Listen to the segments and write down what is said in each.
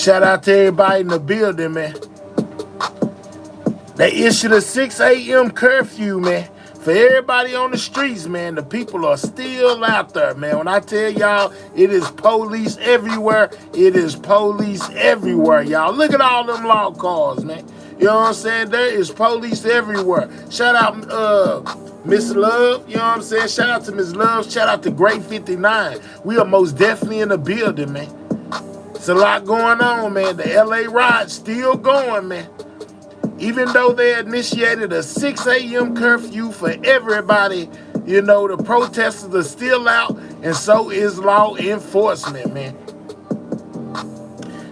Shout out to everybody in the building, man. They issued a 6 a.m. curfew, man. For everybody on the streets, man, the people are still out there, man. When I tell y'all, it is police everywhere. It is police everywhere, y'all. Look at all them law cars, man. You know what I'm saying? There is police everywhere. Shout out Miss Love, you know what I'm saying? Shout out to Miss Love. Shout out to Great 59. We are most definitely in the building, man. It's a lot going on, man. The LA riot still going, man. Even though they initiated a 6 a.m. curfew for everybody, you know, the protesters are still out, and so is law enforcement, man.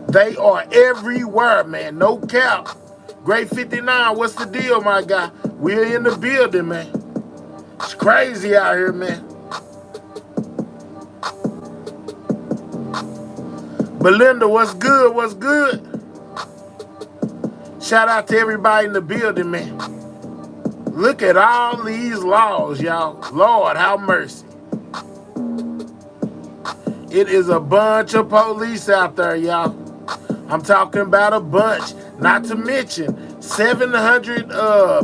They are everywhere, man. No cap. Great 59, what's the deal, my guy? We're in the building, man. It's crazy out here, man. Belinda, what's good? What's good? Shout out to everybody in the building, man. Look at all these laws, y'all. Lord, have mercy. It is a bunch of police out there, y'all. I'm talking about a bunch. Not to mention, 700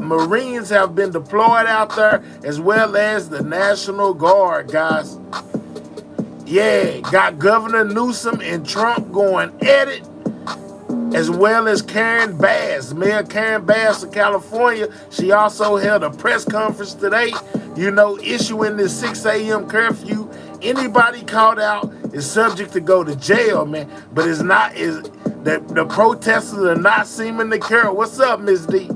Marines have been deployed out there, as well as the National Guard, guys. Yeah, got Governor Newsome and Trump going at it, as well as Karen Bass, Mayor Karen Bass of California. She also held a press conference today, you know, issuing this 6 a.m. curfew. Anybody caught out is subject to go to jail, man. But it's not, the protesters are not seeming to care. What's up, Miss D?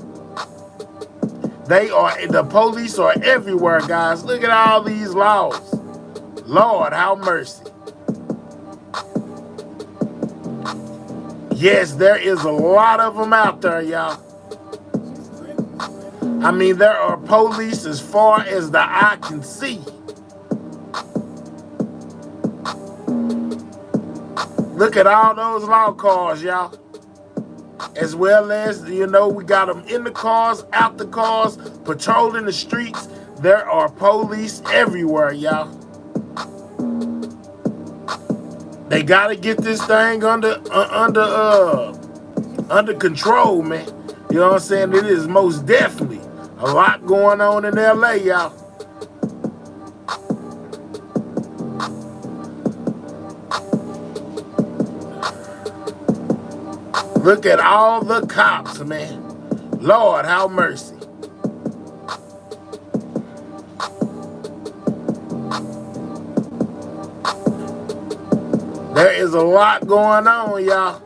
The police are everywhere, guys. Look at all these laws. Lord, have mercy. Yes, there is a lot of them out there, y'all. I mean, there are police as far as the eye can see. Look at all those law cars, y'all. As well as, you know, we got them in the cars, out the cars, patrolling the streets. There are police everywhere, y'all. They gotta get this thing under control, man. You know what I'm saying? It is most definitely a lot going on in LA, y'all. Look at all the cops, man. Lord, have mercy. There is a lot going on, y'all.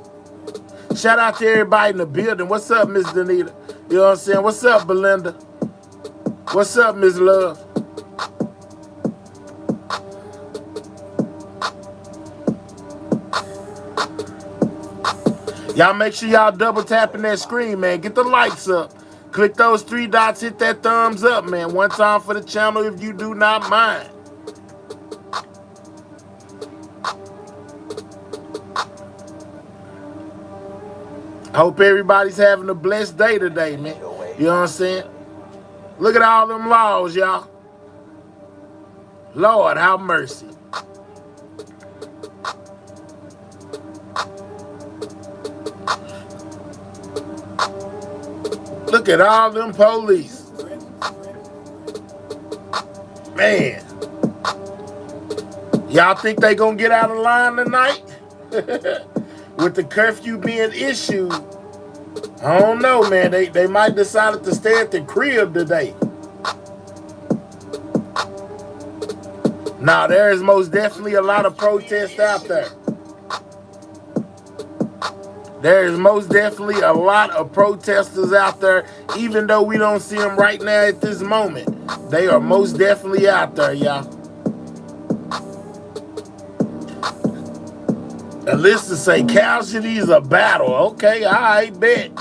Shout out to everybody in the building. What's up, Miss Danita? You know what I'm saying? What's up, Belinda? What's up, Miss Love? Y'all make sure y'all double tapping that screen, man. Get the likes up. Click those 3 dots, hit that thumbs up, man. One time for the channel if you do not mind. I hope everybody's having a blessed day today, man. You know what I'm saying? Look at all them laws, y'all. Lord, have mercy. Look at all them police. Man. Y'all think they gonna get out of line tonight? With the curfew being issued, I don't know, man. They might decide to stay at the crib today. Now, there is most definitely a lot of protests out there. There is most definitely a lot of protesters out there, even though we don't see them right now at this moment. They are most definitely out there, y'all. Alyssa say casualties of battle. Okay, I bet.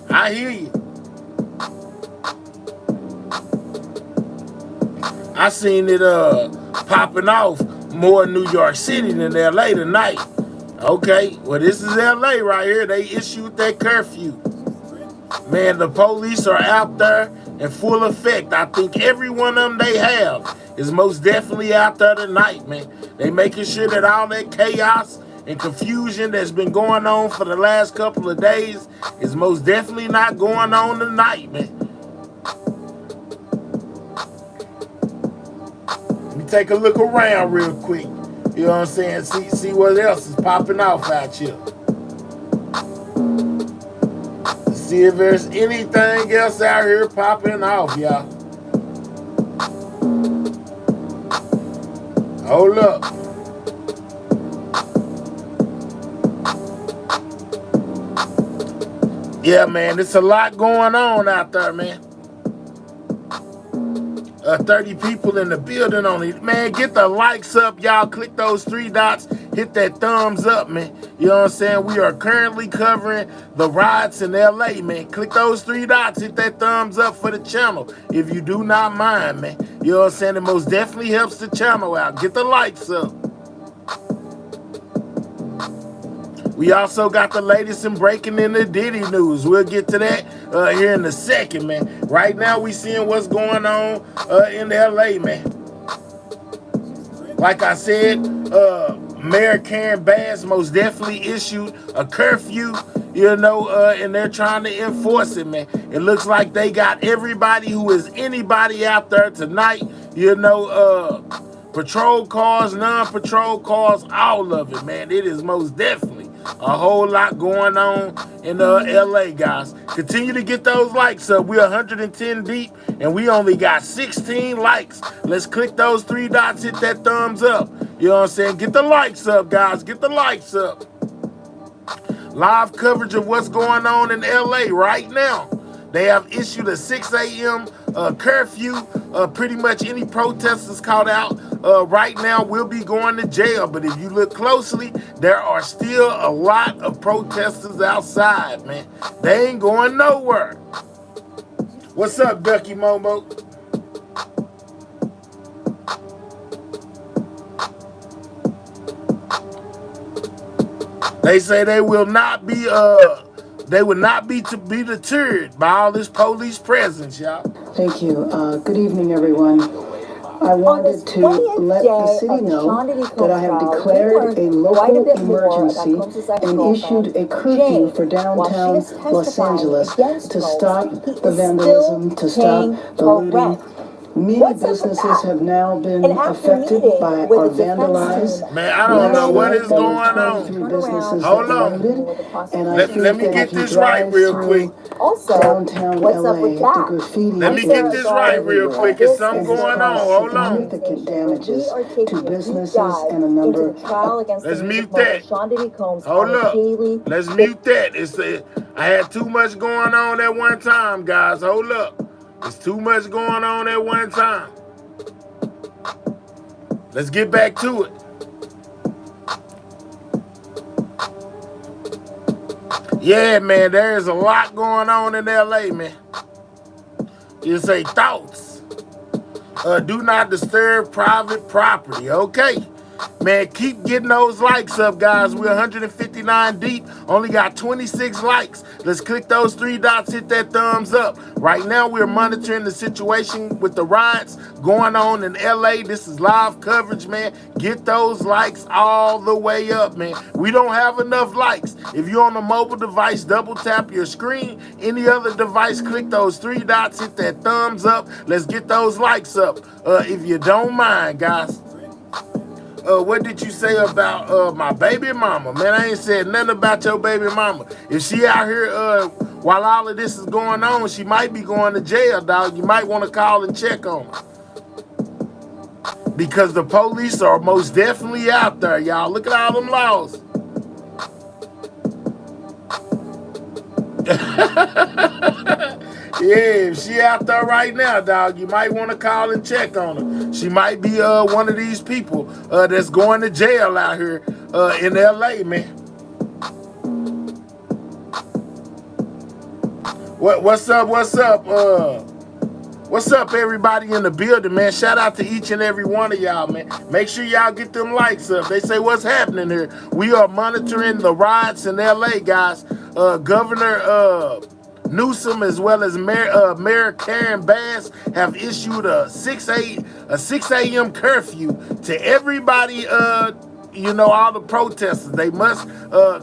I hear you. I seen it popping off more in New York City than LA tonight. Okay, well, this is LA right here. They issued that curfew. Man, the police are out there in full effect. I think every one of them they have is most definitely out there tonight, man. They making sure that all that chaos and confusion that's been going on for the last couple of days is most definitely not going on tonight, man. Let me take a look around real quick. You know what I'm saying? See what else is popping off out here. See if there's anything else out here popping off, y'all. Hold up. Yeah, man, it's a lot going on out there, man. 30 people in the building only. Man, get the likes up, y'all. Click those 3 dots. Hit that thumbs up, man. You know what I'm saying? We are currently covering the riots in LA, man. Click those 3 dots. Hit that thumbs up for the channel, if you do not mind, man. You know what I'm saying? It most definitely helps the channel out. Get the likes up. We also got the latest in breaking in the Diddy news. We'll get to that here in a second, man. Right now, we seeing what's going on in LA, man. Like I said, Mayor Karen Bass most definitely issued a curfew, you know, and they're trying to enforce it, man. It looks like they got everybody who is anybody out there tonight, you know, patrol cars, non-patrol cars, all of it, man. It is most definitely a whole lot going on in LA, guys. Continue to get those likes up. We're 110 deep, and we only got 16 likes. Let's click those 3 dots, hit that thumbs up. You know what I'm saying? Get the likes up, guys. Get the likes up. Live coverage of what's going on in LA right now. They have issued a 6 a.m. Curfew. Pretty much any protesters caught out right now will be going to jail. But if you look closely, there are still a lot of protesters outside, man. They ain't going nowhere. What's up, Ducky Momo? They say they will not be deterred by all this police presence, y'all. Thank you. Good evening, everyone. I wanted to let the city know that I have declared a local emergency and issued a curfew for downtown Los Angeles to stop the vandalism, to stop the looting. Many businesses have now been affected by or vandalized. Man, I don't know what is going on. Hold on. Let me get this right real quick. Also, downtown LA, the graffiti. Let me get this right real quick. There's something going on. Hold on. Significant damages to businesses and a number of... Let's mute that. Hold up. Let's mute that. I had too much going on at one time, guys. Hold up. There's too much going on at one time. Let's get back to it. Yeah, man, there's a lot going on in LA, man. You say thoughts. Do not disturb private property, okay? Man, keep getting those likes up, guys. We're 159 deep. Only got 26 likes. Let's click those 3 dots, hit that thumbs up. Right now, we're monitoring the situation with the riots going on in LA. This is live coverage, man. Get those likes all the way up, man. We don't have enough likes. If you're on a mobile device, double tap your screen. Any other device, click those 3 dots, hit that thumbs up. Let's get those likes up. If you don't mind, guys. What did you say about my baby mama? Man, I ain't said nothing about your baby mama. If she out here while all of this is going on, she might be going to jail, dog. You might want to call and check on her. Because the police are most definitely out there, y'all. Look at all them laws. Yeah, if she out there right now, dog, you might want to call and check on her. She might be one of these people that's going to jail out here in LA, man. What's up? What's up, everybody in the building, man? Shout out to each and every one of y'all, man. Make sure y'all get them likes up. They say, what's happening here? We are monitoring the riots in LA, guys. Governor Newsome as well as Mayor Karen Bass have issued a 6 a.m. curfew to everybody you know, all the protesters. They must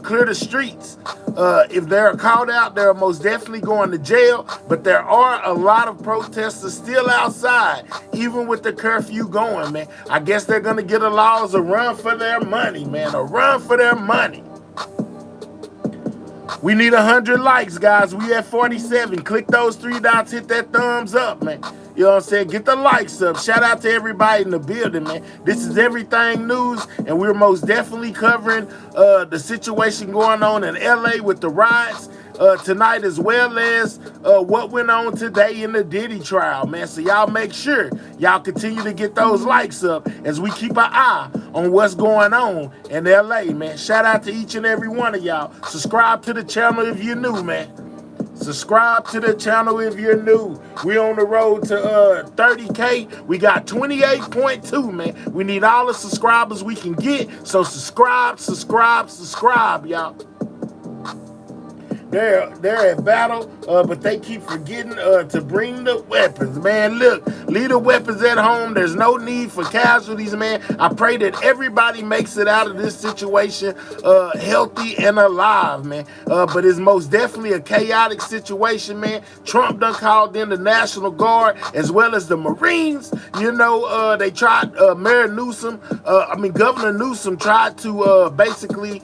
clear the streets. If they're caught out, they're most definitely going to jail. But there are a lot of protesters still outside, even with the curfew going, man. I guess they're going to get a laws a run for their money, man. A run for their money. We need 100 likes, guys. We at 47. Click those 3 dots. Hit that thumbs up, man. You know what I'm saying? Get the likes up. Shout out to everybody in the building, man. This is Everything News, and we're most definitely covering the situation going on in LA with the riots tonight, as well as what went on today in the Diddy trial, man. So y'all make sure y'all continue to get those likes up as we keep an eye on what's going on in LA, man. Shout out to each and every one of y'all. Subscribe to the channel if you're new, man. Subscribe to the channel if you're new. We on the road to 30K. We got 28.2, man. We need all the subscribers we can get. So subscribe, y'all. They're at battle, but they keep forgetting to bring the weapons, man. Look, leave the weapons at home. There's no need for casualties, man. I pray that everybody makes it out of this situation healthy and alive, man. But it's most definitely a chaotic situation, man. Trump done called in the National Guard as well as the Marines. You know, they tried, Governor Newsome tried to basically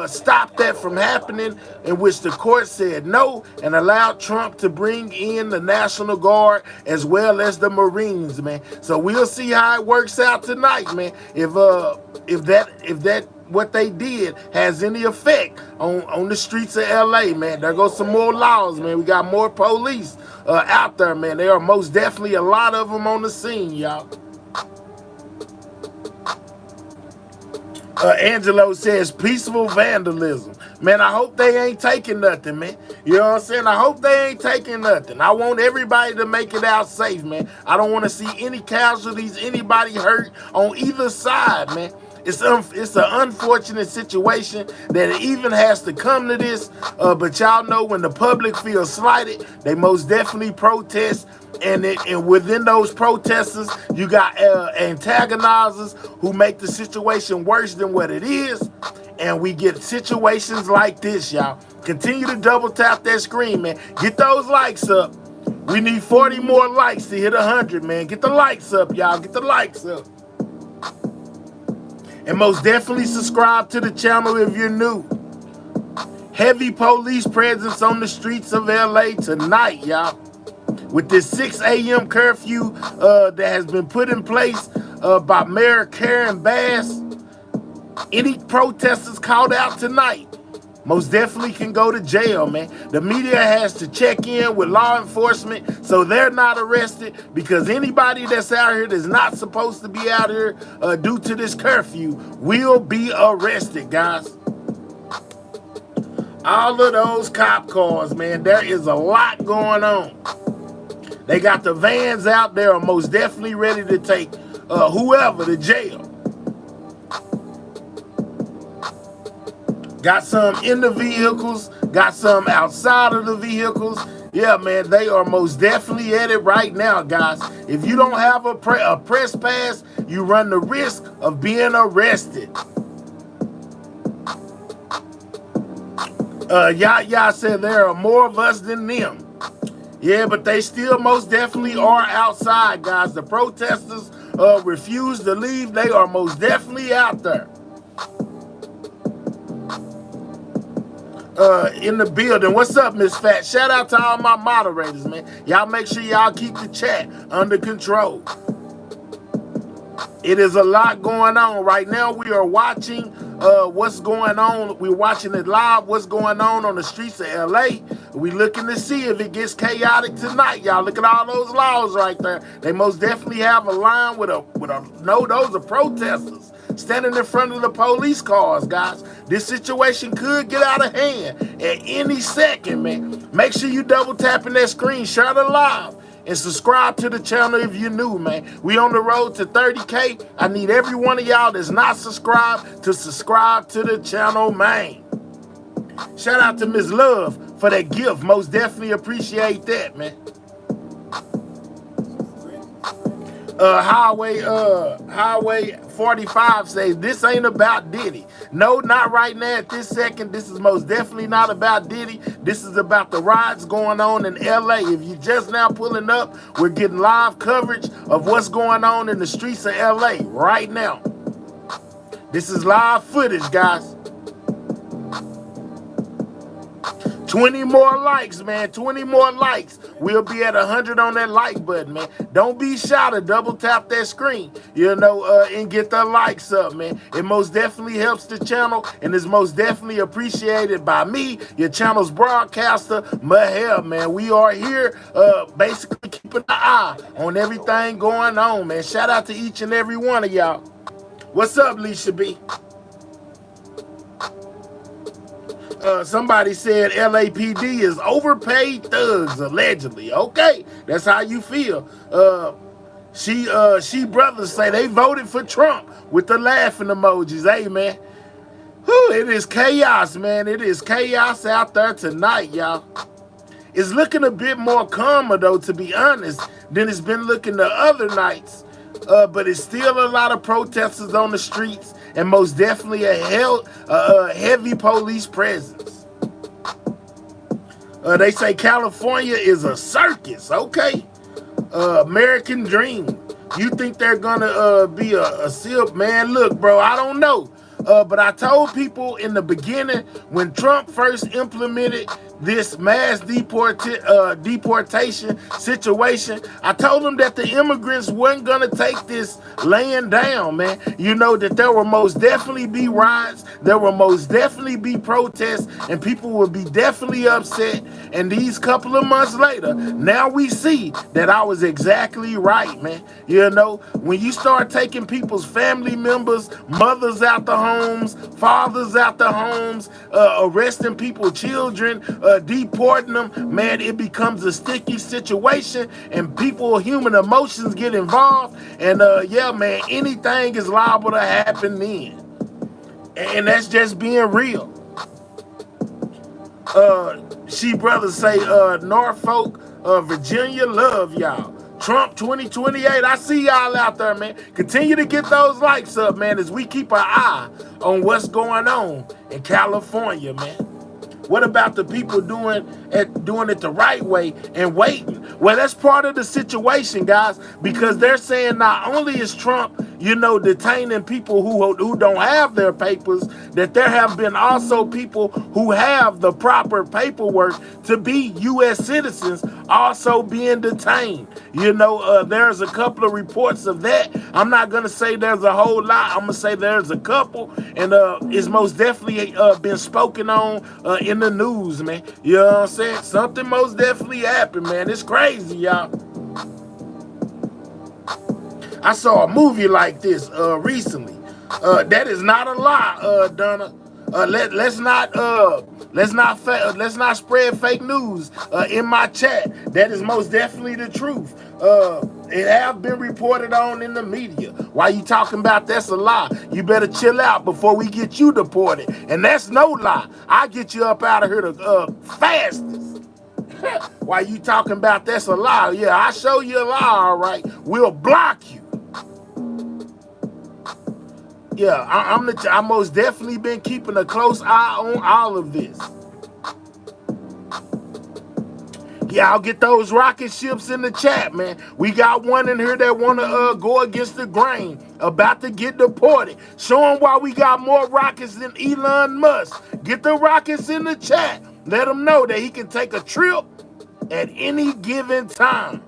stop that from happening, in which the court said no and allowed Trump to bring in the National Guard as well as the Marines, man. So we'll see how it works out tonight, man. If that what they did has any effect on the streets of LA, man. There goes some more laws, man. We got more police out there, man. There are most definitely a lot of them on the scene, y'all. Angelo says peaceful vandalism. Man, I hope they ain't taking nothing, man. You know what I'm saying? I hope they ain't taking nothing. I want everybody to make it out safe, man. I don't want to see any casualties, anybody hurt on either side, man. It's an unfortunate situation that it even has to come to this. But y'all know when the public feels slighted, they most definitely protest. And within those protesters, you got antagonizers who make the situation worse than what it is. And we get situations like this, y'all. Continue to double tap that screen, man. Get those likes up. We need 40 more likes to hit 100, man. Get the likes up, y'all. Get the likes up. And most definitely subscribe to the channel if you're new. Heavy police presence on the streets of LA tonight, y'all. With this 6 a.m. curfew that has been put in place by Mayor Karen Bass, any protesters called out tonight most definitely can go to jail, man. The media has to check in with law enforcement so they're not arrested, because anybody that's out here that's not supposed to be out here due to this curfew will be arrested, guys. All of those cop cars, man, there is a lot going on. They got the vans out there, are most definitely ready to take whoever to jail. Got some in the vehicles, got some outside of the vehicles. Yeah, man, they are most definitely at it right now, guys. If you don't have a press pass, you run the risk of being arrested. Yaya said there are more of us than them. Yeah, but they still most definitely are outside, guys. The protesters refuse to leave. They are most definitely out there. In the building. What's up, Miss Fat? Shout out to all my moderators, man. Y'all make sure y'all keep the chat under control. It is a lot going on. Right now, we are watching what's going on. We're watching it live, what's going on the streets of LA. We looking to see if it gets chaotic tonight, y'all. Look at all those laws right there. They most definitely have a line with a no, those are protesters standing in front of the police cars, guys. This situation could get out of hand at any second, man. Make sure you double tapping that screen, share it live, and subscribe to the channel if you're new, man. We on the road to 30K. I need every one of y'all that's not subscribed to subscribe to the channel, man. Shout out to Miss Love for that gift. Most definitely appreciate that, man. Highway 45 says this ain't about Diddy. No, not right now at this second. This is most definitely not about Diddy. This is about the riots going on in LA. If you just now pulling up, we're getting live coverage of what's going on in the streets of LA right now. This is live footage, guys. 20 more likes, man. 20 more likes. We'll be at 100 on that like button, man. Don't be shy to double tap that screen, and get the likes up, man. It most definitely helps the channel and is most definitely appreciated by me, your channel's broadcaster, Mahel, man. We are here basically keeping an eye on everything going on, man. Shout out to each and every one of y'all. What's up, Leisha B? Somebody said LAPD is overpaid thugs, allegedly. Okay, that's how you feel. She brothers say they voted for Trump with the laughing emojis. Hey, man. Whew, it is chaos, man. It is chaos out there tonight, y'all. It's looking a bit more calmer, though, to be honest, than it's been looking the other nights. But it's still a lot of protesters on the streets and most definitely a heavy police presence. They say California is a circus. Okay. American dream. You think they're gonna be a seal? Man, look, bro, I don't know. But I told people in the beginning when Trump first implemented this mass deportation situation, I told them that the immigrants weren't going to take this laying down, man. You know, that there will most definitely be riots, there will most definitely be protests, and people will be definitely upset. And these couple of months later, now we see that I was exactly right, man. You know, when you start taking people's family members, mothers out the homes, fathers out the homes, arresting people, children, deporting them, man, it becomes a sticky situation and people, human emotions get involved. And yeah, man, anything is liable to happen then. And that's just being real. She brothers say Norfolk, Virginia, love y'all. Trump 2028, I see y'all out there, man. Continue to get those likes up, man, as we keep our eye on what's going on in California, man. What about the people doing it the right way and waiting? Well, that's part of the situation, guys, because they're saying not only is Trump, you know, detaining people who don't have their papers, that there have been also people who have the proper paperwork to be U.S. citizens also being detained. You know, there's a couple of reports of that. I'm not going to say there's a whole lot. I'm going to say there's a couple, and it's most definitely been spoken on in the news, man. You know what I'm saying? Something most definitely happened, man. It's crazy, y'all. I saw a movie like this recently. That is not a lie, Donna. Let's not spread fake news in my chat. That is most definitely the truth. It have been reported on in the media. Why you talking about that's a lie? You better chill out before we get you deported. And that's no lie. I get you up out of here the fastest. Why you talking about that's a lie? Yeah, I show you a lie, all right. We'll block you. Yeah, I most definitely been keeping a close eye on all of this. Yeah, I'll get those rocket ships in the chat, man. We got one in here that want to go against the grain, about to get deported. Show them why we got more rockets than Elon Musk. Get the rockets in the chat. Let him know that he can take a trip at any given time.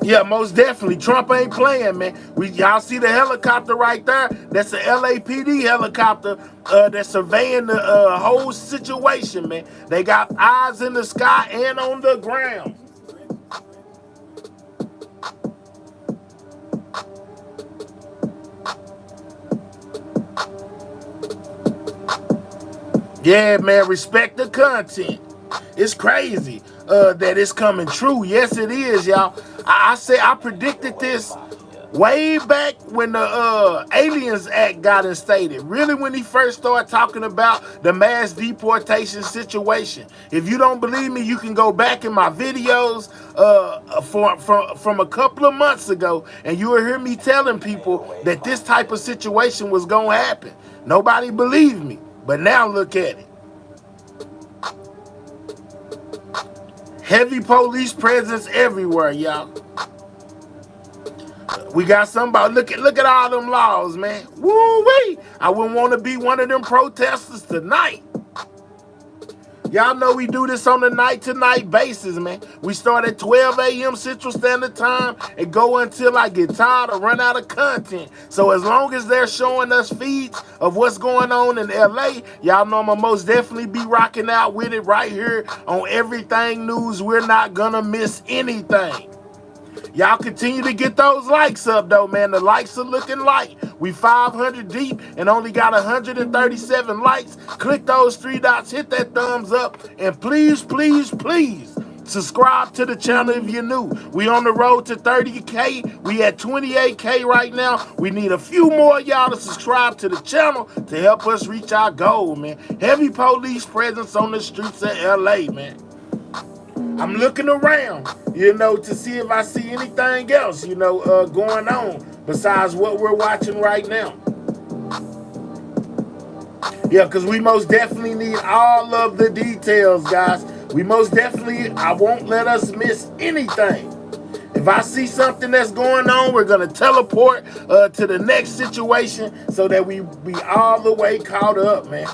Yeah, most definitely. Trump ain't playing, man. Y'all see the helicopter right there? That's the LAPD helicopter that's surveying the whole situation, man. They got eyes in the sky and on the ground. Yeah, man, respect the content. It's crazy that it's coming true. Yes, it is, y'all. I predicted this Way back when the Aliens Act got instated, really when he first started talking about the mass deportation situation. If you don't believe me, you can go back in my videos from a couple of months ago, and you will hear me telling people that this type of situation was going to happen. Nobody believed me, but now look at it. Heavy police presence everywhere, y'all. We got somebody, look at all them laws, man. Woo-wee! I wouldn't want to be one of them protesters tonight. Y'all know we do this on a night-to-night basis, man. We start at 12 a.m. Central Standard Time and go until I get tired or run out of content. So as long as they're showing us feeds of what's going on in LA, y'all know I'ma most definitely be rocking out with it right here on Everything News. We're not gonna miss anything. Y'all continue to get those likes up, though, man. The likes are looking light. We 500 deep and only got 137 likes. Click those three dots, hit that thumbs up, and please, please, please subscribe to the channel if you're new. We on the road to 30K. We at 28K right now. We need a few more y'all to subscribe to the channel to help us reach our goal, man. Heavy police presence on the streets of LA, man. I'm looking around, to see if I see anything else, going on besides what we're watching right now. Yeah, because we most definitely need all of the details, guys. We most definitely, I won't let us miss anything. If I see something that's going on, we're going to teleport to the next situation so that we be all the way caught up, man.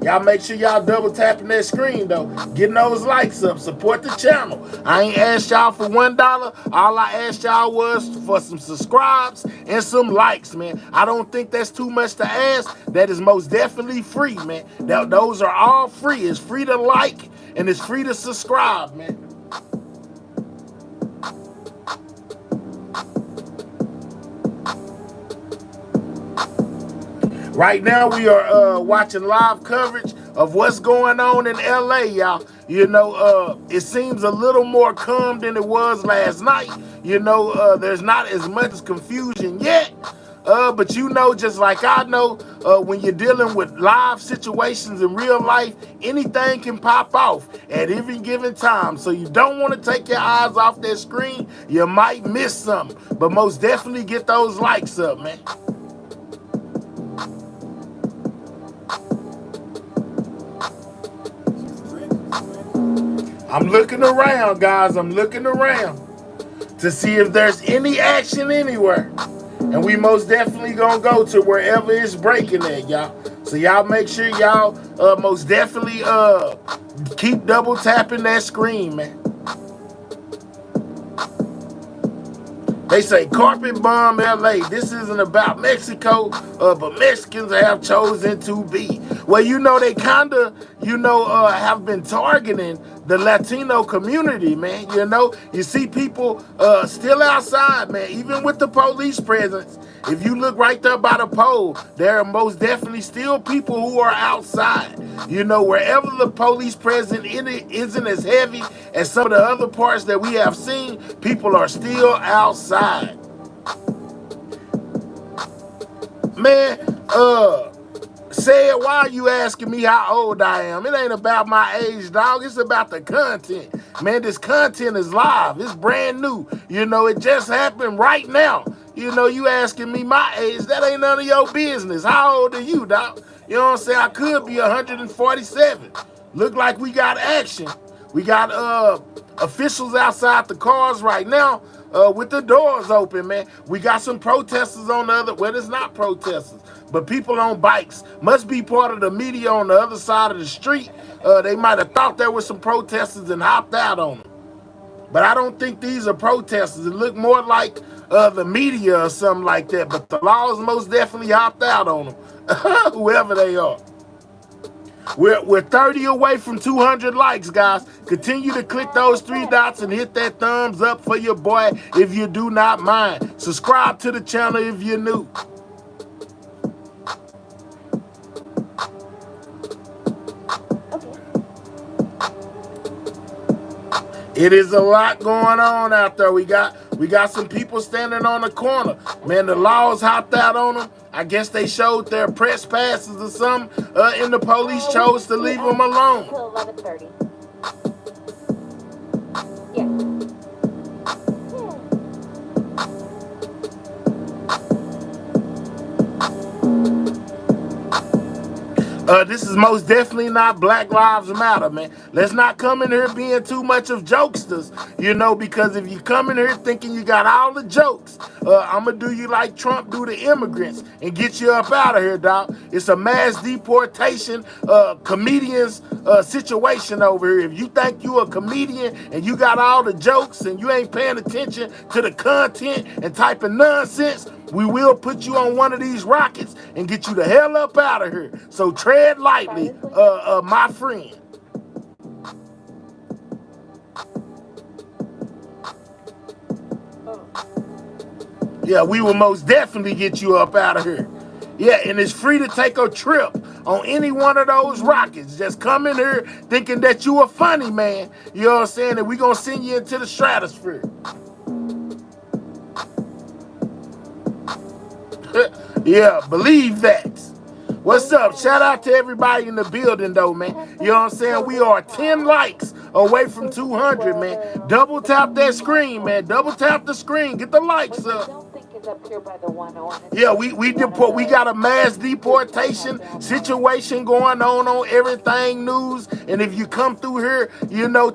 Y'all make sure y'all double tapping that screen, though. Getting those likes up. Support the channel. I ain't asked y'all for $1. All I asked y'all was for some subscribes and some likes, man. I don't think that's too much to ask. That is most definitely free, man. Those are all free. It's free to like and it's free to subscribe, man. Right now, we are watching live coverage of what's going on in LA, y'all. It seems a little more calm than it was last night. There's not as much confusion yet. But just like I know, when you're dealing with live situations in real life, anything can pop off at every given time. So you don't want to take your eyes off that screen. You might miss something. But most definitely get those likes up, man. I'm looking around, guys. I'm looking around to see if there's any action anywhere. And we most definitely gonna go to wherever it's breaking at, y'all. So y'all make sure y'all most definitely keep double tapping that screen, man. They say carpet bomb LA. This isn't about Mexico, but Mexicans have chosen to be. Well, they kind of, have been targeting the Latino community, man. You see people still outside, man, even with the police presence. If you look right there by the pole, there are most definitely still people who are outside. Wherever the police presence isn't as heavy as some of the other parts that we have seen, people are still outside. Man, why are you asking me how old I am? It ain't about my age, dog. It's about the content. Man, this content is live. It's brand new. It just happened right now. You asking me my age, that ain't none of your business. How old are you, dog? You know what I'm saying? I could be 147. Look like we got action. We got officials outside the cars right now with the doors open, man. We got some protesters on the other, well, it's not protesters, but people on bikes. Must be part of the media on the other side of the street. They might have thought there were some protesters and hopped out on them. But I don't think these are protesters. It look more like the media or something like that. But the laws most definitely hopped out on them, whoever they are. We're 30 away from 200 likes, guys. Continue to click those three dots and hit that thumbs up for your boy if you do not mind. Subscribe to the channel if you're new. It is a lot going on out there. We got We got some people standing on the corner. Man, the laws hopped out on them. I guess they showed their press passes or something, and the police chose to leave them alone. Until 11:30. Yeah. This is most definitely not Black Lives Matter, man. Let's not come in here being too much of jokesters, because if you come in here thinking you got all the jokes, I'm going to do you like Trump do the immigrants and get you up out of here, dog. It's a mass deportation comedians situation over here. If you think you a comedian and you got all the jokes and you ain't paying attention to the content and typing nonsense, we will put you on one of these rockets and get you the hell up out of here. So tread lightly, my friend. Yeah, we will most definitely get you up out of here. Yeah, and it's free to take a trip on any one of those rockets. Just come in here thinking that you a funny man. You know what I'm saying? And we going to send you into the stratosphere. Yeah, believe that. What's up? Shout out to everybody in the building, though, man. You know what I'm saying? We are 10 likes away from 200, man. Double tap that screen, man. Double tap the screen. Get the likes up. Yeah, we got a mass deportation situation going on Everything News. And if you come through here,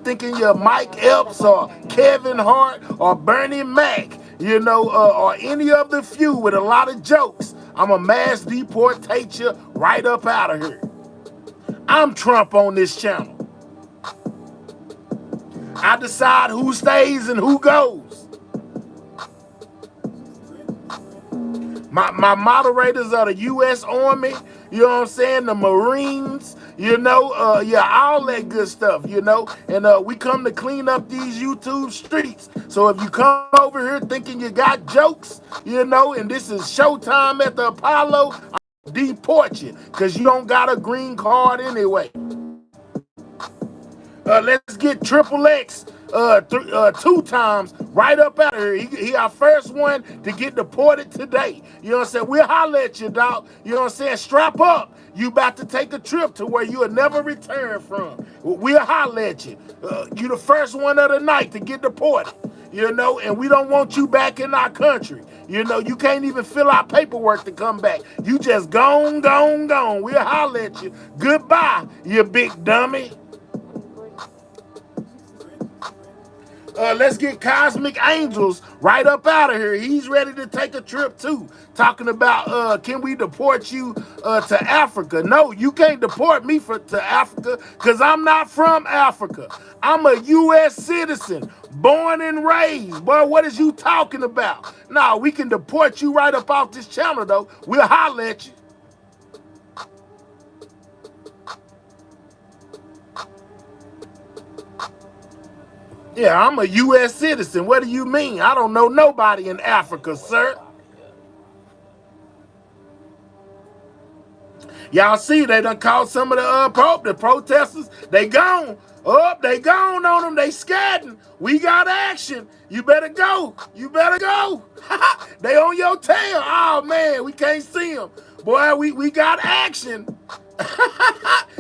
thinking you're Mike Epps or Kevin Hart or Bernie Mac, or any of the few with a lot of jokes, I'm a mass deportate you right up out of here. I'm Trump on this channel. I decide who stays and who goes. My moderators are the U.S. Army, you know what I'm saying, the Marines, all that good stuff, and we come to clean up these YouTube streets. So if you come over here thinking you got jokes, and this is showtime at the Apollo, I'll deport you because you don't got a green card anyway. Let's get Triple X 2 times right up out of here. He our first one to get deported today. You know what I'm saying? We'll holler at you, dog. You know what I'm saying? Strap up. You about to take a trip to where you'll never return from. We'll holler at you. You the first one of the night to get deported. And we don't want you back in our country. You can't even fill out paperwork to come back. You just gone. We'll holler at you. Goodbye, you big dummy. Let's get Cosmic Angels right up out of here. He's ready to take a trip too. Talking about, can we deport you to Africa? No, you can't deport me to Africa because I'm not from Africa. I'm a U.S. citizen, born and raised. Boy, what is you talking about? No, we can deport you right up off this channel though. We'll holler at you. Yeah, I'm a U.S. citizen. What do you mean? I don't know nobody in Africa, sir. Y'all see, they done caught some of the protesters. They gone. They gone on them. They scatting. We got action. You better go. They on your tail. Oh, man, we can't see them. Boy, we got action.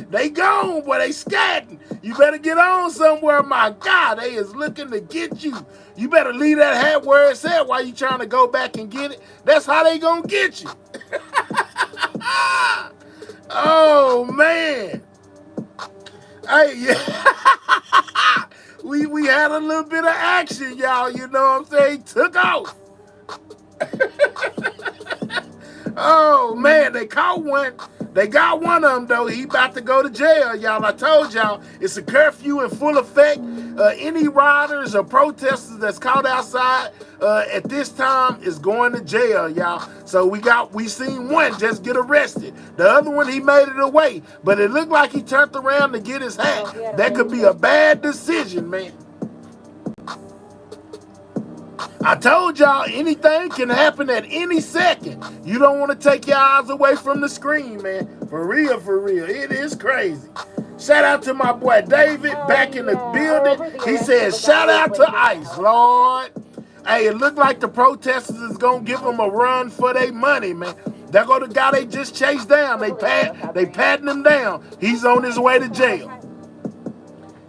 They gone, boy. They scatting. You better get on somewhere. My God, they is looking to get you. You better leave that hat where it's at while you trying to go back and get it. That's how they gonna get you. Oh, man. Hey, yeah. we had a little bit of action, y'all. You know what I'm saying? Took off. Oh, man, they caught one. They got one of them, though. He about to go to jail, y'all. I told y'all, it's a curfew in full effect. Any rioters or protesters that's caught outside at this time is going to jail, y'all. So we seen one just get arrested. The other one, he made it away. But it looked like he turned around to get his hat. That could be a bad decision, man. I told y'all anything can happen at any second. You don't want to take your eyes away from the screen, man. For real. It is crazy. Shout out to my boy David back in the building. He says, shout out to ICE, Lord. Hey, it looked like the protesters is gonna give them a run for their money, man. There go the guy they just chased down. They patting him down. He's on his way to jail.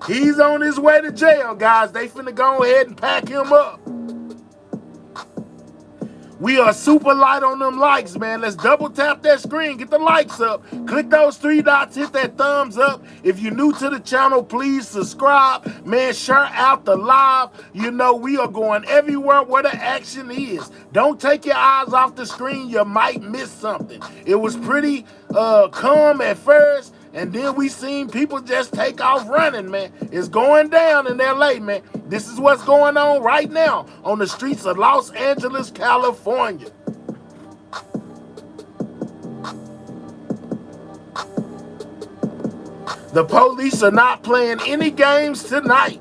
He's on his way to jail, guys. They finna go ahead and pack him up. We are super light on them likes, man. Let's double tap that screen. Get the likes up. Click those three dots. Hit that thumbs up. If you're new to the channel, please subscribe. Man, share out the live. You know, we are going everywhere where the action is. Don't take your eyes off the screen. You might miss something. It was pretty calm at first. And then we seen people just take off running, man. It's going down in LA, man. This is what's going on right now on the streets of Los Angeles, California. The police are not playing any games tonight.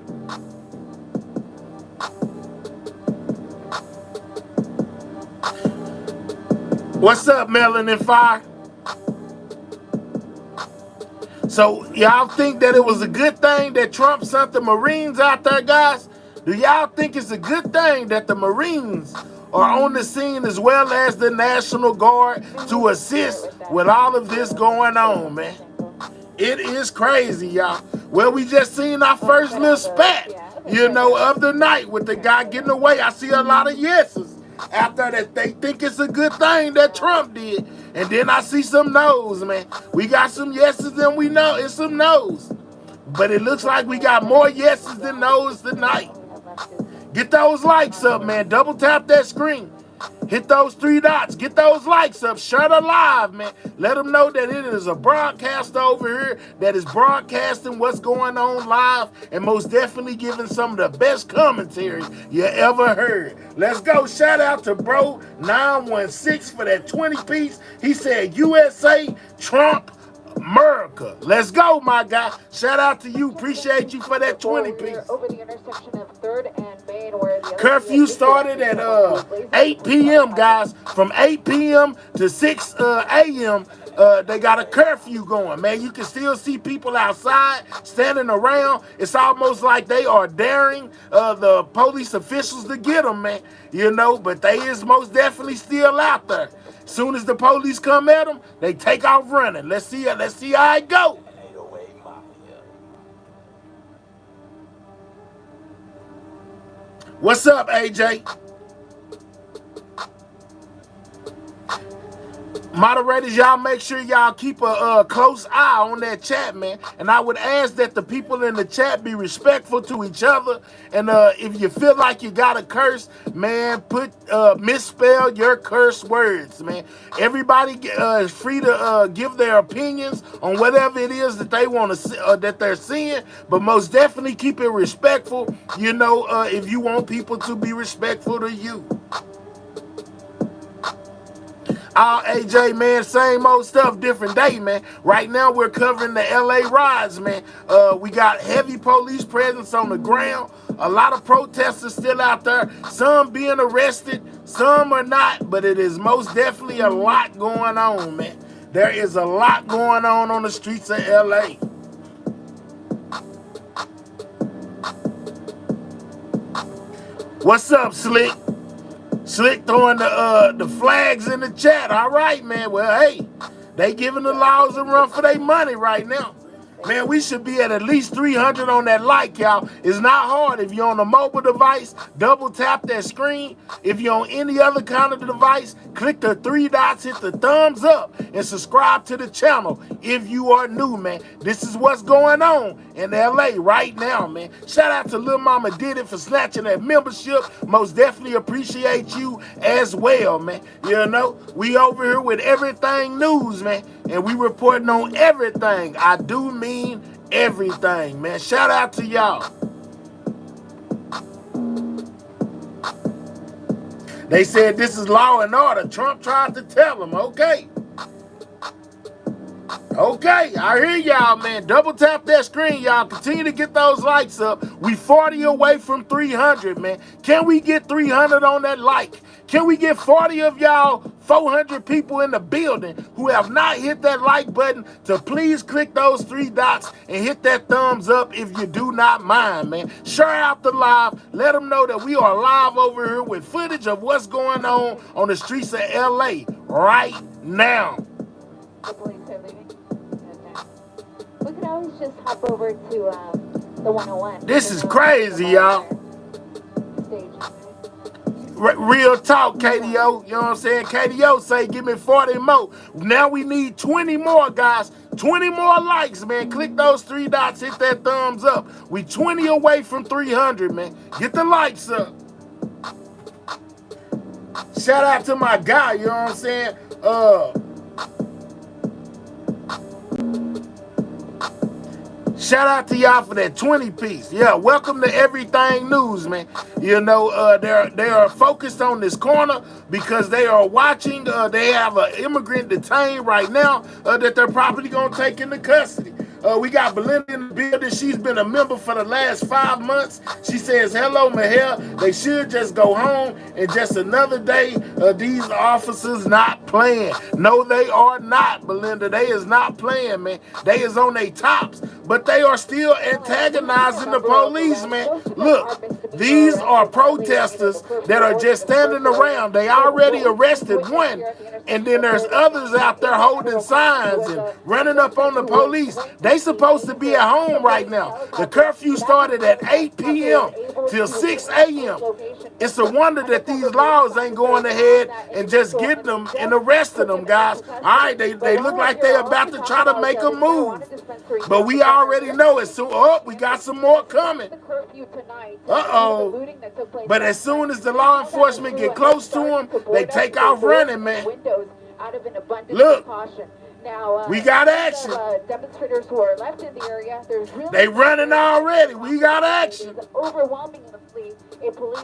What's up, Melanin Fire? So y'all think that it was a good thing that Trump sent the Marines out there, guys? Do y'all think it's a good thing that the Marines are on the scene as well as the National Guard to assist with all of this going on, man? It is crazy, y'all. Well, we just seen our first little spat, you know, of the night with the guy getting away. I see a lot of yeses out there that they think it's a good thing that Trump did. And then I see some no's, man. We got some yeses than we know and some no's. But it looks like we got more yeses than no's tonight. Get those likes up, man. Double tap that screen. Hit those three dots. Get those likes up. Share the live, man. Let them know that it is a broadcaster over here that is broadcasting what's going on live and most definitely giving some of the best commentary you ever heard. Let's go. Shout out to Bro 916 for that 20 piece. He said USA, Trump, America. Let's go, my guy. Shout out to you. Appreciate you for that 20 piece. Over the intersection of 3rd and Main, where the curfew started at 8 p.m., guys. From 8 p.m. to 6 a.m., they got a curfew going, man. You can still see people outside standing around. It's almost like they are daring the police officials to get them, man. You know, but they is most definitely still out there. Soon as the police come at them, they take off running. Let's see how it go. What's up, AJ? Moderators, y'all make sure y'all keep a close eye on that chat, man. And I would ask that the people in the chat be respectful to each other. And if you feel like you got a curse, man, misspell your curse words, man. Everybody is free to give their opinions on whatever it is that they want to see, that they're seeing. But most definitely keep it respectful, you know, if you want people to be respectful to you. AJ, man, same old stuff, different day, man. Right now, we're covering the LA riots, man. We got heavy police presence on the ground. A lot of protesters still out there. Some being arrested, some are not. But it is most definitely a lot going on, man. There is a lot going on the streets of LA. What's up, Slick? Slick throwing the flags in the chat. All right, man. Well, hey, they giving the laws a run for their money right now. Man, we should be at least 300 on that like, y'all. It's not hard. If you're on a mobile device, double tap that screen. If you're on any other kind of device, click the three dots, hit the thumbs up, and subscribe to the channel if you are new, man. This is what's going on in LA right now, man. Shout out to Lil Mama Diddy for snatching that membership. Most definitely appreciate you as well, man. You know, we over here with everything news, man. And we reporting on everything. I do mean everything, man. Shout out to y'all. They said this is law and order. Trump tried to tell them, okay. Okay, I hear y'all, man. Double tap that screen, y'all. Continue to get those likes up. We 40 away from 300, man. Can we get 300 on that like? Can we get 40 of y'all 400 people in the building who have not hit that like button to please click those 3 dots and hit that thumbs up if you do not mind, man. Share out the live. Let them know that we are live over here with footage of what's going on the streets of LA right now. The police are leaving. Okay. We could always just hop over to the 101. This is crazy, y'all. Real talk, KDO. You know what I'm saying? KDO say, give me 40 more. Now we need 20 more, guys. 20 more likes, man. Click those 3 dots. Hit that thumbs up. We 20 away from 300, man. Get the likes up. Shout out to my guy, you know what I'm saying? Shout out to y'all for that 20 piece. Yeah, welcome to Everything News, man. You know, they are focused on this corner because they are watching. They have an immigrant detained right now that they're probably going to take into custody. We got Belinda in the building. She's been a member for the last 5 months. She says, hello, Mahel. They should just go home. And just another day, these officers not playing. No, they are not, Belinda. They is not playing, man. They is on their tops. But they are still antagonizing the police, man. Look, these are protesters that are just standing around. They already arrested one. And then there's others out there holding signs and running up on the police. They supposed to be at home right now. The curfew started at 8 p.m. till 6 a.m. It's a wonder that these laws ain't going ahead and just getting them and arresting them, guys. All right, they look like they're about to try to make a move. But we already know it. So, we got some more coming. Uh-oh. But as soon as the law enforcement get close to them, they take off running, man. Look. Now, we got action. Demonstrators who are left in the area. There's really they running already. We got action. Overwhelmingly, a police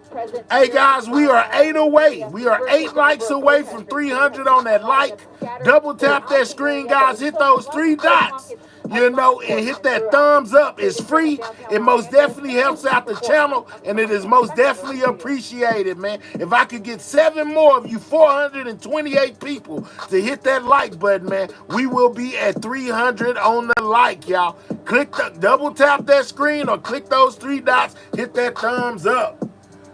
presence. Hey guys, we are 8 away. We are 8 likes away from 300 on that like. Double tap that screen, guys. Hit those 3 dots. You know, and hit that thumbs up. It's free. It most definitely helps out the channel, and it is most definitely appreciated, man. If I could get 7 more of you 428 people to hit that like button, man, we will be at 300 on the like, y'all. Double tap that screen or click those 3 dots. Hit that thumbs up.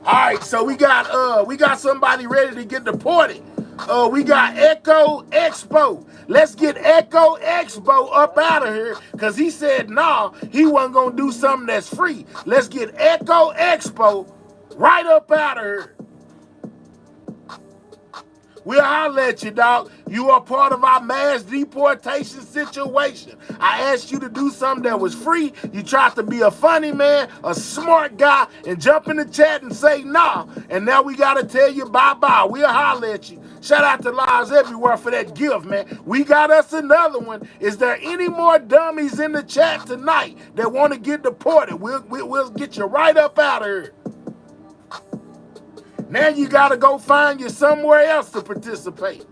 All right, so we got somebody ready to get deported. We got Echo Expo. Let's get Echo Expo up out of here because he said, nah, he wasn't going to do something that's free. Let's get Echo Expo right up out of here. We'll holler at you, dog. You are part of our mass deportation situation. I asked you to do something that was free. You tried to be a funny man, a smart guy, and jump in the chat and say nah. And now we got to tell you bye-bye. We'll holler at you. Shout out to Lives Everywhere for that gift, man. We got us another one. Is there any more dummies in the chat tonight that want to get deported? We'll get you right up out of here. Now you got to go find you somewhere else to participate.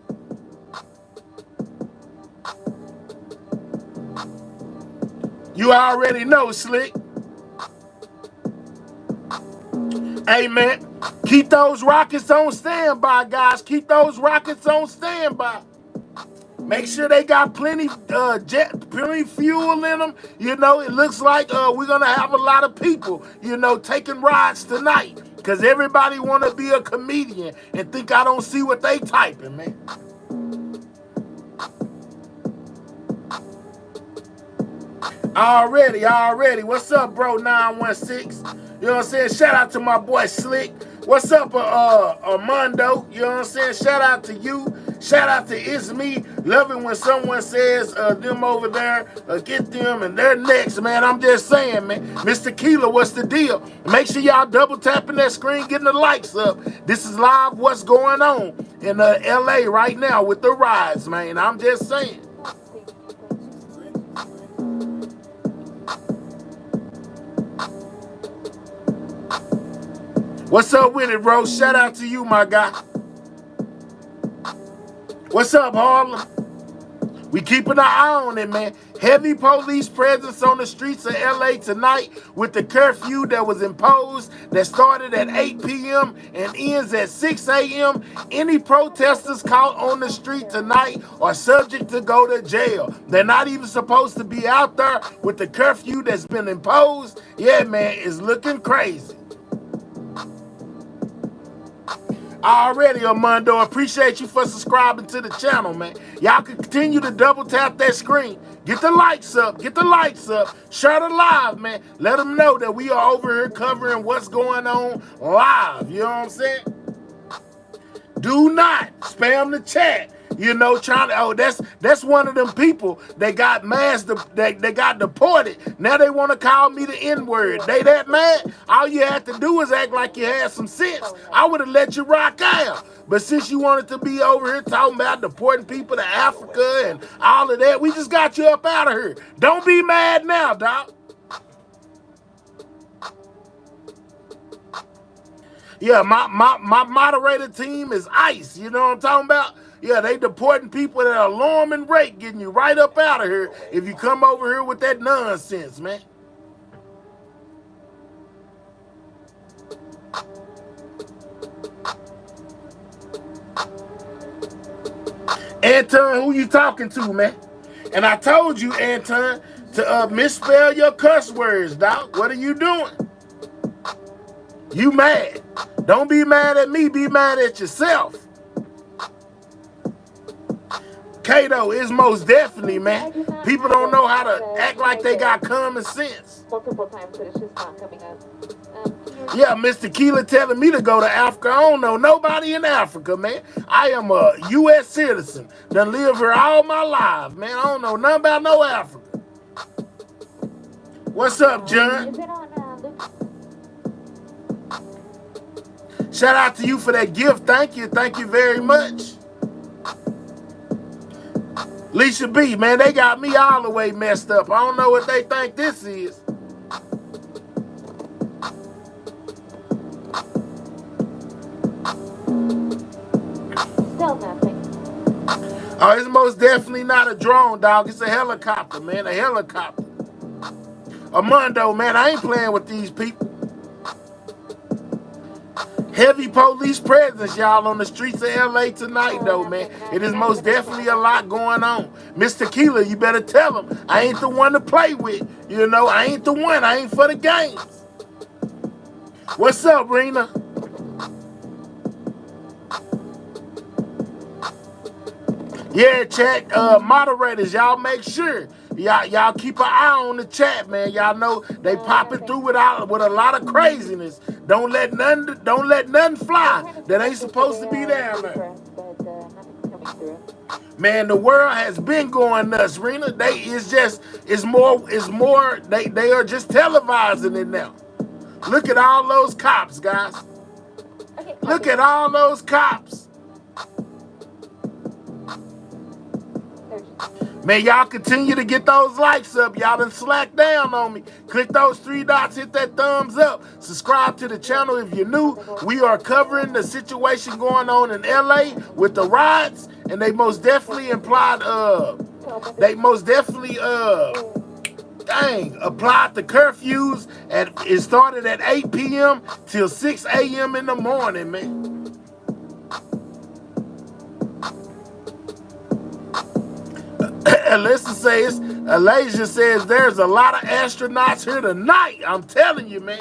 You already know, Slick. Hey, man, keep those rockets on standby, guys. Keep those rockets on standby. Make sure they got plenty fuel in them. You know, it looks like we're going to have a lot of people, you know, taking rides tonight. Because everybody want to be a comedian and think I don't see what they typing, man. Already. What's up, bro, 916? You know what I'm saying? Shout out to my boy Slick. What's up, Armando? You know what I'm saying? Shout out to you. Shout out to It's Me. Loving when someone says them over there, get them and they're next, man. I'm just saying, man. Mr. Keeler, what's the deal? Make sure y'all double tapping that screen, getting the likes up. This is live what's going on in LA right now with the riots, man. I'm just saying. What's up with it, bro? Shout out to you, my guy. What's up, Harlem? We keeping an eye on it, man. Heavy police presence on the streets of LA tonight with the curfew that was imposed that started at 8 p.m. and ends at 6 a.m. Any protesters caught on the street tonight are subject to go to jail. They're not even supposed to be out there with the curfew that's been imposed. Yeah, man, it's looking crazy. Already, Armando, appreciate you for subscribing to the channel, man. Y'all can continue to double tap that screen. Get the likes up. Get the likes up. Share the live, man. Let them know that we are over here covering what's going on live. You know what I'm saying? Do not spam the chat. You know, trying to, oh, that's one of them people that got they got deported. Now they want to call me the N-word. They that mad? All you had to do is act like you had some sense. I would have let you rock out. But since you wanted to be over here talking about deporting people to Africa and all of that, we just got you up out of here. Don't be mad now, dog. Yeah, my moderator team is ice. You know what I'm talking about? Yeah, they deporting people that are alarm and rape, getting you right up out of here if you come over here with that nonsense, man. Anton, who you talking to, man? And I told you, Anton, to misspell your cuss words, dog. What are you doing? You mad. Don't be mad at me, be mad at yourself. Kato is most definitely, man. People don't know how to act like they got common sense. Multiple times, but it's just not coming up. Yeah, Mr. Keeler telling me to go to Africa. I don't know nobody in Africa, man. I am a U.S. citizen. Done live here all my life, man. I don't know nothing about no Africa. What's up, John? Is it on Shout out to you for that gift. Thank you. Thank you very much. Lisa B, man, they got me all the way messed up. I don't know what they think this is. Still nothing. Oh, it's most definitely not a drone, dog. It's a helicopter, man. A helicopter. Armando, man, I ain't playing with these people. Heavy police presence, y'all, on the streets of LA tonight, though, man. It is most definitely a lot going on. Mr. Keeler, you better tell him I ain't the one to play with. You know, I ain't the one. I ain't for the games. What's up, Rena? Yeah, chat, moderators, y'all make sure. Y'all keep an eye on the chat, man. Y'all know they popping through with a lot of craziness. Don't let nothing fly that ain't supposed to be down there. Man, the world has been going nuts, Rena. They are just televising it now. Look at all those cops, guys. Look at all those cops. Man, y'all continue to get those likes up. Y'all done slack down on me. Click those 3 dots, hit that thumbs up. Subscribe to the channel if you're new. We are covering the situation going on in LA with the riots, and they most definitely applied the curfews. It started at 8 p.m. till 6 a.m. in the morning, man. Alasia says there's a lot of astronauts here tonight. I'm telling you, man.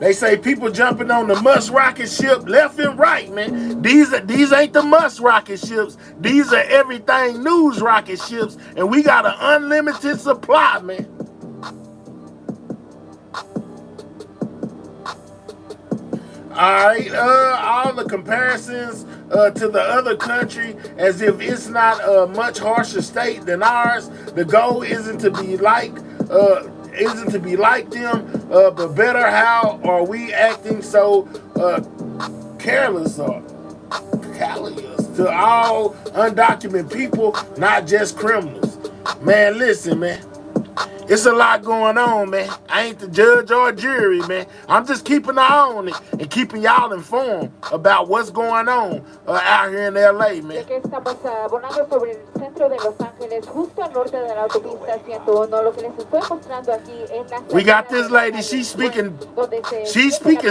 They say people jumping on the Musk rocket ship left and right, man. These ain't the Musk rocket ships. These are everything news rocket ships, and we got an unlimited supply, man. All right, all the comparisons to the other country as if it's not a much harsher state than ours. The goal isn't to be like them, but better. How are we acting so careless or callous to all undocumented people, not just criminals? Man, listen, man. It's a lot going on, man. I ain't the judge or jury, man. I'm just keeping an eye on it and keeping y'all informed about what's going on out here in LA, man. Estamos volando sobre el centro de Los Ángeles, justo al norte de la autopista 101. Lo que les estoy mostrando aquí es la We got this lady, she's speaking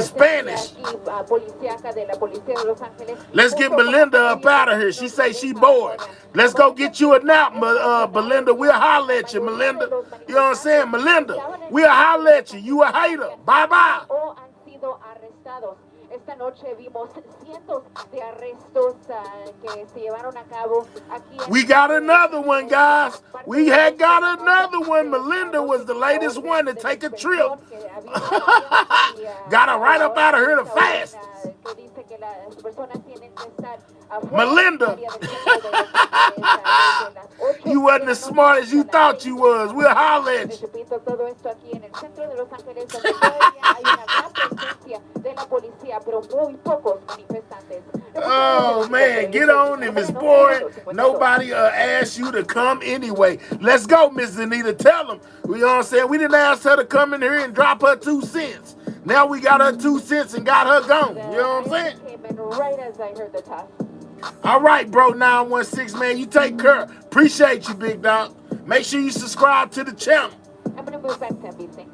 Spanish. Let's get Belinda up out of here. She say she bored. Let's go get you a nap, Belinda. We'll holler at you, Melinda. You know what I'm saying? Melinda, we'll holler at you. You a hater. Bye-bye. Esta noche vimos cientos de arrestos que se llevaron a cabo aquí. We got another one, guys. We had got another one. Melinda was the latest one to take a trip. Got her right up out of here the fast. Melinda, you wasn't as smart as you thought you was. We'll holler at you. Oh man, get on. If it's boring, nobody ask you to come anyway. Let's go, Miss Anita. Tell them. You know what I'm saying? We didn't ask her to come in here and drop her 2 cents. Now we got her 2 cents and got her gone. You know what I'm saying? Came in right as I heard the toss. All right, bro, 916, man. You take care. Appreciate you, big dog. Make sure you subscribe to the channel. I'm going to move back to NBC.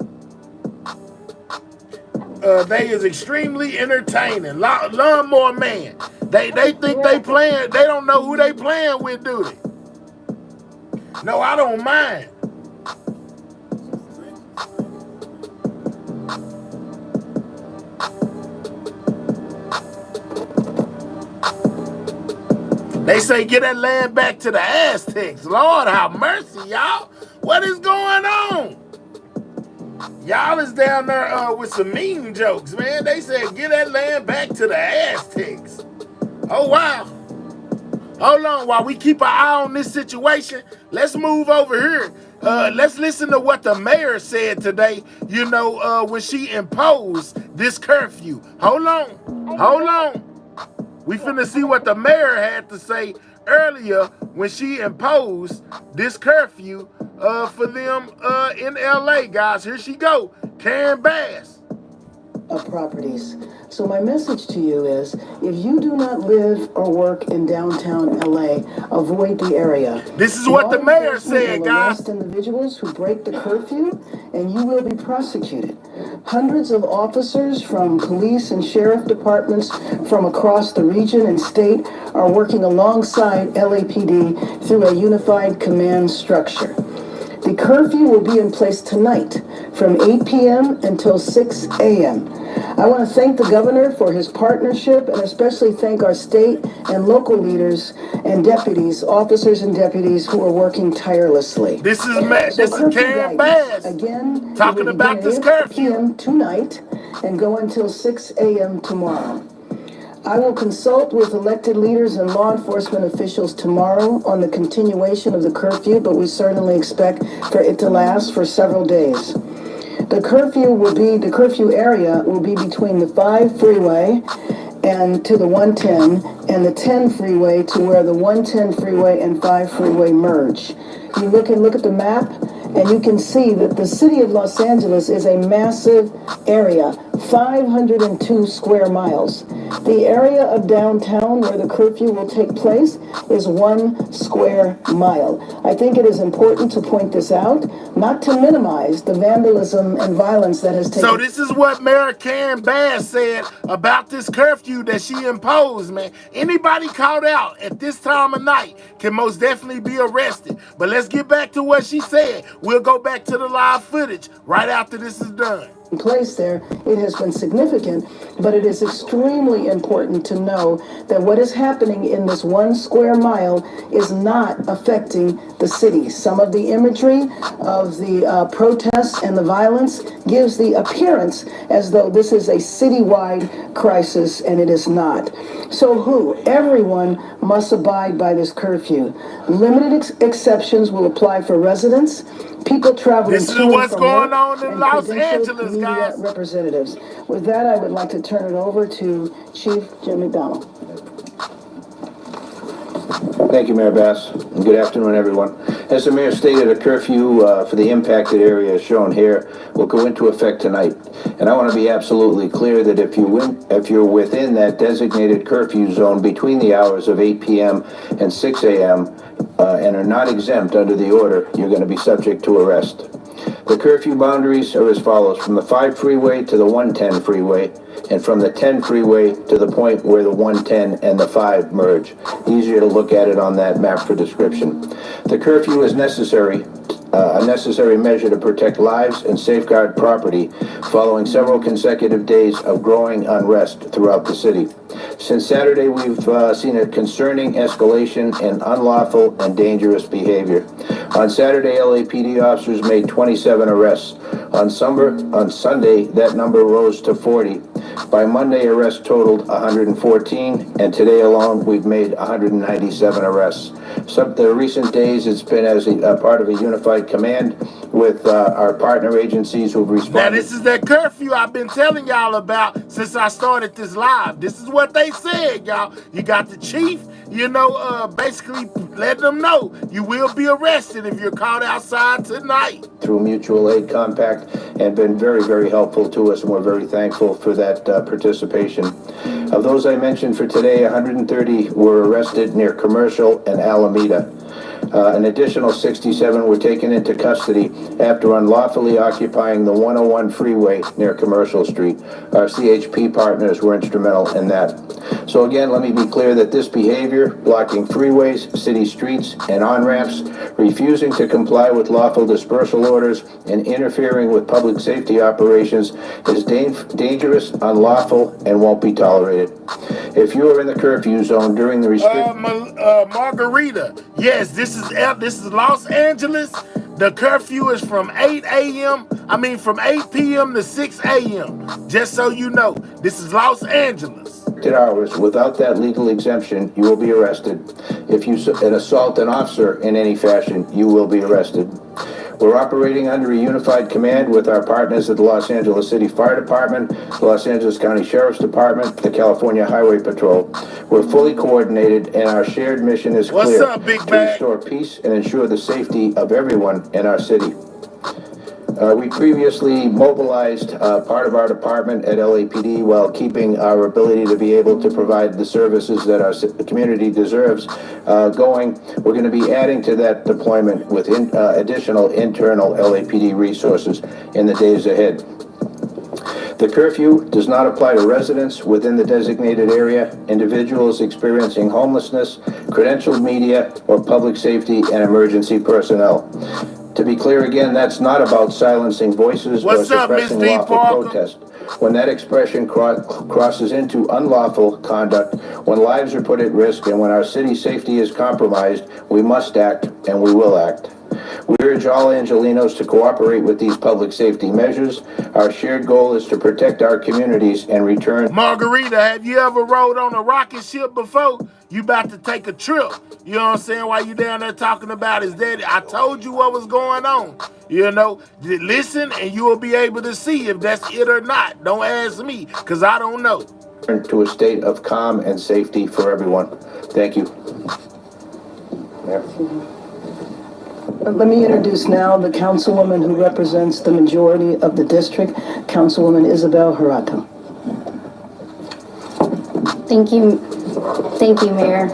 They is extremely entertaining. Lawnmower Man. They think they playing. They don't know who they playing with, do they? No, I don't mind. They say get that land back to the Aztecs. Lord have mercy, y'all. What is going on? Y'all is down there with some mean jokes, man. They said get that land back to the Aztecs. Oh, wow. Hold on. While we keep our eye on this situation, let's move over here. Let's listen to what the mayor said today, you know, when she imposed this curfew. Hold on. Hold on. We finna see what the mayor had to say earlier when she imposed this curfew for them in LA, guys. Here she go, Karen Bass. Of properties. So my message to you is, if you do not live or work in downtown LA, avoid the area. This is what the mayor said, guys. Arrest individuals who break the curfew, and you will be prosecuted. Hundreds of officers from police and sheriff departments from across the region and state are working alongside LAPD through a unified command structure. The curfew will be in place tonight from 8 p.m. until 6 a.m. I want to thank the governor for his partnership and especially thank our state and local leaders and deputies, officers and deputies who are working tirelessly. This is Karen Bass again talking about this curfew tonight and go until 6 a.m. tomorrow. I will consult with elected leaders and law enforcement officials tomorrow on the continuation of the curfew, but we certainly expect for it to last for several days. The curfew area will be between the 5 freeway and to the 110 and the 10 freeway to where the 110 freeway and 5 freeway merge. You look at the map and you can see that the city of Los Angeles is a massive area, 502 square miles. The area of downtown where the curfew will take place is 1 square mile. I think it is important to point this out, not to minimize the vandalism and violence that has taken place. So this is what Mayor Karen Bass said about this curfew that she imposed, man. Anybody caught out at this time of night can most definitely be arrested. But let's get back to what she said. We'll go back to the live footage right after this is done. Place there, it has been significant, but it is extremely important to know that what is happening in this 1 square mile is not affecting the city. Some of the imagery of the protests and the violence gives the appearance as though this is a citywide crisis, and it is not. So everyone must abide by this curfew. Limited exceptions will apply for residents, people traveling this is what's going on in Los Angeles, guys. Representatives. With that, I would like to turn it over to Chief Jim McDonald. Thank you, Mayor Bass. And good afternoon, everyone. As the mayor stated, a curfew for the impacted area shown here will go into effect tonight. And I want to be absolutely clear that if you're within that designated curfew zone between the hours of 8 p.m. and 6 a.m. And are not exempt under the order, you're going to be subject to arrest. The curfew boundaries are as follows: from the 5 freeway to the 110 freeway, and from the 10 freeway to the point where the 110 and the 5 merge. Easier to look at it on that map for description. The curfew is necessary, a necessary measure to protect lives and safeguard property following several consecutive days of growing unrest throughout the city. Since Saturday, we've seen a concerning escalation in unlawful and dangerous behavior. On Saturday, LAPD officers made 27 arrests. On Sunday, that number rose to 40. By Monday, arrests totaled 114, and today alone, we've made 197 arrests. The recent days, it's been as a part of a unified command with our partner agencies who've responded. Now, this is that curfew I've been telling y'all about since I started this live. This is what they said, y'all. You got the chief, basically letting them know you will be arrested if you're caught outside tonight. Through mutual aid compact, and been very, very helpful to us, and we're very thankful for that participation. Of those I mentioned for today, 130 were arrested near Commercial and Alameda. An additional 67 were taken into custody after unlawfully occupying the 101 freeway near Commercial Street. Our CHP partners were instrumental in that. So again, let me be clear that this behavior, blocking freeways, city streets, and on-ramps, refusing to comply with lawful dispersal orders, and interfering with public safety operations is dangerous, unlawful, and won't be tolerated. If you are in the curfew zone during the Margarita, yes, this is Los Angeles. The curfew is from 8 p.m. to 6 a.m. Just so you know, this is Los Angeles. Hours without that legal exemption, you will be arrested. If you assault an officer in any fashion, you will be arrested. We're operating under a unified command with our partners at the Los Angeles City Fire Department, the Los Angeles County Sheriff's Department, the California Highway Patrol. We're fully coordinated, and our shared mission is clear: What's up, Big to Bag? restore peace and ensure the safety of everyone in our city. We previously mobilized part of our department at LAPD while keeping our ability to be able to provide the services that our community deserves going. We're going to be adding to that deployment with additional internal LAPD resources in the days ahead. The curfew does not apply to residents within the designated area, individuals experiencing homelessness, credentialed media, or public safety and emergency personnel. To be clear again, that's not about silencing voices or suppressing lawful protest. When that expression crosses into unlawful conduct, when lives are put at risk, and when our city's safety is compromised, we must act, and we will act. We urge all Angelenos to cooperate with these public safety measures. Our shared goal is to protect our communities and return. Margarita, have you ever rode on a rocket ship before? You about to take a trip. You know what I'm saying? While you down there talking about his daddy, I told you what was going on. Listen, and you will be able to see if that's it or not. Don't ask me, because I don't know. To a state of calm and safety for everyone. Thank you. Mayor. Let me introduce now the councilwoman who represents the majority of the district, Councilwoman Isabel Harato. Thank you, Mayor.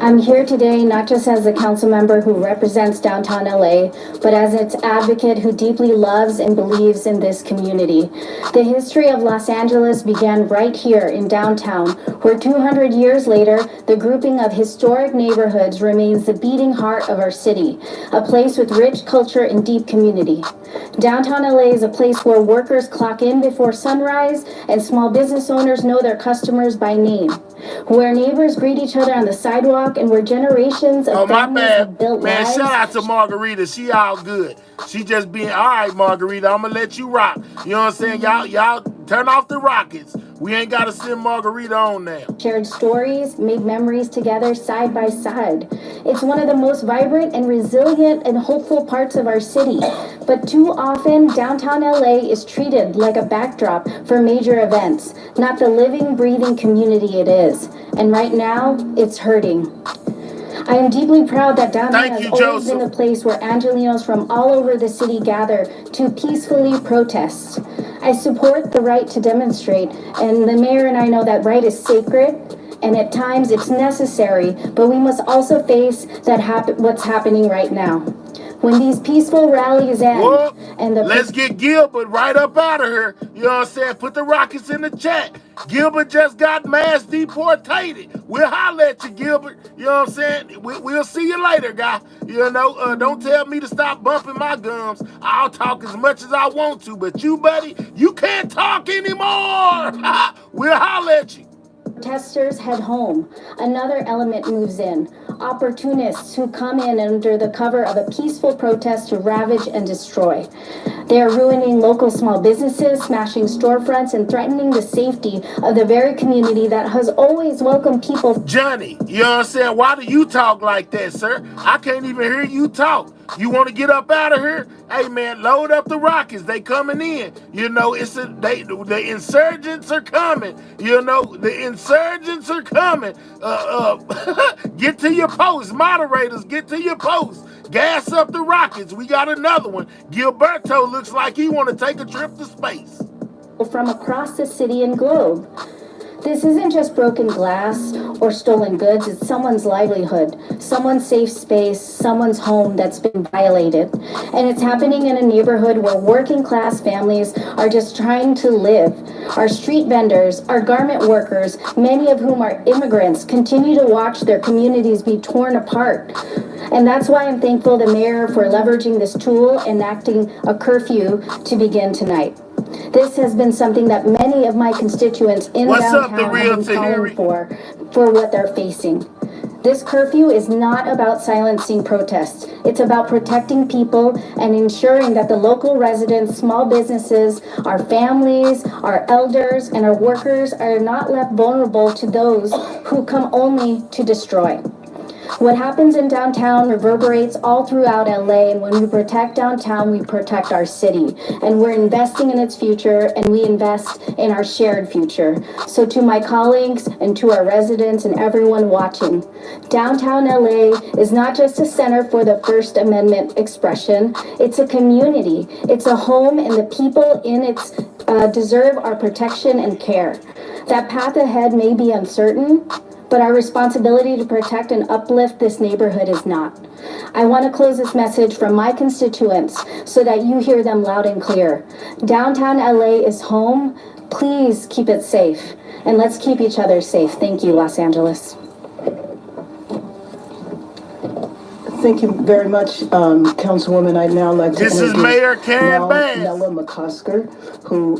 I'm here today not just as a council member who represents downtown LA, but as its advocate who deeply loves and believes in this community. The history of Los Angeles began right here in downtown, where 200 years later, the grouping of historic neighborhoods remains the beating heart of our city, a place with rich culture and deep community. Downtown LA is a place where workers clock in before sunrise and small business owners know their customers by name, where neighbors greet each other on the sidewalk, and where generations of families have built Man, lives. shout out to Margarita. She all good. She just being, all right, Margarita, I'm going to let you rock. You know what I'm saying? Y'all turn off the rockets. We ain't got to send Margarita on now. Shared stories, made memories together side by side. It's one of the most vibrant and resilient and hopeful parts of our city. But too often, downtown LA is treated like a backdrop for major events, not the living, breathing community it is. And right now, it's hurting. I am deeply proud that downtown Thank has you, always been Joseph. a place where Angelenos from all over the city gather to peacefully protest. I support the right to demonstrate, and the mayor and I know that right is sacred, and at times it's necessary, but we must also face what's happening right now. When these peaceful rallies end, Well, and the let's get Gilbert right up out of here. You know what I'm saying? Put the rockets in the chat. Gilbert just got mass deportated. We'll holler at you, Gilbert. You know what I'm saying? We'll see you later, guy. You know, don't tell me to stop bumping my gums. I'll talk as much as I want to, but you, buddy, you can't talk anymore. We'll holler at you. Protesters head home. Another element moves in. Opportunists who come in under the cover of a peaceful protest to ravage and destroy. They are ruining local small businesses, smashing storefronts, and threatening the safety of the very community that has always welcomed people. Johnny, you know what I'm saying? Why do you talk like that, sir? I can't even hear you talk. You want to get up out of here? Hey, man, load up the rockets. They coming in. You know, the insurgents are coming. You know, the insurgents are coming. Get to your post. Moderators, get to your post. Gas up the rockets. We got another one. Gilberto looks like he want to take a trip to space. From across the city and globe. This isn't just broken glass or stolen goods, it's someone's livelihood, someone's safe space, someone's home that's been violated. And it's happening in a neighborhood where working class families are just trying to live. Our street vendors, our garment workers, many of whom are immigrants, continue to watch their communities be torn apart. And that's why I'm thankful to the mayor for leveraging this tool, enacting a curfew to begin tonight. This has been something that many of my constituents in downtown have been calling for what they're facing. This curfew is not about silencing protests. It's about protecting people and ensuring that the local residents, small businesses, our families, our elders, and our workers are not left vulnerable to those who come only to destroy. What happens in downtown reverberates all throughout LA, and when we protect downtown, we protect our city. And we're investing in its future, and we invest in our shared future. So to my colleagues and to our residents and everyone watching, downtown LA is not just a center for the First Amendment expression, it's a community. It's a home, and the people in it deserve our protection and care. That path ahead may be uncertain, but our responsibility to protect and uplift this neighborhood is not. I want to close this message from my constituents so that you hear them loud and clear. Downtown LA is home. Please keep it safe. And let's keep each other safe. Thank you, Los Angeles. Thank you very much, Councilwoman. I'd now like to introduce Mayor Karen Bass. Nella McCosker, who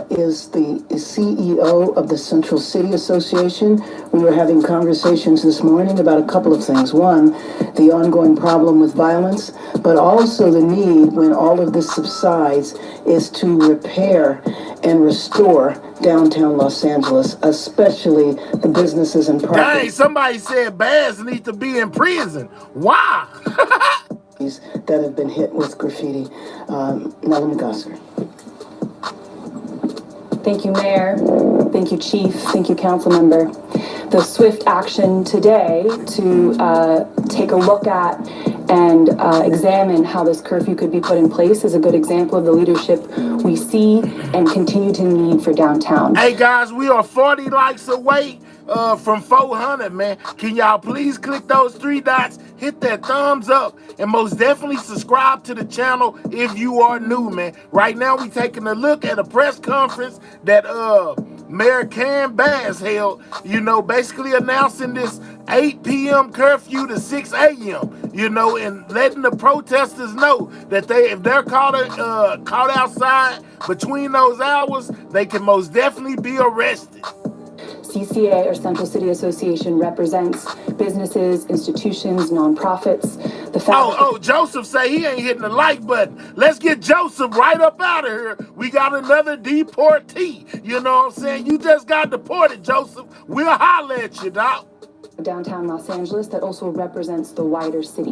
is the CEO of the Central City Association. We were having conversations this morning about a couple of things. One, the ongoing problem with violence, but also the need, when all of this subsides, is to repair and restore downtown Los Angeles, especially the businesses and property. Dang, somebody said Bass needs to be in prison. Why? that have been hit with graffiti. Nella McCosker. Thank you, Mayor. Thank you, Chief. Thank you, Council Member. The swift action today to take a look at and examine how this curfew could be put in place is a good example of the leadership we see and continue to need for downtown. Hey guys, we are 40 likes away from 400, man. Can y'all please click those 3 dots, hit that thumbs up, and most definitely subscribe to the channel if you are new, man. Right now we taking a look at a press conference that Mayor Karen Bass held, you know, basically announcing this 8 p.m. curfew to 6 a.m., you know, and letting the protesters know that if they're caught outside between those hours, they can most definitely be arrested. CCA, or Central City Association, represents businesses, institutions, nonprofits. Joseph say he ain't hitting the like button. Let's get Joseph right up out of here. We got another deportee. You know what I'm saying? You just got deported, Joseph. We'll holler at you, dog. Downtown Los Angeles that also represents the wider city.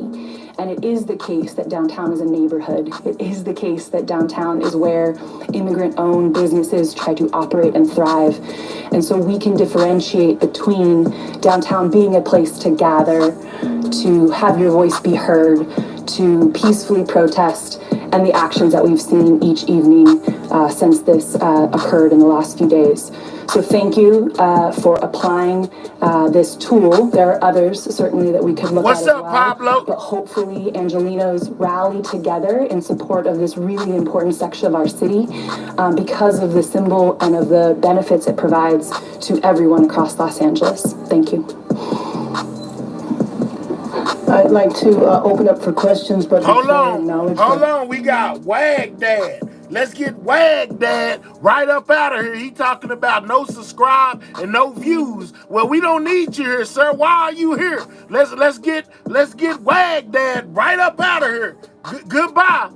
And it is the case that downtown is a neighborhood. It is the case that downtown is where immigrant-owned businesses try to operate and thrive. And so we can differentiate between downtown being a place to gather, to have your voice be heard, to peacefully protest, and the actions that we've seen each evening since this occurred in the last few days. So thank you for applying this tool. There are others certainly that we could look What's at as up, well. Pablo? But hopefully Angelinos rally together in support of this really important section of our city because of the symbol and of the benefits it provides to everyone across Los Angeles. Thank you. I'd like to open up for questions, but Hold on, we got Wag Dad. Let's get Wag Dad right up out of here. He talking about no subscribe and no views. Well, we don't need you here, sir. Why are you here? Let's get Wag Dad right up out of here. Goodbye.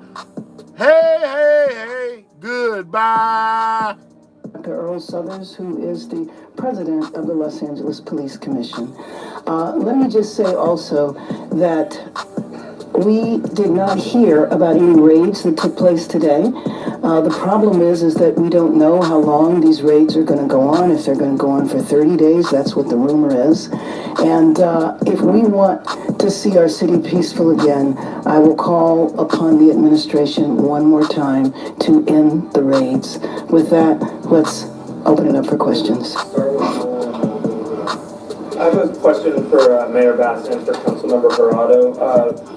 Hey, goodbye. Dr. Earl Suthers, who is the president of the Los Angeles Police Commission. Let me just say also that we did not hear about any raids that took place today. The problem is that we don't know how long these raids are going to go on. If they're going to go on for 30 days, that's what the rumor is. And if we want to see our city peaceful again, I will call upon the administration one more time to end the raids. With that, let's open it up for questions. I have a question for Mayor Bass and for Councilmember Verado.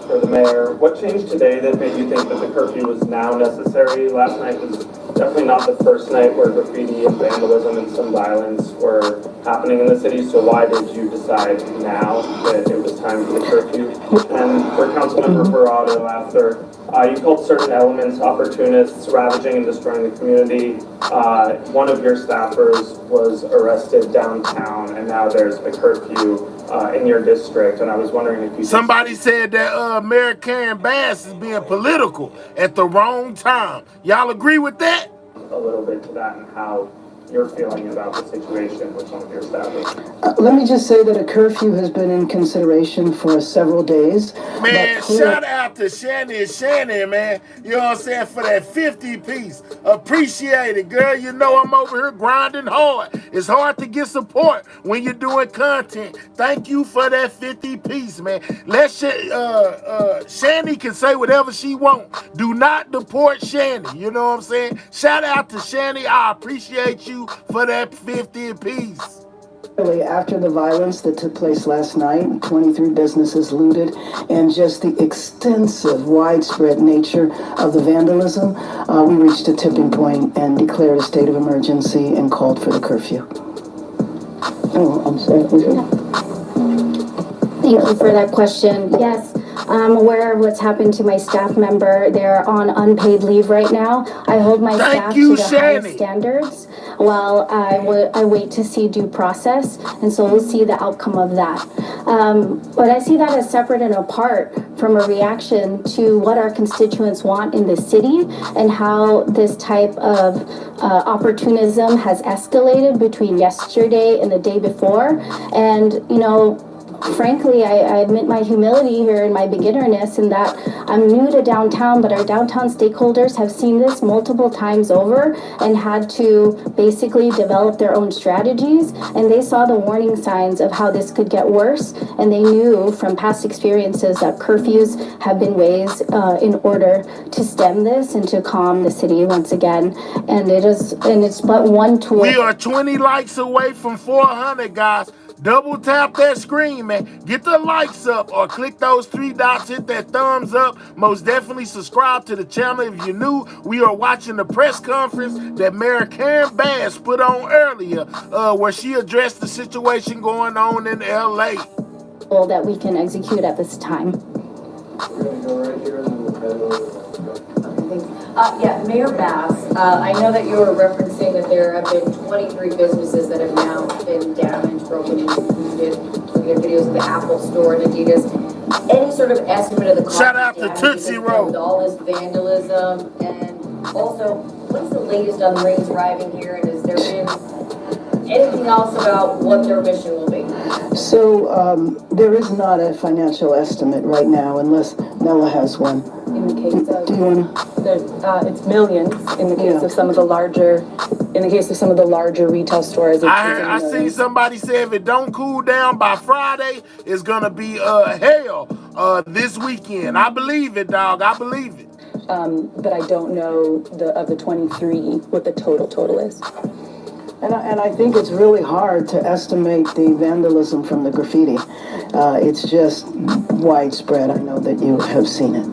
For the mayor, what changed today that made you think that the curfew was now necessary? Last night was definitely not the first night where graffiti and vandalism and some violence were happening in the city, so why did you decide now that it was time for the curfew? And for Councilmember Verado, after you called certain elements opportunists, ravaging and destroying the community. One of your staffers was arrested downtown, and now there's a curfew in your district. And I was wondering if you... Somebody said that Mayor Karen Bass is being political at the wrong time. Y'all agree with that? A little bit to that and how you're feeling about the situation with one of your staffers. Let me just say that a curfew has been in consideration for several days. Man, shout out to Shanny, man. You know what I'm saying? For that 50 piece. Appreciate it, girl. You know I'm over here grinding hard. It's hard to get support when you're doing content. Thank you for that 50 piece, man. Shanny can say whatever she wants. Do not deport Shanny. You know what I'm saying? Shout out to Shanny. I appreciate you for that 50 piece. After the violence that took place last night, 23 businesses looted, and just the extensive, widespread nature of the vandalism, we reached a tipping point and declared a state of emergency and called for the curfew. Oh, I'm sorry. Thank you for that question. Yes, I'm aware of what's happened to my staff member. They're on unpaid leave right now. I hold my staff to the highest standards while I wait to see due process, and so we'll see the outcome of that. But I see that as separate and apart from a reaction to what our constituents want in the city and how this type of opportunism has escalated between yesterday and the day before. And, you know, frankly, I admit my humility here and my beginnerness in that I'm new to downtown, but our downtown stakeholders have seen this multiple times over and had to basically develop their own strategies. And they saw the warning signs of how this could get worse. And they knew from past experiences that curfews have been ways in order to stem this and to calm the city once again. And it's but one tool. We are 20 likes away from 400, guys. Double tap that screen, man. Get the likes up or click those 3 dots, hit that thumbs up. Most definitely subscribe to the channel if you're new. We are watching the press conference that Mayor Karen Bass put on earlier where she addressed the situation going on in LA. That we can execute at this time. We're going to go right here and then we'll head over. Yeah, Mayor Bass, I know that you were referencing that there have been 23 businesses that have now been damaged, broken, and looted. We have videos of the Apple Store and Adidas. Any sort of estimate of the cost Shout out to Tootsie Roll. with all this vandalism? And also, what's the latest on the rings arriving here? And has there been anything else about what their mission will be? So there is not a financial estimate right now unless Nella has one. In the case of... Do you want to? it's millions in the case of some of the larger, retail stores. I seen somebody say if it don't cool down by Friday, it's gonna be hell this weekend. I believe it, dog. I believe it. But I don't know of the 23 what the total is. And I think it's really hard to estimate the vandalism from the graffiti. It's just widespread. I know that you have seen it.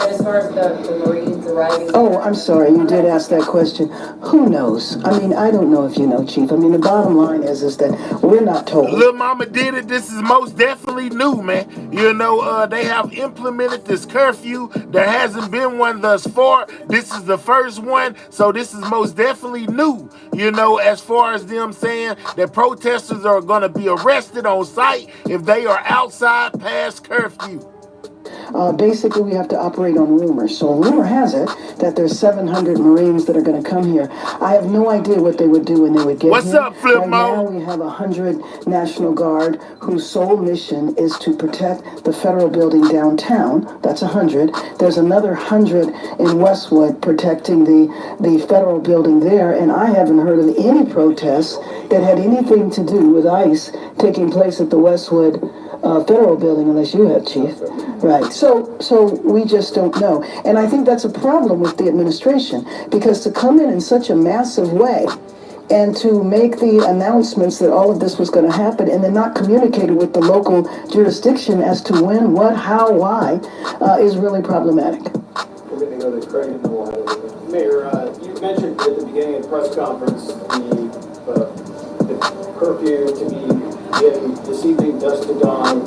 And as far as the Marines arriving... Oh, I'm sorry, you did ask that question. Who knows? I mean, I don't know if you know, Chief. I mean, the bottom line is that we're not told. Lil Mama did it. This is most definitely new, man. You know, they have implemented this curfew. There hasn't been one thus far. This is the first one, so this is most definitely new. You know, as far as them saying that protesters are going to be arrested on site if they are outside past curfew. Basically, we have to operate on rumors. So rumor has it that there's 700 Marines that are going to come here. I have no idea what they would do when they would get here. What's up, Flip Right Mo? now, we have 100 National Guard whose sole mission is to protect the federal building downtown. That's 100. There's another 100 in Westwood protecting the federal building there. And I haven't heard of any protests that had anything to do with ICE taking place at the Westwood federal building, unless you have, Chief. Right. So we just don't know. And I think that's a problem with the administration, because to come in such a massive way and to make the announcements that all of this was going to happen and then not communicate with the local jurisdiction as to when, what, how, why, is really problematic. We're going to go to Craig and then we'll have it. Mayor, you mentioned at the beginning of the press conference the curfew to be in this evening, dusk to dawn.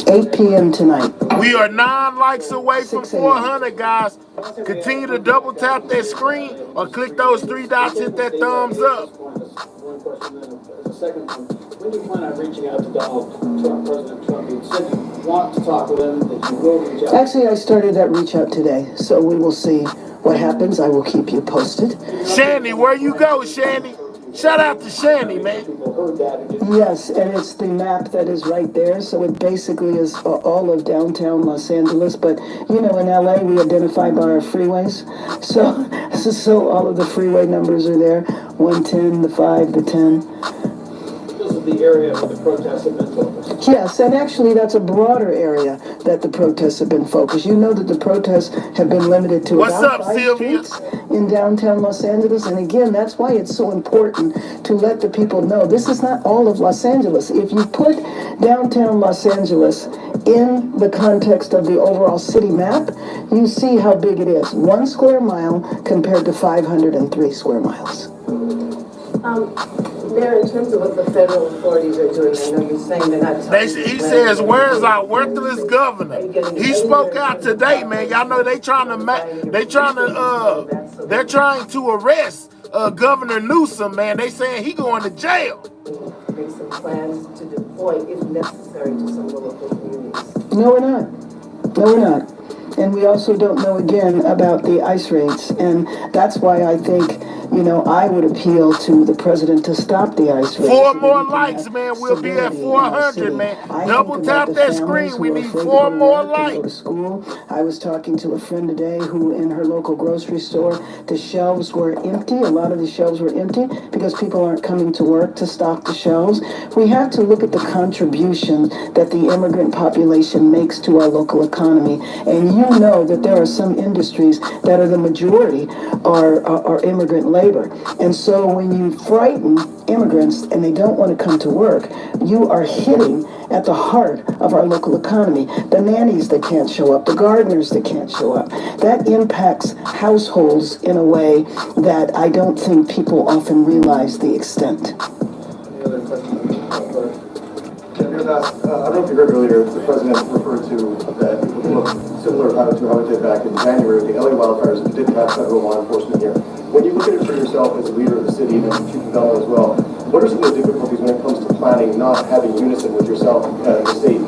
8 p.m. tonight. We are 9 likes away from 400, guys. Continue to double tap that screen or click those 3 dots, hit that thumbs up. One question then, as a second one. When do you plan on reaching out to Donald Trump, President Trump? You said you want to talk with him, that you will reach out. Actually, I started that reach out today, so we will see what happens. I will keep you posted. Shanny, where you go, Shanny? Shout out to Shanny, man. Yes, and it's the map that is right there. So it basically is all of downtown Los Angeles. But, you know, in LA, we identify by our freeways. So all of the freeway numbers are there. 110, the 5, the 10. This is the area where the protests have been focused. Yes, and actually that's a broader area that the protests have been focused. You know that the protests have been limited to about 5 streets in downtown Los Angeles. And again, that's why it's so important to let the people know this is not all of Los Angeles. If you put downtown Los Angeles in the context of the overall city map, you see how big it is. 1 square mile compared to 503 square miles. Mayor, in terms of what the federal authorities are doing, I know you're saying they're not talking. He says, where's our worthless governor? He spoke out today, man. Y'all know they're trying to arrest Governor Newsome, man. They saying he going to jail. Make some plans to deploy, if necessary, to some of the local communities. No, we're not. No, we're not. And we also don't know, again, about the ICE raids. And that's why I think, you know, I would appeal to the president to stop the ICE raids. 4 more likes, man. We'll be at 400, man. Double tap that screen. We need 4 more likes. I was talking to a friend today who, in her local grocery store, the shelves were empty. A lot of the shelves were empty because people aren't coming to work to stock the shelves. We have to look at the contribution that the immigrant population makes to our local economy. And you know that there are some industries that are the majority are immigrant labor. And so when you frighten immigrants and they don't want to come to work, you are hitting at the heart of our local economy. The nannies that can't show up, the gardeners that can't show up. That impacts households in a way that I don't think people often realize the extent. Any other questions? I don't know if you heard earlier, the president referred to that it would look similar to how it did back in January with the LA wildfires that didn't have federal law enforcement here. When you look at it for yourself as a leader of the city and as chief of government as well, what are some of the difficulties when it comes to planning, not having unison with yourself, the state,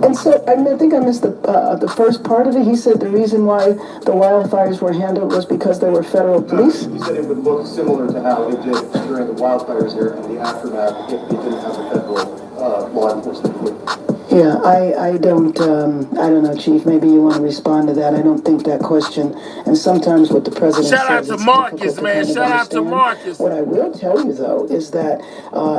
and so I think I missed the first part of it. He said the reason why the wildfires were handled was because there were federal police. He said it would look similar to how it did during the wildfires here and the aftermath if it didn't have the federal law enforcement. Yeah, I don't know, Chief. Maybe you want to respond to that. I don't think that question, and sometimes what the president Shout out says, to it's difficult Marcus, to man. kind of Shout out to understand. Marcus. What I will tell you, though, is that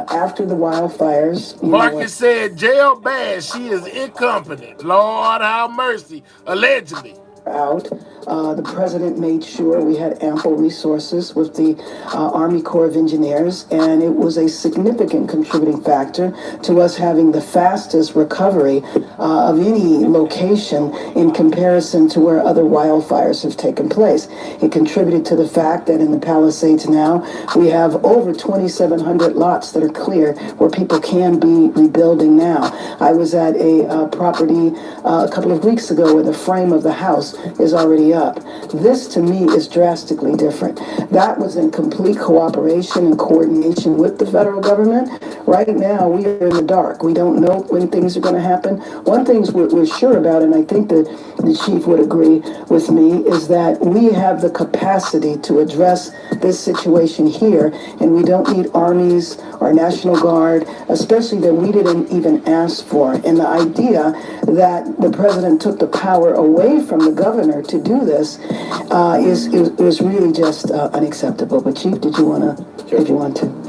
after the wildfires, Marcus said jail bad. She is incompetent. Lord have mercy. Allegedly. Out. The president made sure we had ample resources with the Army Corps of Engineers, and it was a significant contributing factor to us having the fastest recovery of any location in comparison to where other wildfires have taken place. It contributed to the fact that in the Palisades now, we have over 2,700 lots that are clear where people can be rebuilding now. I was at a property a couple of weeks ago where the frame of the house is already up. This to me is drastically different. That was in complete cooperation and coordination with the federal government. Right now we are in the dark. We don't know when things are going to happen. One thing we're sure about, and I think that the chief would agree with me, is that we have the capacity to address this situation here, and we don't need armies or National Guard, especially that we didn't even ask for. And the idea that the president took the power away from the governor to do this is really just unacceptable. But Chief, did you want to?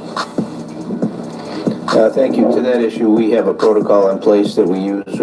Thank you. To that issue, we have a protocol in place that we use,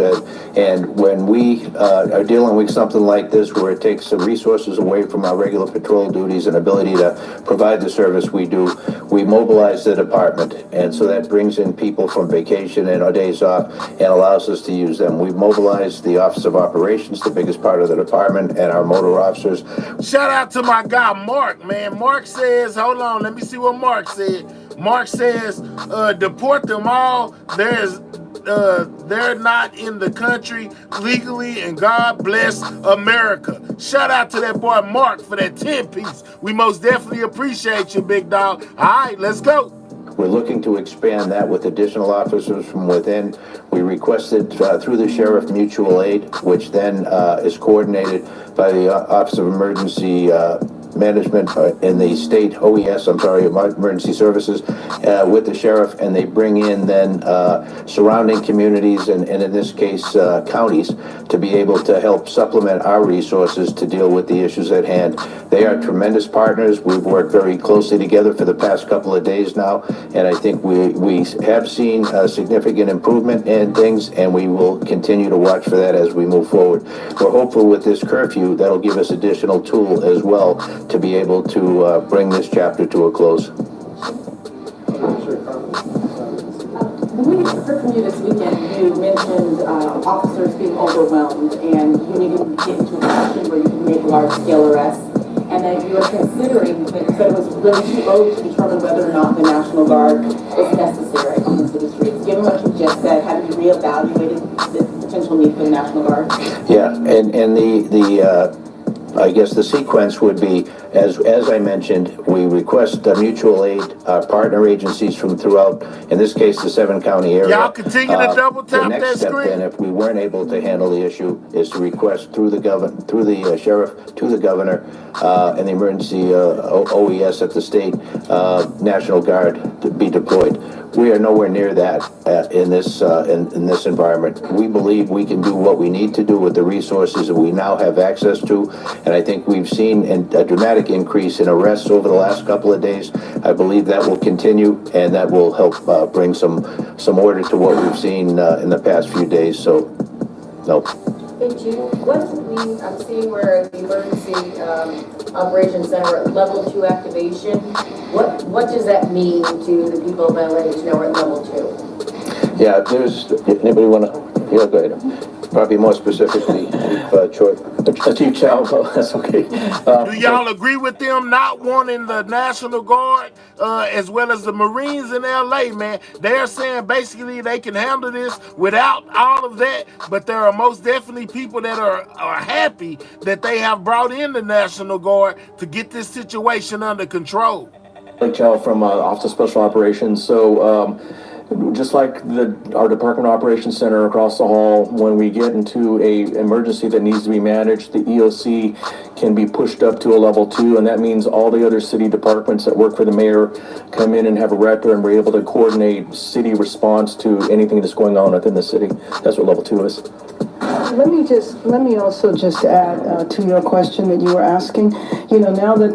and when we are dealing with something like this, where it takes some resources away from our regular patrol duties and ability to provide the service we do, we mobilize the department, and so that brings in people from vacation and our days off and allows us to use them. We've mobilized the Office of Operations, the biggest part of the department, and our motor officers. Shout out to my guy Mark, man. Mark says, hold on, let me see what Mark said. Mark says, deport them all. They're not in the country legally, and God bless America. Shout out to that boy Mark for that 10-piece. We most definitely appreciate you, big dog. All right, let's go. We're looking to expand that with additional officers from within. We requested through the Sheriff mutual aid, which then is coordinated by the Office of Emergency Management in the state emergency services with the sheriff, and they bring in then surrounding communities and in this case counties to be able to help supplement our resources to deal with the issues at hand. They are tremendous partners. We've worked very closely together for the past couple of days now, and I think we have seen a significant improvement in things, and we will continue to watch for that as we move forward. We're hopeful with this curfew that'll give us additional tool as well to be able to bring this chapter to a close. When we heard from you this weekend, you mentioned officers being overwhelmed and you needed to get into a position where you can make large-scale arrests, and that you were considering, but you said it was really too early to determine whether or not the National Guard was necessary on the city streets. Given what you just said, have you reevaluated the potential need for the National Guard? Yeah, and I guess the sequence would be, as I mentioned, we request mutual aid partner agencies from throughout, in this case, the 7-county area. Y'all continue to double tap that that step, screen. then, if we weren't able to handle the issue, is to request through the sheriff to the governor and the emergency OES at the state National Guard to be deployed. We are nowhere near that in this environment. We believe we can do what we need to do with the resources that we now have access to, and I think we've seen a dramatic increase in arrests over the last couple of days. I believe that will continue, and that will help bring some order to what we've seen in the past few days. So, no. Hey, Chief, what does it mean? I'm seeing where the Emergency Operations Center at level 2 activation. What does that mean to the people of LA to know we're at level 2? Yeah, anybody want to? Yeah, go ahead. Probably more specifically, Chief Chow. That's okay. Do y'all agree with them not wanting the National Guard as well as the Marines in LA, man? They're saying basically they can handle this without all of that, but there are most definitely people that are happy that they have brought in the National Guard to get this situation under control. Chow from Office of Special Operations. So just like our Department of Operations Center across the hall, when we get into a emergency that needs to be managed, the EOC can be pushed up to a level 2, and that means all the other city departments that work for the mayor come in and have a rep, and we're able to coordinate city response to anything that's going on within the city. That's what level 2 is. Let me also just add to your question that you were asking. You know, now that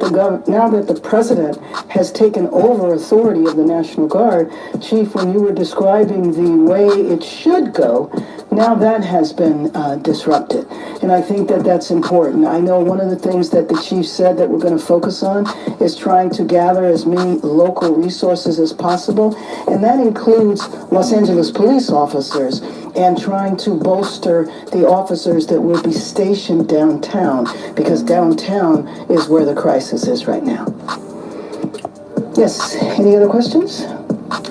the president has taken over authority of the National Guard, Chief, when you were describing the way it should go, now that has been disrupted, and I think that that's important. I know one of the things that the chief said that we're going to focus on is trying to gather as many local resources as possible, and that includes Los Angeles police officers and trying to bolster the officers that will be stationed downtown, because downtown is where the crisis is right now. Yes, any other questions?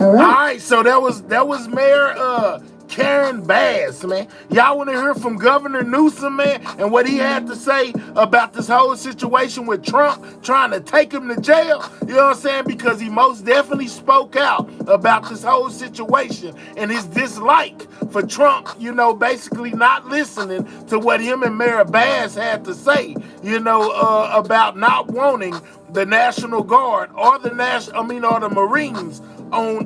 All right, so that was Mayor Karen Bass, man. Y'all want to hear from Governor Newsome, man, and what he had to say about this whole situation with Trump trying to take him to jail? You know what I'm saying? Because he most definitely spoke out about this whole situation and his dislike for Trump, you know, basically not listening to what him and Mayor Bass had to say, you know, about not wanting the National Guard or the Marines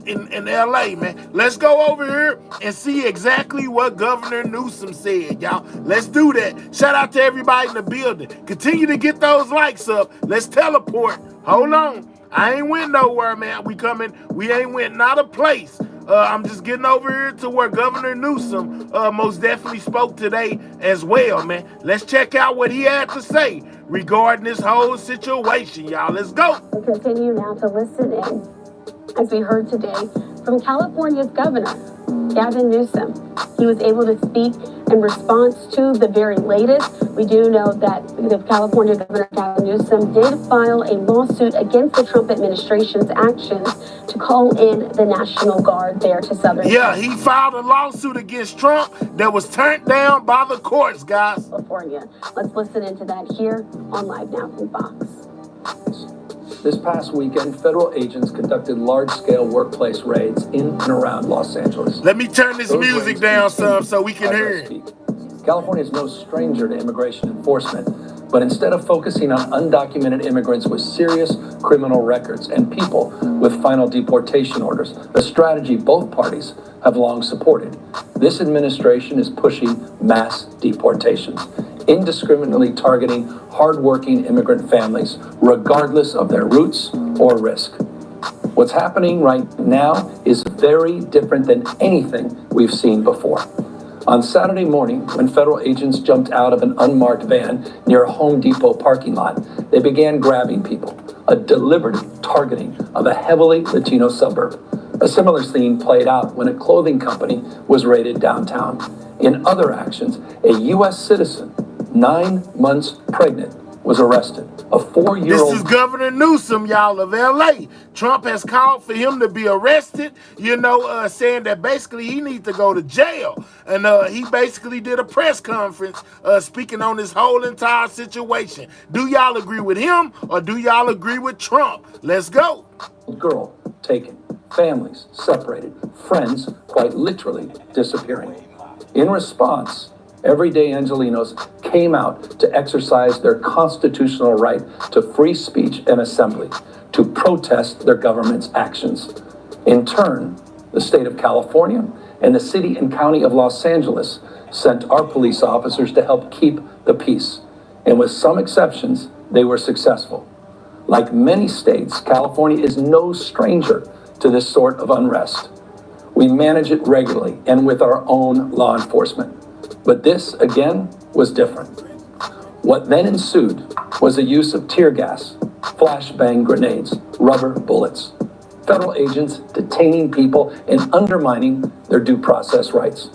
in LA, man. Let's go over here and see exactly what Governor Newsome said, y'all. Let's do that. Shout out to everybody in the building. Continue to get those likes up. Let's teleport. Hold on. I ain't went nowhere, man. We ain't went not a place. I'm just getting over here to where Governor Newsome most definitely spoke today as well, man. Let's check out what he had to say regarding this whole situation, y'all. Let's go. We'll continue now to listen in, as we heard today, from California's governor, Gavin Newsom. He was able to speak in response to the very latest. We do know that the California Governor Gavin Newsom did file a lawsuit against the Trump administration's actions to call in the National Guard there to Southern California. He filed a lawsuit against Trump that was turned down by the courts, guys. California. Let's listen into that here on Live Now from Fox. This past weekend, federal agents conducted large-scale workplace raids in and around Los Angeles. Let me turn this music down some so we can hear it. California is no stranger to immigration enforcement, but instead of focusing on undocumented immigrants with serious criminal records and people with final deportation orders, a strategy both parties have long supported, this administration is pushing mass deportations, indiscriminately targeting hardworking immigrant families, regardless of their roots or risk. What's happening right now is very different than anything we've seen before. On Saturday morning, when federal agents jumped out of an unmarked van near a Home Depot parking lot, they began grabbing people, a deliberate targeting of a heavily Latino suburb. A similar scene played out when a clothing company was raided downtown. In other actions, a U.S. citizen, 9 months pregnant, was arrested. A 4-year-old... This is Governor Newsome, y'all, of L.A. Trump has called for him to be arrested, you know, saying that basically he needs to go to jail. And he basically did a press conference speaking on this whole entire situation. Do y'all agree with him or do y'all agree with Trump? Let's go. Girl taken, families separated, friends quite literally disappearing. In response, everyday Angelenos came out to exercise their constitutional right to free speech and assembly, to protest their government's actions. In turn, the state of California and the city and county of Los Angeles sent our police officers to help keep the peace. And with some exceptions, they were successful. Like many states, California is no stranger to this sort of unrest. We manage it regularly and with our own law enforcement. But this, again, was different. What then ensued was the use of tear gas, flashbang grenades, rubber bullets, federal agents detaining people and undermining their due process rights.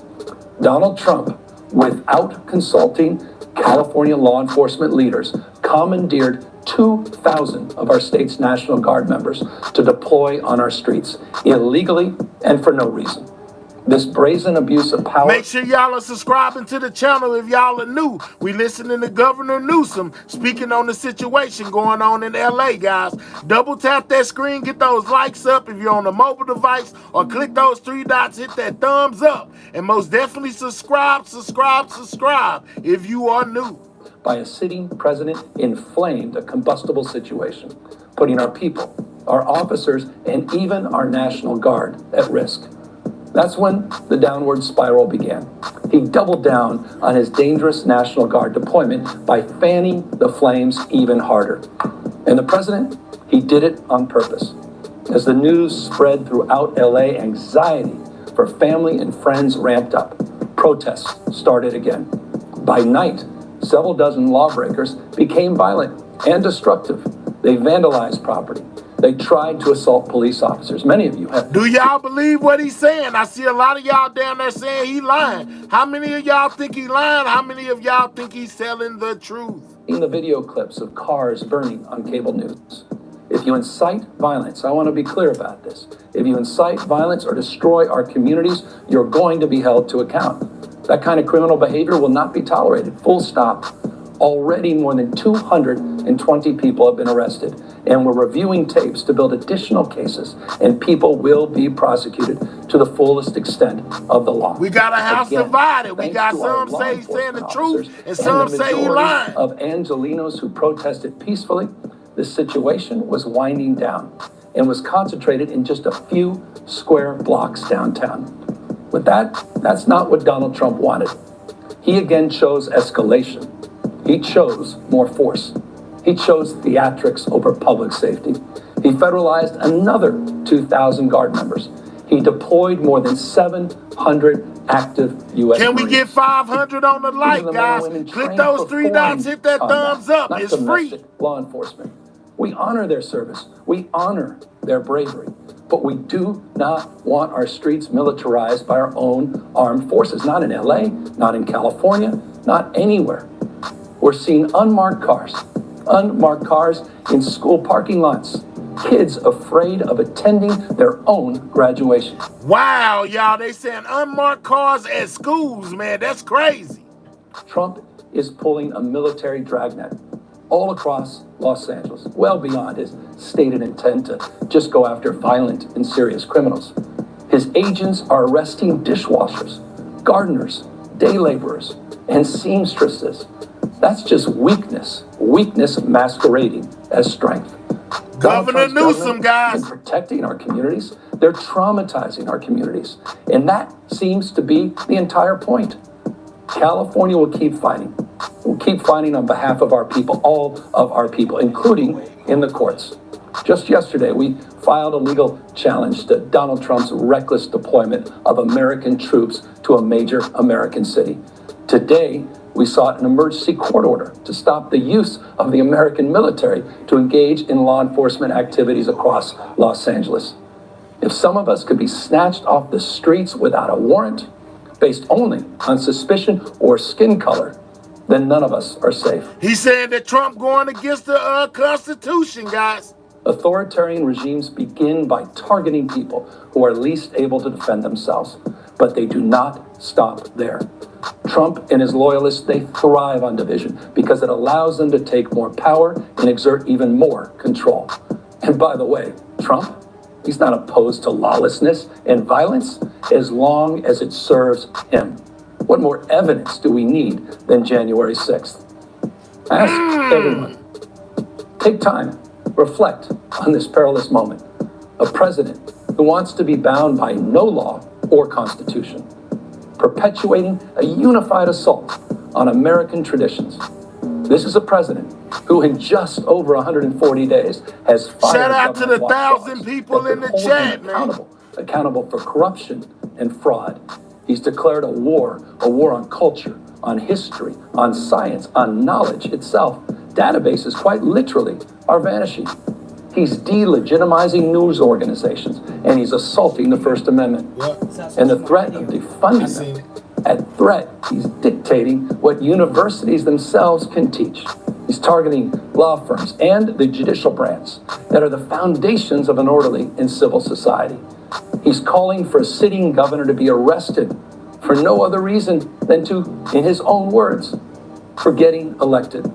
Donald Trump, without consulting California law enforcement leaders, commandeered 2,000 of our state's National Guard members to deploy on our streets, illegally and for no reason. This brazen abuse of power. Make sure y'all are subscribing to the channel if y'all are new. We listening to Governor Newsome speaking on the situation going on in LA, guys. Double tap that screen, get those likes up if you're on a mobile device, or click those three dots, hit that thumbs up, and most definitely subscribe if you are new. By a sitting president inflamed a combustible situation, putting our people, our officers, and even our National Guard at risk. That's when the downward spiral began. He doubled down on his dangerous National Guard deployment by fanning the flames even harder. And the president, he did it on purpose. As the news spread throughout LA, anxiety for family and friends ramped up. Protests started again. By night, several dozen lawbreakers became violent and destructive. They vandalized property. They tried to assault police officers. Many of you have. Do y'all believe what he's saying? I see a lot of y'all down there saying he lying. How many of y'all think he lying? How many of y'all think he's telling the truth? In the video clips of cars burning on cable news. If you incite violence, I want to be clear about this. If you incite violence or destroy our communities, you're going to be held to account. That kind of criminal behavior will not be tolerated. Full stop. Already more than 220 people have been arrested, and we're reviewing tapes to build additional cases, and people will be prosecuted to the fullest extent of the law. We got a house divided. We got some say he's saying the truth, and some say he's lying. Of Angelenos who protested peacefully, the situation was winding down and was concentrated in just a few square blocks downtown. But that's not what Donald Trump wanted. He again chose escalation. He chose more force. He chose theatrics over public safety. He federalized another 2,000 Guard members. He deployed more than 700 active U.S. Can we Marines. get 500 on the like, guys? Click those three dots, hit that thumbs up. It's free. Law enforcement. We honor their service. We honor their bravery. But we do not want our streets militarized by our own armed forces. Not in LA, not in California, not anywhere. We're seeing unmarked cars in school parking lots, kids afraid of attending their own graduation. Wow, y'all, they saying unmarked cars at schools, man, that's crazy. Trump is pulling a military dragnet all across Los Angeles, well beyond his stated intent to just go after violent and serious criminals. His agents are arresting dishwashers, gardeners, day laborers, and seamstresses. That's just weakness masquerading as strength. Governor Newsome, guys. In protecting our communities, they're traumatizing our communities. And that seems to be the entire point. California will keep fighting. We'll keep fighting on behalf of our people, all of our people, including in the courts. Just yesterday, we filed a legal challenge to Donald Trump's reckless deployment of American troops to a major American city. Today, we sought an emergency court order to stop the use of the American military to engage in law enforcement activities across Los Angeles. If some of us could be snatched off the streets without a warrant, based only on suspicion or skin color, then none of us are safe. He's saying that Trump going against the Constitution, guys. Authoritarian regimes begin by targeting people who are least able to defend themselves, but they do not stop there. Trump and his loyalists, they thrive on division because it allows them to take more power and exert even more control. And by the way, Trump, he's not opposed to lawlessness and violence as long as it serves him. What more evidence do we need than January 6th? Ask everyone. Take time, reflect on this perilous moment. A president who wants to be bound by no law or constitution, perpetuating a unified assault on American traditions. This is a president who in just over 140 days has fired. Shout out to the 1,000 people in the chat, man. Accountable for corruption and fraud. He's declared a war on culture, on history, on science, on knowledge itself. Databases, quite literally, are vanishing. He's delegitimizing news organizations, and he's assaulting the First Amendment. And the threat of defunding them, at threat, he's dictating what universities themselves can teach. He's targeting law firms and the judicial branch that are the foundations of an orderly and civil society. He's calling for a sitting governor to be arrested for no other reason than to, in his own words, for getting elected.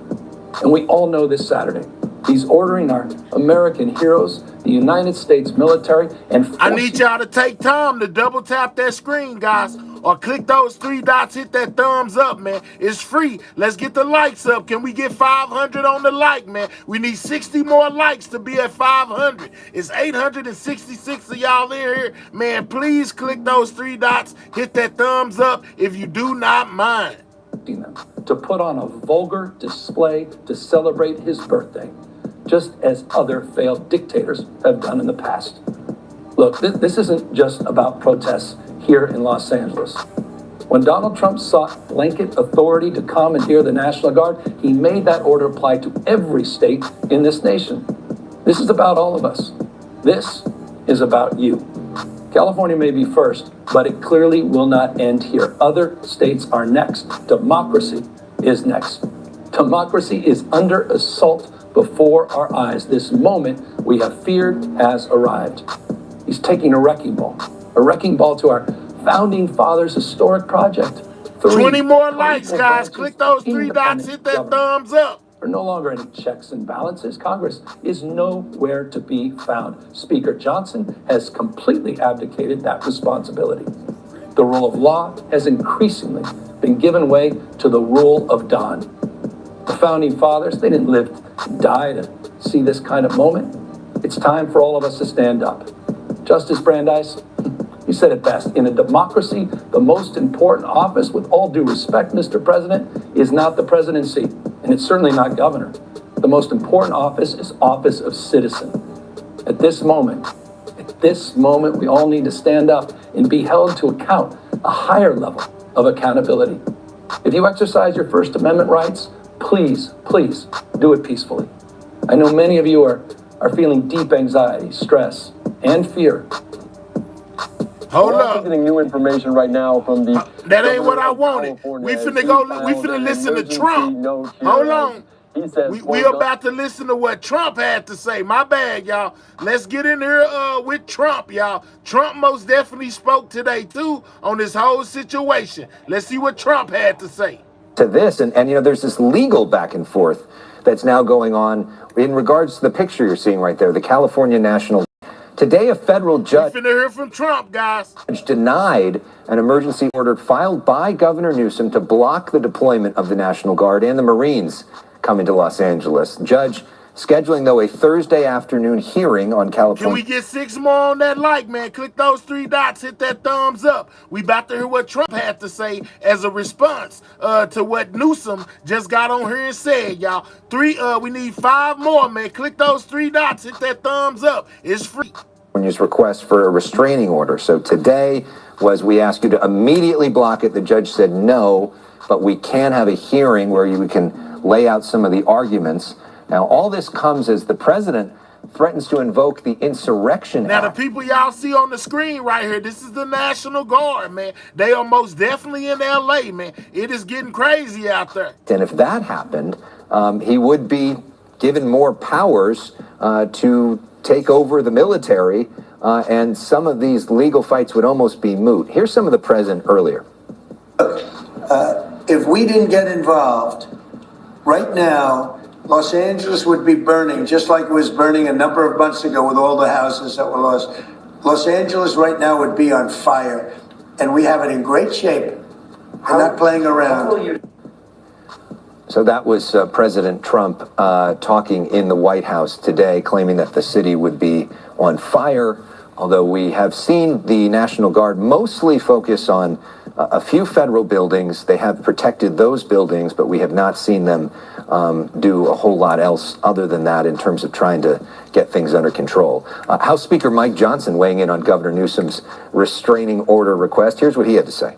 And we all know this Saturday, he's ordering our American heroes, the United States military, and I need y'all to take time to double tap that screen, guys, or click those 3 dots, hit that thumbs up, man. It's free. Let's get the likes up. Can we get 500 on the like, man? We need 60 more likes to be at 500. It's 866 of y'all in here. Man, please click those 3 dots, hit that thumbs up if you do not mind. them to put on a vulgar display to celebrate his birthday, just as other failed dictators have done in the past. Look, this isn't just about protests here in Los Angeles. When Donald Trump sought blanket authority to commandeer the National Guard, he made that order apply to every state in this nation. This is about all of us. This is about you. California may be first, but it clearly will not end here. Other states are next. Democracy is next. Democracy is under assault before our eyes. This moment we have feared has arrived. He's taking a wrecking ball to our founding fathers' historic project. 20 more likes, guys. Click those 3 dots, hit that thumbs up. There are no longer any checks and balances. Congress is nowhere to be found. Speaker Johnson has completely abdicated that responsibility. The rule of law has increasingly been given way to the rule of Don. The founding fathers, they didn't live and die to see this kind of moment. It's time for all of us to stand up. Justice Brandeis, you said it best. In a democracy, the most important office, with all due respect, Mr. President, is not the presidency, and it's certainly not governor. The most important office is office of citizen. At this moment, we all need to stand up and be held to account, a higher level of accountability. If you exercise your First Amendment rights, please do it peacefully. I know many of you are feeling deep anxiety, stress, and fear. Hold up. Getting new information right now from the. That ain't what I wanted. We finna listen to Trump. Hold on. He says we about to listen to what Trump had to say. My bad, y'all. Let's get in here with Trump, y'all. Trump most definitely spoke today, too, on this whole situation. Let's see what Trump had to say. To this, and you know, there's this legal back and forth that's now going on in regards to the picture you're seeing right there, the California National. Today, a federal judge finna hear from Trump, guys. Denied an emergency order filed by Governor Newsome to block the deployment of the National Guard and the Marines coming to Los Angeles. Judge scheduling, though, a Thursday afternoon hearing on California. Can we get 6 more on that like, man? Click those 3 dots, hit that thumbs up. We about to hear what Trump had to say as a response to what Newsome just got on here and said, y'all. We need 5 more, man. Click those 3 dots, hit that thumbs up. It's free. California's request for a restraining order. So today was, we asked you to immediately block it. The judge said no, but we can have a hearing where you can lay out some of the arguments. Now, all this comes as the president threatens to invoke the Insurrection Act. Now, the people y'all see on the screen right here, this is the National Guard, man. They are most definitely in L.A., man. It is getting crazy out there. And if that happened, he would be given more powers to take over the military, and some of these legal fights would almost be moot. Here's some of the president earlier. If we didn't get involved, right now, Los Angeles would be burning, just like it was burning a number of months ago with all the houses that were lost. Los Angeles right now would be on fire, and we have it in great shape. We're not playing around. So that was President Trump talking in the White House today, claiming that the city would be on fire, although we have seen the National Guard mostly focus on a few federal buildings. They have protected those buildings, but we have not seen them do a whole lot else other than that in terms of trying to get things under control. House Speaker Mike Johnson weighing in on Governor Newsom's restraining order request. Here's what he had to say.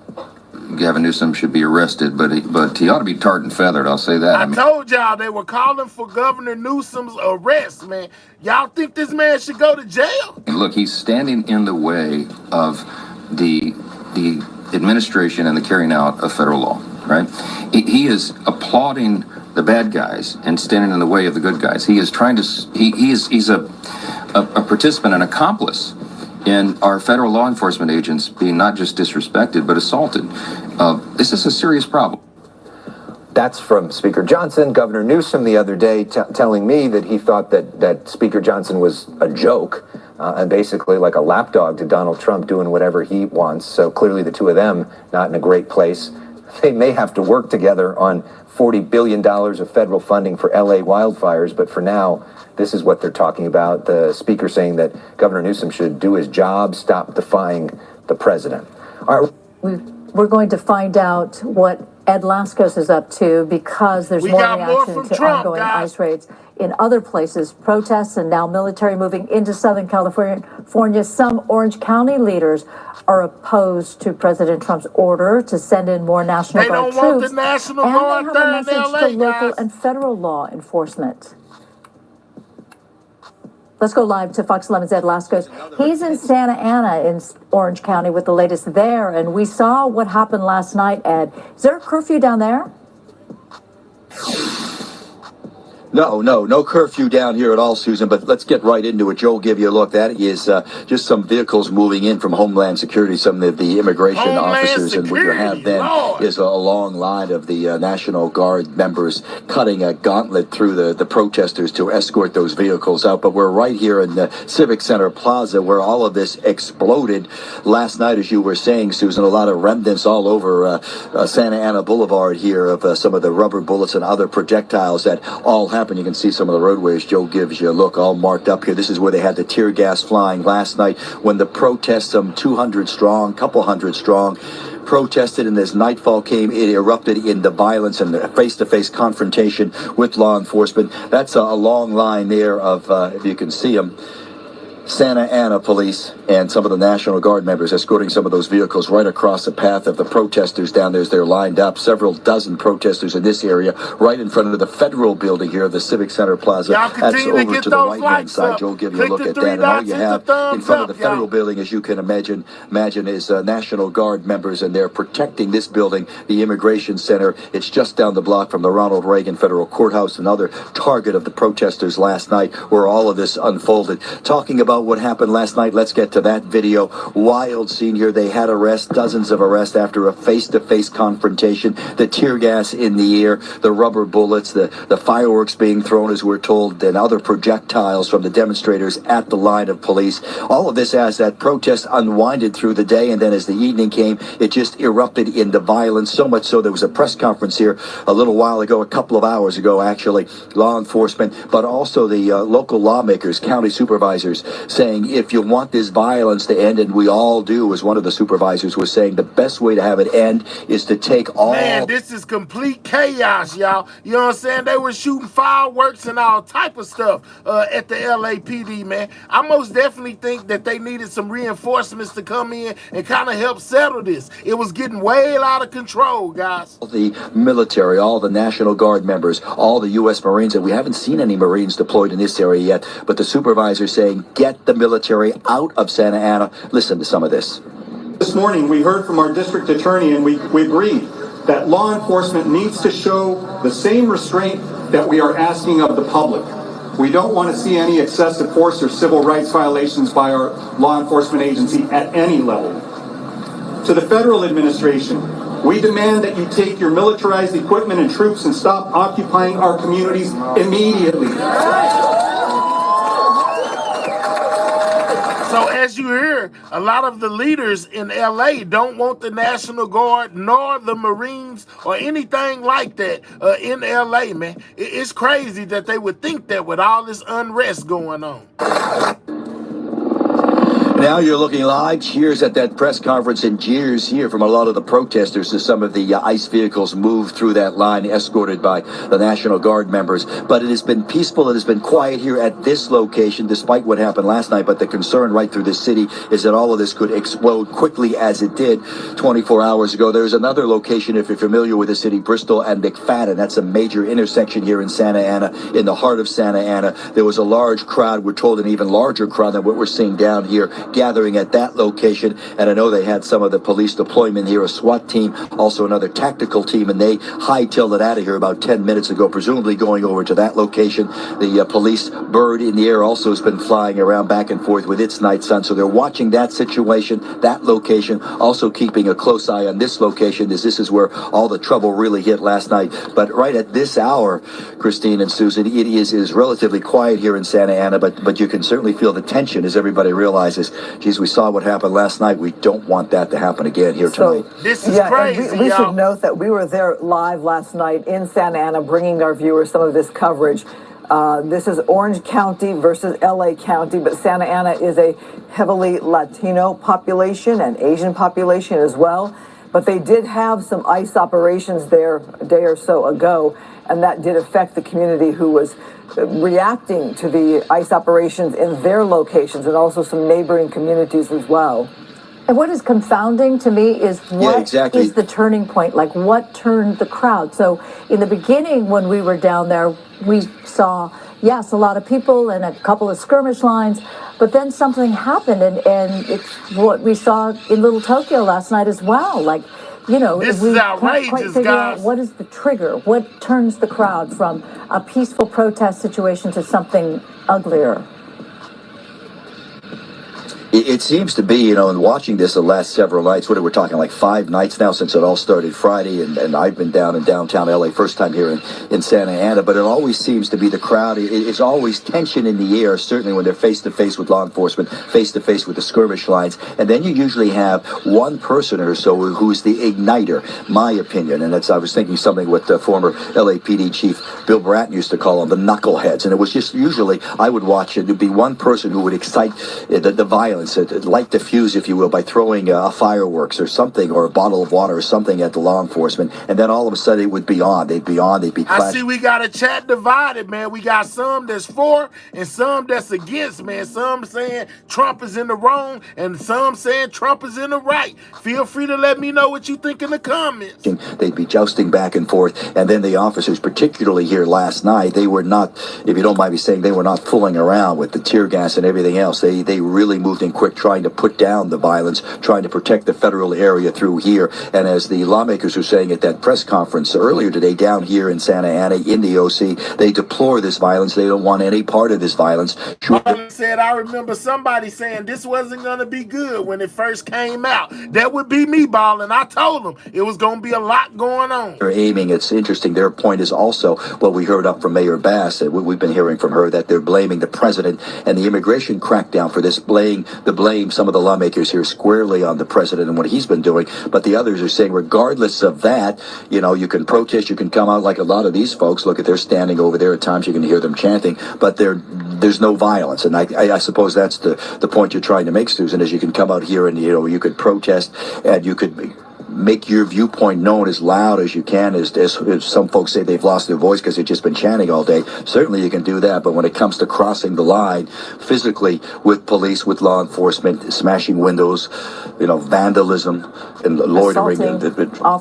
Gavin Newsom should be arrested, but he ought to be tarred and feathered, I'll say that. I told y'all they were calling for Governor Newsom's arrest, man. Y'all think this man should go to jail? Look, he's standing in the way of the administration and the carrying out of federal law, right? He is applauding the bad guys and standing in the way of the good guys. He is trying to, he's a participant, an accomplice and our federal law enforcement agents being not just disrespected, but assaulted. This is a serious problem. That's from Speaker Johnson. Governor Newsome the other day telling me that he thought that Speaker Johnson was a joke and basically like a lapdog to Donald Trump doing whatever he wants. So clearly the two of them not in a great place. They may have to work together on $40 billion of federal funding for LA wildfires, but for now, this is what they're talking about. The speaker saying that Governor Newsome should do his job, stop defying the president. All right. We're going to find out what Ed Laskos is up to because there's more reaction to ongoing ICE raids in other places, protests and now military moving into Southern California. Some Orange County leaders are opposed to President Trump's order to send in more National Guard troops. They don't want the National Guard there in LA, and they have a message to local and federal law enforcement. Let's go live to Fox 11's Ed Laskos. He's in Santa Ana in Orange County with the latest there, and we saw what happened last night, Ed. Is there a curfew down there? No curfew down here at all, Susan, but let's get right into it. Joe will give you a look. That is just some vehicles moving in from Homeland Security, some of the immigration officers, and what you have then is a long line of the National Guard members cutting a gauntlet through the protesters to escort those vehicles out. But we're right here in the Civic Center Plaza where all of this exploded last night, as you were saying, Susan. A lot of remnants all over Santa Ana Boulevard here of some of the rubber bullets and other projectiles that all happened. You can see some of the roadways. Joe gives you a look, all marked up here. This is where they had the tear gas flying last night when the protests, some 200 strong, couple hundred strong, protested, and as nightfall came, it erupted into violence and a face-to-face confrontation with law enforcement. That's a long line there of, if you can see them, Santa Ana police and some of the National Guard members escorting some of those vehicles right across the path of the protesters down there as they're lined up. Several dozen protesters in this area, right in front of the Federal building here, the Civic Center Plaza. That's over to the right-hand side. Joe will give you a look at that. And all you have in front of the Federal building, as you can imagine is National Guard members, and they're protecting this building, the Immigration Center. It's just down the block from the Ronald Reagan Federal Courthouse, another target of the protesters last night where all of this unfolded. Talking about what happened last night, let's get to that video. Wild scene here. They had arrests, dozens of arrests after a face-to-face confrontation. The tear gas in the air, the rubber bullets, the fireworks being thrown, as we're told, and other projectiles from the demonstrators at the line of police. All of this as that protest unwinded through the day, and then as the evening came, it just erupted into violence, so much so there was a press conference here a little while ago, a couple of hours ago actually, law enforcement, but also the local lawmakers, county supervisors, saying if you want this violence to end, and we all do, as one of the supervisors was saying, the best way to have it end is to take all... Man, this is complete chaos, y'all. You know what I'm saying? They were shooting fireworks and all type of stuff at the LAPD, man. I most definitely think that they needed some reinforcements to come in and kind of help settle this. It was getting way out of control, guys. The military, all the National Guard members, all the U.S. Marines, and we haven't seen any Marines deployed in this area yet, but the supervisor saying, get the military out of Santa Ana. Listen to some of this. This morning, we heard from our district attorney, and we agreed that law enforcement needs to show the same restraint that we are asking of the public. We don't want to see any excessive force or civil rights violations by our law enforcement agency at any level. To the federal administration, we demand that you take your militarized equipment and troops and stop occupying our communities immediately. So as you hear, a lot of the leaders in LA don't want the National Guard nor the Marines or anything like that in LA, man. It's crazy that they would think that with all this unrest going on. Now you're looking live. Cheers at that press conference and jeers here from a lot of the protesters as some of the ICE vehicles move through that line escorted by the National Guard members. But it has been peaceful. It has been quiet here at this location despite what happened last night. But the concern right through the city is that all of this could explode quickly as it did 24 hours ago. There's another location, if you're familiar with the city, Bristol and McFadden. That's a major intersection here in Santa Ana, in the heart of Santa Ana. There was a large crowd. We're told an even larger crowd than what we're seeing down here gathering at that location. And I know they had some of the police deployment here, a SWAT team, also another tactical team, and they hightailed it out of here about 10 minutes ago, presumably going over to that location. The police bird in the air also has been flying around back and forth with its night sun. So they're watching that situation, that location, also keeping a close eye on this location, as this is where all the trouble really hit last night. But right at this hour, Christine and Susan, it is relatively quiet here in Santa Ana, but you can certainly feel the tension as everybody realizes, geez, we saw what happened last night. We don't want that to happen again here tonight. This is crazy, we should note that we were there live last night in Santa Ana, bringing our viewers some of this coverage. This is Orange County versus LA County, but Santa Ana is a heavily Latino population and Asian population as well. But they did have some ICE operations there a day or so ago, and that did affect the community who was reacting to the ICE operations in their locations and also some neighboring communities as well. And what is confounding to me is what is the turning point? Like, what turned the crowd? So in the beginning, when we were down there, we saw, yes, a lot of people and a couple of skirmish lines, but then something happened, and it's what we saw in Little Tokyo last night as well. Like, you know, this we is can't quite outrageous, figure guys. out what is the trigger, what turns the crowd from a peaceful protest situation to something uglier. It seems to be, you know, in watching this the last several nights, we're talking like 5 nights now since it all started Friday, and I've been down in downtown LA, first time here in Santa Ana, but it always seems to be the crowd. It's always tension in the air, certainly when they're face-to-face with law enforcement, face-to-face with the skirmish lines, and then you usually have one person or so who's the igniter, my opinion, and I was thinking something what the former LAPD chief Bill Bratton used to call them, the knuckleheads, and it was just usually, I would watch it, there'd be one person who would excite the violence, light the fuse, if you will, by throwing fireworks or something, or a bottle of water or something at the law enforcement, and then all of a sudden it would be on. They'd be clashing. I see we got a chat divided, man. We got some that's for and some that's against, man. Some saying Trump is in the wrong and some saying Trump is in the right. Feel free to let me know what you think in the comments. They'd be jousting back and forth, and then the officers, particularly here last night, they were not, if you don't mind me saying, they were not fooling around with the tear gas and everything else. They really moved in quick, trying to put down the violence, trying to protect the federal area through here. And as the lawmakers were saying at that press conference earlier today down here in Santa Ana in the OC, they deplore this violence. They don't want any part of this violence. I remember somebody saying this wasn't going to be good when it first came out. That would be me, Ball, and I told them it was going to be a lot going on. They're aiming, it's interesting, their point is also what we heard up from Mayor Bass, we've been hearing from her, that they're blaming the president and the immigration crackdown for this, blame some of the lawmakers here squarely on the president and what he's been doing, but the others are saying regardless of that, you know, you can protest, you can come out like a lot of these folks, look at, they're standing over there, at times you can hear them chanting, but there's no violence, and I suppose that's the point you're trying to make, Susan, is you can come out here and, you know, you could protest and you could make your viewpoint known as loud as you can, as some folks say they've lost their voice because they've just been chanting all day. Certainly you can do that, but when it comes to crossing the line physically with police, with law enforcement, smashing windows, you know, vandalism and loitering,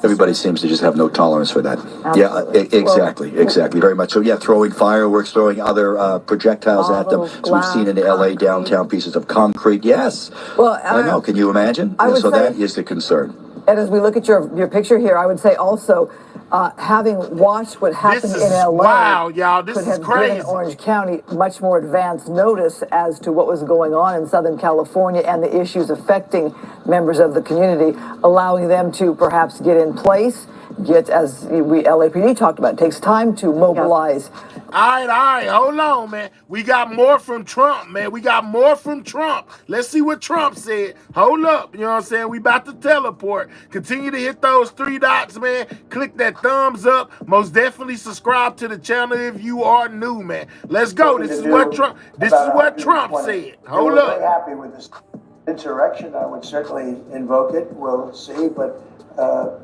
everybody seems to just have no tolerance for that. Absolutely. Yeah, exactly, very much so. Yeah, throwing fireworks, throwing other projectiles at them, as we've seen in the LA downtown, pieces of concrete. Yes, well, I know. Can you imagine? So that is the concern. And as we look at your picture here, I would say also, having watched what happened in LA, wow, y'all, this is crazy. Given Orange County much more advanced notice as to what was going on in Southern California and the issues affecting members of the community, allowing them to perhaps get in place, as LAPD talked about, it takes time to mobilize. All right, hold on, man. We got more from Trump, man. We got more from Trump. Let's see what Trump said. Hold up, you know what I'm saying? We about to teleport. Continue to hit those 3 dots, man. Click that thumbs up. Most definitely subscribe to the channel if you are new, man. Let's go. This is what Trump said. Hold up. Very happy with this insurrection. I would certainly invoke it. We'll see, but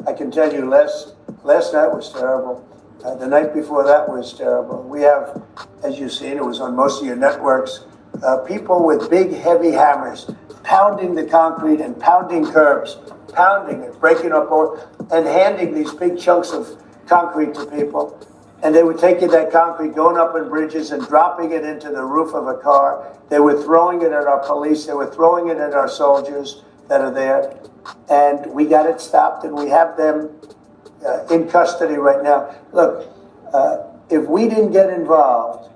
I can tell you last night was terrible. The night before that was terrible. We have, as you've seen, it was on most of your networks, people with big, heavy hammers pounding the concrete and pounding curbs, pounding it, breaking up, and handing these big chunks of concrete to people. and they were taking that concrete, going up in bridges and dropping it into the roof of a car. They were throwing it at our police. They were throwing it at our soldiers that are there. And we got it stopped, and we have them in custody right now. Look, if we didn't get involved,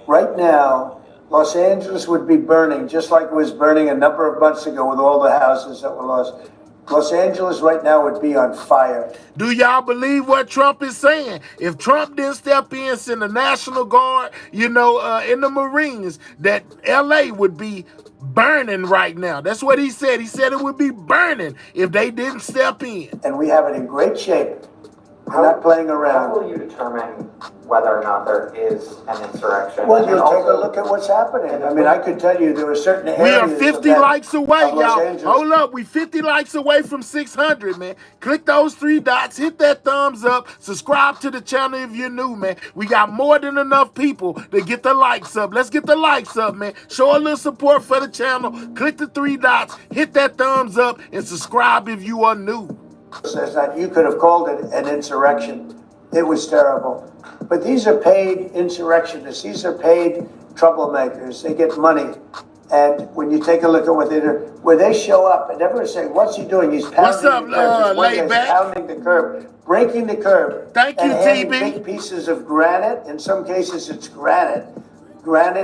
right now, Los Angeles would be burning, just like it was burning a number of months ago with all the houses that were lost. Los Angeles right now would be on fire. Do y'all believe what Trump is saying? If Trump didn't step in, send the National Guard, in the Marines, that LA would be burning right now. That's what he said. He said it would be burning if they didn't step in. And we have it in great shape. We're not playing around. How will you determine whether or not there is an insurrection? Well, you'll take a look at what's happening. I mean, I could tell you there were certain areas. We are 50 likes away, y'all. Angeles. Hold up. We 50 likes away from 600, man. Click those 3 dots. Hit that thumbs up. Subscribe to the channel if you're new, man. We got more than enough people to get the likes up. Let's get the likes up, man. Show a little support for the channel. Click the 3 dots. Hit that thumbs up and subscribe if you are new. Says that you could have called it an insurrection. It was terrible. But these are paid insurrectionists. These are paid troublemakers. They get money. And when you take a look at what they do, where they show up and everyone's saying, what's he doing? He's pounding the curb. He's pounding the curb, breaking the curb. Thank you, and TB. Big pieces of granite. In some cases, it's granite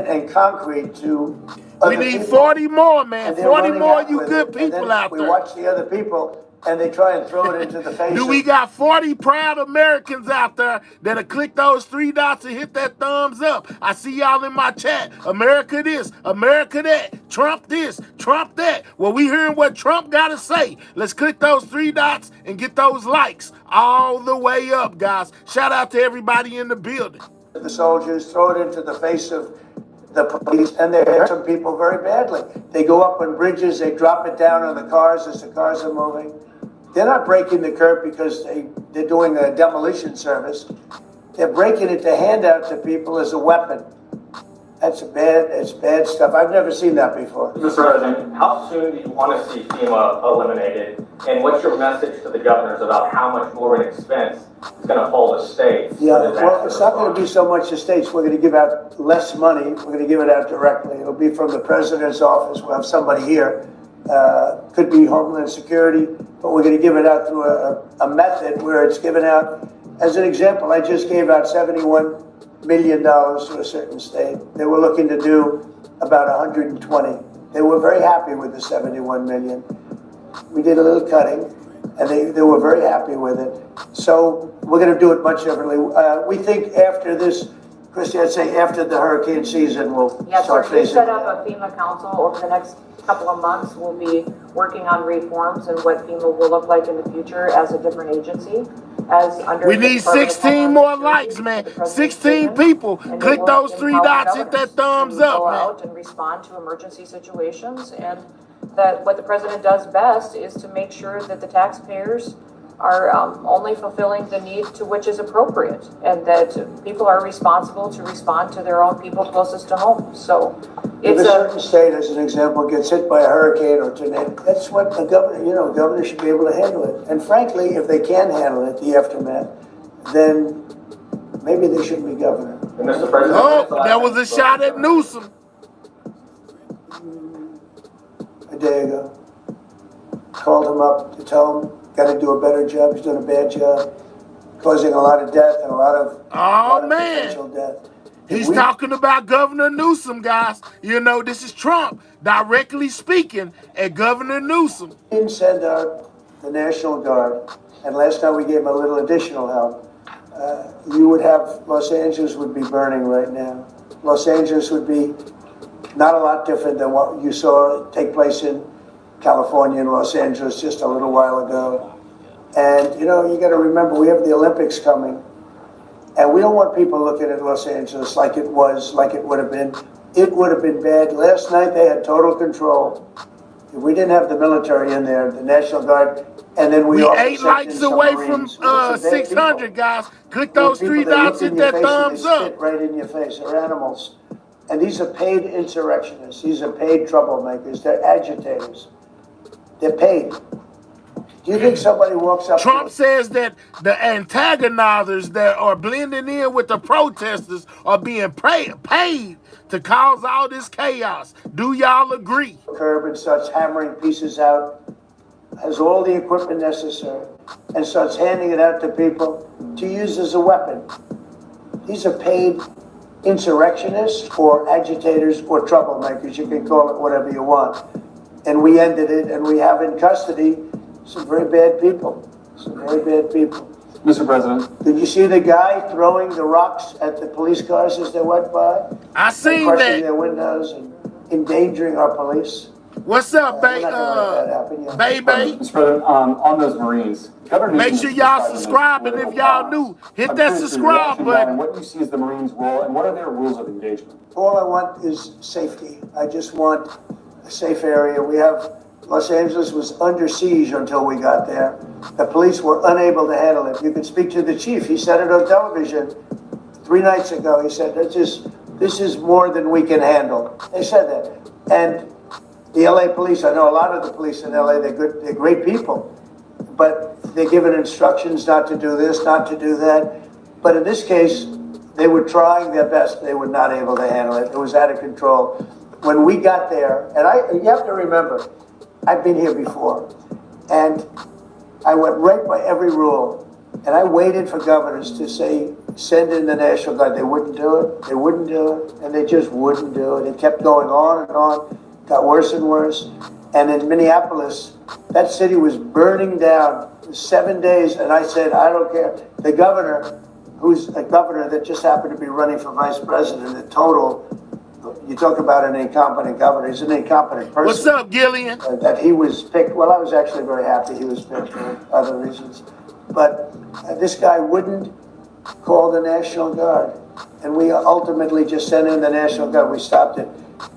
and concrete to We need 40 more, man. 40 more you good people out there. We watch the other people, and they try and throw it into the face. Do we got 40 proud Americans out there that'll click those 3 dots and hit that thumbs up? I see y'all in my chat. America this, America that, Trump this, Trump that. Well, we hearing what Trump got to say. Let's click those 3 dots and get those likes all the way up, guys. Shout out to everybody in the building. The soldiers throw it into the face of the police, and they hurt some people very badly. They go up on bridges, they drop it down on the cars as the cars are moving. They're not breaking the curb because they're doing a demolition service. They're breaking it to hand out to people as a weapon. It's bad stuff. I've never seen that before. Mr. President, how soon do you want to see FEMA eliminated? And what's your message to the governors about how much more an expense is going to fall to states? Yeah, well, it's not going to be so much to states. We're going to give out less money. We're going to give it out directly. It'll be from the president's office. We'll have somebody here. Could be Homeland Security, but we're going to give it out through a method where it's given out. As an example, I just gave out $71 million to a certain state. They were looking to do about 120. They were very happy with the 71 million. We did a little cutting, and they were very happy with it. So we're going to do it much differently. We think after this, Christy, I'd say after the hurricane season, we'll start facing. Yes, sir. We set up a FEMA council over the next couple of months. We'll be working on reforms and what FEMA will look like in the future as a different agency. We need 16 more likes, man. 16 people. Click those 3 dots, hit that thumbs up, go man. out and respond to emergency situations, and that what the president does best is to make sure that the taxpayers are only fulfilling the need to which is appropriate, and that people are responsible to respond to their own people closest to home. So if a certain state, as an example, gets hit by a hurricane or tornado, that's what the governor, governor should be able to handle it. And frankly, if they can handle it, the aftermath, then maybe they shouldn't be governor. And Mr. President, oh, that was a shot at Newsome. A day ago. Called him up to tell him, got to do a better job. He's doing a bad job, causing a lot of death and a lot of potential death. He's talking about Governor Newsome, guys. This is Trump directly speaking at Governor Newsome. We didn't send out the National Guard, and last night we gave him a little additional help. Los Angeles would be burning right now. Los Angeles would be not a lot different than what you saw take place in California and Los Angeles just a little while ago. And, you got to remember, we have the Olympics coming. And we don't want people looking at Los Angeles like it would have been. It would have been bad. Last night they had total control. If we didn't have the military in there, the National Guard, and then we 8 likes away from 600, guys. Click those 3 dots, hit that thumbs up. Spit right in your face. They're animals. And these are paid insurrectionists. These are paid troublemakers. They're agitators. They're paid. Do you think somebody walks up Trump says that the antagonizers that are blending in with the protesters are being paid to cause all this chaos? Do y'all agree? Curb and starts hammering pieces out, has all the equipment necessary, and starts handing it out to people to use as a weapon. These are paid insurrectionists or agitators or troublemakers. You can call it whatever you want. And we ended it, and we have in custody some very bad people. Some very bad people. Mr. President. Did you see the guy throwing the rocks at the police cars as they went by? I seen crushing that. Their windows and endangering our police. What's up, baby? Mr. President, on those Marines, Governor make sure y'all subscribe, and if y'all new, hit that subscribe button. What do you see as the Marines' role, and what are their rules of engagement? All I want is safety. I just want a safe area. Los Angeles was under siege until we got there. The police were unable to handle it. You could speak to the chief. He said it on television 3 nights ago. He said, this is more than we can handle. They said that. And the LA police, I know a lot of the police in LA, they're great people, but they're given instructions not to do this, not to do that. But in this case, they were trying their best. They were not able to handle it. It was out of control. When we got there, and you have to remember, I've been here before, and I went right by every rule, and I waited for governors to say, send in the National Guard. They wouldn't do it. They wouldn't do it, and they just wouldn't do it. It kept going on and on, got worse and worse. And in Minneapolis, that city was burning down 7 days, and I said, I don't care. The governor, who's a governor that just happened to be running for vice president, the total, you talk about an incompetent governor, he's an incompetent person. What's up, Gillian? That he was picked, well, I was actually very happy he was picked for other reasons. But this guy wouldn't call the National Guard. And we ultimately just sent in the National Guard. We stopped it.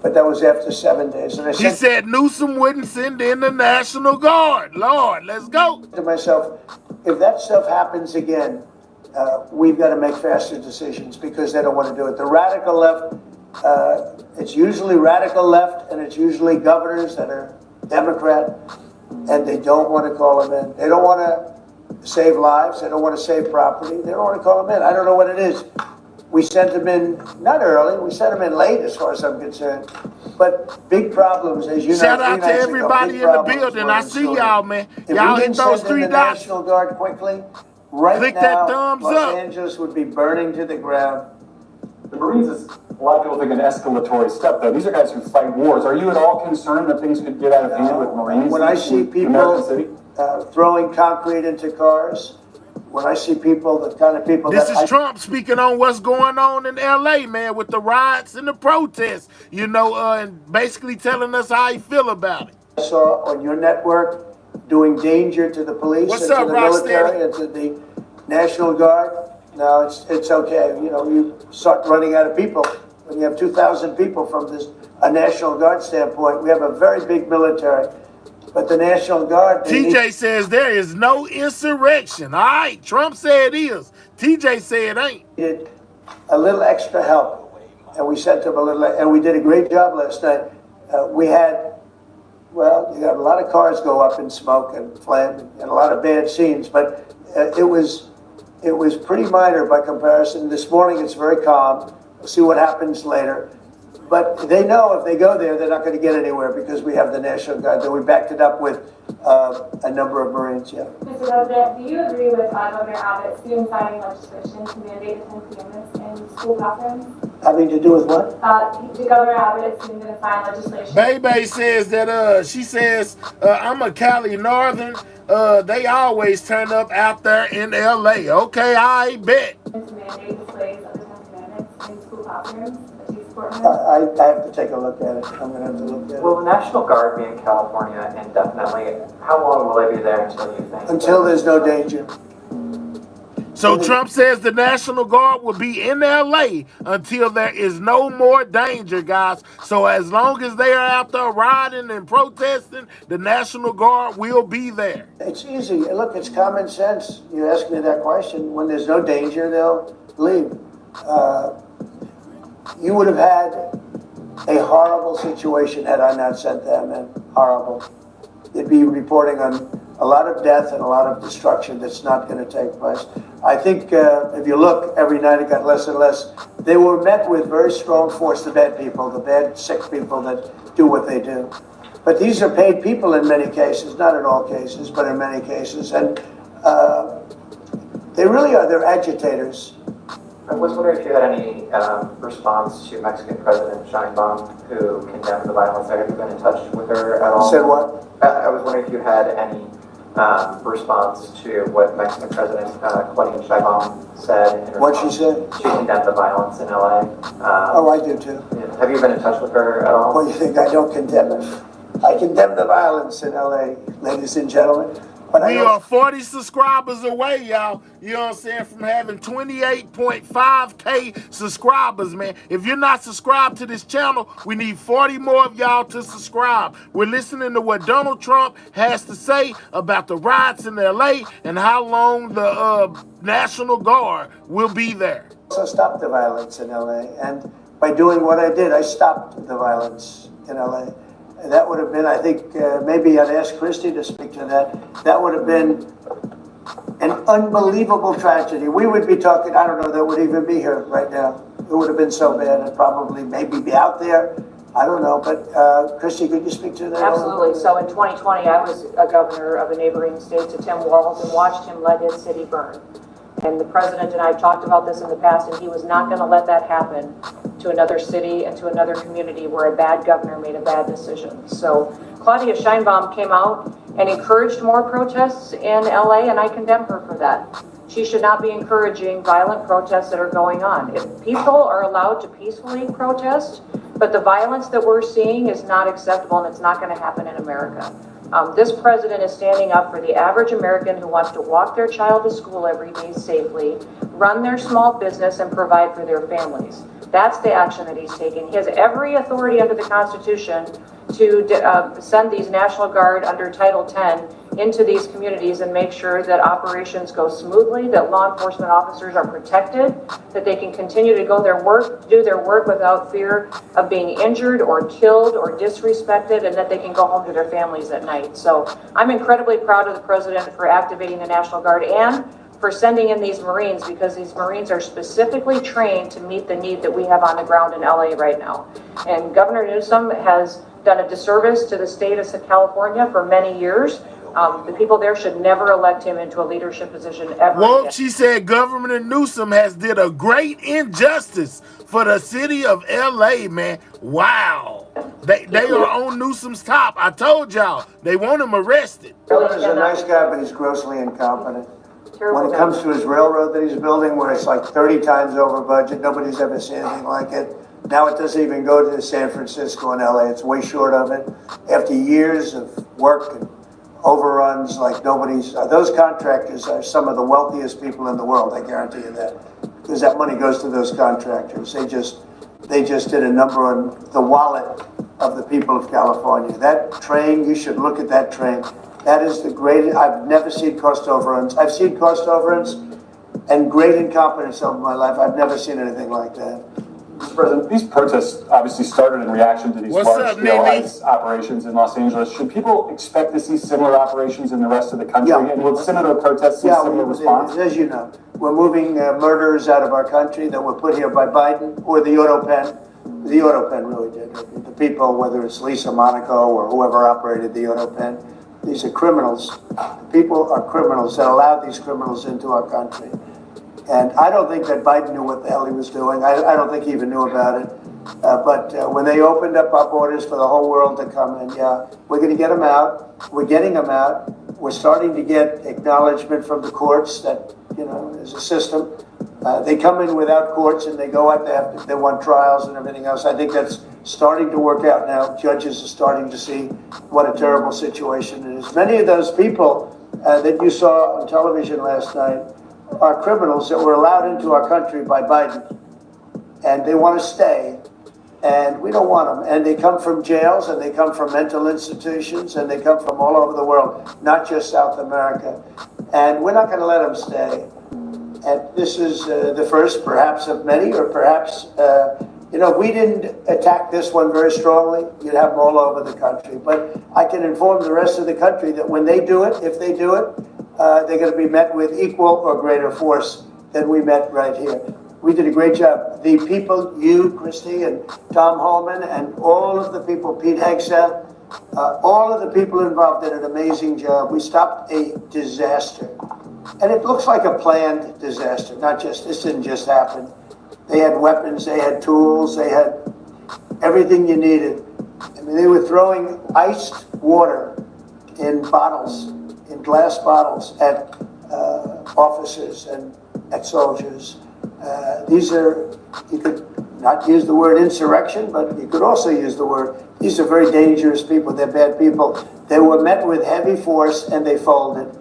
But that was after 7 days. And he said Newsome wouldn't send in the National Guard. Lord, let's go. To myself, if that stuff happens again, we've got to make faster decisions because they don't want to do it. The radical left, it's usually radical left, and it's usually governors that are Democrat, and they don't want to call them in. They don't want to save lives. They don't want to save property. They don't want to call them in. I don't know what it is. We sent them in, not early, we sent them in late as far as I'm concerned. But big problems, as you know. Shout out to everybody in the building. I see y'all, man. Y'all hit those 3 dots. National Guard quickly. Right click now, that thumbs Los up. Angeles would be burning to the ground. The Marines is, a lot of people think, an escalatory step, though. These are guys who fight wars. Are you at all concerned that things could get out of hand with Marines? When I see people throwing concrete into cars, when I see people, the kind of people this is Trump speaking on what's going on in LA, man, with the riots and the protests, you know, and basically telling us how he feel about it. I saw on your network doing danger to the police and to the military and to the National Guard. No, it's okay. You know, you start running out of people. When you have 2,000 people from a National Guard standpoint, we have a very big military. But the National Guard... TJ says there is no insurrection. All right, Trump said it is. TJ said it ain't. Needed a little extra help, and we sent them a little... And we did a great job last night. We had... Well, you got a lot of cars go up in smoke and flame and a lot of bad scenes, but it was pretty minor by comparison. This morning it's very calm. We'll see what happens later. But they know if they go there, they're not going to get anywhere because we have the National Guard. Then we backed it up with a number of Marines, yeah. Mr. President, do you agree with Governor Abbott soon signing legislation to mandate the 10 commandments in school classrooms? Having to do with what? Governor Abbott is soon going to sign legislation. Bebe says that, she says, I'm a Cali Northern. They always turn up out there in LA. Okay, I bet. To mandate displays of the 10 commandments in school classrooms. I have to take a look at it. I'm going to have to look at it. Will the National Guard be in California indefinitely? How long will they be there until you think? Until there's no danger. So Trump says the National Guard will be in LA until there is no more danger, guys. So as long as they are out there riding and protesting, the National Guard will be there. It's easy. Look, it's common sense. You ask me that question. When there's no danger, they'll leave. You would have had a horrible situation had I not sent them in. Horrible. They'd be reporting on a lot of death and a lot of destruction that's not going to take place. I think if you look, every night it got less and less. They were met with very strong force, the bad people, the bad, sick people that do what they do. But these are paid people in many cases, not in all cases, but in many cases. And they really are, they're agitators. I was wondering if you had any response to Mexican President Sheinbaum, who condemned the violence. Have you been in touch with her at all? Said what? I was wondering if you had any response to what Mexican President Claudia Sheinbaum said. What she said? She condemned the violence in LA. Oh, I do too. Yeah. Have you been in touch with her at all? Well, you think I don't condemn it? I condemn the violence in LA, ladies and gentlemen. But we are 40 subscribers away, y'all. You know what I'm saying? From having 28.5K subscribers, man. If you're not subscribed to this channel, we need 40 more of y'all to subscribe. We're listening to what Donald Trump has to say about the riots in LA and how long the National Guard will be there. So stop the violence in LA. And by doing what I did, I stopped the violence in LA. That would have been, I think, maybe I'd ask Christie to speak to that. That would have been an unbelievable tragedy. We would be talking, I don't know, that would even be here right now. It would have been so bad. I'd probably maybe be out there. I don't know. But Christie, could you speak to that? Absolutely. So in 2020, I was a governor of a neighboring state to Tim Walz and watched him let his city burn. And the president and I have talked about this in the past, and he was not going to let that happen to another city and to another community where a bad governor made a bad decision. So Claudia Sheinbaum came out and encouraged more protests in LA, and I condemn her for that. She should not be encouraging violent protests that are going on. If people are allowed to peacefully protest, but the violence that we're seeing is not acceptable, and it's not going to happen in America. This president is standing up for the average American who wants to walk their child to school every day safely, run their small business, and provide for their families. That's the action that he's taking. He has every authority under the Constitution to send these National Guard under Title 10 into these communities and make sure that operations go smoothly, that law enforcement officers are protected, that they can continue to do their work without fear of being injured or killed or disrespected, and that they can go home to their families at night. So I'm incredibly proud of the president for activating the National Guard and for sending in these Marines, because these Marines are specifically trained to meet the need that we have on the ground in LA right now. And Governor Newsome has done a disservice to the state of California for many years. The people there should never elect him into a leadership position ever again. She said Governor Newsome has did a great injustice for the city of LA, man. Wow. They are on Newsome's top. I told y'all, they want him arrested. He's a nice guy, but he's grossly incompetent. When it comes to his railroad that he's building, where it's like 30 times over budget, nobody's ever seen anything like it. Now it doesn't even go to San Francisco and LA. It's way short of it. After years of work and overruns like nobody's, those contractors are some of the wealthiest people in the world, I guarantee you that. Because that money goes to those contractors. They just did a number on the wallet of the people of California. That train, you should look at that train. That is the greatest. I've never seen cost overruns. I've seen cost overruns and great incompetence over my life. I've never seen anything like that. Mr. President, these protests obviously started in reaction to these large-scale ICE operations in Los Angeles. Should people expect to see similar operations in the rest of the country? Yeah. And will similar protests see similar response? As you know, we're moving murderers out of our country that were put here by Biden or the auto pen. The auto pen really did. The people, whether it's Lisa Monaco or whoever operated the auto pen, these are criminals. People are criminals that allowed these criminals into our country. And I don't think that Biden knew what the hell he was doing. I don't think he even knew about it. But when they opened up our borders for the whole world to come in, we're going to get them out. We're getting them out. We're starting to get acknowledgement from the courts that, there's a system. They come in without courts and they go out, they want trials and everything else. I think that's starting to work out now. Judges are starting to see what a terrible situation it is. Many of those people that you saw on television last night are criminals that were allowed into our country by Biden. And they want to stay. And we don't want them. And they come from jails, and they come from mental institutions, and they come from all over the world, not just South America. And we're not going to let them stay. And this is the first, perhaps, of many, or perhaps, You know, if we didn't attack this one very strongly, you'd have them all over the country. But I can inform the rest of the country that when they do it, if they do it, they're going to be met with equal or greater force than we met right here. We did a great job. The people, you, Christy, and Tom Holman, and all of the people, Pete Hegseth, all of the people involved did an amazing job. We stopped a disaster. And it looks like a planned disaster, not just, this didn't just happen. They had weapons, they had tools, they had everything you needed. I mean, they were throwing iced water in bottles, in glass bottles, at officers and at soldiers. These are, you could not use the word insurrection, but you could also use the word, these are very dangerous people, they're bad people. They were met with heavy force and they folded.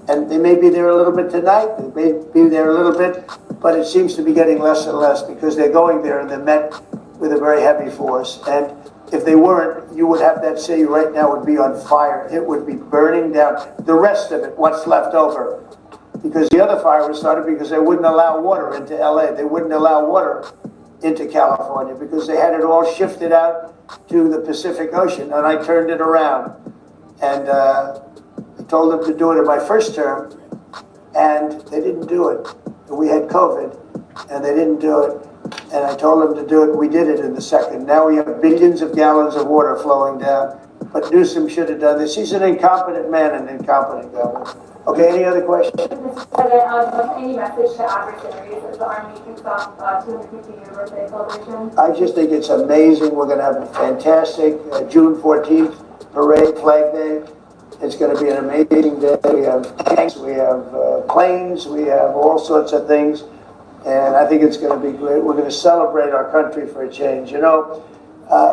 And they may be there a little bit tonight, they may be there a little bit, but it seems to be getting less and less because they're going there and they're met with a very heavy force. And if they weren't, you would have that city right now would be on fire. It would be burning down. The rest of it, what's left over. Because the other fire was started because they wouldn't allow water into LA. They wouldn't allow water into California because they had it all shifted out to the Pacific Ocean. And I turned it around. And I told them to do it in my first term, and they didn't do it. We had COVID, and they didn't do it. And I told them to do it. We did it in the second. Now we have billions of gallons of water flowing down. But Newsome should have done this. He's an incompetent man and incompetent governor. Okay, any other questions? Mr. President, any message to adversaries as the Army kicks off 250-year birthday celebration? I just think it's amazing. We're going to have a fantastic June 14th parade, Flag Day. It's going to be an amazing day. We have tanks, we have planes, we have all sorts of things. And I think it's going to be great. We're going to celebrate our country for a change. You know,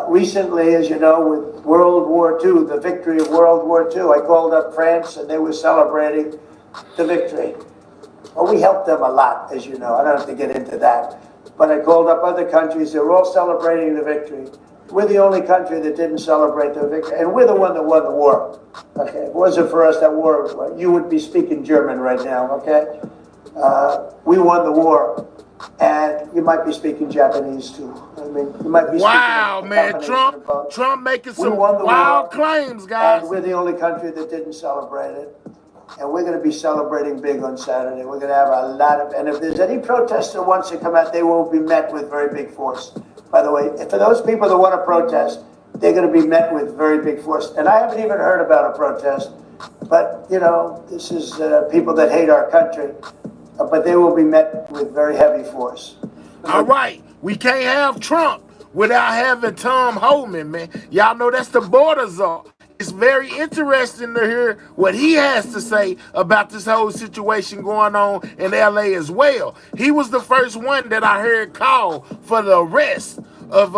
recently, as you know, with World War II, the victory of World War II, I called up France and they were celebrating the victory. Well, we helped them a lot, as you know. I don't have to get into that. But I called up other countries. They were all celebrating the victory. We're the only country that didn't celebrate the victory. And we're the one that won the war. Okay, if it wasn't for us, that war, you would be speaking German right now, okay? We won the war, and you might be speaking Japanese too. I mean, you might be wow, speaking man, Trump making some wild claims, guys. And we're the only country that didn't celebrate it. And we're going to be celebrating big on Saturday. We're going to have a lot of, and if there's any protester that wants to come out, they will be met with very big force. By the way, for those people that want to protest, they're going to be met with very big force. And I haven't even heard about a protest, but, you know, this is people that hate our country. But they will be met with very heavy force. All right. We can't have Trump without having Tom Holman, man. Y'all know that's the border czar. It's very interesting to hear what he has to say about this whole situation going on in LA as well. He was the first one that I heard call for the arrest of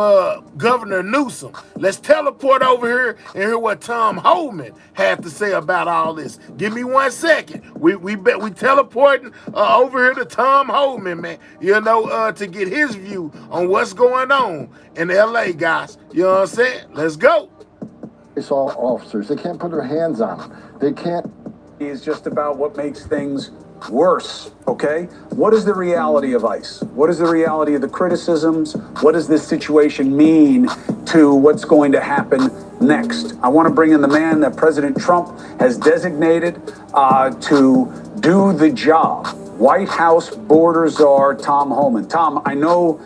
Governor Newsome. Let's teleport over here and hear what Tom Holman had to say about all this. Give me 1 second. We teleporting over here to Tom Holman, man. You know, to get his view on what's going on in LA, guys. You know what I'm saying? Let's go. It's all officers. They can't put their hands on them. They can't. Is just about what makes things worse, okay? What is the reality of ICE? What is the reality of the criticisms? What does this situation mean to what's going to happen next? I want to bring in the man that President Trump has designated to do the job. White House border czar Tom Holman. Tom, I know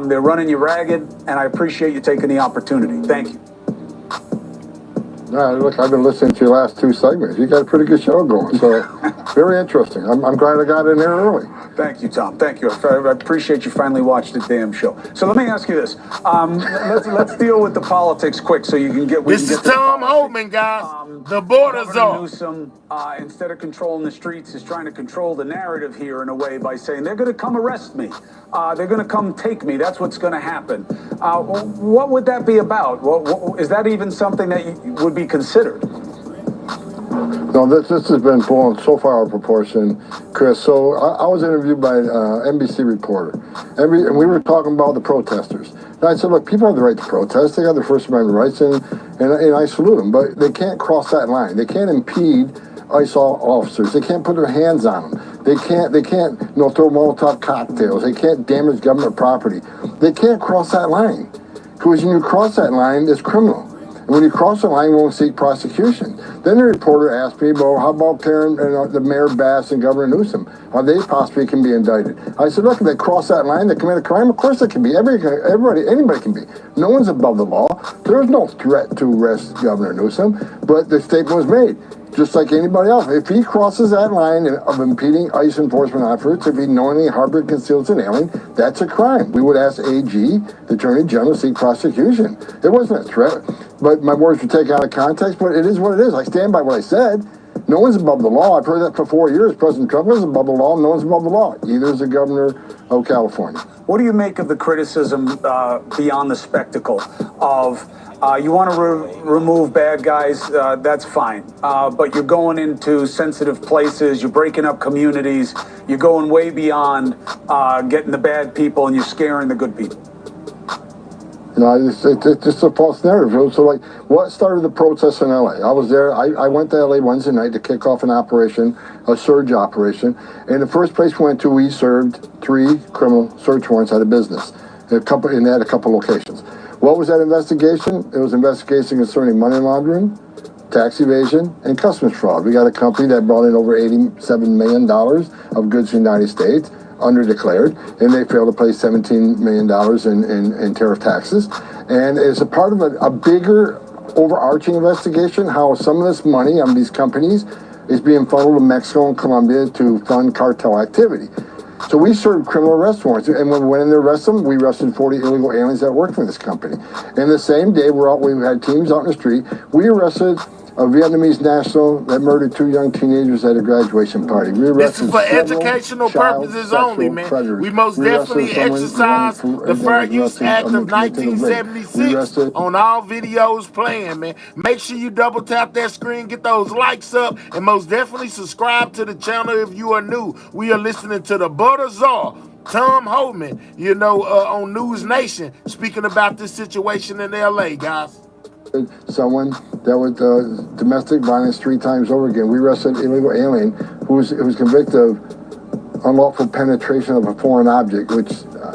they're running you ragged, and I appreciate you taking the opportunity. Thank you. No, look, I've been listening to your last two segments. You got a pretty good show going, so very interesting. I'm glad I got in there early. Thank you, Tom. Thank you. I appreciate you finally watched the damn show. So let me ask you this. Let's deal with the politics quick so you can get... This is Tom Holman, guys. The border czar. Newsome, instead of controlling the streets, is trying to control the narrative here in a way by saying they're going to come arrest me. They're going to come take me. That's what's going to happen. What would that be about? Is that even something that would be considered? No, this has been blown so far out of proportion, Chris. So I was interviewed by an NBC reporter, and we were talking about the protesters. And I said, look, people have the right to protest. They have their First Amendment rights, and I salute them. But they can't cross that line. They can't impede ICE officers. They can't put their hands on them. They can't, throw Molotov cocktails. They can't damage government property. They can't cross that line. Because when you cross that line, it's criminal. And when you cross the line, you won't seek prosecution. Then the reporter asked me, well, how about Karen and the Mayor Bass and Governor Newsom? How they possibly can be indicted? I said, look, if they cross that line, they commit a crime, of course they can be. Anybody can be. No one's above the law. There's no threat to arrest Governor Newsom, but the statement was made. Just like anybody else. If he crosses that line of impeding ICE enforcement efforts, if he knowingly harbored, conceals an alien, that's a crime. We would ask AG, the Attorney General, to seek prosecution. It wasn't a threat, but my words were taken out of context, but it is what it is. I stand by what I said. No one's above the law. I've heard that for 4 years. President Trump is above the law. No one's above the law. Either is the governor of California. What do you make of the criticism beyond the spectacle of you want to remove bad guys, that's fine. But you're going into sensitive places, you're breaking up communities, you're going way beyond getting the bad people and you're scaring the good people. It's just a false narrative. So, like, what started the protests in L.A.? I was there. I went to L.A. Wednesday night to kick off an operation, a surge operation. And the first place we went to, we served 3 criminal search warrants at a business. And they had a couple locations. What was that investigation? It was an investigation concerning money laundering, tax evasion, and customs fraud. We got a company that brought in over $87 million of goods to the United States, underdeclared, and they failed to pay $17 million in tariff taxes. And it's a part of a bigger overarching investigation, how some of this money on these companies is being funneled to Mexico and Colombia to fund cartel activity. So we served criminal arrest warrants, and when we went in to arrest them, we arrested 40 illegal aliens that worked for this company. And the same day, we had teams out in the street. We arrested a Vietnamese national that murdered 2 young teenagers at a graduation party. We arrested this is for educational purposes only, man. Predators. We most definitely exercise the Fair Use Act of 1976 on all videos playing, man. Make sure you double tap that screen, get those likes up, and most definitely subscribe to the channel if you are new. We are listening to the Butter Czar, Tom Holman, on News Nation, speaking about this situation in LA, guys. Someone that was domestic violence 3 times over again. We arrested an illegal alien who was convicted of unlawful penetration of a foreign object, which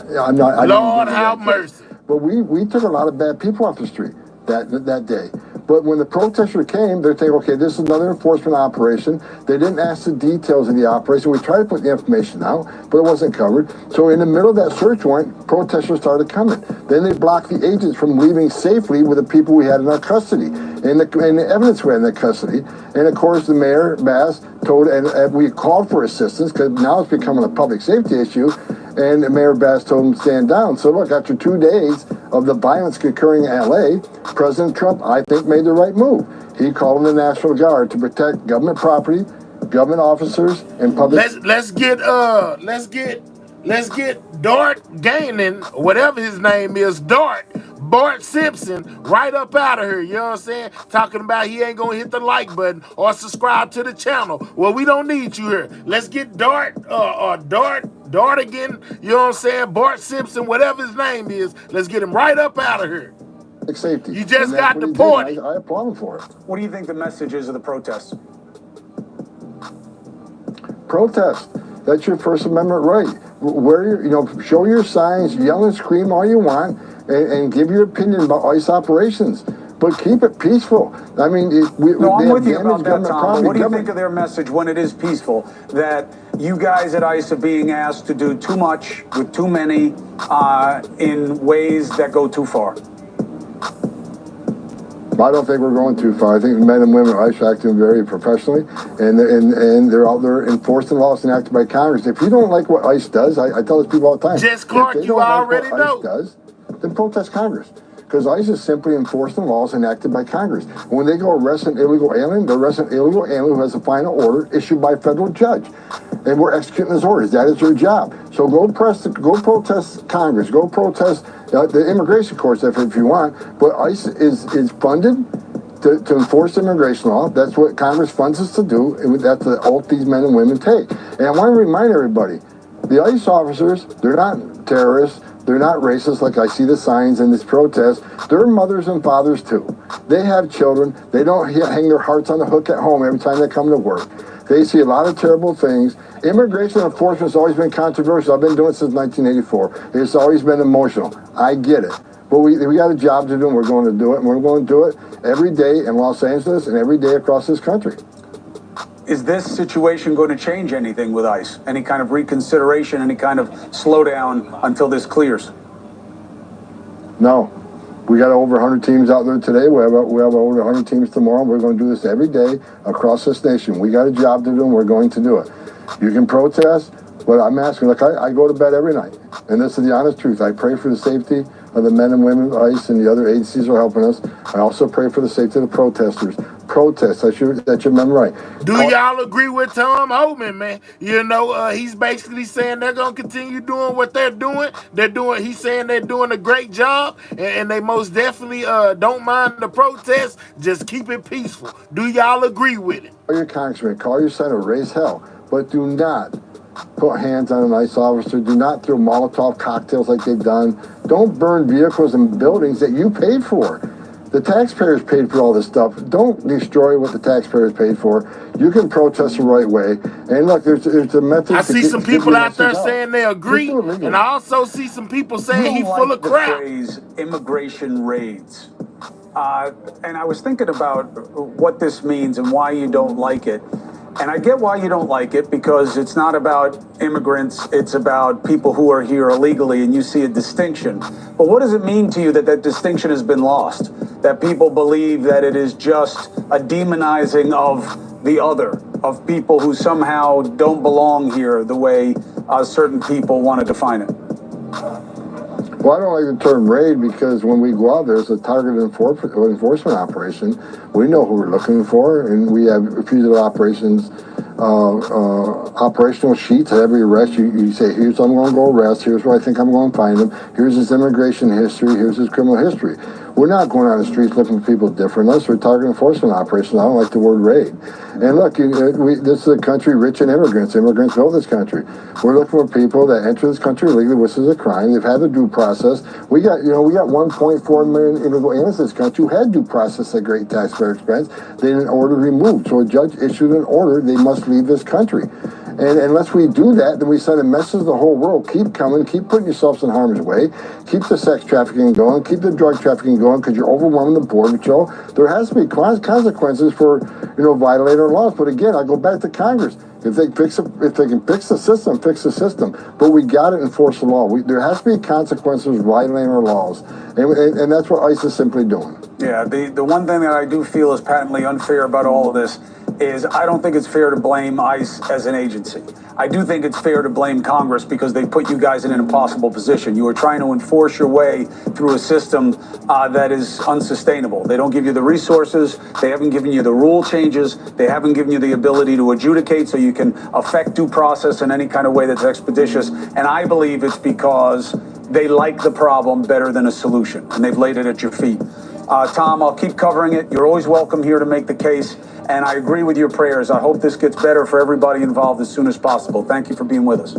Lord have mercy. But we took a lot of bad people off the street that day. But when the protesters came, they're thinking, okay, this is another enforcement operation. They didn't ask the details of the operation. We tried to put the information out, but it wasn't covered. So in the middle of that search warrant, protesters started coming. Then they blocked the agents from leaving safely with the people we had in our custody and the evidence we had in their custody. And of course, the Mayor Bass told, and we called for assistance because now it's becoming a public safety issue. And Mayor Bass told him to stand down. So look, after 2 days of the violence occurring in L.A., President Trump, I think, made the right move. He called in the National Guard to protect government property, government officers, and public. Let's get Dart Gaining, whatever his name is, Bart Simpson, right up out of here, you know what I'm saying? Talking about he ain't gonna hit the like button or subscribe to the channel. Well, we don't need you here. Let's get Dart again, you know what I'm saying? Bart Simpson, whatever his name is, let's get him right up out of here. Safety. You just got deported. I applaud him for it. What do you think the message is of the protests? Protest. That's your First Amendment right. Show your signs, yell and scream all you want, and give your opinion about ICE operations. But keep it peaceful. I mean, I'm with you about that, Tom. But what do you think of their message when it is peaceful? That you guys at ICE are being asked to do too much with too many in ways that go too far? I don't think we're going too far. I think men and women are ICE acting very professionally, and they're out there enforcing laws enacted by Congress. If you don't like what ICE does, I tell these people all the time. Jess Clark, you already know. ICE does, then protest Congress. Because ICE is simply enforcing laws enacted by Congress. When they go arrest an illegal alien, they're arresting an illegal alien who has a final order issued by a federal judge. And we're executing those orders. That is their job. So go protest Congress. Go protest the immigration courts if you want. But ICE is funded to enforce immigration law. That's what Congress funds us to do. And that's the oath these men and women take. And I want to remind everybody, the ICE officers, they're not terrorists. They're not racist like I see the signs in this protest. They're mothers and fathers too. They have children. They don't hang their hearts on the hook at home every time they come to work. They see a lot of terrible things. Immigration enforcement has always been controversial. I've been doing it since 1984. It's always been emotional. I get it. But we got a job to do, and we're going to do it, and we're going to do it every day in Los Angeles and every day across this country. Is this situation going to change anything with ICE? Any kind of reconsideration, any kind of slowdown until this clears? No. We got over 100 teams out there today. We have over 100 teams tomorrow. We're going to do this every day across this nation. We got a job to do, and we're going to do it. You can protest, but I'm asking, look, I go to bed every night, and this is the honest truth. I pray for the safety of the men and women of ICE and the other agencies who are helping us. I also pray for the safety of the protesters. Protest, that's your memory right. Do y'all agree with Tom Holman, man? You know, he's basically saying they're gonna continue doing what they're doing. He's saying they're doing a great job, and they most definitely don't mind the protest. Just keep it peaceful. Do y'all agree with it? Call your congressman, call your senator, raise hell, but do not put hands on an ICE officer. Do not throw Molotov cocktails like they've done. Don't burn vehicles and buildings that you paid for. The taxpayers paid for all this stuff. Don't destroy what the taxpayers paid for. You can protest the right way. And look, there's a method. I see some people out there saying they agree, and I also see some people saying he's full of crap. The phrase immigration raids. And I was thinking about what this means and why you don't like it. And I get why you don't like it, because it's not about immigrants, it's about people who are here illegally, and you see a distinction. But what does it mean to you that that distinction has been lost? That people believe that it is just a demonizing of the other, of people who somehow don't belong here the way certain people want to define it? Well, I don't like the term raid, because when we go out there, it's a targeted enforcement operation. We know who we're looking for, and we have fugitive operations, operational sheets at every arrest. You say, here's I'm going to go arrest, here's where I think I'm going to find him, here's his immigration history, here's his criminal history. We're not going on the streets looking for people different. Unless we're targeted enforcement operations. I don't like the word raid. And look, this is a country rich in immigrants. Immigrants built this country. We're looking for people that enter this country illegally, which is a crime. They've had the due process. We got 1.4 million illegal aliens in this country who had due process at great taxpayer expense. They had an order removed. So a judge issued an order. They must leave this country. And unless we do that, then we send a message to the whole world. Keep coming. Keep putting yourselves in harm's way. Keep the sex trafficking going. Keep the drug trafficking going, because you're overwhelming the border patrol. There has to be consequences for, violating our laws. But again, I go back to Congress. If they can fix the system, fix the system. But we got to enforce the law. There has to be consequences violating our laws. And that's what ICE is simply doing. Yeah, the one thing that I do feel is patently unfair about all of this is I don't think it's fair to blame ICE as an agency. I do think it's fair to blame Congress, because they put you guys in an impossible position. You are trying to enforce your way through a system that is unsustainable. They don't give you the resources. They haven't given you the rule changes. They haven't given you the ability to adjudicate so you can affect due process in any kind of way that's expeditious. And I believe it's because they like the problem better than a solution, and they've laid it at your feet. Tom, I'll keep covering it. You're always welcome here to make the case. And I agree with your prayers. I hope this gets better for everybody involved as soon as possible. Thank you for being with us.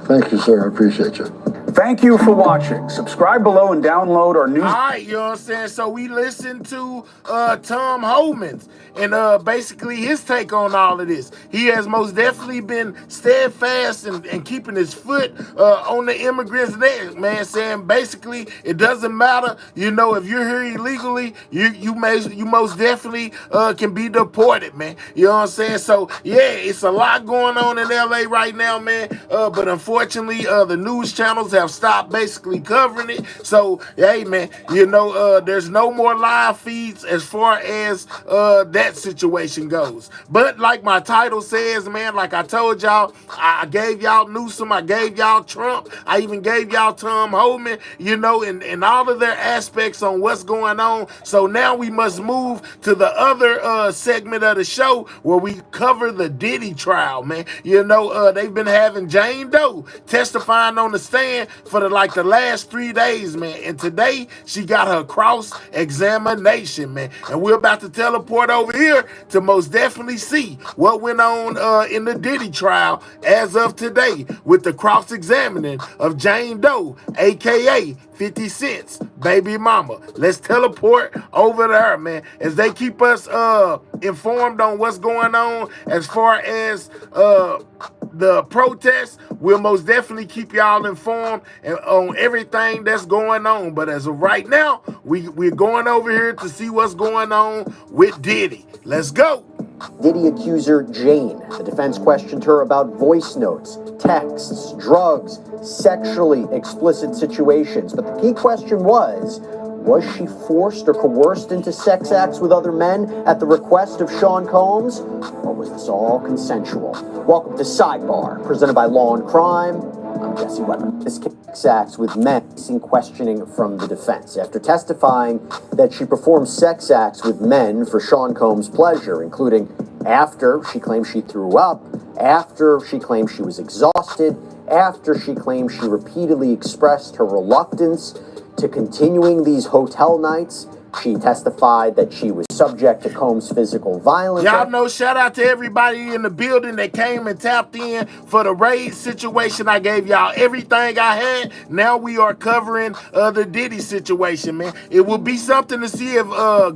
Thank you, sir. I appreciate you. Thank you for watching. Subscribe below and download our news. All right, you know what I'm saying? So we listened to Tom Holman's and basically his take on all of this. He has most definitely been steadfast and keeping his foot on the immigrants' neck, man, saying basically it doesn't matter, if you're here illegally, you most definitely can be deported, man. You know what I'm saying? So yeah, it's a lot going on in LA right now, man. But unfortunately, the news channels have stopped basically covering it. So hey, man, there's no more live feeds as far as that situation goes. But like my title says, man, like I told y'all, I gave y'all Newsome, I gave y'all Trump, I even gave y'all Tom Holman, and all of their aspects on what's going on. So now we must move to the other segment of the show where we cover the Diddy trial, man. They've been having Jane Doe testifying on the stand for the last 3 days, man. And today she got her cross-examination, man. And we're about to teleport over here to most definitely see what went on in the Diddy trial as of today with the cross-examining of Jane Doe, aka 50 Cent's baby mama. Let's teleport over there, man, as they keep us informed on what's going on as far as the protests. We'll most definitely keep y'all informed on everything that's going on. But as of right now, we're going over here to see what's going on with Diddy. Let's go. Diddy accuser Jane. The defense questioned her about voice notes, texts, drugs, sexually explicit situations. But the key question was she forced or coerced into sex acts with other men at the request of Sean Combs? Or was this all consensual? Welcome to Sidebar, presented by Law and Crime. I'm Jesse Weber. This sex acts with men facing questioning from the defense after testifying that she performed sex acts with men for Sean Combs' pleasure, including after she claimed she threw up, after she claimed she was exhausted, after she claimed she repeatedly expressed her reluctance to continuing these hotel nights. She testified that she was subject to Combs' physical violence. Y'all know, shout out to everybody in the building that came and tapped in for the raid situation. I gave y'all everything I had. Now we are covering the Diddy situation, man. It will be something to see if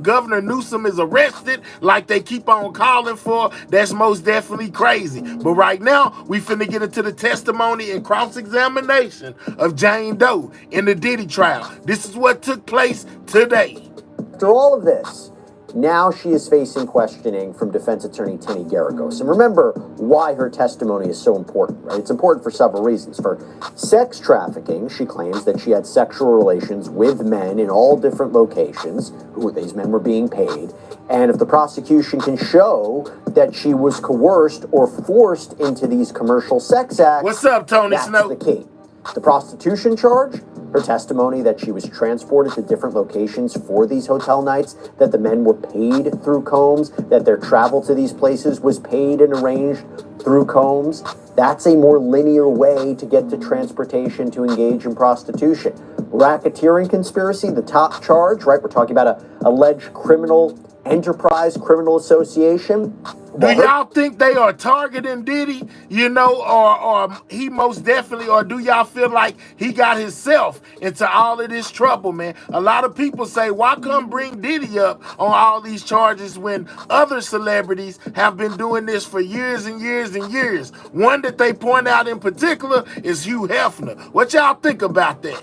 Governor Newsome is arrested like they keep on calling for. That's most definitely crazy. But right now, we finna get into the testimony and cross-examination of Jane Doe in the Diddy trial. This is what took place today. After all of this, now she is facing questioning from defense attorney Tenny Garagos. And remember why her testimony is so important, right? It's important for several reasons. For sex trafficking, she claims that she had sexual relations with men in all different locations, who these men were being paid. And if the prosecution can show that she was coerced or forced into these commercial sex acts, what's up, Tony Snow? That's the key. The prostitution charge, her testimony that she was transported to different locations for these hotel nights, that the men were paid through Combs, that their travel to these places was paid and arranged through Combs. That's a more linear way to get to transportation to engage in prostitution. Racketeering conspiracy, the top charge, right? We're talking about an alleged criminal enterprise, criminal association. Do y'all think they are targeting Diddy, you know, or he most definitely, or do y'all feel like he got himself into all of this trouble, man? A lot of people say, why come bring Diddy up on all these charges when other celebrities have been doing this for years and years and years? One that they point out in particular is Hugh Hefner. What y'all think about that?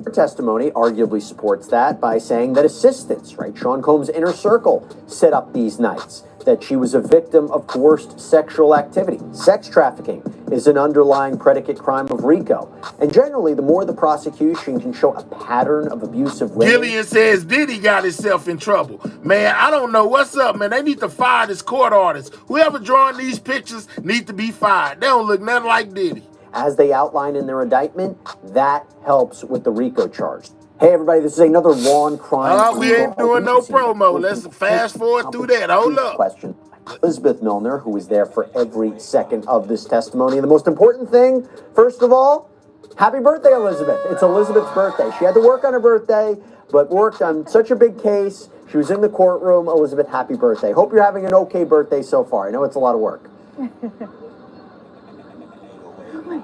Her testimony arguably supports that by saying that assistants, right, Sean Combs' inner circle, set up these nights, that she was a victim of coerced sexual activity. Sex trafficking is an underlying predicate crime of RICO. And generally, the more the prosecution can show a pattern of abuse of women... Gillian says Diddy got himself in trouble. Man, I don't know what's up, man. They need to fire this court artist. Whoever drawing these pictures need to be fired. They don't look nothing like Diddy. As they outline in their indictment, that helps with the RICO charge. Hey, everybody, this is another Law and Crime. We ain't doing no promo. Let's fast forward through that. Hold up. Question. Elizabeth Milner, who was there for every second of this testimony. And the most important thing, first of all, happy birthday, Elizabeth. It's Elizabeth's birthday. She had to work on her birthday, but worked on such a big case. She was in the courtroom. Elizabeth, happy birthday. Hope you're having an okay birthday so far. I know it's a lot of work.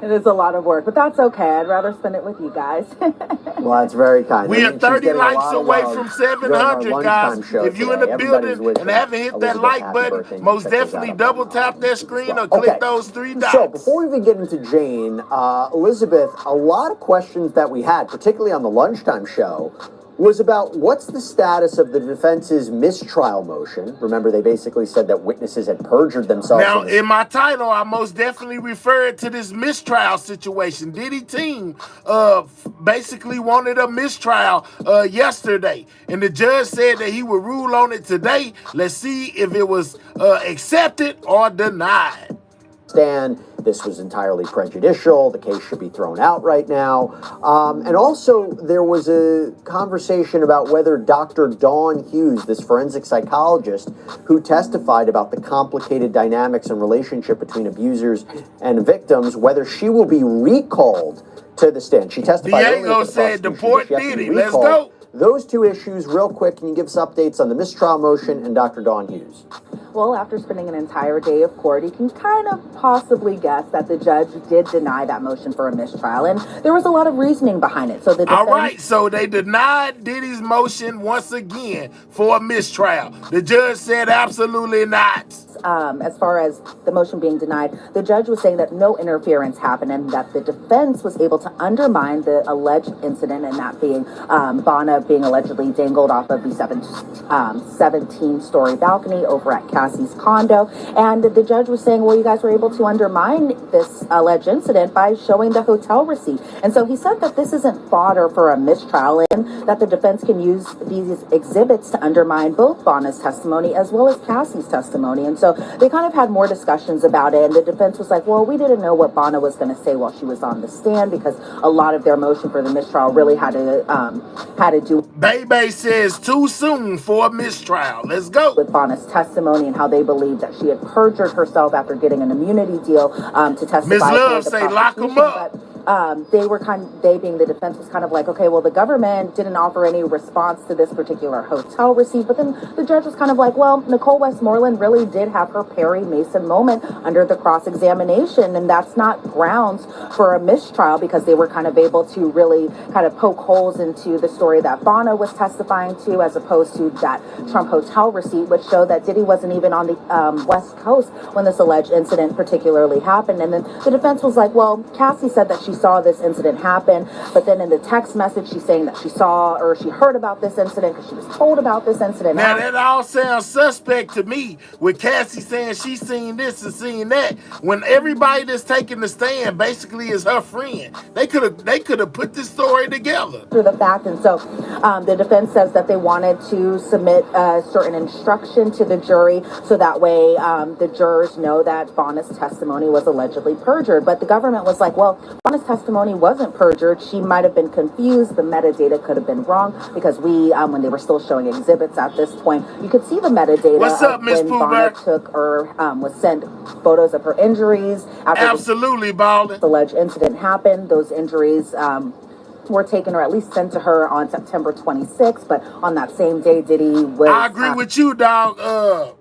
It is a lot of work, but that's okay. I'd rather spend it with you guys. Well, that's very kind. We are 30 likes away from 700, guys. If you're in the building and haven't hit that like button, most definitely double tap that screen or click those 3 dots. So before we even get into Jane, Elizabeth, a lot of questions that we had, particularly on the lunchtime show, was about what's the status of the defense's mistrial motion. Remember, they basically said that witnesses had perjured themselves. Now, in my title, I most definitely referred to this mistrial situation. Diddy team basically wanted a mistrial yesterday, and the judge said that he would rule on it today. Let's see if it was accepted or denied. This was entirely prejudicial. The case should be thrown out right now. And also, there was a conversation about whether Dr. Dawn Hughes, this forensic psychologist who testified about the complicated dynamics and relationship between abusers and victims, whether she will be recalled to the stand. She testified earlier Diego for the said, prosecution, deport but she has to be Diddy. Let's recalled. go. Those two issues, real quick, can you give us updates on the mistrial motion and Dr. Dawn Hughes? Well, after spending an entire day of court, you can kind of possibly guess that the judge did deny that motion for a mistrial, and there was a lot of reasoning behind it. So the defense... All right, so they denied Diddy's motion once again for a mistrial. The judge said absolutely not. As far as the motion being denied, the judge was saying that no interference happened and that the defense was able to undermine the alleged incident, and that being Bonner being allegedly dangled off of the 17-story balcony over at Cassie's condo. And the judge was saying, well, you guys were able to undermine this alleged incident by showing the hotel receipt. And so he said that this isn't fodder for a mistrial, and that the defense can use these exhibits to undermine both Bonner's testimony as well as Cassie's testimony. And so they kind of had more discussions about it, and the defense was like, well, we didn't know what Bonner was going to say while she was on the stand, because a lot of their motion for the mistrial really had to do... Bebe says too soon for a mistrial. Let's go. ...with Bonner's testimony and how they believed that she had perjured herself after getting an immunity deal to testify. Ms. Love say lock them up. They being the defense was kind of like, okay, well, the government didn't offer any response to this particular hotel receipt, but then the judge was kind of like, well, Nicole Westmoreland really did have her Perry Mason moment under the cross-examination, and that's not grounds for a mistrial, because they were kind of able to really kind of poke holes into the story that Bonner was testifying to, as opposed to that Trump hotel receipt, which showed that Diddy wasn't even on the West Coast when this alleged incident particularly happened. And then the defense was like, well, Cassie said that she saw this incident happen, but then in the text message she's saying that she saw or she heard about this incident because she was told about this incident. Now that all sounds suspect to me, with Cassie saying she's seen this and seen that, when everybody that's taking the stand basically is her friend. They could have put this story together through the fact. And so the defense says that they wanted to submit a certain instruction to the jury so that way the jurors know that Bonner's testimony was allegedly perjured. But the government was like, well, Bonner's testimony wasn't perjured. She might have been confused. The metadata could have been wrong, because when they were still showing exhibits at this point, you could see the metadata. What's up, Miss when Bonner took or was sent photos of her injuries after absolutely ballin'. The alleged incident happened. Those injuries were taken, or at least sent to her on September 26th, but on that same day, Diddy was... I agree with you, dog.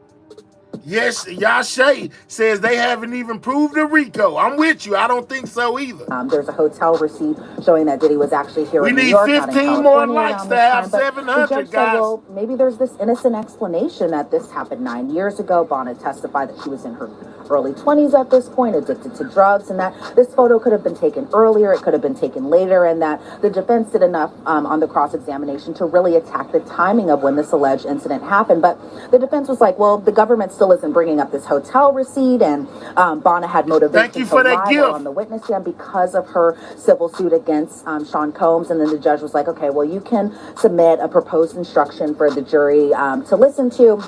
Yes, Yashay says they haven't even proved a RICO. I'm with you. I don't think so either. There's a hotel receipt showing that Diddy was actually here in New York. We need 15 more likes to have 700, guys. Well, maybe there's this innocent explanation that this happened 9 years ago. Bonner testified that she was in her early 20s at this point, addicted to drugs, and that this photo could have been taken earlier, it could have been taken later, and that the defense did enough on the cross-examination to really attack the timing of when this alleged incident happened. But the defense was like, well, the government still isn't bringing up this hotel receipt, and Bonner had motivation to lie on the witness stand because of her civil suit against Sean Combs. And then the judge was like, okay, well, you can submit a proposed instruction for the jury to listen to.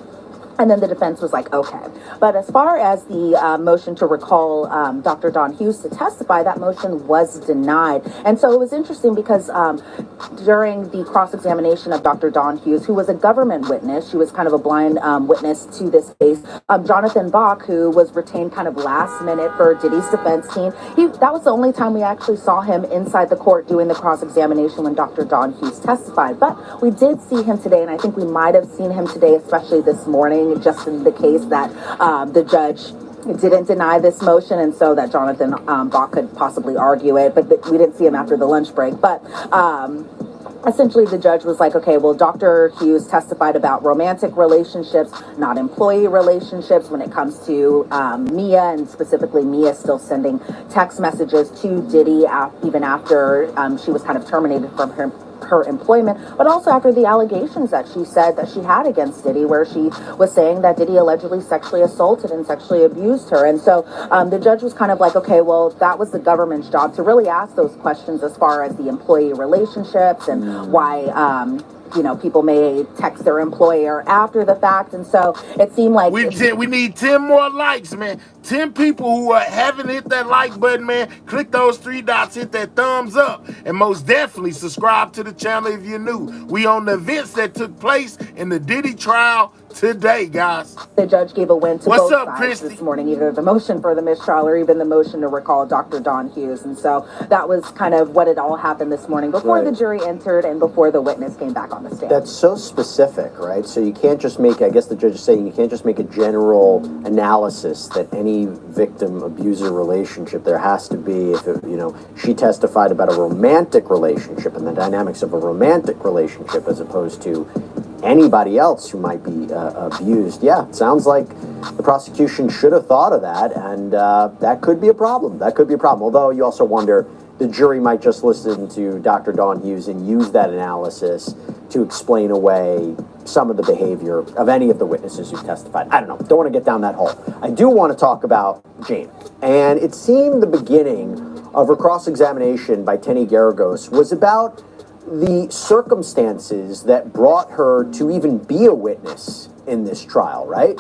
And then the defense was like, okay. But as far as the motion to recall Dr. Dawn Hughes to testify, that motion was denied. And so it was interesting because during the cross-examination of Dr. Dawn Hughes, who was a government witness, she was kind of a blind witness to this case, Jonathan Bach, who was retained kind of last minute for Diddy's defense team, that was the only time we actually saw him inside the court doing the cross-examination when Dr. Dawn Hughes testified. But we did see him today, and I think we might have seen him today, especially this morning, just in the case that the judge didn't deny this motion, and so that Jonathan Bach could possibly argue it, but we didn't see him after the lunch break. But essentially the judge was like, okay, well, Dr. Hughes testified about romantic relationships, not employee relationships, when it comes to Mia, and specifically Mia still sending text messages to Diddy even after she was kind of terminated from her employment, but also after the allegations that she said that she had against Diddy, where she was saying that Diddy allegedly sexually assaulted and sexually abused her. And so the judge was kind of like, okay, well, that was the government's job to really ask those questions as far as the employee relationships and why people may text their employer after the fact. And so it seemed like we need 10 more likes, man. 10 people who haven't hit that like button, man, click those 3 dots, hit that thumbs up, and most definitely subscribe to the channel if you're new. We on the events that took place in the Diddy trial today, guys. The judge gave a win to What's both up, sides Christy? this morning, either the motion for the mistrial or even the motion to recall Dr. Don Hughes. And so that was kind of what it all happened this morning before the jury entered and before the witness came back on the stand. That's so specific, right? So you can't just make, I guess the judge is saying, you can't just make a general analysis that any victim-abuser relationship, there has to be, if it, you know, she testified about a romantic relationship and the dynamics of a romantic relationship as opposed to anybody else who might be abused. Yeah, it sounds like the prosecution should have thought of that, and that could be a problem. That could be a problem. Although you also wonder, the jury might just listen to Dr. Don Hughes and use that analysis to explain away some of the behavior of any of the witnesses who testified. I don't know. Don't want to get down that hole. I do want to talk about Jane. And it seemed the beginning of her cross-examination by Tenny Garagos was about the circumstances that brought her to even be a witness in this trial, right?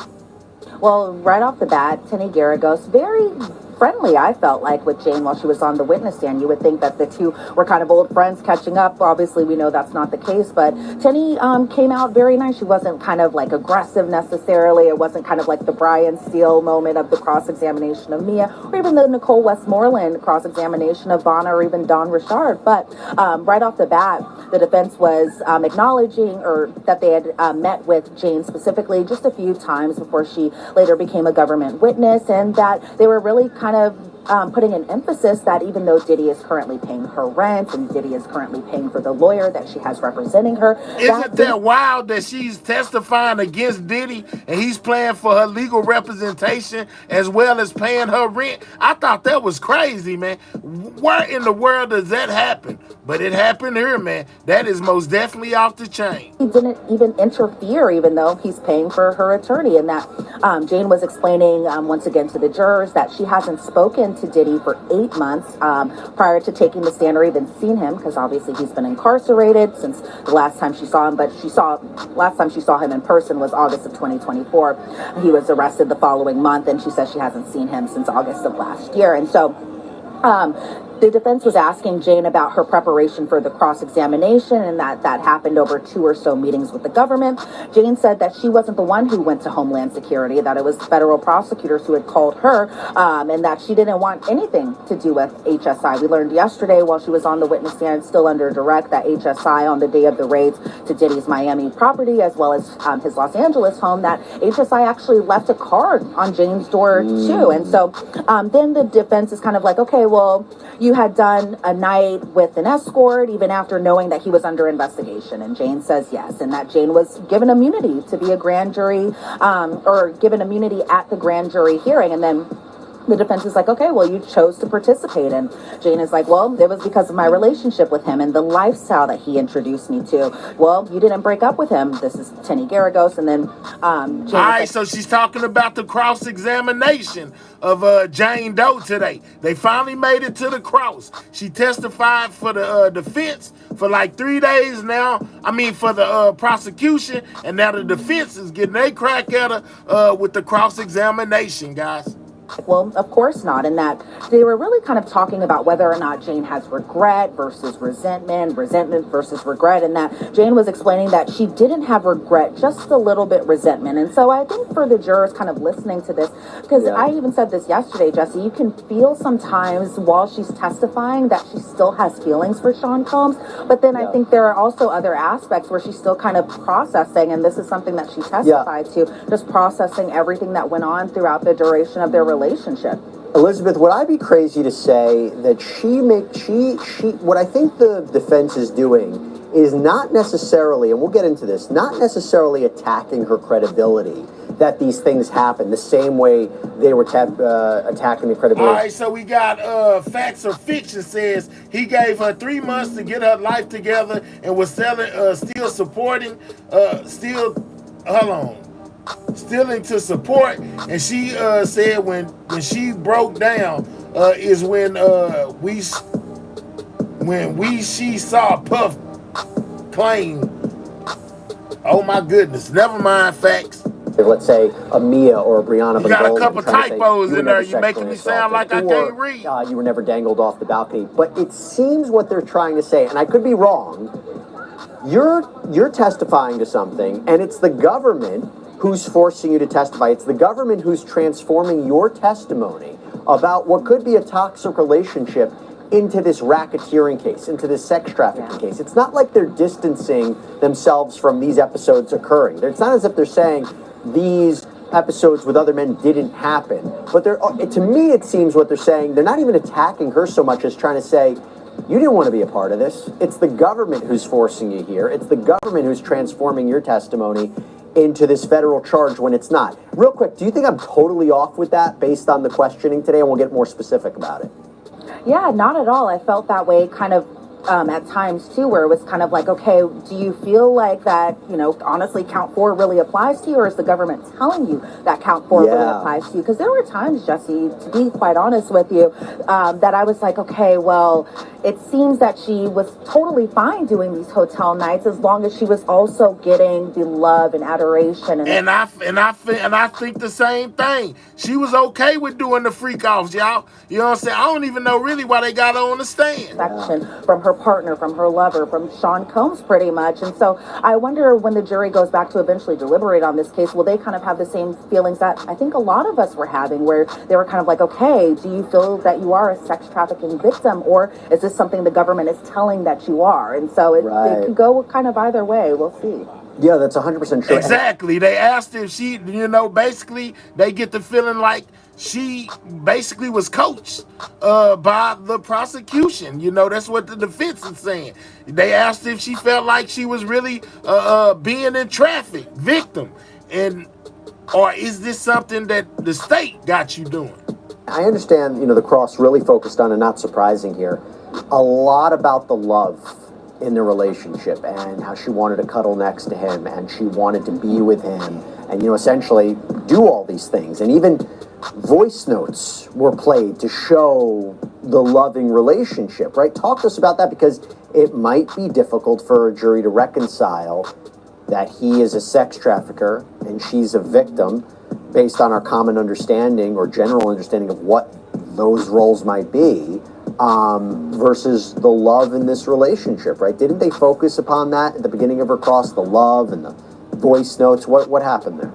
Well, right off the bat, Tenny Garagos, very friendly, I felt like, with Jane while she was on the witness stand. You would think that the two were kind of old friends catching up. Obviously, we know that's not the case, but Tenny came out very nice. She wasn't kind of like aggressive necessarily. It wasn't kind of like the Brian Steele moment of the cross-examination of Mia, or even the Nicole Westmoreland cross-examination of Vanna, or even Don Richard. But right off the bat, the defense was acknowledging or that they had met with Jane specifically just a few times before she later became a government witness, and that they were really kind of putting an emphasis that even though Diddy is currently paying her rent and Diddy is currently paying for the lawyer that she has representing her. Isn't that wild that she's testifying against Diddy and he's paying for her legal representation as well as paying her rent? I thought that was crazy, man. Where in the world does that happen? But it happened here, man. That is most definitely off the chain. He didn't even interfere, even though he's paying for her attorney. And that Jane was explaining once again to the jurors that she hasn't spoken to Diddy for 8 months prior to taking the stand or even seen him, because obviously he's been incarcerated since the last time she saw him. But last time she saw him in person was August of 2024. He was arrested the following month, and she says she hasn't seen him since August of last year. And so the defense was asking Jane about her preparation for the cross-examination, and that happened over 2 or so meetings with the government. Jane said that she wasn't the one who went to Homeland Security, that it was federal prosecutors who had called her, and that she didn't want anything to do with HSI. We learned yesterday while she was on the witness stand, still under direct, that HSI on the day of the raids to Diddy's Miami property as well as his Los Angeles home, that HSI actually left a card on Jane's door too. And so then the defense is kind of like, okay, well, you had done a night with an escort even after knowing that he was under investigation. And Jane says yes, and that Jane was given immunity to be a grand jury or given immunity at the grand jury hearing. And then the defense is like, okay, well, you chose to participate. And Jane is like, well, it was because of my relationship with him and the lifestyle that he introduced me to. Well, you didn't break up with him. This is Tenny Garagos. And then Jane, all right, so she's talking about the cross-examination of Jane Doe today. They finally made it to the cross. She testified for the defense for like 3 days now. I mean, for the prosecution, and now the defense is getting a crack at her with the cross-examination, guys. Well, of course not. And that they were really kind of talking about whether or not Jane has regret versus resentment versus regret. And that Jane was explaining that she didn't have regret, just a little bit resentment. And so I think for the jurors kind of listening to this, because I even said this yesterday, Jesse, you can feel sometimes while she's testifying that she still has feelings for Sean Combs. But then I think there are also other aspects where she's still kind of processing. And this is something that she testified to, just processing everything that went on throughout the duration of their relationship. Elizabeth, would I be crazy to say that what I think the defense is doing is not necessarily, and we'll get into this, not necessarily attacking her credibility, that these things happen the same way they were attacking the credibility. All right, so we got Facts or Fiction says he gave her 3 months to get her life together and was still supporting, still into support, and she said when she broke down is when she saw Puff claim. Oh my goodness, never mind, Facts. let's say a Mia or a Brianna. You got a couple typos in there. You're making me sound like I can't read. You were never dangled off the balcony. But it seems what they're trying to say, and I could be wrong, you're testifying to something, and it's the government who's forcing you to testify. It's the government who's transforming your testimony about what could be a toxic relationship into this racketeering case, into this sex trafficking case. It's not like they're distancing themselves from these episodes occurring. It's not as if they're saying these episodes with other men didn't happen. But to me, it seems what they're saying, they're not even attacking her so much as trying to say, you didn't want to be a part of this. It's the government who's forcing you here. It's the government who's transforming your testimony into this federal charge when it's not. Real quick, do you think I'm totally off with that based on the questioning today? And we'll get more specific about it. Yeah, not at all. I felt that way kind of at times too, where it was kind of like, okay, do you feel like that, honestly, count 4 really applies to you, or is the government telling you that count 4 really applies to you? Because there were times, Jesse, to be quite honest with you, that I was like, okay, well, it seems that she was totally fine doing these hotel nights as long as she was also getting the love and adoration. And I think the same thing. She was okay with doing the freak offs, y'all. You know what I'm saying? I don't even know really why they got her on the stand. From her partner, from her lover, from Sean Combs, pretty much. And so I wonder when the jury goes back to eventually deliberate on this case, will they kind of have the same feelings that I think a lot of us were having, where they were kind of like, okay, do you feel that you are a sex trafficking victim, or is this something the government is telling that you are? And so it could go kind of either way. We'll see. Yeah, that's 100% true. Exactly. They asked if she, basically they get the feeling like she basically was coached by the prosecution. That's what the defense is saying. They asked if she felt like she was really being in traffic, victim. Or is this something that the state got you doing? I understand, the cross really focused on, and not surprising here, a lot about the love in the relationship and how she wanted to cuddle next to him and she wanted to be with him and, essentially do all these things. And even voice notes were played to show the loving relationship, right? Talk to us about that, because it might be difficult for a jury to reconcile that he is a sex trafficker and she's a victim based on our common understanding or general understanding of what those roles might be, versus the love in this relationship, right? Didn't they focus upon that at the beginning of her cross, the love and the voice notes? What happened there?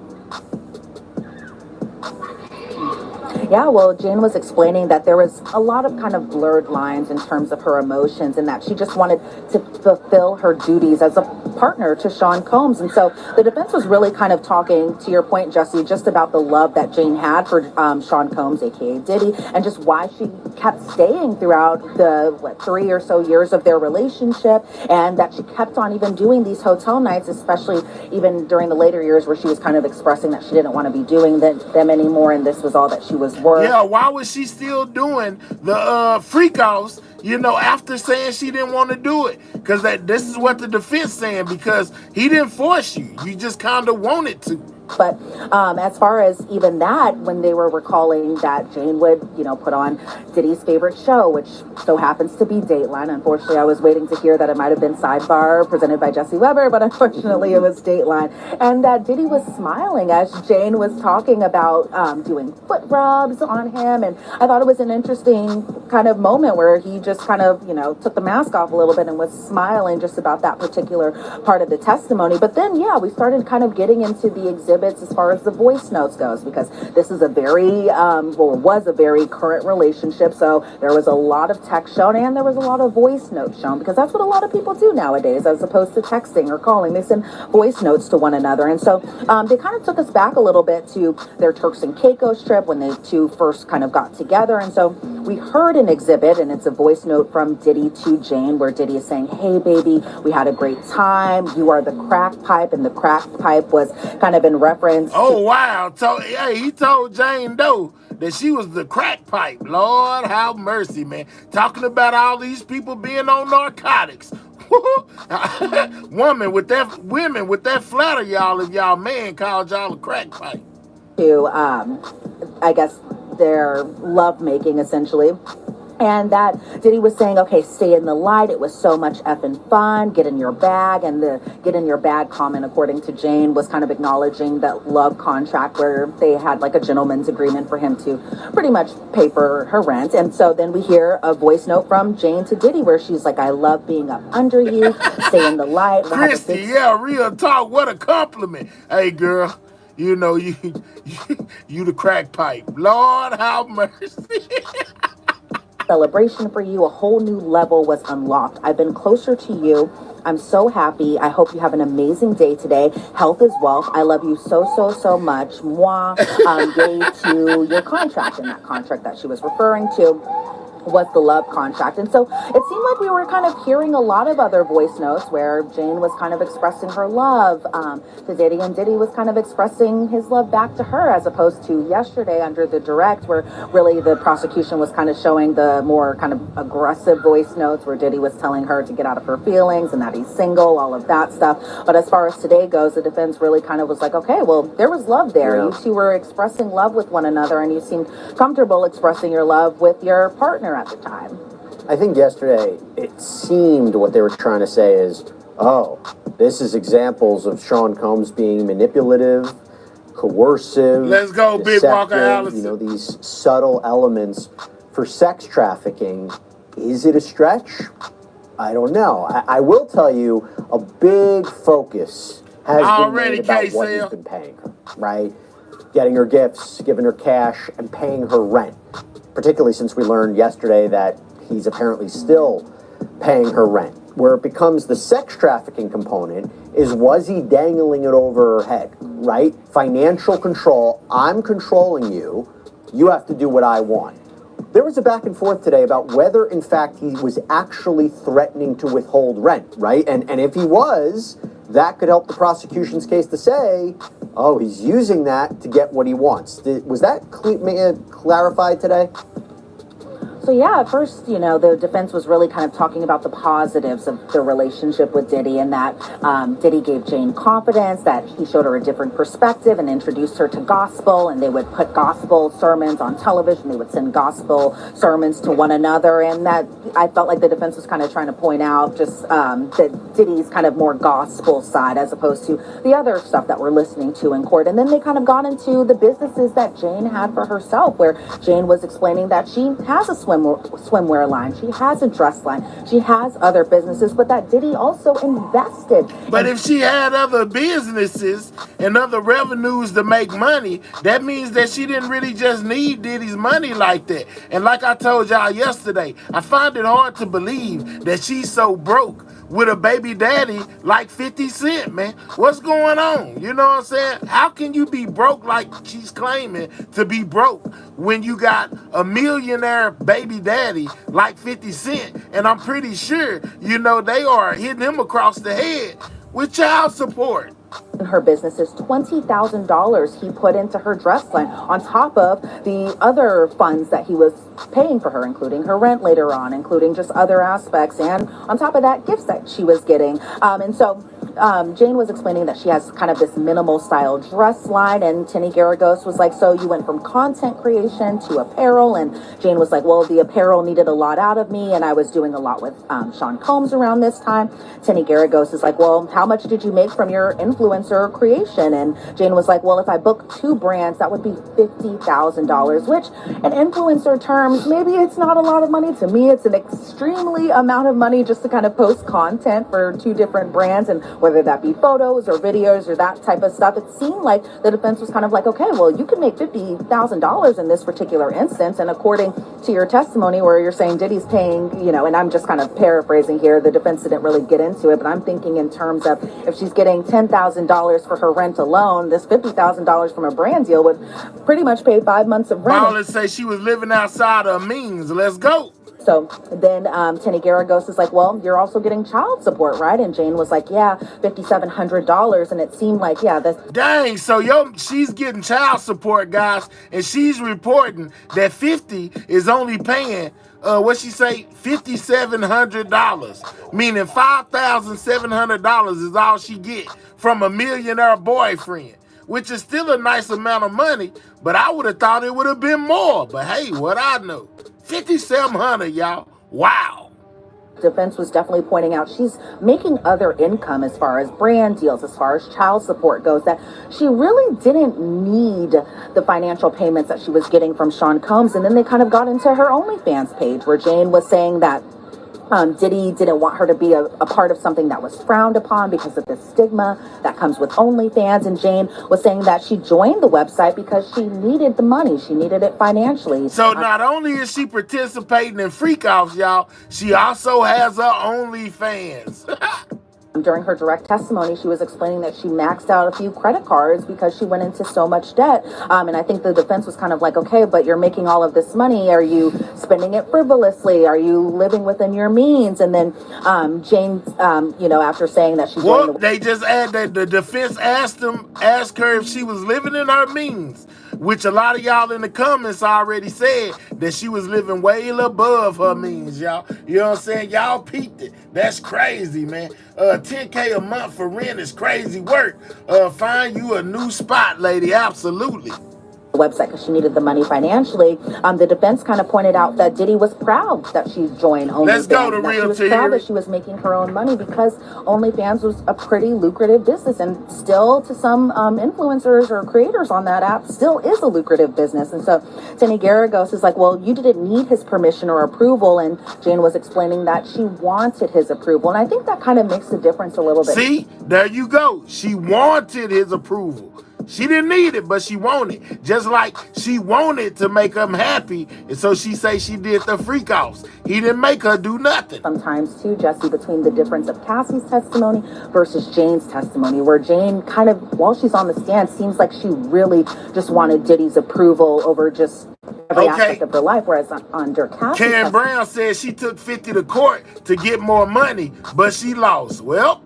Yeah, well, Jane was explaining that there was a lot of kind of blurred lines in terms of her emotions, and that she just wanted to fulfill her duties as a partner to Sean Combs. And so the defense was really kind of talking, to your point, Jesse, just about the love that Jane had for Sean Combs, aka Diddy, and just why she kept staying throughout the 3 or so years of their relationship, and that she kept on even doing these hotel nights, especially even during the later years where she was kind of expressing that she didn't want to be doing them anymore, and this was all that she was worth. Yeah, why was she still doing the freak offs, after saying she didn't want to do it? Because this is what the defense saying, because he didn't force you. You just kind of wanted to. But as far as even that, when they were recalling that Jane would, put on Diddy's favorite show, which so happens to be Dateline. Unfortunately, I was waiting to hear that it might have been Sidebar presented by Jesse Weber, but unfortunately it was Dateline. And that Diddy was smiling as Jane was talking about doing foot rubs on him. And I thought it was an interesting kind of moment where he just kind of, took the mask off a little bit and was smiling just about that particular part of the testimony. But then, yeah, we started kind of getting into the exhibits as far as the voice notes goes, because this is a very, was a very current relationship. So there was a lot of text shown and there was a lot of voice notes shown, because that's what a lot of people do nowadays, as opposed to texting or calling. They send voice notes to one another. And so they kind of took us back a little bit to their Turks and Caicos trip when they two first kind of got together. And so we heard an exhibit, and it's a voice note from Diddy to Jane, where Diddy is saying, "Hey, baby, we had a great time. You are the crack pipe." And the crack pipe was kind of in reference. Oh, wow. He told Jane Doe that she was the crack pipe. Lord have mercy, man. Talking about all these people being on narcotics. Women with that flatter y'all if y'all man called y'all a crack pipe. To, I guess, their love making, essentially. And that Diddy was saying, okay, stay in the light. It was so much effing fun. Get in your bag. And the get in your bag comment, according to Jane, was kind of acknowledging that love contract where they had like a gentleman's agreement for him to pretty much pay for her rent. And so then we hear a voice note from Jane to Diddy where she's like, I love being up under you. Stay in the light. We'll Christy, yeah, real talk. What a compliment. Hey, girl, you know, you the crack pipe. Lord have mercy. Celebration for you. A whole new level was unlocked. I've been closer to you. I'm so happy. I hope you have an amazing day today. Health is wealth. I love you so, so, so much. Moi. Yay to your contract. And that contract that she was referring to was the love contract. And so it seemed like we were kind of hearing a lot of other voice notes where Jane was kind of expressing her love to Diddy, and Diddy was kind of expressing his love back to her, as opposed to yesterday under the direct, where really the prosecution was kind of showing the more kind of aggressive voice notes where Diddy was telling her to get out of her feelings and that he's single, all of that stuff. But as far as today goes, the defense really kind of was like, okay, well, there was love there. Yeah. You two were expressing love with one another, and you seemed comfortable expressing your love with your partner at the time. I think yesterday it seemed what they were trying to say is, oh, this is examples of Sean Combs being manipulative, coercive. Let's go, Big Walker Allison. You know, these subtle elements for sex trafficking. Is it a stretch? I don't know. I will tell you, a big focus has been made about what he's been paying her, right? Getting her gifts, giving her cash, and paying her rent. Particularly since we learned yesterday that he's apparently still paying her rent. Where it becomes the sex trafficking component is, was he dangling it over her head, right? Financial control. I'm controlling you. You have to do what I want. There was a back and forth today about whether, in fact, he was actually threatening to withhold rent, right? And if he was, that could help the prosecution's case to say, oh, he's using that to get what he wants. Was that clarified today? So yeah, at first, you know, the defense was really kind of talking about the positives of the relationship with Diddy, and that Diddy gave Jane confidence, that he showed her a different perspective and introduced her to gospel, and they would put gospel sermons on television. They would send gospel sermons to one another, and that I felt like the defense was kind of trying to point out just that Diddy's kind of more gospel side as opposed to the other stuff that we're listening to in court. And then they kind of got into the businesses that Jane had for herself, where Jane was explaining that she has a swimwear line, she has a dress line, she has other businesses, but that Diddy also invested. But if she had other businesses and other revenues to make money, that means that she didn't really just need Diddy's money like that. And like I told y'all yesterday, I find it hard to believe that she's so broke with a baby daddy like 50 Cent, man. What's going on? You know what I'm saying? How can you be broke like she's claiming to be broke when you got a millionaire baby daddy like 50 Cent? And I'm pretty sure, you know, they are hitting him across the head with child support. Her business is $20,000 he put into her dress line on top of the other funds that he was paying for her, including her rent later on, including just other aspects, and on top of that, gifts that she was getting. And so Jane was explaining that she has kind of this minimal style dress line, and Tinny Garagos was like, so you went from content creation to apparel, and Jane was like, well, the apparel needed a lot out of me, and I was doing a lot with Sean Combs around this time. Tinny Garagos is like, well, how much did you make from your influencer creation? And Jane was like, well, if I book 2 brands, that would be $50,000, which in influencer terms, maybe it's not a lot of money. To me, it's an extremely amount of money just to kind of post content for 2 different brands, and whether that be photos or videos or that type of stuff. It seemed like the defense was kind of like, okay, well, you can make $50,000 in this particular instance. And according to your testimony where you're saying Diddy's paying, you know, and I'm just kind of paraphrasing here, the defense didn't really get into it, but I'm thinking in terms of if she's getting $10,000 for her rent alone, this $50,000 from a brand deal would pretty much pay 5 months of rent. Well, let's say she was living outside her means. Let's go. So then Tinny Garagos is like, well, you're also getting child support, right? And Jane was like, yeah, $5,700. And it seemed like, yeah, that's... Dang, so she's getting child support, guys, and she's reporting that 50 is only paying, what she say, $5,700, meaning $5,700 is all she get from a millionaire boyfriend, which is still a nice amount of money, but I would have thought it would have been more. But hey, what I know. $5,700, y'all. Wow. Defense was definitely pointing out she's making other income as far as brand deals, as far as child support goes, that she really didn't need the financial payments that she was getting from Sean Combs. And then they kind of got into her OnlyFans page where Jane was saying that Diddy didn't want her to be a part of something that was frowned upon because of the stigma that comes with OnlyFans. And Jane was saying that she joined the website because she needed the money. She needed it financially. So not only is she participating in freak-offs, y'all, she also has her OnlyFans. During her direct testimony, she was explaining that she maxed out a few credit cards because she went into so much debt. And I think the defense was kind of like, okay, but you're making all of this money. Are you spending it frivolously? Are you living within your means? And then Jane, after saying that she joined they just add that the defense asked her if she was living in her means, which a lot of y'all in the comments already said that she was living way above her means, y'all. You know what I'm saying? Y'all peeped it. That's crazy, man. $10K a month for rent is crazy work. Find you a new spot, lady. Absolutely. Website because she needed the money financially. The defense kind of pointed out that Diddy was proud that she joined OnlyFans. Let's go to She was proud that she was making her own money because OnlyFans was a pretty lucrative business, and still to some influencers or creators on that app still is a lucrative business. And so Tenny Garagos is like, well, you didn't need his permission or approval, and Jane was explaining that she wanted his approval. And I think that kind of makes the difference a little bit. See, there you go. She wanted his approval. She didn't need it, but she wanted. Just like she wanted to make him happy, and so she say she did the freak-offs. He didn't make her do nothing. Sometimes, too, Jesse, between the difference of Cassie's testimony versus Jane's testimony, where Jane kind of, while she's on the stand, seems like she really just wanted Diddy's approval over just every aspect of her life, whereas under Cassie's Karen Brown said she took 50 to court to get more money, but she lost. Well,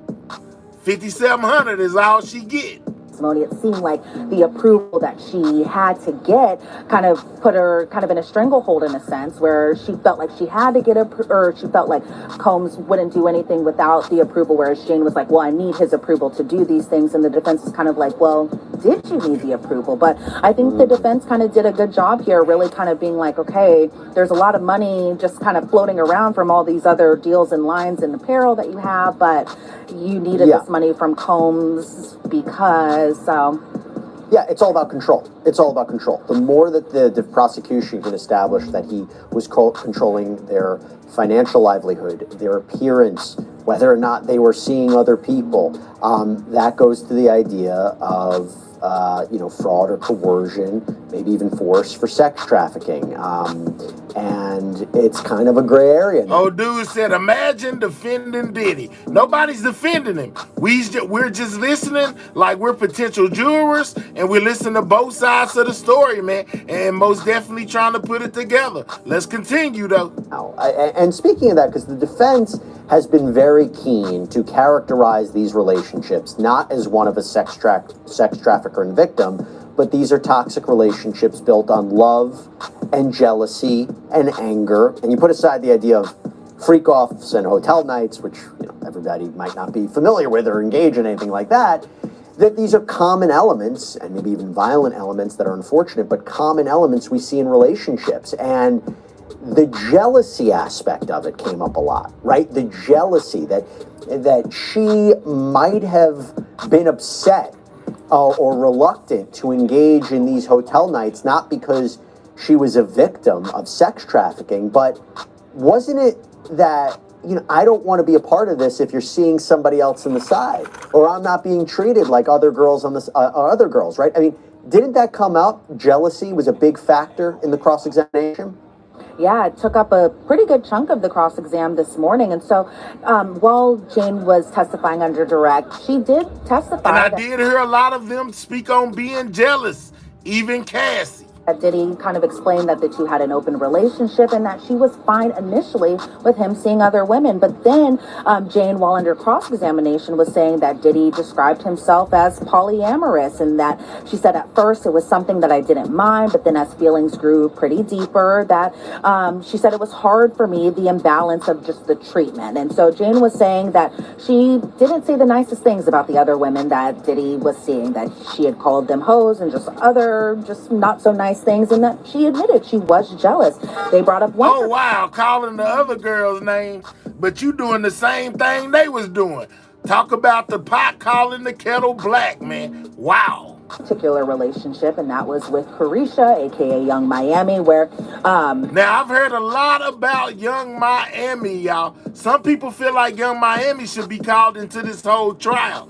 $5,700 is all she get. It seemed like the approval that she had to get kind of put her kind of in a stranglehold in a sense, where she felt like she had to get or she felt like Combs wouldn't do anything without the approval, whereas Jane was like, well, I need his approval to do these things. And the defense is kind of like, well, did you need the approval? But I think the defense kind of did a good job here, really kind of being like, okay, there's a lot of money just kind of floating around from all these other deals and lines and apparel that you have, but you needed this money from Combs because yeah, it's all about control. It's all about control. The more that the prosecution can establish that he was controlling their financial livelihood, their appearance, whether or not they were seeing other people, that goes to the idea of fraud or coercion, maybe even force for sex trafficking. And it's kind of a gray area. Oh, dude said, imagine defending Diddy. Nobody's defending him. We're just listening like we're potential jurors, and we're listening to both sides of the story, man, and most definitely trying to put it together. Let's continue, though. And speaking of that, because the defense has been very keen to characterize these relationships not as one of a sex trafficker and victim, but these are toxic relationships built on love and jealousy and anger. And you put aside the idea of freak-offs and hotel nights, which everybody might not be familiar with or engage in anything like that, that these are common elements, and maybe even violent elements that are unfortunate, but common elements we see in relationships. And the jealousy aspect of it came up a lot, right? The jealousy that she might have been upset or reluctant to engage in these hotel nights, not because she was a victim of sex trafficking, but wasn't it that, I don't want to be a part of this if you're seeing somebody else on the side, or I'm not being treated like other girls on this, other girls, right? I mean, didn't that come out? Jealousy was a big factor in the cross-examination? Yeah, it took up a pretty good chunk of the cross-exam this morning. And so while Jane was testifying under direct, she did testify. And I did hear a lot of them speak on being jealous, even Cassie. Diddy kind of explained that the two had an open relationship and that she was fine initially with him seeing other women. But then Jane, while under cross-examination, was saying that Diddy described himself as polyamorous, and that she said at first it was something that I didn't mind, but then as feelings grew pretty deeper, that she said it was hard for me, the imbalance of just the treatment. And so Jane was saying that she didn't say the nicest things about the other women that Diddy was seeing, that she had called them hoes and just other just not so nice nice things, and that she admitted she was jealous. They brought up one. Oh, wow, calling the other girl's name, but you doing the same thing they was doing. Talk about the pot calling the kettle black, man. Wow. Particular relationship, and that was with Carisha, aka Young Miami, where now I've heard a lot about Young Miami, y'all. Some people feel like Young Miami should be called into this whole trial.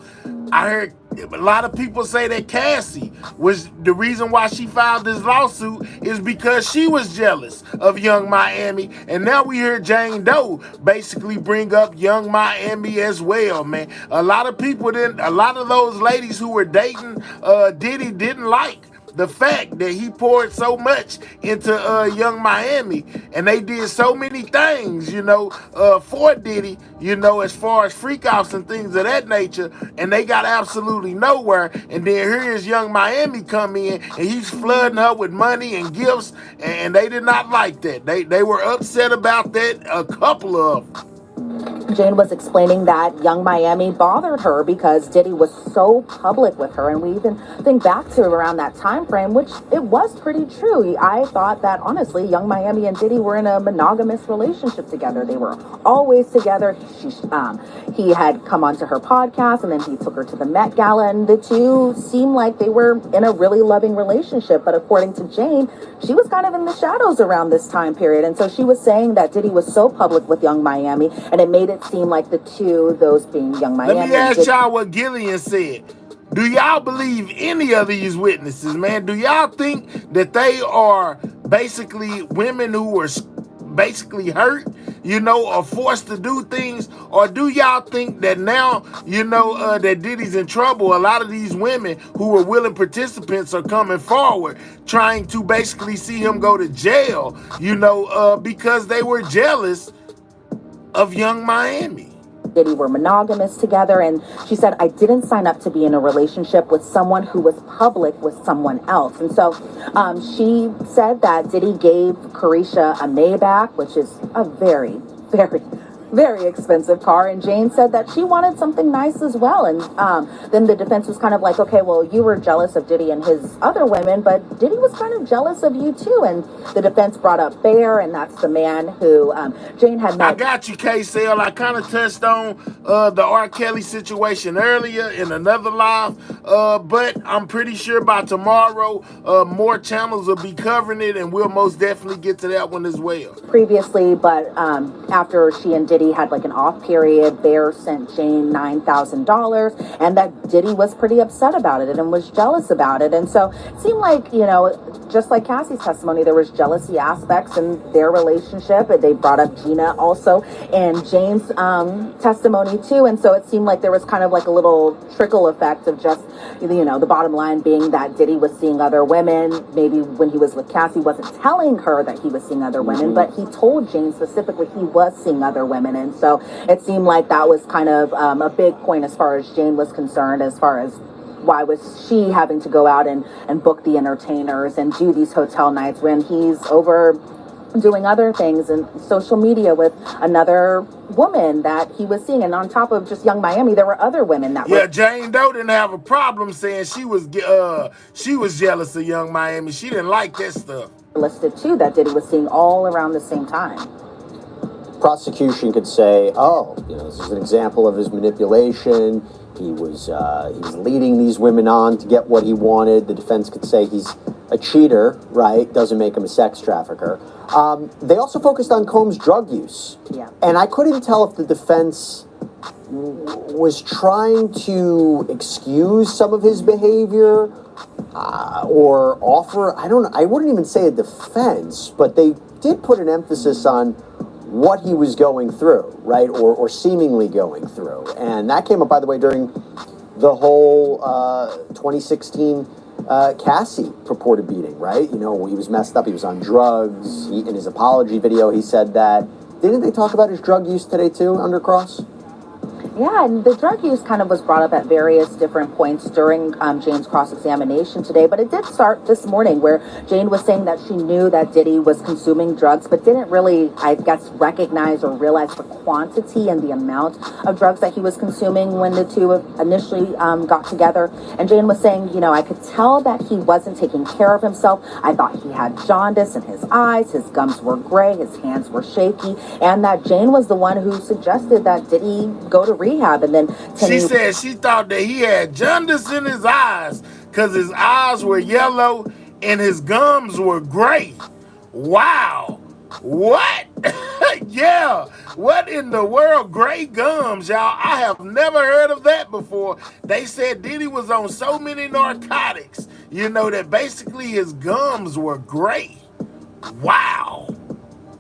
I heard a lot of people say that Cassie was the reason why she filed this lawsuit is because she was jealous of Young Miami, and now we hear Jane Doe basically bring up Young Miami as well, man. A lot of people didn't, a lot of those ladies who were dating Diddy didn't like the fact that he poured so much into Young Miami, and they did so many things, you know, for Diddy, you know, as far as freak-offs and things of that nature, and they got absolutely nowhere. And then here's Young Miami come in, and he's flooding her with money and gifts, and they did not like that. They were upset about that, a couple of them. Jane was explaining that Young Miami bothered her because Diddy was so public with her, and we even think back to around that time frame, which it was pretty true. I thought that honestly, Young Miami and Diddy were in a monogamous relationship together. They were always together. He had come onto her podcast, and then he took her to the Met Gala, and the two seemed like they were in a really loving relationship. But according to Jane, she was kind of in the shadows around this time period, and so she was saying that Diddy was so public with Young Miami, and it made it seem like the two, those being Young Miami. Let me ask y'all what Gillian said. Do y'all believe any of these witnesses, man? Do y'all think that they are basically women who were basically hurt, you know, or forced to do things? Or do y'all think that now, you know, that Diddy's in trouble, a lot of these women who were willing participants are coming forward trying to basically see him go to jail, you know, because they were jealous of Young Miami? Diddy were monogamous together, and she said, I didn't sign up to be in a relationship with someone who was public with someone else. And so she said that Diddy gave Carisha a Maybach, which is a very, very, very expensive car, and Jane said that she wanted something nice as well. And then the defense was kind of like, okay, well, you were jealous of Diddy and his other women, but Diddy was kind of jealous of you too. And the defense brought up Bear, and that's the man who Jane had met. I got you, K-Cell. I kind of touched on the R. Kelly situation earlier in another live, but I'm pretty sure by tomorrow more channels will be covering it, and we'll most definitely get to that one as well. Previously, but after she and Diddy had like an off period, Bear sent Jane $9,000, and that Diddy was pretty upset about it and was jealous about it. And so it seemed like, you know, just like Cassie's testimony, there was jealousy aspects in their relationship. And they brought up Gina also in Jane's testimony too. And so it seemed like there was kind of like a little trickle effect of just, you know, the bottom line being that Diddy was seeing other women. Maybe when he was with Cassie, wasn't telling her that he was seeing other women, but he told Jane specifically he was seeing other women. And so it seemed like that was kind of a big point as far as Jane was concerned, as far as why was she having to go out and book the entertainers and do these hotel nights when he's over doing other things and social media with another woman that he was seeing. And on top of just Young Miami, there were other women that were... Jane Doe didn't have a problem saying she was jealous of Young Miami. She didn't like that stuff. Listed too that Diddy was seeing all around the same time. Prosecution could say, oh, you know, this is an example of his manipulation. He was leading these women on to get what he wanted. The defense could say he's a cheater, right? Doesn't make him a sex trafficker. They also focused on Combs' drug use. Yeah. And I couldn't tell if the defense was trying to excuse some of his behavior or offer, I wouldn't even say a defense, but they did put an emphasis on what he was going through, right, or seemingly going through. And that came up, by the way, during the whole 2016 Cassie purported beating, right? You know, he was messed up, he was on drugs. In his apology video, he said that. Didn't they talk about his drug use today, too, under cross? Yeah, and the drug use kind of was brought up at various different points during Jane's cross-examination today, but it did start this morning where Jane was saying that she knew that Diddy was consuming drugs, but didn't really, I guess, recognize or realize the quantity and the amount of drugs that he was consuming when the two initially got together. And Jane was saying, you know, I could tell that he wasn't taking care of himself. I thought he had jaundice in his eyes, his gums were gray, his hands were shaky, and that Jane was the one who suggested that Diddy go to rehab. And then she said she thought that he had jaundice in his eyes because his eyes were yellow and his gums were gray. Wow. What? Yeah. What in the world? Gray gums, y'all. I have never heard of that before. They said Diddy was on so many narcotics, you know, that basically his gums were gray. Wow.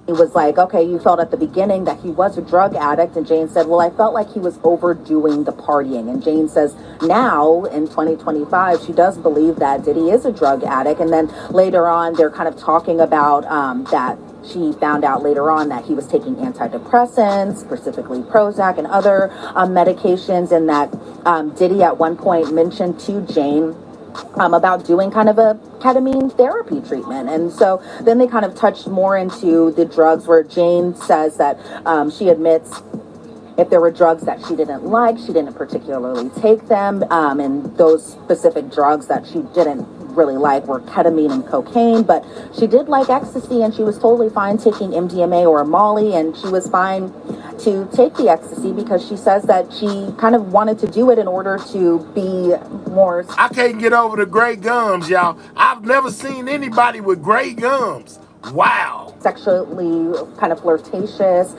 He was like, okay, you felt at the beginning that he was a drug addict. And Jane said, well, I felt like he was overdoing the partying. And Jane says now in 2025, she does believe that Diddy is a drug addict. And then later on, they're kind of talking about that she found out later on that he was taking antidepressants, specifically Prozac and other medications. And that Diddy at one point mentioned to Jane about doing kind of a ketamine therapy treatment. And so then they kind of touched more into the drugs, where Jane says that she admits if there were drugs that she didn't like, she didn't particularly take them. And those specific drugs that she didn't really like were ketamine and cocaine, but she did like ecstasy, and she was totally fine taking MDMA or Molly, and she was fine to take the ecstasy because she says that she kind of wanted to do it in order to be more... I can't get over the gray gums, y'all. I've never seen anybody with gray gums. Wow. Sexually kind of flirtatious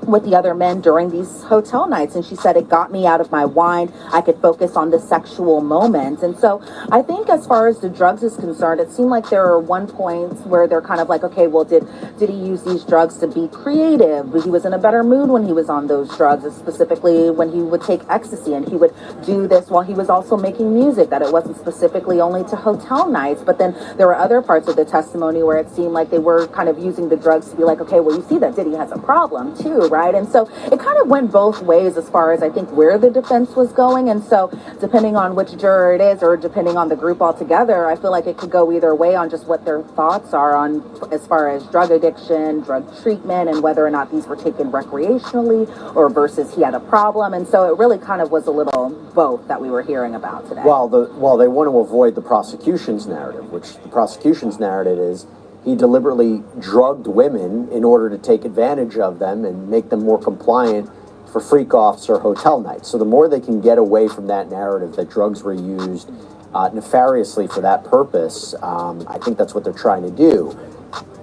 with the other men during these hotel nights. And she said, it got me out of my wine. I could focus on the sexual moments. And so I think as far as the drugs is concerned, it seemed like there are one points where they're kind of like, okay, well, did he use these drugs to be creative? He was in a better mood when he was on those drugs, specifically when he would take ecstasy, and he would do this while he was also making music, that it wasn't specifically only to hotel nights. But then there were other parts of the testimony where it seemed like they were kind of using the drugs to be like, okay, well, you see that Diddy has a problem too, right? And so it kind of went both ways as far as I think where the defense was going. And so depending on which juror it is, or depending on the group altogether, I feel like it could go either way on just what their thoughts are on as far as drug addiction, drug treatment, and whether or not these were taken recreationally or versus he had a problem. And so it really kind of was a little both that we were hearing about today. Well, they want to avoid the prosecution's narrative, which the prosecution's narrative is he deliberately drugged women in order to take advantage of them and make them more compliant for freak-offs or hotel nights. So the more they can get away from that narrative that drugs were used nefariously for that purpose, I think that's what they're trying to do.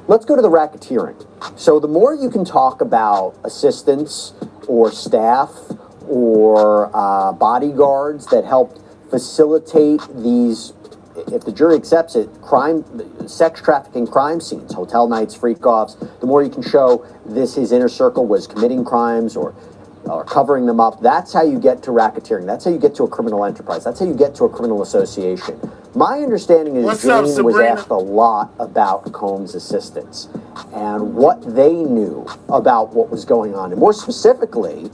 Let's go to the racketeering. So the more you can talk about assistants or staff or bodyguards that helped facilitate these, if the jury accepts it, sex trafficking crime scenes, hotel nights, freak-offs, the more you can show his inner circle was committing crimes or covering them up, that's how you get to racketeering. That's how you get to a criminal enterprise. That's how you get to a criminal association. My understanding is Jane was asked a lot about Combs' assistants and what they knew about what was going on. And more specifically,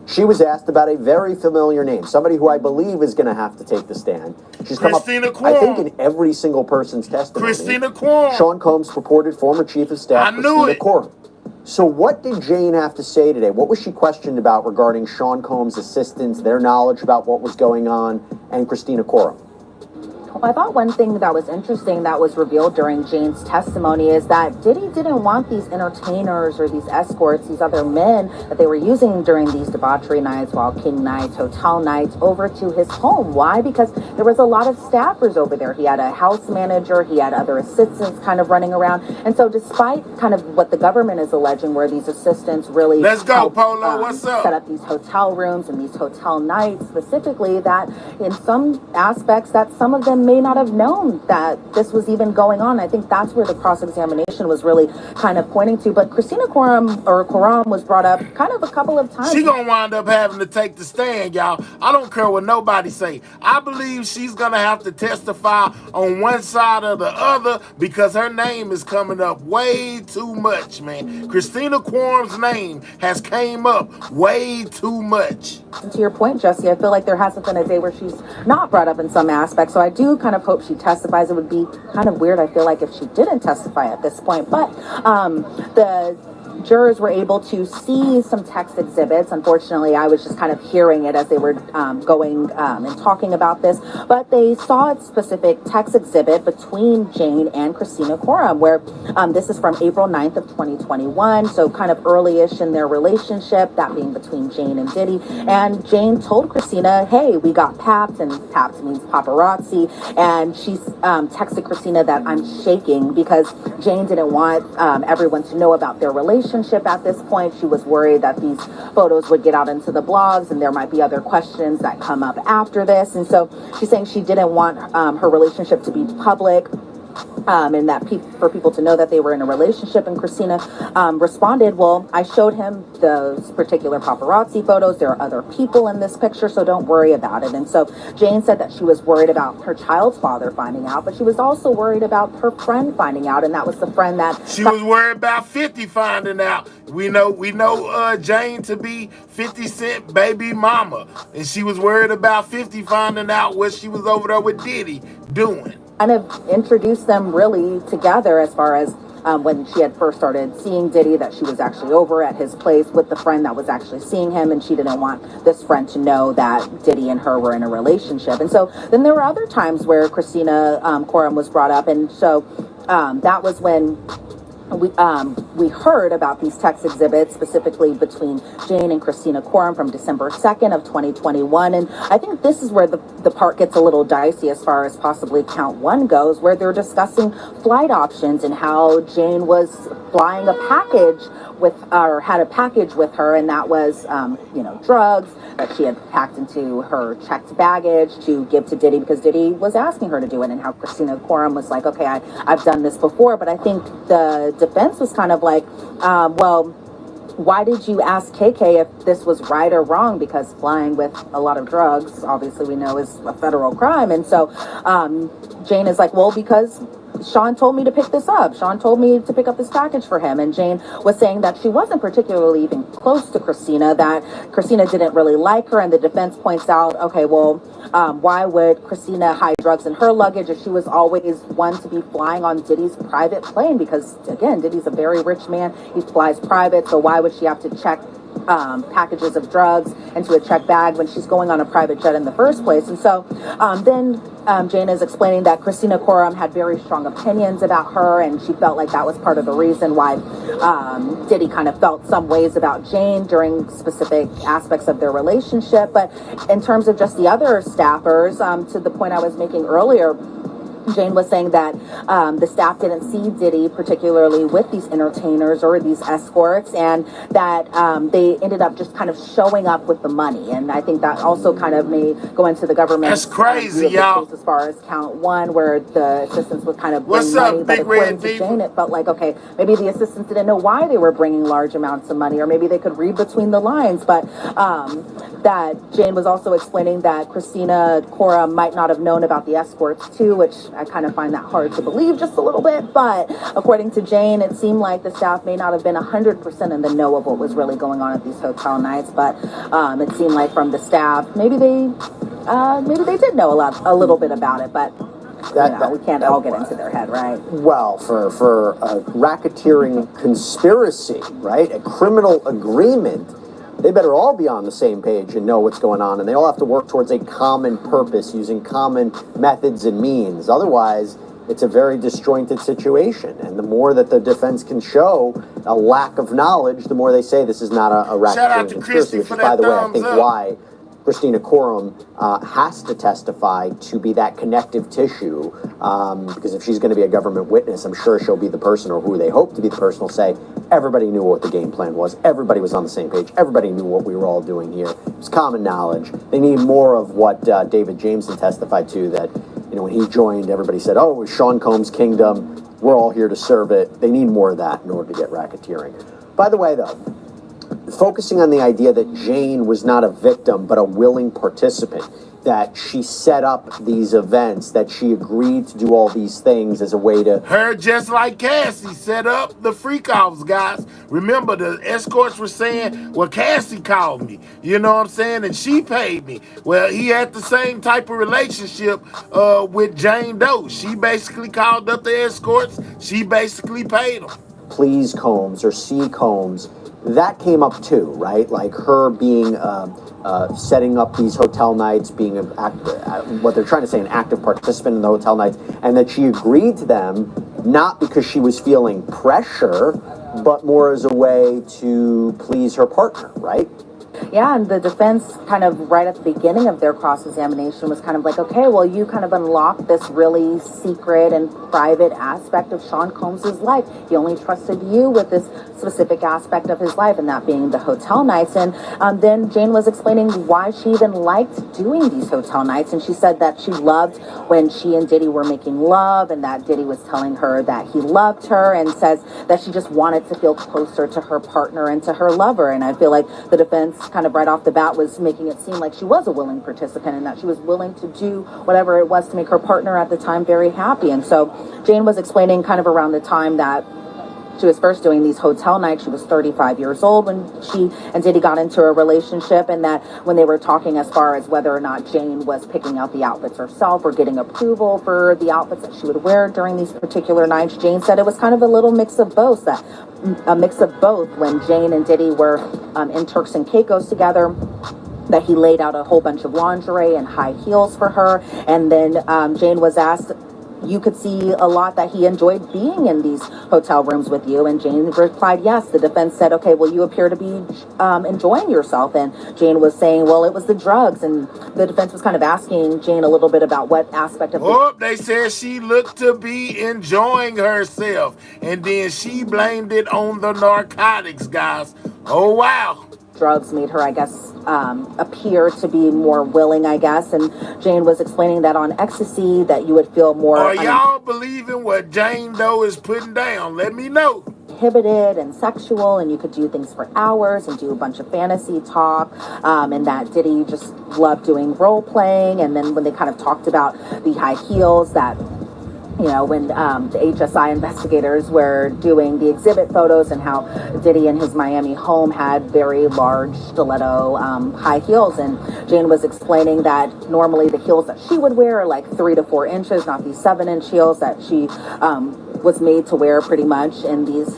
she was asked about a very familiar name, somebody who I believe is going to have to take the stand. She's come up, I think, in every single person's testimony. Christina Kwong. Sean Combs' purported former chief of staff, Christina Kwong. So what did Jane have to say today? What was she questioned about regarding Sean Combs' assistants, their knowledge about what was going on, and Christina Kwong? Well, I thought one thing that was interesting that was revealed during Jane's testimony is that Diddy didn't want these entertainers or these escorts, these other men that they were using during these debauchery nights, Wild King nights, hotel nights, over to his home. Why? Because there was a lot of staffers over there. He had a house manager, he had other assistants kind of running around. And so despite kind of what the government is alleging, where these assistants really helped, What's up? set up these hotel rooms and these hotel nights specifically, that in some aspects that some of them may may not have known that this was even going on. I think that's where the cross-examination was really kind of pointing to. But Christina Quorum was brought up kind of a couple of times. She gonna wind up having to take the stand, y'all. I don't care what nobody say. I believe she's gonna have to testify on one side or the other because her name is coming up way too much, man. Christina Quorum's name has came up way too much. And to your point, Jesse, I feel like there hasn't been a day where she's not brought up in some aspects. So I do kind of hope she testifies. It would be kind of weird, I feel like, if she didn't testify at this point. But the jurors were able to see some text exhibits. Unfortunately, I was just kind of hearing it as they were going and talking about this. But they saw a specific text exhibit between Jane and Christina Quorum, where this is from April 9th of 2021. So kind of early-ish in their relationship, that being between Jane and Diddy. And Jane told Christina, hey, we got papped, and papped means paparazzi. And she texted Christina that I'm shaking because Jane didn't want everyone to know about their relationship at this point. She was worried that these photos would get out into the blogs and there might be other questions that come up after this. And so she's saying she didn't want her relationship to be public. And that for people to know that they were in a relationship. And Christina responded, well, I showed him those particular paparazzi photos. There are other people in this picture, so don't worry about it. And so Jane said that she was worried about her child's father finding out, but she was also worried about her friend finding out, and that was the friend that... She was worried about 50 finding out. We know Jane to be 50 Cent baby mama, and she was worried about 50 finding out what she was over there with Diddy doing. Kind of introduced them really together as far as when she had first started seeing Diddy, that she was actually over at his place with the friend that was actually seeing him, and she didn't want this friend to know that Diddy and her were in a relationship. And so then there were other times where Christina Quorum was brought up, and so that was when we heard about these text exhibits, specifically between Jane and Christina Quorum from December 2nd of 2021. And I think this is where the part gets a little dicey as far as possibly count one goes, where they're discussing flight options and how Jane was flying a package or had a package with her, and that was, drugs that she had packed into her checked baggage to give to Diddy because Diddy was asking her to do it, and how Christina Quorum was like, okay, I've done this before. But I think the defense was kind of like, well, why did you ask KK if this was right or wrong? Because flying with a lot of drugs, obviously we know, is a federal crime. And so Jane is like, well, because Sean told me to pick this up. Sean told me to pick up this package for him. And Jane was saying that she wasn't particularly even close to Christina, that Christina didn't really like her. And the defense points out, okay, well, why would Christina hide drugs in her luggage if she was always one to be flying on Diddy's private plane? Because, again, Diddy's a very rich man. He flies private, so why would she have to check packages of drugs into a check bag when she's going on a private jet in the first place? And so then Jane is explaining that Christina Quorum had very strong opinions about her, and she felt like that was part of the reason why Diddy kind of felt some ways about Jane during specific aspects of their relationship. But in terms of just the other staffers, to the point I was making earlier, Jane was saying that the staff didn't see Diddy particularly with these entertainers or these escorts, and that they ended up just kind of showing up with the money. And I think that also kind of may go into the government's That's crazy, y'all. as far as count one, where the assistants would kind of bring money. But according to Jane, it felt like, okay, maybe the assistants didn't know why they were bringing large amounts of money, or maybe they could read between the lines. But that Jane was also explaining that Christina Quorum might not have known about the escorts too, which I kind of find that hard to believe just a little bit. But according to Jane, it seemed like the staff may not have been 100% in the know of what was really going on at these hotel nights. But it seemed like from the staff, maybe they did know a little bit about it. But we can't all get into their head, right? Well, for a racketeering conspiracy, right, a criminal agreement, they better all be on the same page and know what's going on, and they all have to work towards a common purpose using common methods and means. Otherwise, it's a very disjointed situation, and the more that the defense can show a lack of knowledge, the more they say this is not a racketeering conspiracy, which is, by the way, I think why Christina Quorum has to testify to be that connective tissue, because if she's going to be a government witness, I'm sure she'll be the person, or who they hope to be the person, will say, everybody knew what the game plan was, everybody was on the same page, everybody knew what we were all doing here. It was common knowledge. They need more of what David Jameson testified to, that when he joined, everybody said, oh, it was Sean Combs' kingdom. We're all here to serve it. They need more of that in order to get racketeering. By the way, though, focusing on the idea that Jane was not a victim, but a willing participant, that she set up these events, that she agreed to do all these things as a way to... Her, just like Cassie, set up the freak-offs, guys. Remember, the escorts were saying, well, Cassie called me, you know what I'm saying, and she paid me. Well, he had the same type of relationship with Jane Doe. She basically called up the escorts. She basically paid them. Please Combs or see Combs, that came up too, right? Like her being setting up these hotel nights, being what they're trying to say, an active participant in the hotel nights, and that she agreed to them not because she was feeling pressure, but more as a way to please her partner, right? Yeah, and the defense kind of right at the beginning of their cross-examination was kind of like, okay, well, you kind of unlocked this really secret and private aspect of Sean Combs' life. He only trusted you with this specific aspect of his life, and that being the hotel nights. And then Jane was explaining why she even liked doing these hotel nights, and she said that she loved when she and Diddy were making love, and that Diddy was telling her that he loved her, and says that she just wanted to feel closer to her partner and to her lover. And I feel like the defense kind of right off the bat was making it seem like she was a willing participant and that she was willing to do whatever it was to make her partner at the time very happy. And so Jane was explaining kind of around the time that she was first doing these hotel nights. She was 35 years old when she and Diddy got into a relationship, and that when they were talking as far as whether or not Jane was picking out the outfits herself or getting approval for the outfits that she would wear during these particular nights, Jane said it was kind of a little mix of both, when Jane and Diddy were in Turks and Caicos together, that he laid out a whole bunch of lingerie and high heels for her. And then Jane was asked, you could see a lot that he enjoyed being in these hotel rooms with you, and Jane replied yes. The defense said, okay, well, you appear to be enjoying yourself, and Jane was saying, well, it was the drugs. And the defense was kind of asking Jane a little bit about what aspect of they said she looked to be enjoying herself, and then she blamed it on the narcotics, guys. Oh, wow. Drugs made her, I guess, appear to be more willing, I guess. And Jane was explaining that on ecstasy that you would feel more... Are y'all believing what Jane Doe is putting down? Let me know. Inhibited and sexual, and you could do things for hours and do a bunch of fantasy talk, and that Diddy just loved doing role playing. And then when they kind of talked about the high heels, that when the HSI investigators were doing the exhibit photos and how Diddy in his Miami home had very large stiletto high heels. And Jane was explaining that normally the heels that she would wear are like 3 to 4 inches, not these 7-inch heels that she was made to wear pretty much in these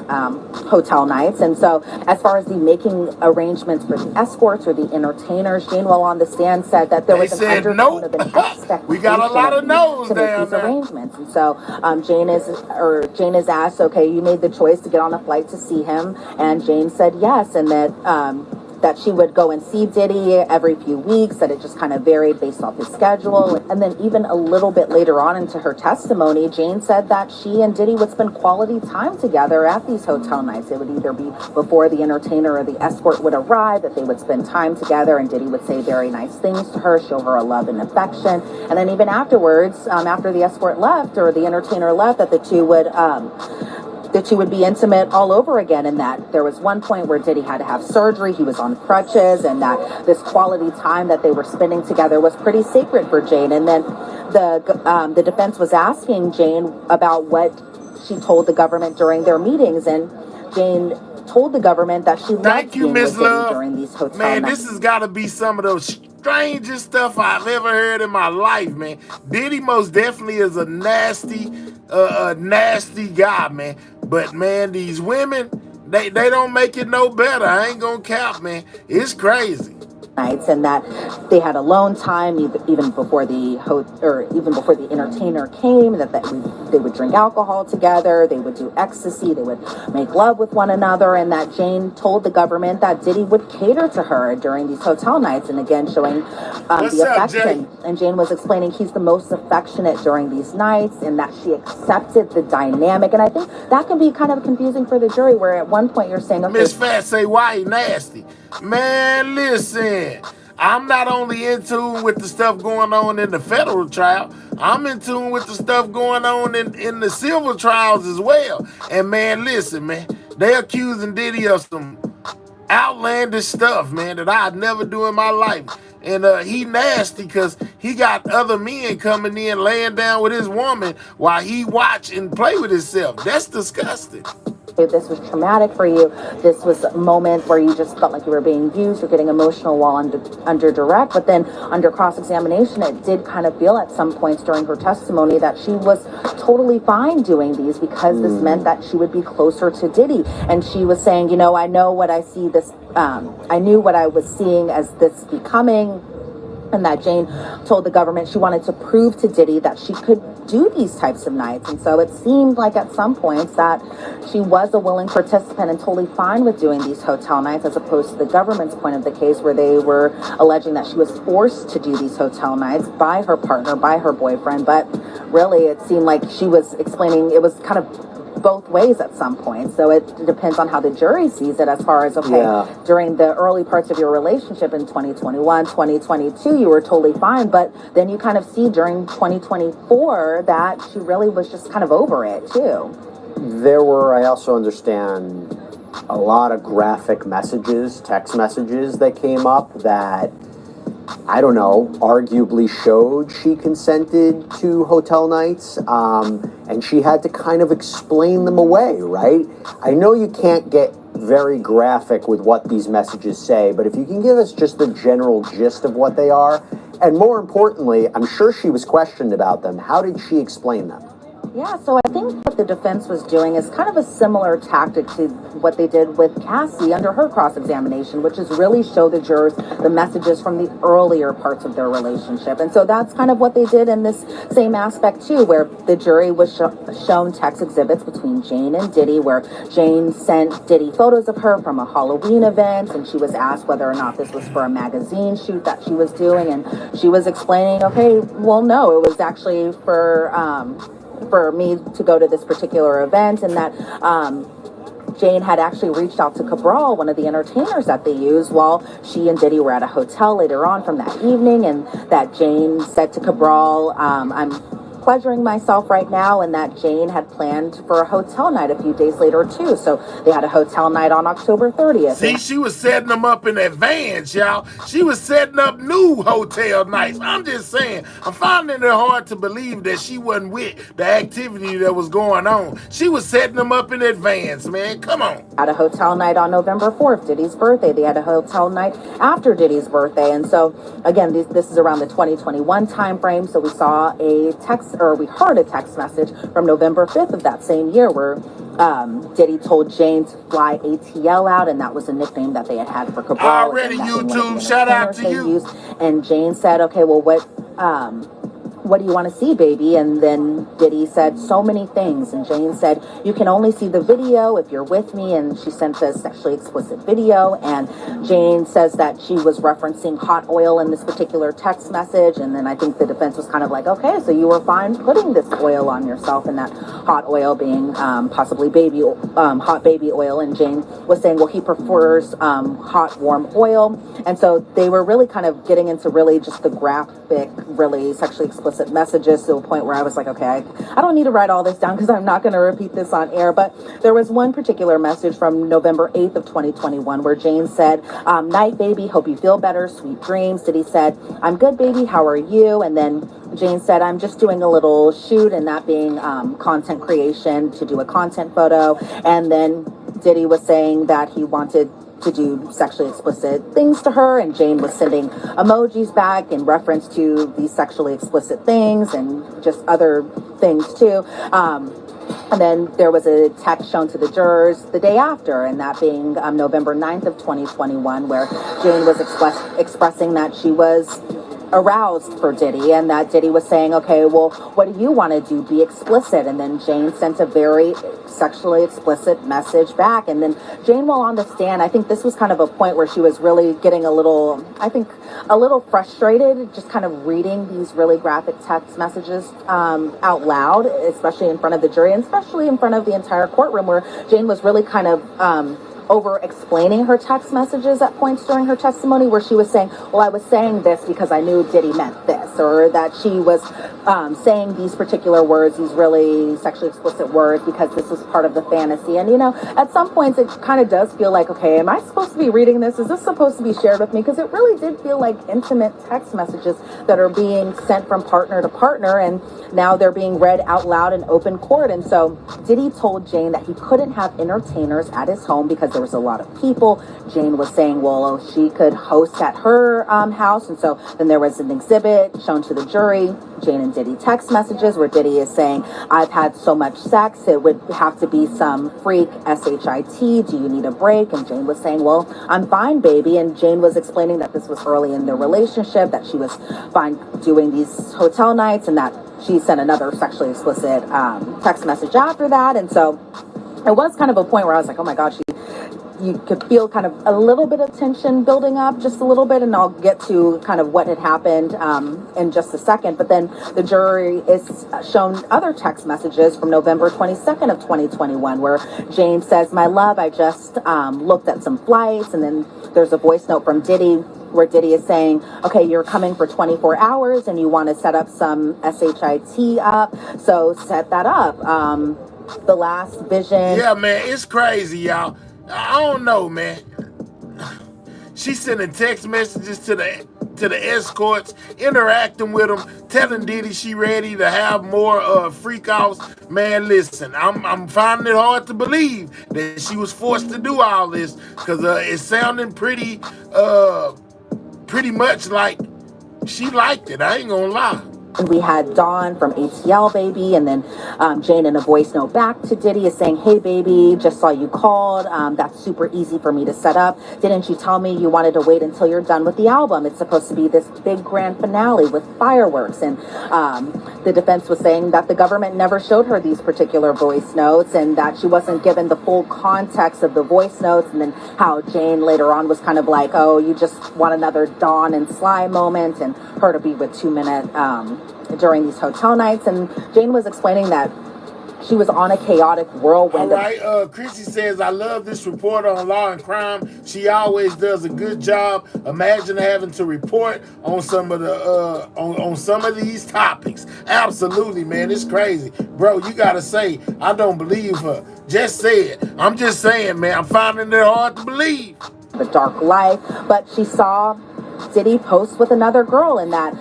hotel nights. And so as far as the making arrangements for the escorts or the entertainers, Jane, while on the stand, said that there was an undertone of an expectation. We got a lot of no's to make these arrangements. And so Jane is asked, okay, you made the choice to get on a flight to see him, and Jane said yes, and that she would go and see Diddy every few weeks, that it just kind of varied based off his schedule. And then even a little bit later on into her testimony, Jane said that she and Diddy would spend quality time together at these hotel nights. It would either be before the entertainer or the escort would arrive, that they would spend time together, and Diddy would say very nice things to her, show her a love and affection. And then even afterwards, after the escort left or the entertainer left, that the two would be intimate all over again. And that there was one point where Diddy had to have surgery, he was on crutches, and that this quality time that they were spending together was pretty sacred for Jane. And then the defense was asking Jane about what she told the government during their meetings, and Jane told the government that she loved being with Diddy during these hotel nights. Man, this has got to be some of those strangest stuff I've ever heard in my life, man. Diddy most definitely is a nasty guy, man. But, man, these women, they don't make it no better. I ain't gonna cap, man. It's crazy. Nights, and that they had alone time even before the entertainer came, that they would drink alcohol together, they would do ecstasy, they would make love with one another, and that Jane told the government that Diddy would cater to her during these hotel nights, and again showing the affection. And Jane was explaining he's the most affectionate during these nights, and that she accepted the dynamic. And I think that can be kind of confusing for the jury, where at one point you're saying, okay, Miss Fat say, why he nasty? Man, listen, I'm not only in tune with the stuff going on in the federal trial, I'm in tune with the stuff going on in the civil trials as well. And man, listen, man, they accusing Diddy of some outlandish stuff, man, that I'd never do in my life. And he nasty because he got other men coming in laying down with his woman while he watch and play with himself. That's disgusting. This was traumatic for you. This was a moment where you just felt like you were being used. You're getting emotional while under direct. But then under cross-examination, it did kind of feel at some points during her testimony that she was totally fine doing these because this meant that she would be closer to Diddy. And she was saying, you know, I know what I see this, I knew what I was seeing as this becoming. And that Jane told the government she wanted to prove to Diddy that she could do these types of nights. And so it seemed like at some points that she was a willing participant and totally fine with doing these hotel nights, as opposed to the government's point of the case where they were alleging that she was forced to do these hotel nights by her partner, by her boyfriend. But really it seemed like she was explaining it was kind of both ways at some point. So it depends on how the jury sees it as far as, okay, during the early parts of your relationship in 2021, 2022, you were totally fine. But then you kind of see during 2024 that she really was just kind of over it too. There were, I also understand, a lot of graphic messages, text messages that came up that, I don't know, arguably showed she consented to hotel nights, and she had to kind of explain them away, right? I know you can't get very graphic with what these messages say, but if you can give us just the general gist of what they are, and more importantly, I'm sure she was questioned about them. How did she explain them? Yeah, so I think what the defense was doing is kind of a similar tactic to what they did with Cassie under her cross-examination, which is really show the jurors the messages from the earlier parts of their relationship. And so that's kind of what they did in this same aspect too, where the jury was shown text exhibits between Jane and Diddy, where Jane sent Diddy photos of her from a Halloween event, and she was asked whether or not this was for a magazine shoot that she was doing, and she was explaining, okay, well, no, it was actually for me to go to this particular event, and that Jane had actually reached out to Cabral, one of the entertainers that they used, while she and Diddy were at a hotel later on from that evening, and that Jane said to Cabral, I'm pleasuring myself right now, and that Jane had planned for a hotel night a few days later too. So they had a hotel night on October 30th. See, she was setting them up in advance, y'all. She was setting up new hotel nights. I'm just saying, I'm finding it hard to believe that she wasn't with the activity that was going on. She was setting them up in advance, man. Come on. At a hotel night on November 4th, Diddy's birthday. They had a hotel night after Diddy's birthday. And so, again, this is around the 2021 time frame. So we saw a text, or we heard a text message from November 5th of that same year where Diddy told Jane to fly ATL out, and that was a nickname that they had for Cabral. Already, YouTube, shout out to you. And Jane said, okay, well, what do you want to see, baby? And then Diddy said so many things, and Jane said, you can only see the video if you're with me, and she sent a sexually explicit video. And Jane says that she was referencing hot oil in this particular text message, and then I think the defense was kind of like, okay, so you were fine putting this oil on yourself, and that hot oil being possibly hot baby oil. And Jane was saying, well, he prefers hot warm oil. And so they were really kind of getting into really just the graphic, really sexually explicit messages, to a point where I was like, okay, I don't need to write all this down because I'm not going to repeat this on air. But there was one particular message from November 8th of 2021 where Jane said, night, baby, hope you feel better, sweet dreams. Diddy said, I'm good, baby, how are you? And then Jane said, I'm just doing a little shoot, and that being content creation, to do a content photo. And then Diddy was saying that he wanted to do sexually explicit things to her, and Jane was sending emojis back in reference to these sexually explicit things and just other things too. And then there was a text shown to the jurors the day after, and that being November 9th of 2021, where Jane was expressing that she was aroused for Diddy, and that Diddy was saying, okay, well, what do you want to do? Be explicit. And then Jane sent a very sexually explicit message back. And then Jane, while on the stand, I think this was kind of a point where she was really getting a little frustrated, just kind of reading these really graphic text messages out loud, especially in front of the jury, and especially in front of the entire courtroom, where Jane was really kind of over explaining her text messages at points during her testimony where she was saying, well, I was saying this because I knew Diddy meant this, or that she was saying these particular words, these really sexually explicit words, because this was part of the fantasy. And, you know, at some points it kind of does feel like, okay, am I supposed to be reading this? Is this supposed to be shared with me? Because it really did feel like intimate text messages that are being sent from partner to partner, and now they're being read out loud in open court. And so Diddy told Jane that he couldn't have entertainers at his home because there was a lot of people. Jane was saying, well, she could host at her house. And so then there was an exhibit shown to the jury, Jane and Diddy text messages, where Diddy is saying, I've had so much sex, it would have to be some freak SHIT. Do you need a break? And Jane was saying, well, I'm fine, baby. And Jane was explaining that this was early in their relationship, that she was fine doing these hotel nights, and that she sent another sexually explicit text message after that. And so it was kind of a point where I was like, oh my God, you could feel kind of a little bit of tension building up, just a little bit, and I'll get to kind of what had happened in just a second. But then the jury is shown other text messages from November 22nd of 2021, where Jane says, my love, I just looked at some flights. And then there's a voice note from Diddy where Diddy is saying, okay, you're coming for 24 hours and you want to set up some SHIT up, so set that up. The last vision. Yeah, man, it's crazy, y'all. I don't know, man. She's sending text messages to the escorts, interacting with them, telling Diddy she ready to have more freak offs. Man, listen, I'm finding it hard to believe that she was forced to do all this, because it's sounding pretty much like she liked it. I ain't gonna lie. And we had Dawn from ATL, baby, and then Jane in a voice note back to Diddy is saying, hey, baby, just saw you called. That's super easy for me to set up. Didn't you tell me you wanted to wait until you're done with the album? It's supposed to be this big grand finale with fireworks. And the defense was saying that the government never showed her these particular voice notes, and that she wasn't given the full context of the voice notes. And then how Jane later on was kind of like, oh, you just want another Dawn and Sly moment, and her to be with 2 Minute during these hotel nights. And Jane was explaining that she was on a chaotic whirlwind. All right, Chrissy says, I love this reporter on Law and Crime. She always does a good job. Imagine having to report on some of the on some of these topics. Absolutely, man, it's crazy. Bro, you gotta say, I don't believe her. Just say it. I'm just saying, man, I'm finding it hard to believe. The dark life, but she saw Diddy post with another girl, and that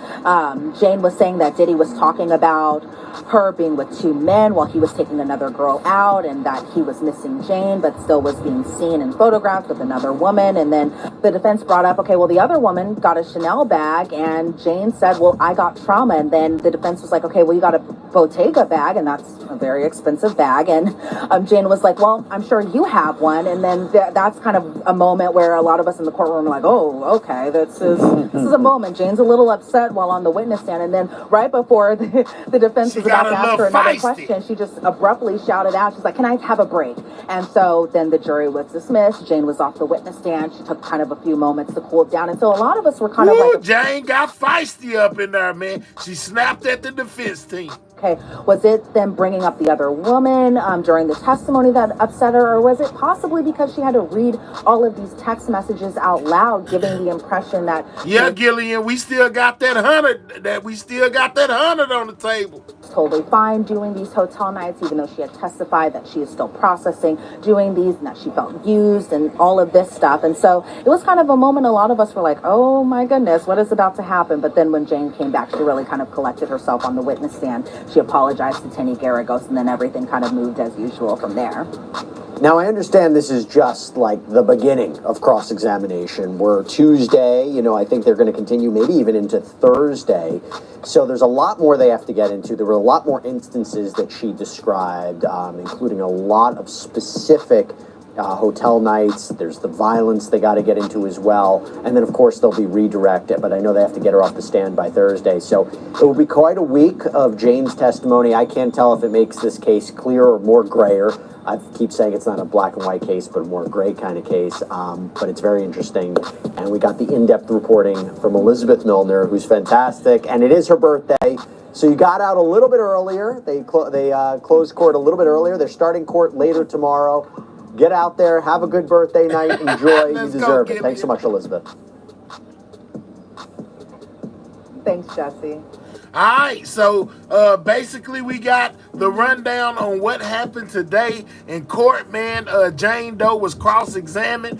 Jane was saying that Diddy was talking about her being with 2 men while he was taking another girl out, and that he was missing Jane but still was being seen in photographs with another woman. And then the defense brought up, okay, well, the other woman got a Chanel bag, and Jane said, well, I got trauma. And then the defense was like, okay, well, you got a Bottega bag, and that's a very expensive bag. And Jane was like, well, I'm sure you have one. And then that's kind of a moment where a lot of us in the courtroom are like, oh, okay, this is a moment. Jane's a little upset while on the witness stand, and then right before the defense was about to ask her another question, she just abruptly shouted out, she's like, can I have a break? And so then the jury was dismissed. Jane was off the witness stand. She took kind of a few moments to cool down, and so a lot of us were kind of like, Jane got feisty up in there, man. She snapped at the defense team. Okay, was it them bringing up the other woman during the testimony that upset her, or was it possibly because she had to read all of these text messages out loud, giving the impression that... Yeah, Gillian, we still got that 100, on the table. Totally fine doing these hotel nights, even though she had testified that she is still processing doing these, and that she felt used and all of this stuff. And so it was kind of a moment a lot of us were like, oh my goodness, what is about to happen? But then when Jane came back, she really kind of collected herself on the witness stand. She apologized to Tenny Garagos, and then everything kind of moved as usual from there. Now, I understand this is just like the beginning of cross-examination. We're Tuesday, I think they're going to continue maybe even into Thursday. So there's a lot more they have to get into. There were a lot more instances that she described, including a lot of specific hotel nights. There's the violence they got to get into as well. And then, of course, they'll be redirected. But I know they have to get her off the stand by Thursday. So it will be quite a week of Jane's testimony. I can't tell if it makes this case clearer or more grayer. I keep saying it's not a black and white case, but a more gray kind of case. But it's very interesting. And we got the in-depth reporting from Elizabeth Milner, who's fantastic. And it is her birthday. So you got out a little bit earlier. They closed court a little bit earlier. They're starting court later tomorrow. Get out there, have a good birthday night, enjoy. You deserve it. Thanks so much, Elizabeth. Thanks, Jesse. All right, so basically we got the rundown on what happened today in court, man. Jane Doe was cross-examined.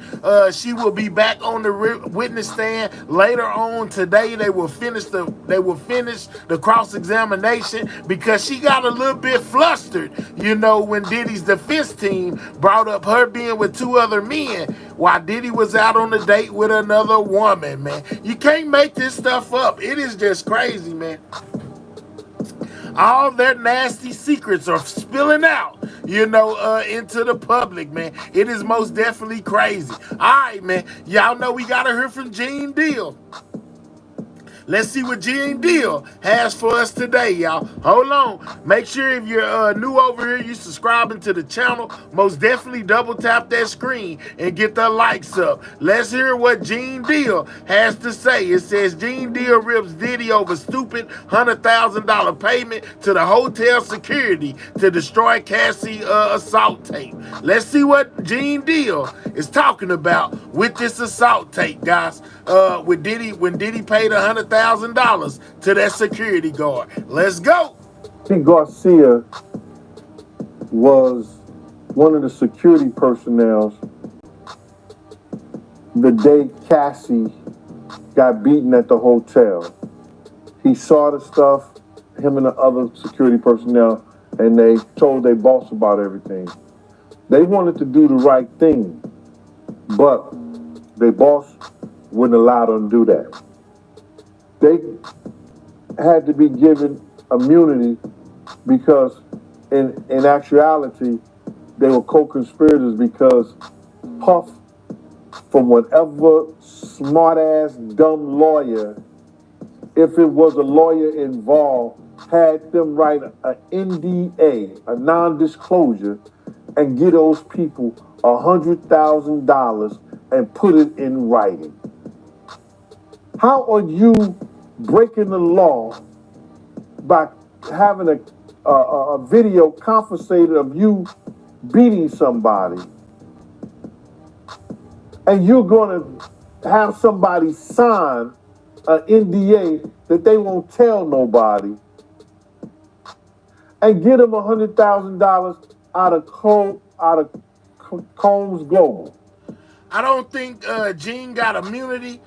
She will be back on the witness stand later on today. They will finish the cross-examination because she got a little bit flustered, you know, when Diddy's defense team brought up her being with two other men while Diddy was out on a date with another woman, man. You can't make this stuff up. It is just crazy, man. All their nasty secrets are spilling out, you know, into the public, man. It is most definitely crazy. All right, man. Y'all know we got to hear from Gene Deal. Let's see what Gene Deal has for us today, y'all. Hold on. Make sure if you're new over here, you subscribing to the channel. Most definitely double tap that screen and get the likes up. Let's hear what Gene Deal has to say. It says Gene Deal rips Diddy over stupid $100,000 payment to the hotel security to destroy Cassie assault tape. Let's see what Gene Deal is talking about with this assault tape, guys. When Diddy paid $100,000 to that security guard. Let's go. Garcia was one of the security personnel the day Cassie got beaten at the hotel. He saw the stuff, him and the other security personnel, and they told their boss about everything. They wanted to do the right thing, but their boss wouldn't allow them to do that. They had to be given immunity because in actuality, they were co-conspirators because Puff, from whatever smart-ass, dumb lawyer, if it was a lawyer involved, had them write an NDA, a non-disclosure, and get those people $100,000 and put it in writing. How are you breaking the law by having a video confiscated of you beating somebody, and you're going to have somebody sign an NDA that they won't tell nobody, and get them $100,000 out of Combs Global? I don't think Gene got immunity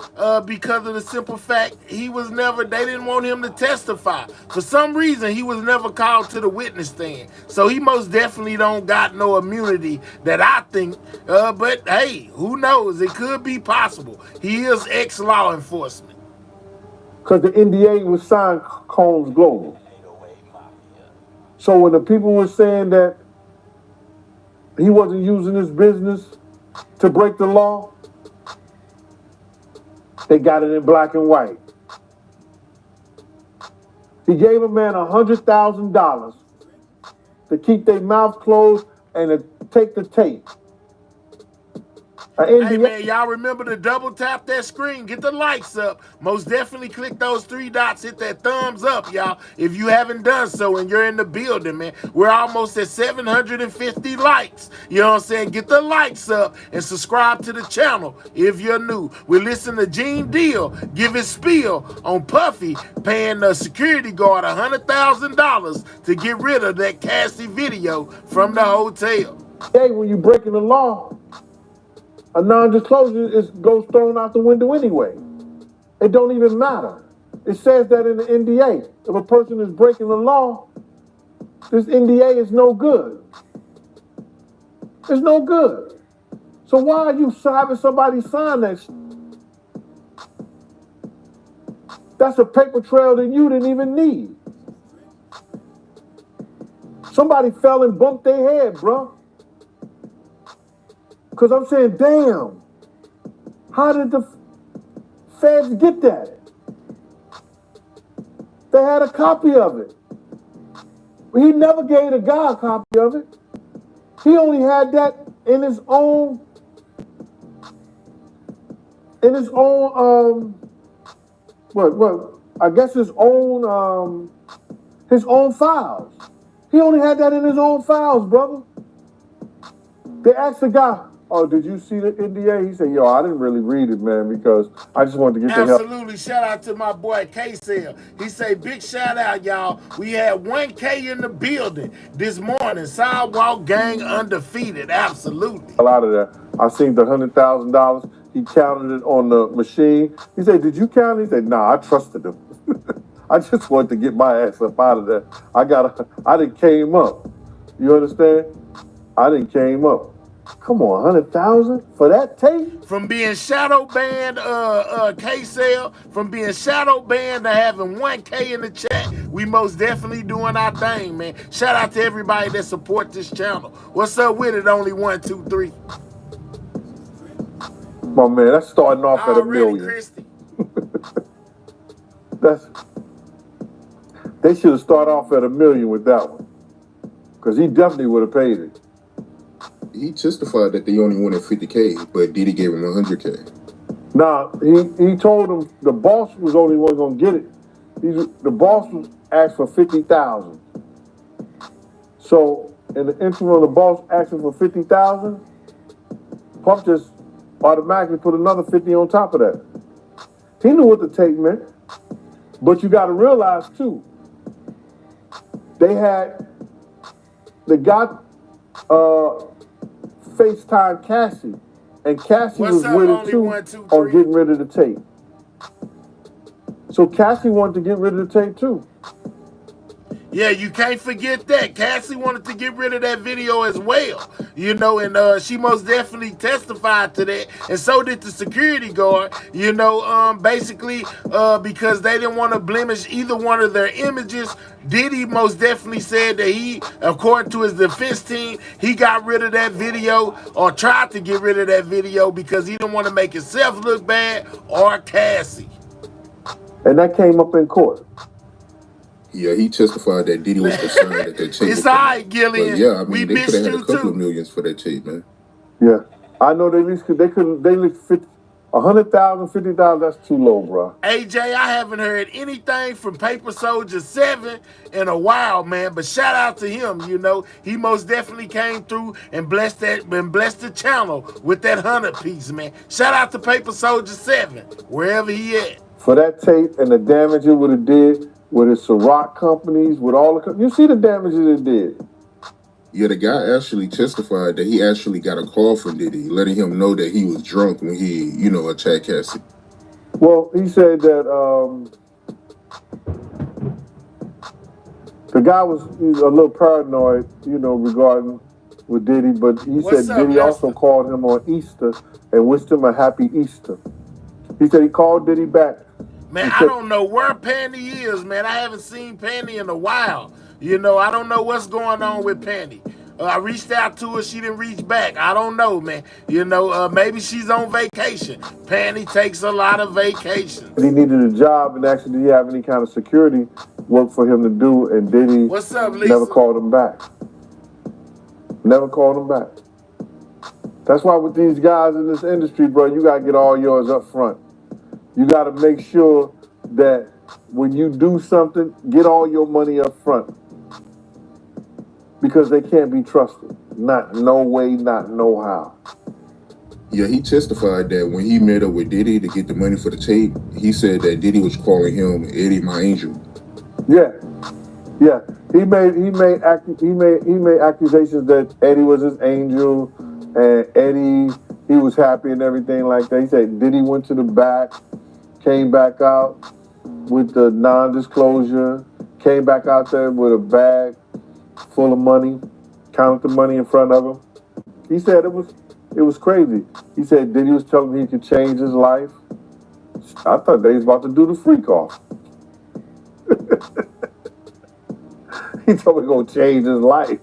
because of the simple fact they didn't want him to testify. For some reason, he was never called to the witness stand. So he most definitely don't got no immunity that I think. But hey, who knows? It could be possible. He is ex-law enforcement. Because the NDA was signed Combs Global. So when the people were saying that he wasn't using his business to break the law, they got it in black and white. He gave a man $100,000 to keep their mouth closed and to take the tape. Hey man, y'all remember to double tap that screen, get the likes up. Most definitely click those three dots, hit that thumbs up, y'all, if you haven't done so and you're in the building, man. We're almost at 750 likes. You know what I'm saying? Get the likes up and subscribe to the channel if you're new. We're listening to Gene Deal give his spiel on Puffy paying the security guard $100,000 to get rid of that Cassie video from the hotel. Hey, when you're breaking the law, a non-disclosure goes thrown out the window anyway. It don't even matter. It says that in the NDA. If a person is breaking the law, this NDA is no good. It's no good. So why are you having somebody sign that? That's a paper trail that you didn't even need. Somebody fell and bumped their head, bro. Because I'm saying, damn, how did the feds get that? They had a copy of it. He never gave the guy a copy of it. He only had that in his own, I guess his own files. He only had that in his own files, brother. They asked the guy, "Oh, did you see the NDA?" He said, "Yo, I didn't really read it, man, because I just wanted to get the hell." Absolutely. Shout out to my boy K-Cell. He say, big shout out, y'all. We had 1K in the building this morning. Sidewalk gang undefeated. Absolutely. Out of there. I seen the $100,000. He counted it on the machine. He said, "Did you count it?" He said, "Nah, I trusted him." I just wanted to get my ass up out of there. I didn't came up. You understand? I didn't came up. Come on, 100,000 for that tape? From being shadow banned, K-Cell, from being shadow banned to having 1K in the chat, we most definitely doing our thing, man. Shout out to everybody that support this channel. What's up with it? Only 1, 2, 3. My man, that's starting off at $1 million. Christy. They should have started off at $1 million with that one, because he definitely would have paid it. He testified that they only wanted 50K, but Diddy gave him 100K. Nah, he told him the boss was the only one gonna get it. The boss asked for 50,000. So in the interim, the boss asking for 50,000. Puff just automatically put another 50 on top of that. He knew what the tape meant, but you got to realize too. They got FaceTime Cassie, and Cassie was with it too on getting rid of the tape. So Cassie wanted to get rid of the tape too. Yeah, you can't forget that. Cassie wanted to get rid of that video as well, you know, and she most definitely testified to that, and so did the security guard, you know, basically because they didn't want to blemish either one of their images. Diddy most definitely said that he, according to his defense team, he got rid of that video or tried to get rid of that video because he didn't want to make himself look bad or Cassie. And that came up in court. Yeah, he testified that Diddy was concerned that that tape. It's all right, Gillian. But yeah, I mean, they could have had a couple too. of millions for that tape, man. Yeah, I know they least they least 100,000, 50,000. That's too low, bro. AJ, I haven't heard anything from Paper Soldier 7 in a while, man. But shout out to him. You know, he most definitely came through and blessed the channel with that 100 piece, man. Shout out to Paper Soldier 7, wherever he at. For that tape and the damage it would have did with his Ciroc companies, with all the you see the damages it did. Yeah, the guy actually testified that he actually got a call from Diddy, letting him know that he was drunk when he, you know, attacked Cassie. Well, he said that the guy was a little paranoid, you know, regarding with Diddy, but he said Diddy also called him on Easter and wished him a happy Easter. He said he called Diddy back. Man, I don't know where Penny is, man. I haven't seen Penny in a while. You know, I don't know what's going on with Penny. I reached out to her. She didn't reach back. I don't know, man. You know, maybe she's on vacation. Penny takes a lot of vacations. He needed a job, and actually, did he have any kind of security work for him to do? And Diddy What's up, Lisa? never called him back. Never called him back. That's why with these guys in this industry, bro, you got to get all yours up front. You got to make sure that when you do something, get all your money up front. Because they can't be trusted. Not no way, not no how. Yeah, he testified that when he met up with Diddy to get the money for the tape, he said that Diddy was calling him Eddie, my angel. Yeah. Yeah. He made accusations that Eddie was his angel and Eddie, he was happy and everything like that. He said Diddy went to the back, came back out with the non-disclosure, came back out there with a bag full of money, counted the money in front of him. He said it was crazy. He said Diddy was telling him he could change his life. I thought they was about to do the freak off. He told me gonna change his life.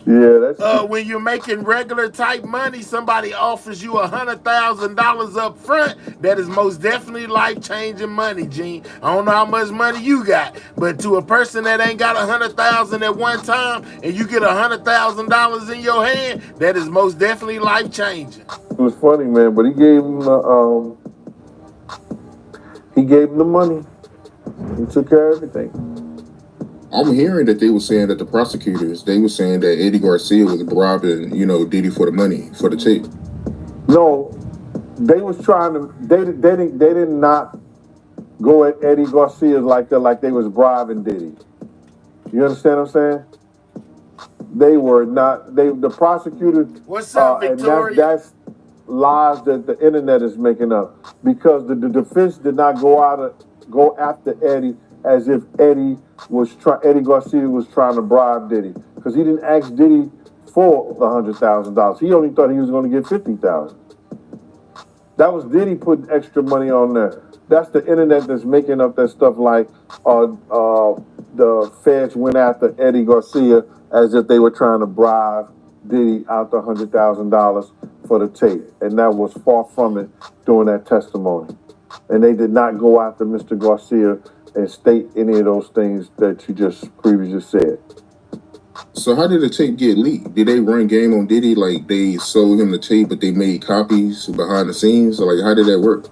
Yeah, that's when you're making regular type money, somebody offers you $100,000 up front. That is most definitely life-changing money, Gene. I don't know how much money you got, but to a person that ain't got $100,000 at one time, and you get $100,000 in your hand, that is most definitely life-changing. It was funny, man, but he gave him the money. He took care of everything. I'm hearing that they were saying that the prosecutors, they were saying that Eddie Garcia was bribing, Diddy for the money, for the tape. No, they was trying to, they did not go at Eddie Garcia like that, like they was bribing Diddy. You understand what I'm saying? They were not, the prosecutors. What's up, Victoria? And that's lies that the internet is making up, because the defense did not go after Eddie as if Eddie Garcia was trying to bribe Diddy, because he didn't ask Diddy for the $100,000. He only thought he was going to get $50,000. That was Diddy putting extra money on there. That's the internet that's making up that stuff like the feds went after Eddie Garcia as if they were trying to bribe Diddy out the $100,000 for the tape. And that was far from it during that testimony. And they did not go after Mr. Garcia and state any of those things that you just previously said. So how did the tape get leaked? Did they run game on Diddy, like they sold him the tape, but they made copies behind the scenes? Or like, how did that work?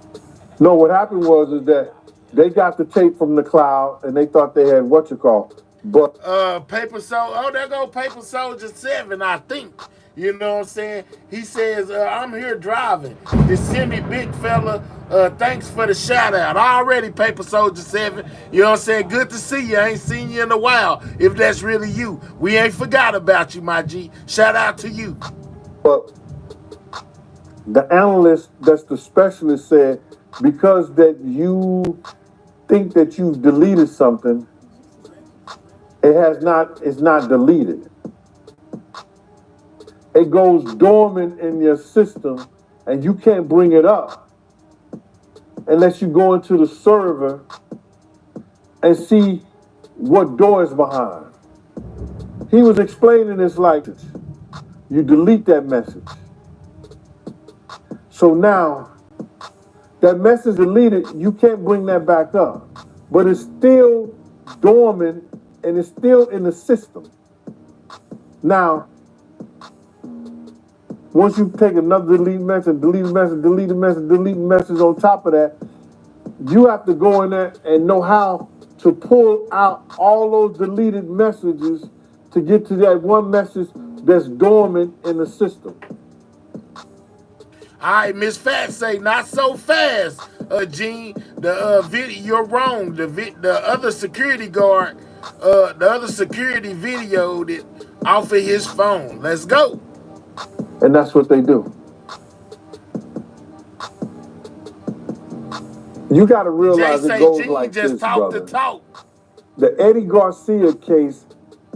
No, what happened was that they got the tape from the cloud and they thought they had but Paper Soldier. Oh, there go Paper Soldier 7, I think. You know what I'm saying? He says, I'm here driving. This Semi big fella, thanks for the shout out. Already, Paper Soldier 7. You know what I'm saying? Good to see you. I ain't seen you in a while. If that's really you. We ain't forgot about you, my G. Shout out to you. But the analyst, that's the specialist, said, because that you think that you've deleted something, it's not deleted. It goes dormant in your system and you can't bring it up unless you go into the server and see what door is behind. He was explaining this like this. You delete that message. So now, that message deleted, you can't bring that back up. But it's still dormant and it's still in the system. Now, once you take another delete message, delete a message, delete a message, delete a message on top of that, you have to go in there and know how to pull out all those deleted messages to get to that one message that's dormant in the system. All right, Miss Fat say, not so fast, Gene. The video, you're wrong. The other security guard, the other security videoed it off of his phone. Let's go. And that's what they do. You got to realize it goes Gene like just this, talk brother. the talk. The Eddie Garcia case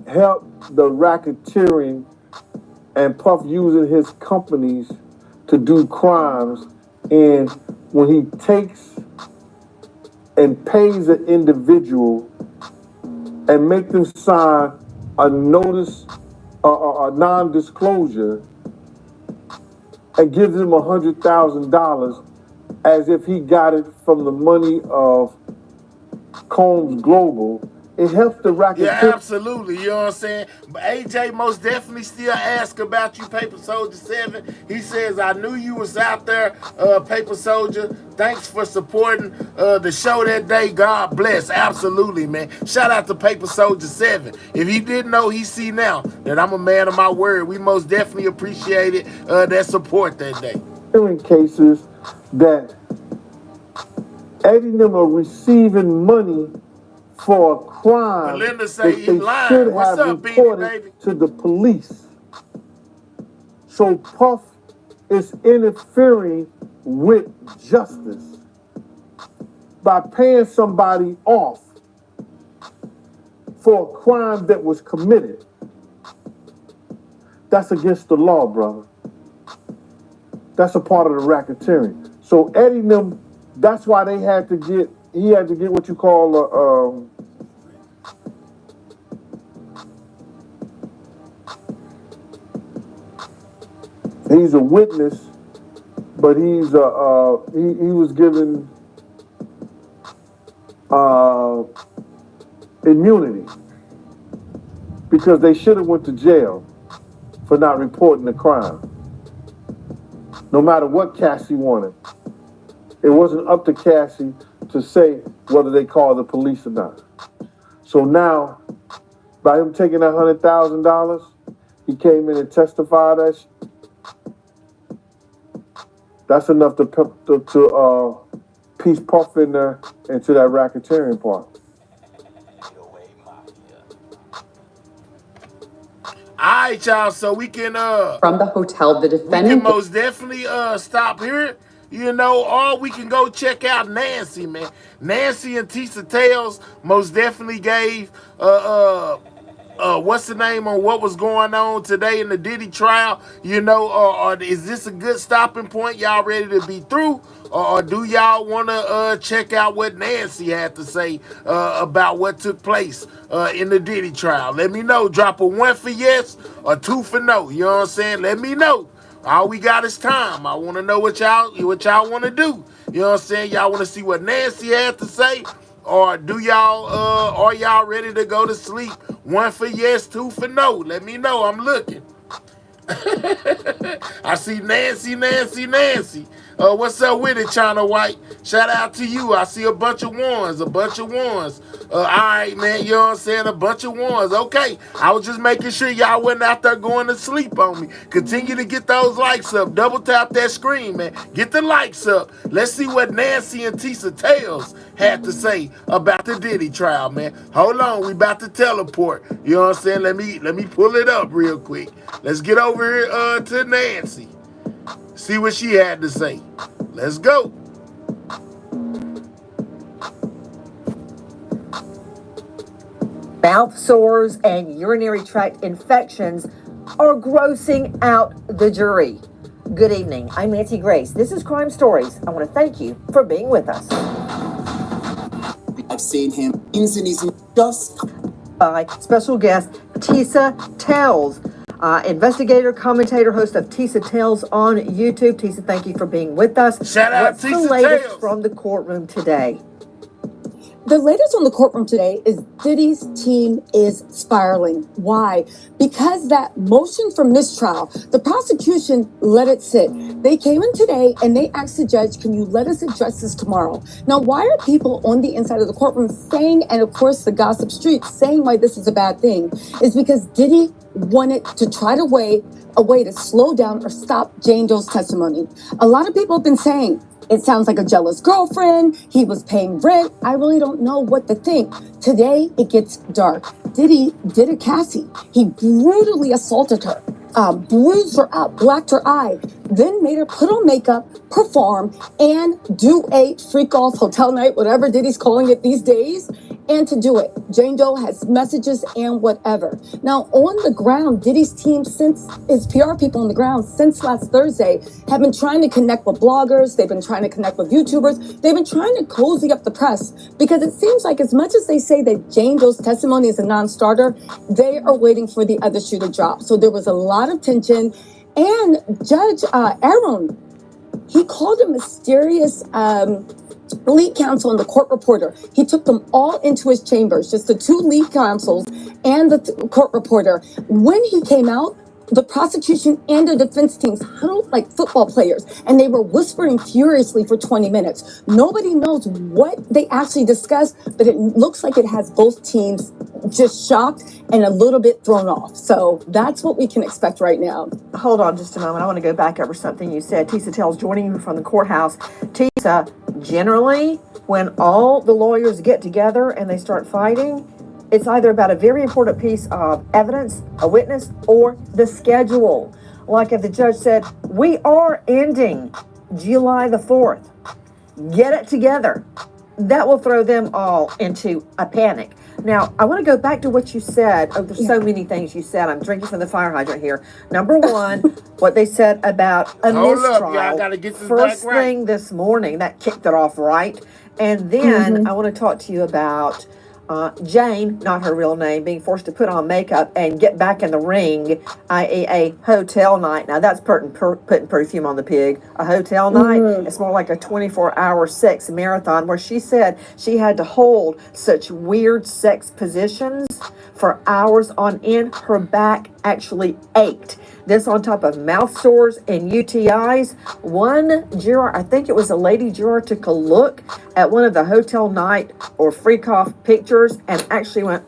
helped the racketeering and Puff using his companies to do crimes. And when he takes and pays an individual and make them sign a notice, a non-disclosure, and gives him $100,000 as if he got it from the money of Combs Global, it helps the racketeer. Yeah, absolutely. You know what I'm saying? But AJ most definitely still ask about you, Paper Soldier 7. He says, I knew you was out there, Paper Soldier. Thanks for supporting the show that day. God bless. Absolutely, man. Shout out to Paper Soldier 7. If he didn't know, he see now that I'm a man of my word. We most definitely appreciated that support that day. In cases that Eddie and them are receiving money for a crime Melinda say that they lying. should What's have up, reported Beanie Baby? to the police. So Puff is interfering with justice by paying somebody off for a crime that was committed. That's against the law, brother. That's a part of the racketeering. So Eddie and them, that's why he had to get what you call he's a witness, but he was given immunity because they should have went to jail for not reporting the crime. No matter what Cassie wanted. It wasn't up to Cassie to say whether they called the police or not. So now by him taking that $100,000, he came in and testified that. That's enough to piece Puff in there into that racketeering part. All right, y'all. So we can from the hotel, the defendant. We can most definitely stop here. You know, or we can go check out Nancy, man. Nancy and Tisa Tales most definitely gave what's the name on what was going on today in the Diddy trial. You know, or is this a good stopping point? Y'all ready to be through? Or do y'all want to check out what Nancy had to say about what took place in the Diddy trial? Let me know. Drop a 1 for yes or 2 for no. You know what I'm saying? Let me know. All we got is time. I want to know what y'all want to do. You know what I'm saying? Y'all want to see what Nancy had to say? Or do y'all are y'all ready to go to sleep? 1 for yes, 2 for no. Let me know. I'm looking. I see Nancy. What's up with it, China White? Shout out to you. I see a bunch of ones. All right, man, you know what I'm saying? A bunch of ones. Okay, I was just making sure y'all wasn't out there going to sleep on me. Continue to get those likes up. Double tap that screen, man. Get the likes up. Let's see what Nancy and Tisa Tales had to say about the Diddy trial, man. Hold on, we about to teleport. You know what I'm saying? Let me pull it up real quick. Let's get over here to Nancy. See what she had to say. Let's go. Mouth sores and urinary tract infections are grossing out the jury. Good evening. I'm Nancy Grace. This is Crime Stories. I want to thank you for being with us. I've seen him just by special guest Tisa Tales, investigator, commentator, host of Tisa Tales on YouTube. Tisa, thank you for being with us. Shout out What's Tisa the latest Tales from the courtroom today? The latest on the courtroom today is Diddy's team is spiraling. Why? Because that motion for mistrial, the prosecution let it sit. They came in today and they asked the judge, can you let us address this tomorrow? Now, why are people on the inside of the courtroom saying, and of course the gossip street saying why this is a bad thing, is because Diddy wanted to try to a way to slow down or stop Jane Doe's testimony. A lot of people have been saying, it sounds like a jealous girlfriend. He was paying rent. I really don't know what to think. Today, it gets dark. Diddy did a Cassie. He brutally assaulted her, bruised her up, blacked her eye, then made her put on makeup, perform, and do a freak-off hotel night, whatever Diddy's calling it these days, and to do it. Jane Doe has messages and whatever. Now, on the ground, Diddy's team, since his PR people on the ground, since last Thursday, have been trying to connect with bloggers. They've been trying to connect with YouTubers. They've been trying to cozy up the press because it seems like as much as they say that Jane Doe's testimony is a non-starter, they are waiting for the other shoe to drop. So there was a lot of tension. And Judge Aaron, he called a mysterious lead counsel and the court reporter. He took them all into his chambers, just the 2 lead counsels and the court reporter. When he came out, the prosecution and the defense teams huddled like football players, and they were whispering furiously for 20 minutes. Nobody knows what they actually discussed, but it looks like it has both teams just shocked and a little bit thrown off. So that's what we can expect right now. Hold on just a moment. I want to go back over something you said. Tisa Tales joining you from the courthouse. Tisa, generally, when all the lawyers get together and they start fighting, it's either about a very important piece of evidence, a witness, or the schedule. Like if the judge said, we are ending July the 4th. Get it together. That will throw them all into a panic. Now, I want to go back to what you said. Oh, there's so many things you said. I'm drinking from the fire hydrant here. Number one, what they said about a mistrial. I gotta get this First back right. thing this morning, that kicked it off right. And then I want to talk to you about Jane, not her real name, being forced to put on makeup and get back in the ring, i.e. a hotel night. Now, that's putting perfume on the pig. A hotel night, it's more like a 24-hour sex marathon where she said she had to hold such weird sex positions for hours on end. Her back actually ached. This on top of mouth sores and UTIs. One juror, I think it was a lady juror, took a look at one of the hotel night or freak off pictures and actually went,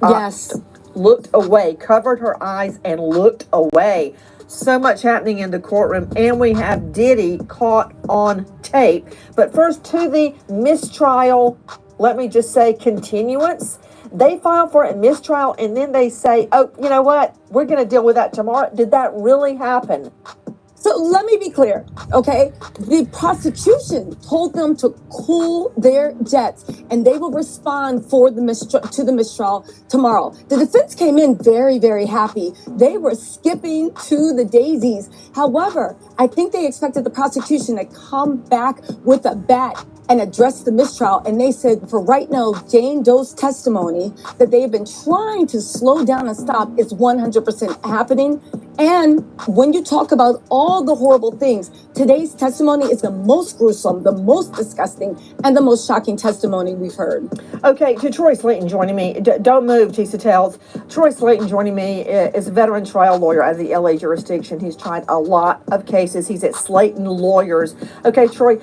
Yes. Looked away, covered her eyes and looked away. So much happening in the courtroom, and we have Diddy caught on tape. But first, to the mistrial, let me just say, continuance. They file for a mistrial, and then they say, oh, you know what? We're going to deal with that tomorrow. Did that really happen? So let me be clear, okay? The prosecution told them to cool their jets and they will respond for the mistrial tomorrow. The defense came in very, very happy. They were skipping to the daisies. However, I think they expected the prosecution to come back with a bat and address the mistrial. And they said, for right now, Jane Doe's testimony that they have been trying to slow down and stop is 100% happening. And when you talk about all the horrible things, today's testimony is the most gruesome, the most disgusting, and the most shocking testimony we've heard. Okay, to Troy Slayton joining me. Don't move, Tisa Tells. Troy Slayton joining me is a veteran trial lawyer out of the LA jurisdiction. He's tried a lot of cases. He's at Slayton Lawyers. Okay, Troy,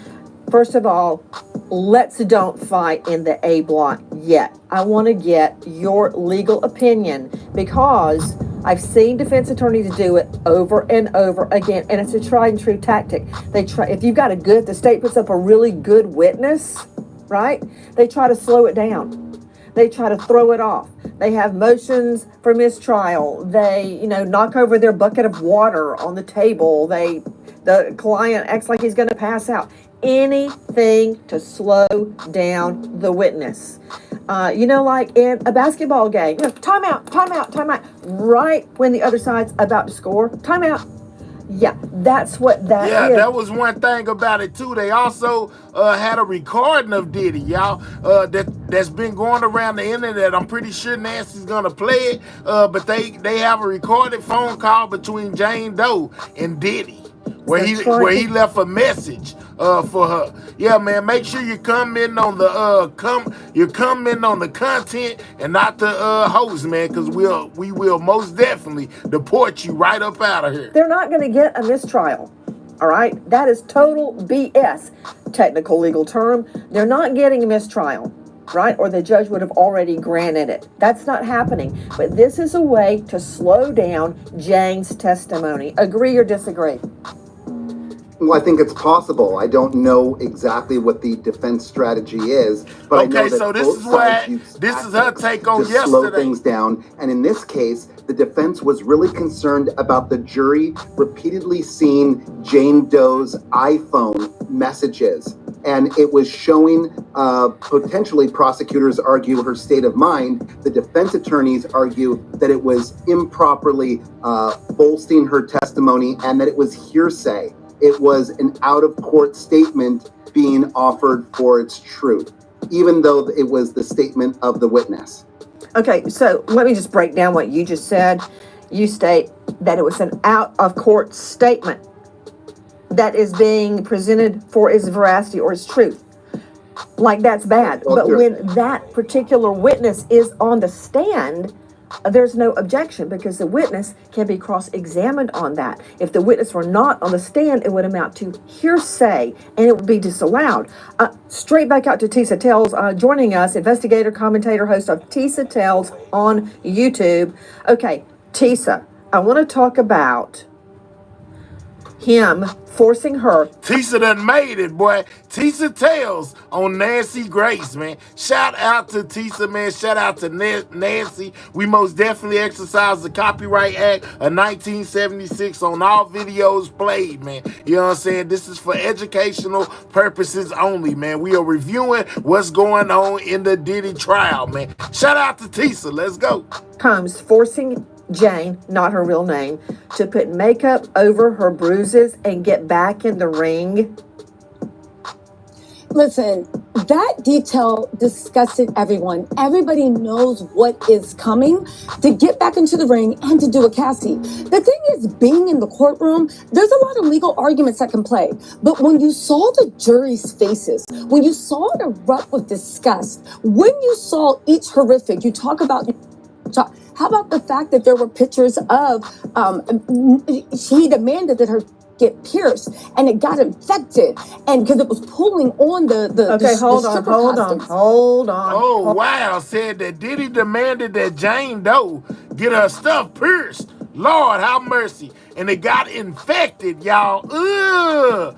first of all, let's don't fight in the A block yet. I want to get your legal opinion because I've seen defense attorneys do it over and over again, and it's a tried and true tactic. They try, if you've got the state puts up a really good witness, right? They try to slow it down. They try to throw it off. They have motions for mistrial. They, knock over their bucket of water on the table. The client acts like he's going to pass out. Anything to slow down the witness. Like in a basketball game, timeout, right when the other side's about to score, timeout. Yeah, that's what that is. Yeah, that was one thing about it too. They also had a recording of Diddy, y'all, that's been going around the internet. I'm pretty sure Nancy's gonna play it, but they have a recorded phone call between Jane Doe and Diddy, where he left a message for her. Yeah, man, make sure you comment on the content and not the host, man, because we will most definitely deport you right up out of here. They're not going to get a mistrial. All right, that is total BS. Technical legal term. They're not getting a mistrial, right? Or the judge would have already granted it. That's not happening. But this is a way to slow down Jane's testimony. Agree or disagree? Well, I think it's possible. I don't know exactly what the defense strategy is, but I know that so this both is sides use this is her take on to yesterday. slow things down. And in this case, the defense was really concerned about the jury repeatedly seeing Jane Doe's iPhone messages. And it was showing, potentially prosecutors argue her state of mind. The defense attorneys argue that it was improperly bolstering her testimony and that it was hearsay. It was an out-of-court statement being offered for its truth, even though it was the statement of the witness. Okay, so let me just break down what you just said. You state that it was an out-of-court statement that is being presented for its veracity or its truth. Like, that's bad. But when that particular witness is on the stand, there's no objection because the witness can be cross-examined on that. If the witness were not on the stand, it would amount to hearsay and it would be disallowed. Straight back out to Tisa Tells, joining us, investigator, commentator, host of Tisa Tells on YouTube. Okay, Tisa, I want to talk about him forcing her. Tisa done made it, boy. Tisa Tells on Nancy Grace, man. Shout out to Tisa, man. Shout out to Nancy. We most definitely exercise the Copyright Act of 1976 on all videos played, man. You know what I'm saying? This is for educational purposes only, man. We are reviewing what's going on in the Diddy trial, man. Shout out to Tisa. Let's go. Comes forcing Jane, not her real name, to put makeup over her bruises and get back in the ring. Listen, that detail disgusted everyone. Everybody knows what is coming to get back into the ring and to do a Cassie. The thing is, being in the courtroom, there's a lot of legal arguments that can play. But when you saw the jury's faces, when you saw it erupt with disgust, when you saw each horrific, you talk about... How about the fact that there were pictures of, she demanded that her get pierced and it got infected, and because it was pulling on Hold on. Oh, wow. Said that Diddy demanded that Jane Doe get her stuff pierced. Lord, have mercy. And it got infected, y'all. Ugh.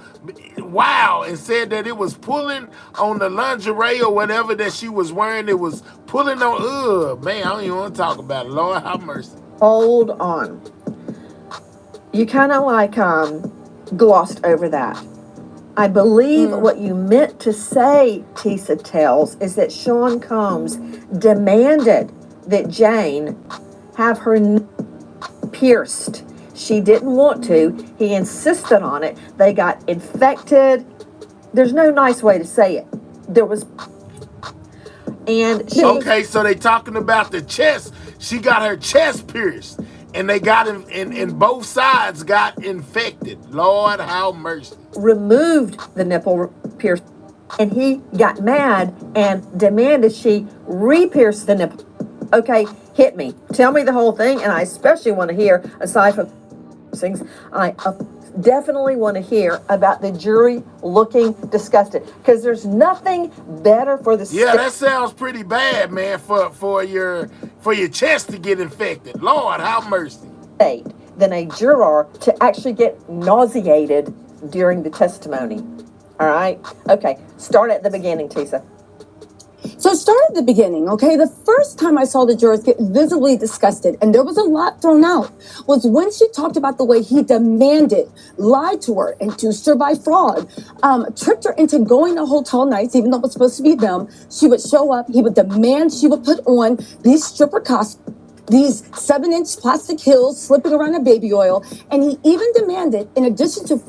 Wow. And said that it was pulling on the lingerie or whatever that she was wearing. It was pulling on. Ugh. Man, I don't even want to talk about it. Lord, have mercy. Hold on. You kind of like glossed over that. I believe what you meant to say, Tisa tells, is that Sean Combs demanded that Jane have her pierced. She didn't want to. He insisted on it. They got infected. There's no nice way to say it. There was... And she... Okay, so they talking about the chest. She got her chest pierced. And they got him, and both sides got infected. Lord, have mercy. Removed the nipple pierce, and he got mad and demanded she re-pierce the nipple. Okay, hit me. Tell me the whole thing, and I especially want to hear, aside from things, I definitely want to hear about the jury looking disgusted, because there's nothing better for the Yeah, that sounds pretty bad, man, for your chest to get infected. Lord, have mercy. Than a juror to actually get nauseated during the testimony. All right? Okay, start at the beginning, Tisa. So start at the beginning, okay? The first time I saw the jurors get visibly disgusted, and there was a lot thrown out, was when she talked about the way he demanded, lied to her, induced her by fraud, tricked her into going to hotel nights, even though it was supposed to be them. She would show up, he would demand she would put on these stripper costumes, these 7-inch plastic heels slipping around a baby oil, and he even demanded, in addition to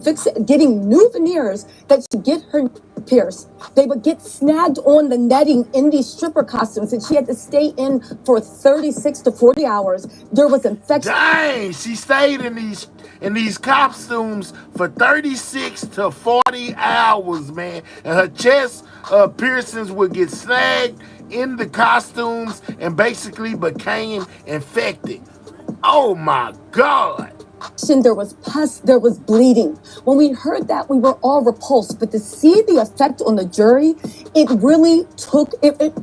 getting new veneers, that she get her pierced. They would get snagged on the netting in these stripper costumes, and she had to stay in for 36 to 40 hours. There was infection. Dang, she stayed in these costumes for 36 to 40 hours, man. And her chest piercings would get snagged in the costumes and basically became infected. Oh my God. There was pus, there was bleeding. When we heard that, we were all repulsed. But to see the effect on the jury, it really took,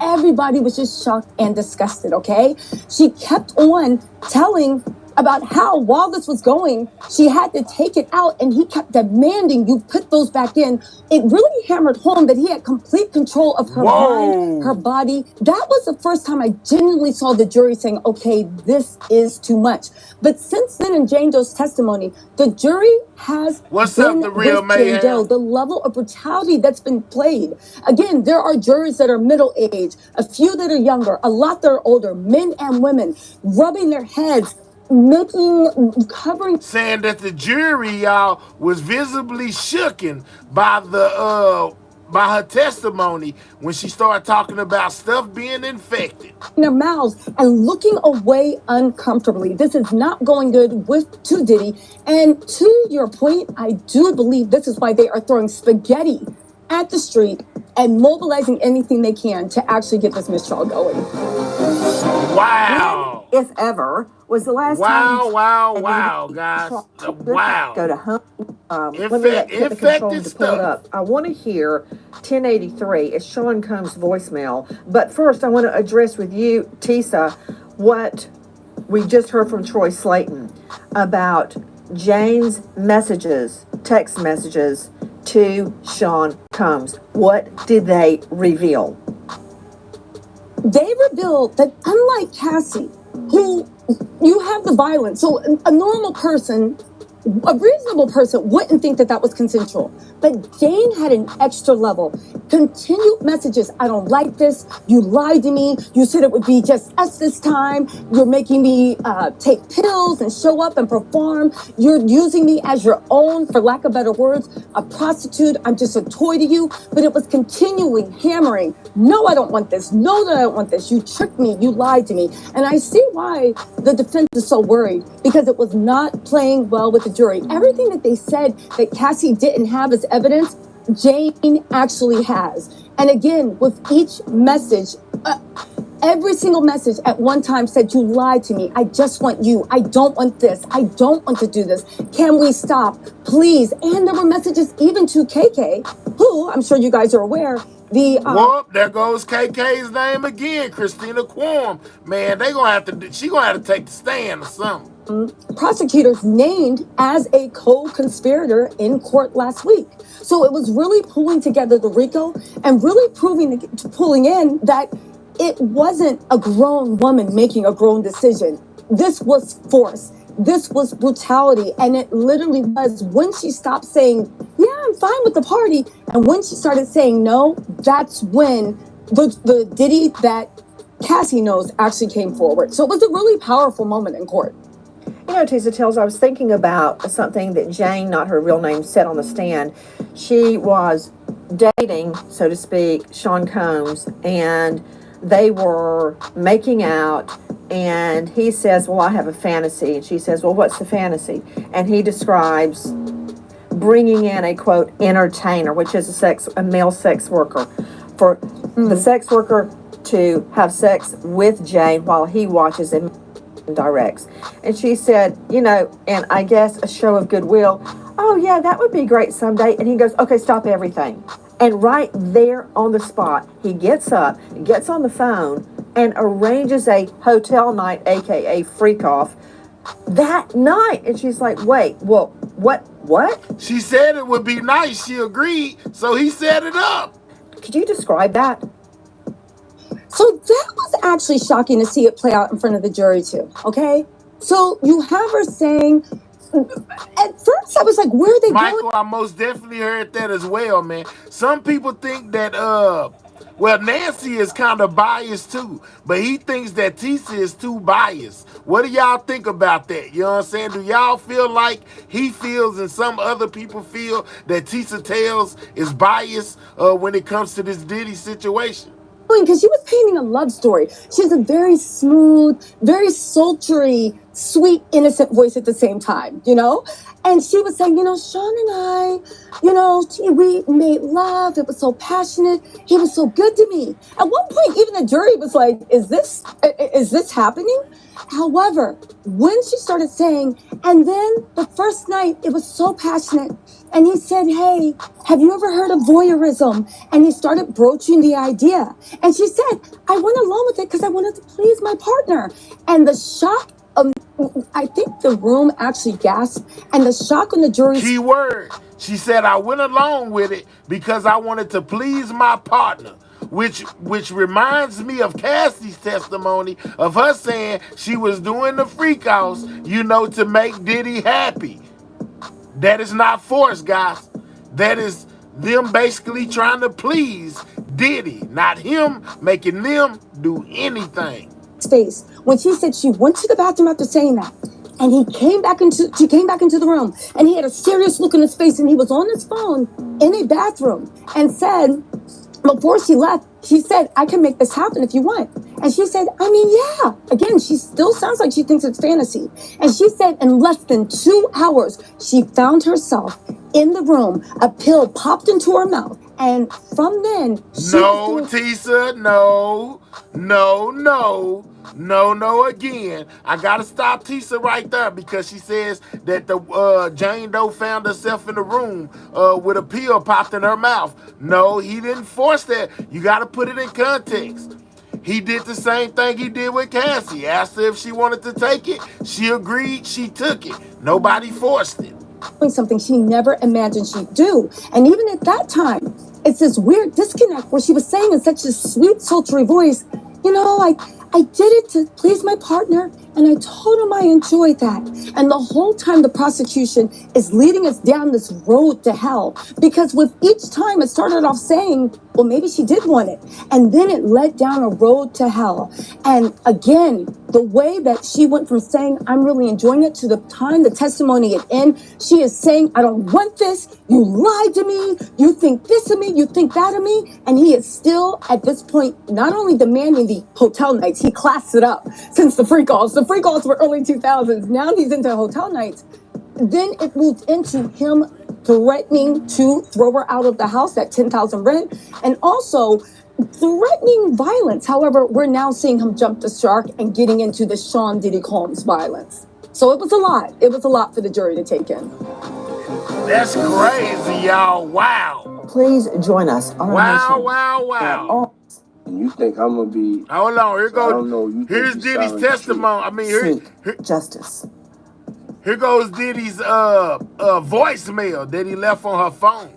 everybody was just shocked and disgusted, okay? She kept on telling about how, while this was going, she had to take it out, and he kept demanding you put those back in. It really hammered home that he had complete control of her mind, her body. That was the first time I genuinely saw the jury saying, okay, this is too much. But since then, in Jane Doe's testimony, the jury has been with Jane Doe. The level of brutality that's been played. Again, there are jurors that are middle-aged, a few that are younger, a lot that are older, men and women, rubbing their heads, covering, saying that the jury, y'all, was visibly shooken by by her testimony when she started talking about stuff being infected. Their mouths and looking away uncomfortably. This is not going good to Diddy. And to your point, I do believe this is why they are throwing spaghetti at the street and mobilizing anything they can to actually get this mistrial going. Wow. When, if ever, was the last time? Wow, guys. Wow. Go to home. Let me get the control to pull it up. I want to hear 1083. It's Sean Combs' voicemail. But first, I want to address with you, Tisa, what we just heard from Troy Slayton about Jane's messages, text messages to Sean Combs. What did they reveal? They revealed that unlike Cassie, who you have the violence, so a normal person, a reasonable person wouldn't think that that was consensual. But Jane had an extra level. Continued messages. I don't like this. You lied to me. You said it would be just us this time. You're making me take pills and show up and perform. You're using me as your own, for lack of better words, a prostitute. I'm just a toy to you. But it was continuing hammering. No, I don't want this. No, that I don't want this. You tricked me. You lied to me. And I see why the defense is so worried, because it was not playing well with the jury. Everything that they said that Cassie didn't have as evidence, Jane actually has. And again, with each message, Every single message at one time said, you lied to me. I just want you. I don't want this. I don't want to do this. Can we stop, please? And there were messages even to KK, who I'm sure you guys are aware, Whoop, there goes KK's name again, Christina Quam. Man, she gonna have to take the stand or something. Prosecutors named as a co-conspirator in court last week. So it was really pulling together the RICO and really pulling in that it wasn't a grown woman making a grown decision. This was force. This was brutality. And it literally was when she stopped saying, yeah, I'm fine with the party. And when she started saying no, that's when the Diddy that Cassie knows actually came forward. So it was a really powerful moment in court. You know, Tisa Tells, I was thinking about something that Jane, not her real name, said on the stand. She was dating, so to speak, Sean Combs, and they were making out, and he says, well, I have a fantasy. And she says, well, what's the fantasy? And he describes bringing in a, quote, entertainer, which is a male sex worker, for the sex worker to have sex with Jane while he watches and directs. And she said, you know, and I guess a show of goodwill, oh yeah, that would be great someday. And he goes, okay, stop everything. And right there on the spot, he gets up, gets on the phone, and arranges a hotel night, aka freak off, that night. And she's like, wait, well, what? She said it would be nice. She agreed, so he set it up. Could you describe that? So that was actually shocking to see it play out in front of the jury too, okay? So you have her saying, at first I was like, where are they Michael, going? I most definitely heard that as well, man. Some people think that, well, Nancy is kind of biased too, but he thinks that Tisa is too biased. What do y'all think about that? You know what I'm saying? Do y'all feel like he feels and some other people feel that Tisa Tells is biased when it comes to this Diddy situation? Because she was painting a love story. She has a very smooth, very sultry, sweet, innocent voice at the same time, you know? And she was saying, you know, Sean and I, you know, we made love. It was so passionate. He was so good to me. At one point, even the jury was like, is this happening? However, when she started saying, and then the first night, it was so passionate. And he said, hey, have you ever heard of voyeurism? And he started broaching the idea. And she said, I went along with it because I wanted to please my partner. And the shock, I think the room actually gasped. And the shock on the jury's... Key word. She said, I went along with it because I wanted to please my partner. Which reminds me of Cassie's testimony of her saying she was doing the freak house, you know, to make Diddy happy. That is not force, guys. That is them basically trying to please Diddy, not him making them do anything. Face when she said she went to the bathroom after saying that, and she came back into the room, and he had a serious look in his face, and he was on his phone in a bathroom, and said, before she left, she said, I can make this happen if you want. And she said, I mean, yeah. Again, she still sounds like she thinks it's fantasy. And she said in less than 2 hours, she found herself in the room, a pill popped into her mouth. And from then, Tisa, no, again. I gotta stop Tisa right there because she says that the Jane Doe found herself in the room with a pill popped in her mouth. No, he didn't force that. You gotta put it in context. He did the same thing he did with Cassie. Asked her if she wanted to take it. She agreed, she took it. Nobody forced it. Something she never imagined she'd do. And even at that time, it's this weird disconnect where she was saying in such a sweet, sultry voice, you know, I did it to please my partner, and I told him I enjoyed that. And the whole time the prosecution is leading us down this road to hell, because with each time it started off saying, well, maybe she did want it. And then it led down a road to hell. And again, the way that she went from saying, I'm really enjoying it, to the time the testimony at end, she is saying, I don't want this. You lied to me. You think this of me. You think that of me. And he is still, at this point, not only demanding the hotel nights, he classed it up since the freak offs. The freak offs were early 2000s. Now he's into hotel nights. Then it moved into him threatening to throw her out of the house at $10,000 rent. And also threatening violence. However, we're now seeing him jump the shark and getting into the Sean Diddy Combs violence. So it was a lot. It was a lot for the jury to take in. That's crazy, y'all. Wow. Please join us on our Wow, mission. wow. And you think I'm gonna be? Hold on. Here So I goes. don't know. You Here's think you Diddy's silent testimony. I mean, here, justice. Here goes Diddy's voicemail that he left on her phone.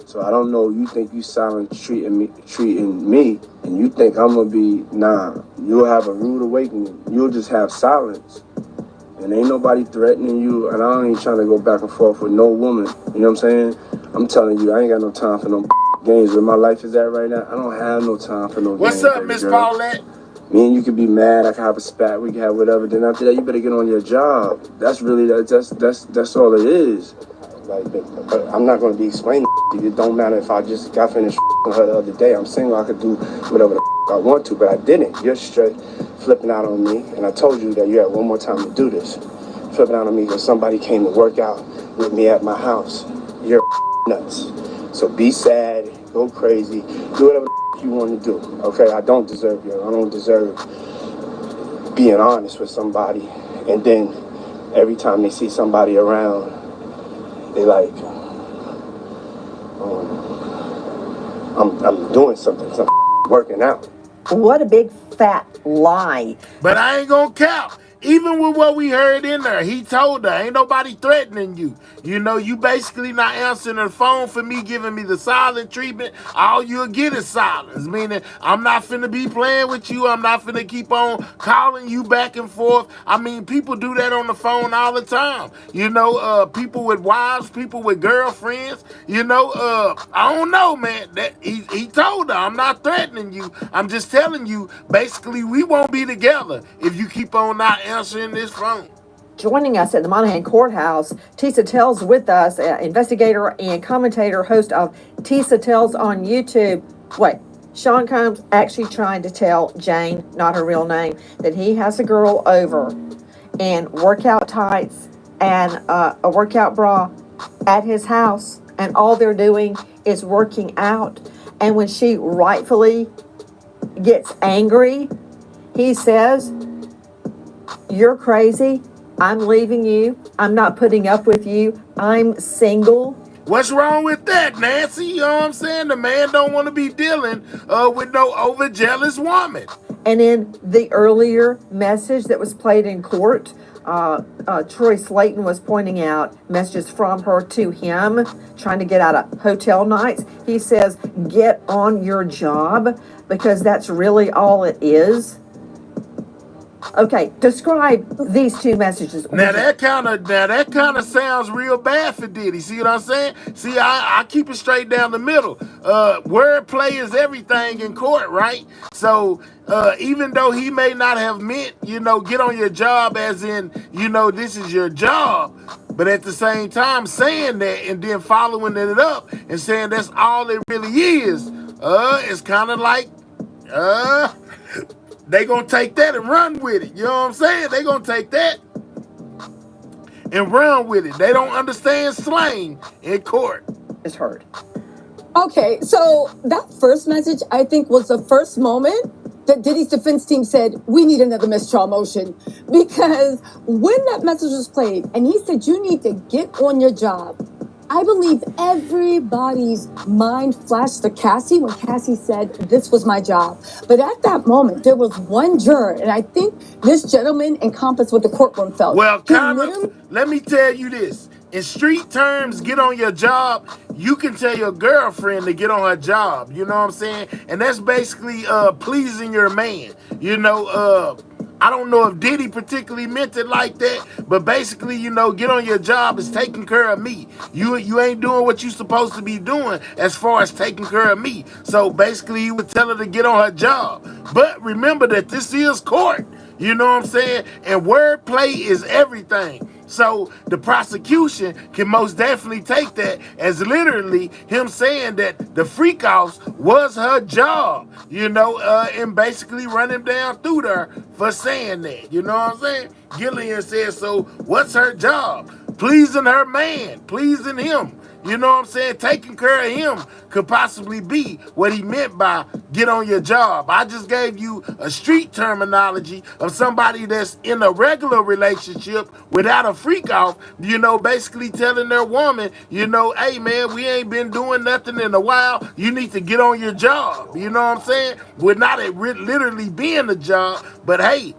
So I don't know. You think you silent treating me, and you think I'm gonna be? Nah. You'll have a rude awakening. You'll just have silence, and ain't nobody threatening you. And I ain't trying to go back and forth with no woman. You know what I'm saying? I'm telling you, I ain't got no time for no games. Where my life is at right now, I don't have no time for no games. What's up, Miss Paulette? Me and you could be mad. I can have a spat. We can have whatever. Then after that, you better get on your job. That's really that's all it is. Like, but I'm not going to be explaining. It don't matter if I just got finished with her the other day. I'm single. I could do whatever the I want to, but I didn't. You're straight flipping out on me, and I told you that you had one more time to do this. Flipping out on me because somebody came to work out with me at my house. You're nuts. So be sad, go crazy, do whatever you want to do. Okay, I don't deserve you. I don't deserve being honest with somebody. And then every time they see somebody around, they like, I'm doing something working out. What a big fat lie. But I ain't gonna count. Even with what we heard in there, he told her, ain't nobody threatening you. You know, you basically not answering the phone for me, giving me the silent treatment. All you'll get is silence, meaning I'm not finna be playing with you. I'm not finna keep on calling you back and forth. I mean, people do that on the phone all the time. You know, people with wives, people with girlfriends, you know, I don't know, man. That he told her, I'm not threatening you. I'm just telling you, basically, we won't be together if you keep on not answering this phone. Joining us at the Monahan Courthouse, Tisa Tells with us, investigator and commentator, host of Tisa Tells on YouTube. Wait, Sean Combs actually trying to tell Jane, not her real name, that he has a girl over in workout tights and a workout bra at his house, and all they're doing is working out. And when she rightfully gets angry, he says, "You're crazy. I'm leaving you. I'm not putting up with you. I'm single." What's wrong with that, Nancy? You know what I'm saying? The man don't want to be dealing with no overjealous woman. And in the earlier message that was played in court, Troy Slayton was pointing out messages from her to him, trying to get out of hotel nights. He says, "Get on your job," because that's really all it is. Okay, describe these two messages. Now that kind of sounds real bad for Diddy. See what I'm saying? See, I keep it straight down the middle. Wordplay is everything in court, right? So even though he may not have meant, you know, get on your job as in, you know, this is your job, but at the same time saying that and then following it up and saying that's all it really is, it's kind of like, they gonna take that and run with it. You know what I'm saying? They gonna take that and run with it. They don't understand slang in court. It's heard. Okay, so that first message, I think, was the first moment that Diddy's defense team said, we need another mistrial motion. Because when that message was played and he said, you need to get on your job, I believe everybody's mind flashed to Cassie when Cassie said, this was my job. But at that moment, there was one juror, and I think this gentleman encompassed what the courtroom felt. Well, let me tell you this. In street terms, get on your job, you can tell your girlfriend to get on her job. You know what I'm saying? And that's basically pleasing your man. You know, I don't know if Diddy particularly meant it like that, but basically, you know, get on your job is taking care of me. You ain't doing what you supposed to be doing as far as taking care of me. So basically, you would tell her to get on her job. But remember that this is court. You know what I'm saying? And wordplay is everything. So the prosecution can most definitely take that as literally him saying that the freak-offs was her job, you know, and basically run him down through there for saying that. You know what I'm saying? Gillian says, so what's her job? Pleasing her man, pleasing him. You know what I'm saying? Taking care of him could possibly be what he meant by get on your job. I just gave you a street terminology of somebody that's in a regular relationship without a freak off, you know, basically telling their woman, you know, hey man, we ain't been doing nothing in a while. You need to get on your job. You know what I'm saying? We're not literally being a job, but hey,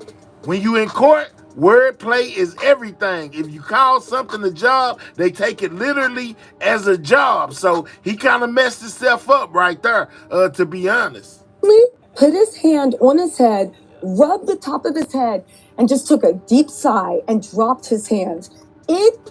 when you in court, wordplay is everything. If you call something a job, they take it literally as a job. So he kind of messed himself up right there, to be honest. Lee put his hand on his head, rubbed the top of his head, and just took a deep sigh and dropped his hands. It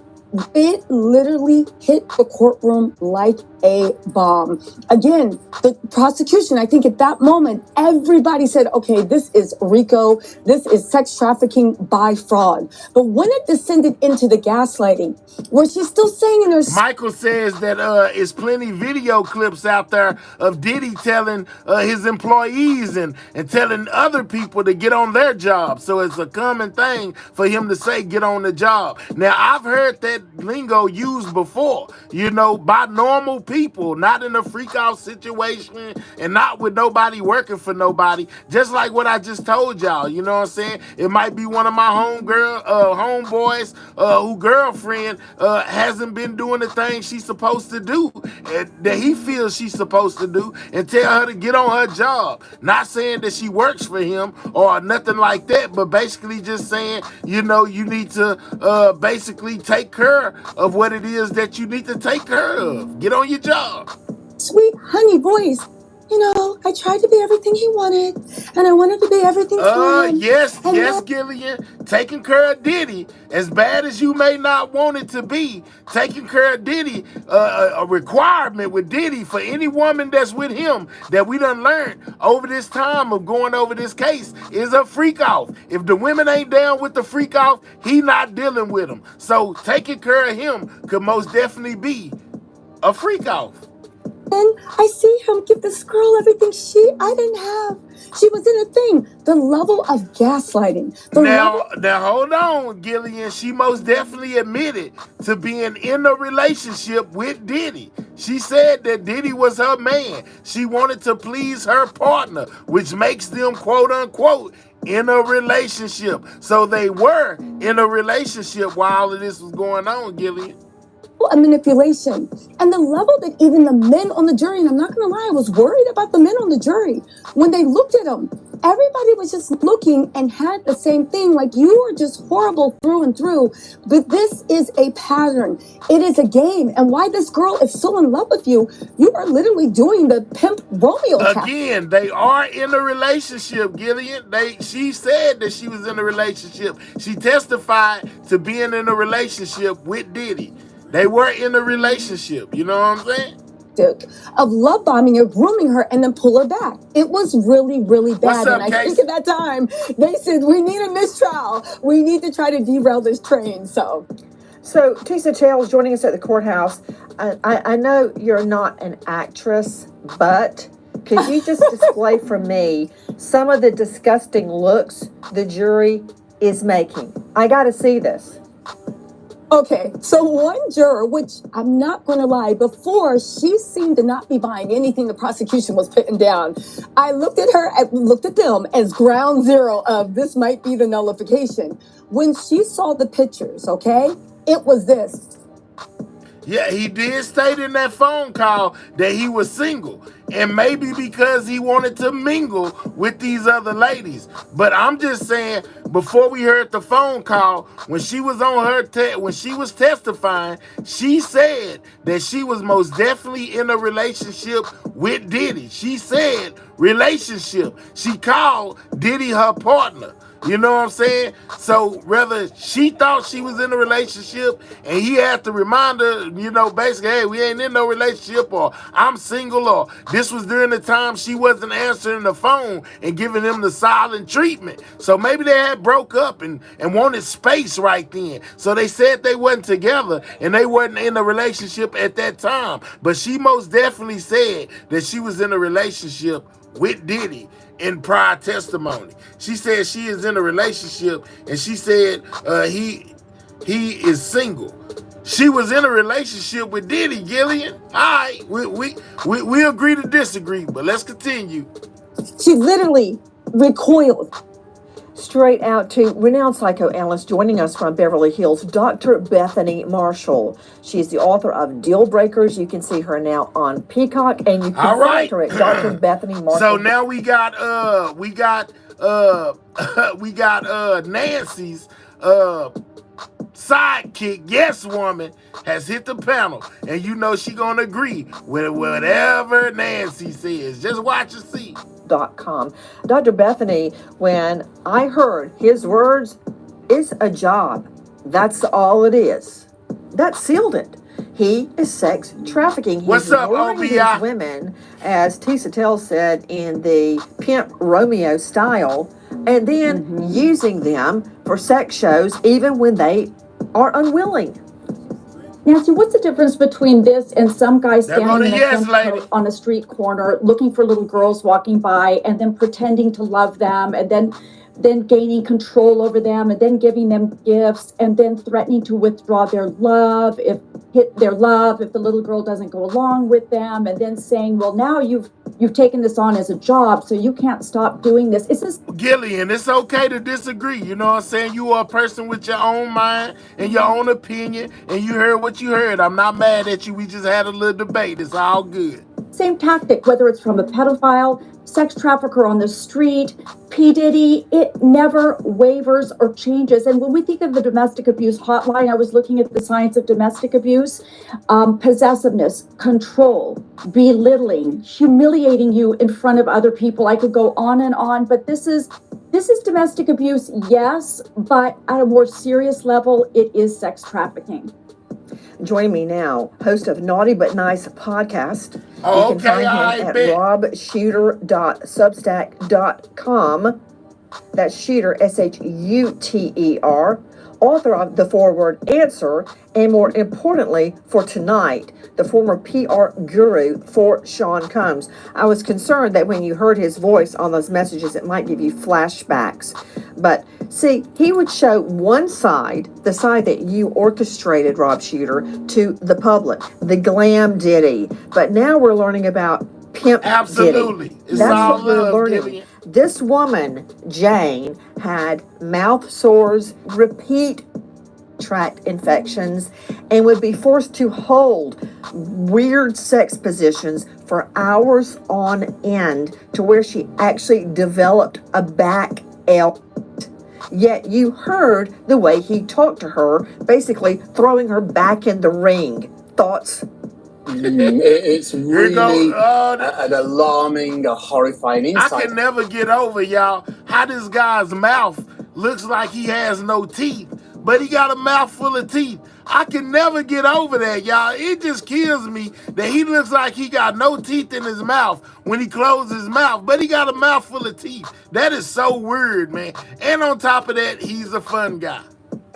literally hit the courtroom like a bomb. Again, the prosecution, I think at that moment, everybody said, okay, this is RICO, this is sex trafficking by fraud. But when it descended into the gaslighting, where she's still saying in her... Michael says that is plenty video clips out there of Diddy telling his employees and telling other people to get on their job. So it's a common thing for him to say, get on the job. Now, I've heard that lingo used before, you know, by normal people, not in a freak out situation and not with nobody working for nobody. Just like what I just told y'all, you know what I'm saying? It might be one of my homeboys who girlfriend hasn't been doing the thing she's supposed to do, that he feels she's supposed to do, and tell her to get on her job. Not saying that she works for him or nothing like that, but basically just saying, you know, you need to basically take care of what it is that you need to take care of. Get on your job. Sweet honey voice. You know, I tried to be everything he wanted, and I wanted to be everything for him. Yes, Gillian. Taking care of Diddy, as bad as you may not want it to be, taking care of Diddy, a requirement with Diddy for any woman that's with him that we done learned over this time of going over this case is a freak off. If the women ain't down with the freak off, he not dealing with them. So taking care of him could most definitely be a freak off. And I see him give this girl everything I didn't have. She was in a thing. The level of gaslighting. Now hold on, Gillian. She most definitely admitted to being in a relationship with Diddy. She said that Diddy was her man. She wanted to please her partner, which makes them, quote unquote, in a relationship. So they were in a relationship while all of this was going on, Gillian. A manipulation, and the level that even the men on the jury, and I'm not gonna lie, I was worried about the men on the jury when they looked at him. Everybody was just looking and had the same thing, like, you are just horrible through and through, but this is a pattern. It is a game, and why this girl is so in love with you, you are literally doing the pimp Romeo tactic. Again, they are in a relationship, Gillian. She said that she was in a relationship. She testified to being in a relationship with Diddy. They were in a relationship, you know what I'm saying? Of love bombing her, grooming her, and then pull her back. It was really, really bad. What's up, and I think at that time, they said, we need a mistrial. We need to try to derail this train, So Tisa Tails joining us at the courthouse. I know you're not an actress, but could you just display for me some of the disgusting looks the jury is making? I got to see this. Okay, so one juror, which I'm not going to lie, before she seemed to not be buying anything the prosecution was putting down. I looked at them as ground zero of this might be the nullification. When she saw the pictures, okay, it was this. Yeah, he did state in that phone call that he was single, and maybe because he wanted to mingle with these other ladies. But I'm just saying, before we heard the phone call, when she was on when she was testifying, she said that she was most definitely in a relationship with Diddy. She said relationship. She called Diddy her partner. You know what I'm saying? So whether she thought she was in a relationship and he had to remind her, you know, basically, hey, we ain't in no relationship, or I'm single, or this was during the time she wasn't answering the phone and giving him the silent treatment. So maybe they had broke up and wanted space right then. So they said they wasn't together and they wasn't in a relationship at that time. But she most definitely said that she was in a relationship with Diddy in prior testimony. She said she is in a relationship, and she said he is single. She was in a relationship with Diddy, Gillian. All right, we agree to disagree, but let's continue. She literally recoiled. Straight out to renowned psychoanalyst joining us from Beverly Hills, Dr. Bethany Marshall. She's the author of Deal Breakers. You can see her now on Peacock, and you can find her at Dr. Bethany Marshall. So now we got Nancy's sidekick, yes woman, has hit the panel, and you know she gonna agree with whatever Nancy says. Just watch and see. .com. Dr. Bethany, when I heard his words, it's a job. That's all it is. That sealed it. He is sex trafficking. He's What's up, luring OBI? these women, as Tisa Tell said, in the Pimp Romeo style, and then using them for sex shows even when they are unwilling. Nancy, what's the difference between this and some guy standing in a trench coat on a street corner looking for little girls walking by and then pretending to love them and then gaining control over them and then giving them gifts and then threatening to withdraw their love if the little girl doesn't go along with them, and then saying, well, now you've taken this on as a job, so you can't stop doing this. It's just Gillian, it's okay to disagree. You know what I'm saying? You are a person with your own mind and your own opinion, and you heard what you heard. I'm not mad at you. We just had a little debate. It's all good. same tactic, whether it's from a pedophile, sex trafficker on the street, P. Diddy, it never wavers or changes. And when we think of the domestic abuse hotline, I was looking at the science of domestic abuse, possessiveness, control, belittling, humiliating you in front of other people. I could go on, but this is domestic abuse, yes, but at a more serious level, it is sex trafficking. Joining me now, host of Naughty But Nice podcast. Oh, you can find him at robshooter.substack.com. That's Shooter, SHUTER. Author of The Forward Answer, and more importantly, for tonight, the former PR guru for Sean Combs. I was concerned that when you heard his voice on those messages, it might give you flashbacks. But see, he would show one side, the side that you orchestrated, Rob Shooter, to the public, the glam Diddy. But now we're learning about Pimp Absolutely. Diddy. It's That's all what we're love, learning. Gillian. This woman, Jane, had mouth sores, repeat tract infections, and would be forced to hold weird sex positions for hours on end, to where she actually developed a back ailment. Yet you heard the way he talked to her, basically throwing her back in the ring. Thoughts? It's really an alarming, a horrifying insight. I can never get over, y'all, how this guy's mouth looks like he has no teeth, but he got a mouth full of teeth. I can never get over that, y'all. It just kills me that he looks like he got no teeth in his mouth when he closes his mouth, but he got a mouth full of teeth. That is so weird, man. And on top of that, he's a fun guy.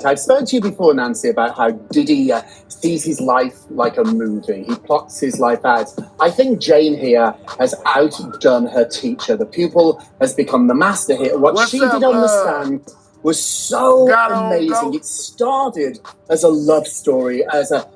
I've spoken to you before, Nancy, about how Diddy sees his life like a movie. He plots his life out. I think Jane here has outdone her teacher. The pupil has become the master here. What she did on the stand was so amazing. It started as a love story, as a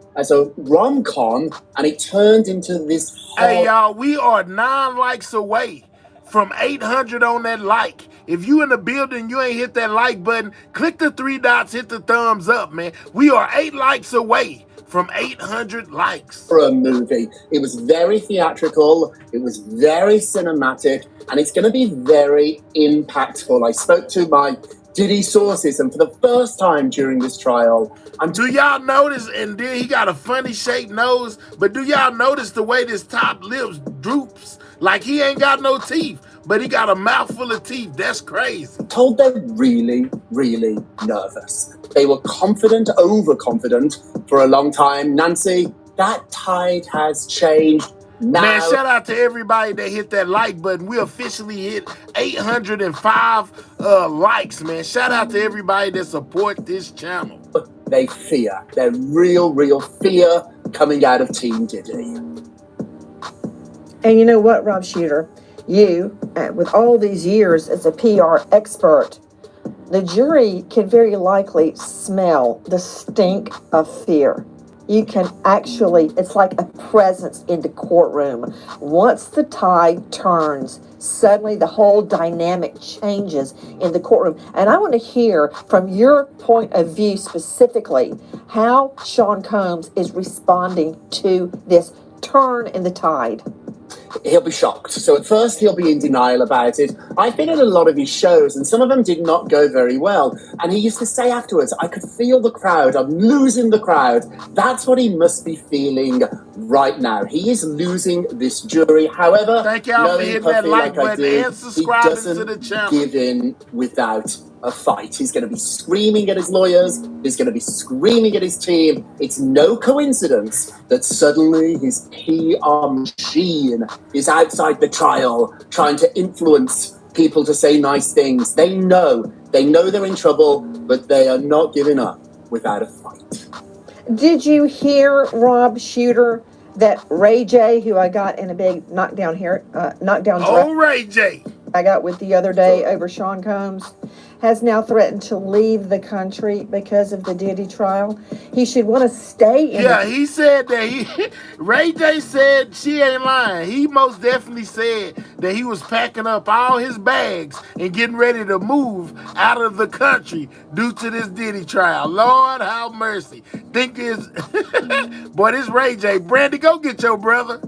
rom-com, and it turned into this Hey, y'all, we are 9 likes away from 800 on that like. If you in the building, you ain't hit that like button, click the 3 dots, hit the thumbs up, man. We are 8 likes away from 800 likes. For a movie. It was very theatrical, it was very cinematic, and it's going to be very impactful. I spoke to my Diddy sources, and for the first time during this trial, do y'all notice, and then he got a funny shaped nose, but do y'all notice the way this top lip droops? Like he ain't got no teeth, but he got a mouthful of teeth. That's crazy. Told they're really, really nervous. They were confident, overconfident for a long time. Nancy, that tide has changed. Now, man, shout out to everybody that hit that like button. We officially hit 805 likes, man. Shout out to everybody that support this channel. They fear. They're real fear coming out of Team Diddy. And you know what, Rob Shooter? You, with all these years as a PR expert, the jury can very likely smell the stink of fear. you can actually, it's like a presence in the courtroom. Once the tide turns, suddenly the whole dynamic changes in the courtroom. And I want to hear from your point of view specifically how Sean Combs is responding to this turn in the tide. He'll be shocked. So at first he'll be in denial about it. I've been at a lot of his shows and some of them did not go very well. And he used to say afterwards, I could feel the crowd. I'm losing the crowd. That's what he must be feeling right now. He is losing this jury. However, thank y'all for hitting that like button and subscribing to the channel. Give in without a fight. He's going to be screaming at his lawyers. He's going to be screaming at his team. It's no coincidence that suddenly his PR machine is outside the trial trying to influence people to say nice things. They know they're in trouble, but they are not giving up without a fight. Did you hear, Rob Shooter, that Ray J, who I got in a big knockdown Ray J I got with the other day over Sean Combs, has now threatened to leave the country because of the Diddy trial. He should want to stay in. Yeah, he said that Ray J said she ain't lying. He most definitely said that he was packing up all his bags and getting ready to move out of the country due to this Diddy trial. Lord have mercy. Boy, this Ray J. Brandy, go get your brother.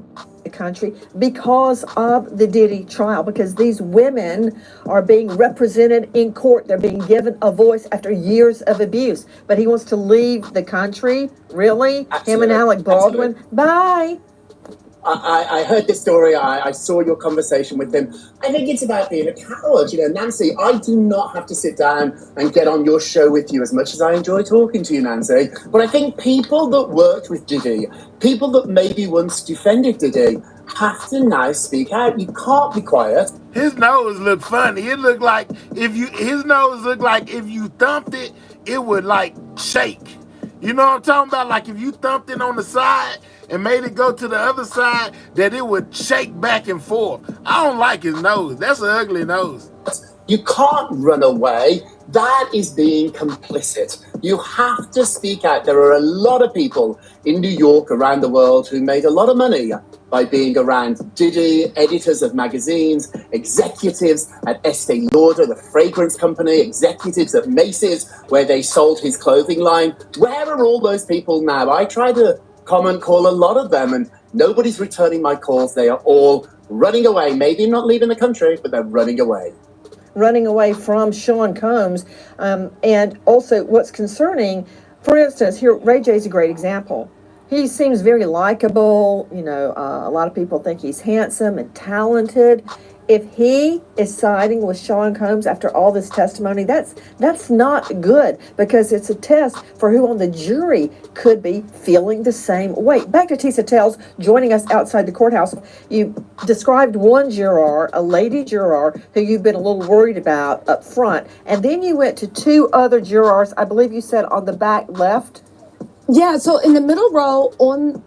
Country because of the Diddy trial, because these women are being represented in court. They're being given a voice after years of abuse. But he wants to leave the country? Really? Absolutely. Him and Alec Baldwin? Absolutely. Bye. I heard this story. I saw your conversation with him. I think it's about being a coward. You know, Nancy, I do not have to sit down and get on your show with you as much as I enjoy talking to you, Nancy. But I think people that worked with Diddy, people that maybe once defended Diddy, have to now speak out. You can't be quiet. His nose looked funny. It looked like if you thumped it, it would like shake. You know what I'm talking about? Like if you thumped it on the side and made it go to the other side, that it would shake back and forth. I don't like his nose. That's an ugly nose. You can't run away. That is being complicit. You have to speak out. There are a lot of people in New York, around the world, who made a lot of money by being around Diddy, editors of magazines, executives at Estee Lauder, the fragrance company, executives at Macy's, where they sold his clothing line. Where are all those people now? I try to call a lot of them, and nobody's returning my calls. They are all running away. Maybe not leaving the country, but they're running away. Running away from Sean Combs. And also what's concerning, for instance, here, Ray J's a great example. He seems very likable. You know, a lot of people think he's handsome and talented. If he is siding with Sean Combs after all this testimony, that's not good, because it's a test for who on the jury could be feeling the same way. Back to Tisa Tells joining us outside the courthouse. You described one juror, a lady juror, who you've been a little worried about up front, and then you went to two other jurors, I believe you said on the back left. Yeah, so in the middle row on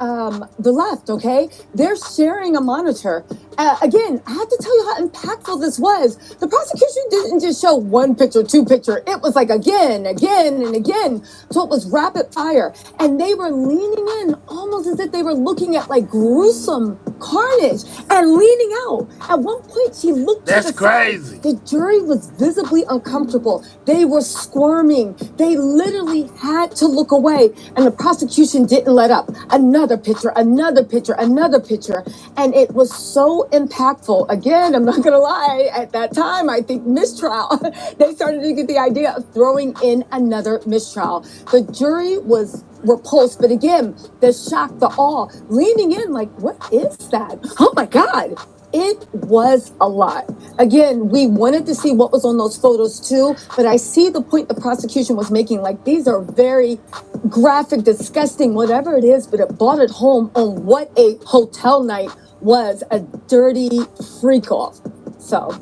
the left, okay, they're sharing a monitor. Again, I have to tell you how impactful this was. The prosecution didn't just show one picture, two picture. It was like again, and again. So it was rapid fire. And they were leaning in almost as if they were looking at like gruesome carnage and leaning out. At one point, she looked That's to the crazy. side. The jury was visibly uncomfortable. They were squirming. They literally had to look away. And the prosecution didn't let up. Another picture, another picture, another picture. And it was so impactful. Again, I'm not going to lie. At that time, I think mistrial. They started to get the idea of throwing in another mistrial. The jury was repulsed, but again, the shock, the awe, leaning in like, what is that? Oh my God. It was a lot. Again, we wanted to see what was on those photos too, but I see the point the prosecution was making. Like, these are very graphic, disgusting, whatever it is, but it brought it home on what a hotel night was, a dirty freak off. So.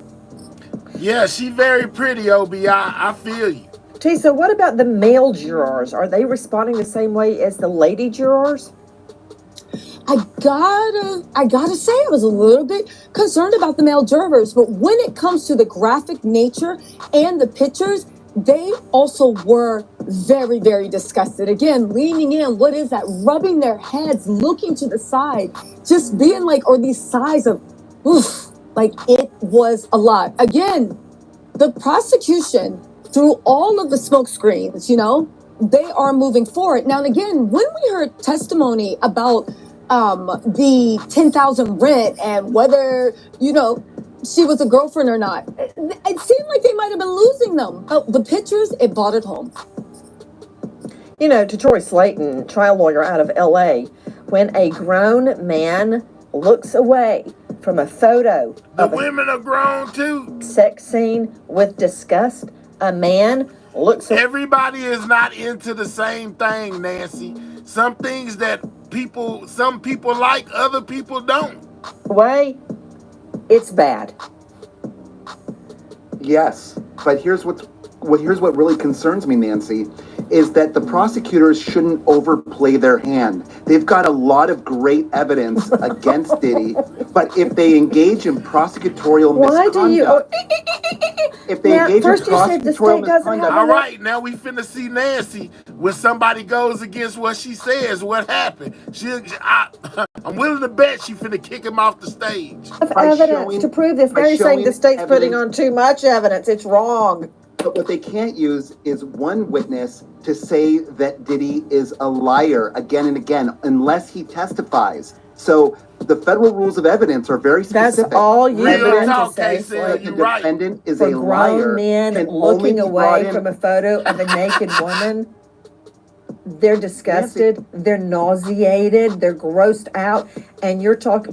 Yeah, she very pretty, OB. I feel you. Tisa, what about the male jurors? Are they responding the same way as the lady jurors? I gotta say, I was a little bit concerned about the male jurors, but when it comes to the graphic nature and the pictures, they also were very, very disgusted. Again, leaning in, what is that? Rubbing their heads, looking to the side, just being like, or these sighs of, oof, like it was a lot. Again, the prosecution, through all of the smoke screens, they are moving forward. Now, and again, when we heard testimony about the 10,000 rent and whether, she was a girlfriend or not, it seemed like they might have been losing them. Oh, the pictures, it brought it home. To Troy Slayton, trial lawyer out of LA, when a grown man looks away from a photo the women are grown too. Sex scene with disgust, a man looks everybody is not into the same thing, Nancy. Some things that some people like, other people don't. Way, it's bad. Yes, but here's what really concerns me, Nancy, is that the prosecutors shouldn't overplay their hand. They've got a lot of great evidence against Diddy, but if they engage in prosecutorial misconduct, all right, now we finna see Nancy when somebody goes against what she says. What happened? I'm willing to bet she finna kick him off the stage. Evidence to prove this. Now you're saying the state's putting on too much evidence. It's wrong. But what they can't use is one witness to say that Diddy is a liar again and again, unless he testifies. So the federal rules of evidence are very specific. That's all you have to say. That the defendant is a liar. For grown men looking away from a photo of a naked woman, they're disgusted, they're nauseated, they're grossed out, and you're talking.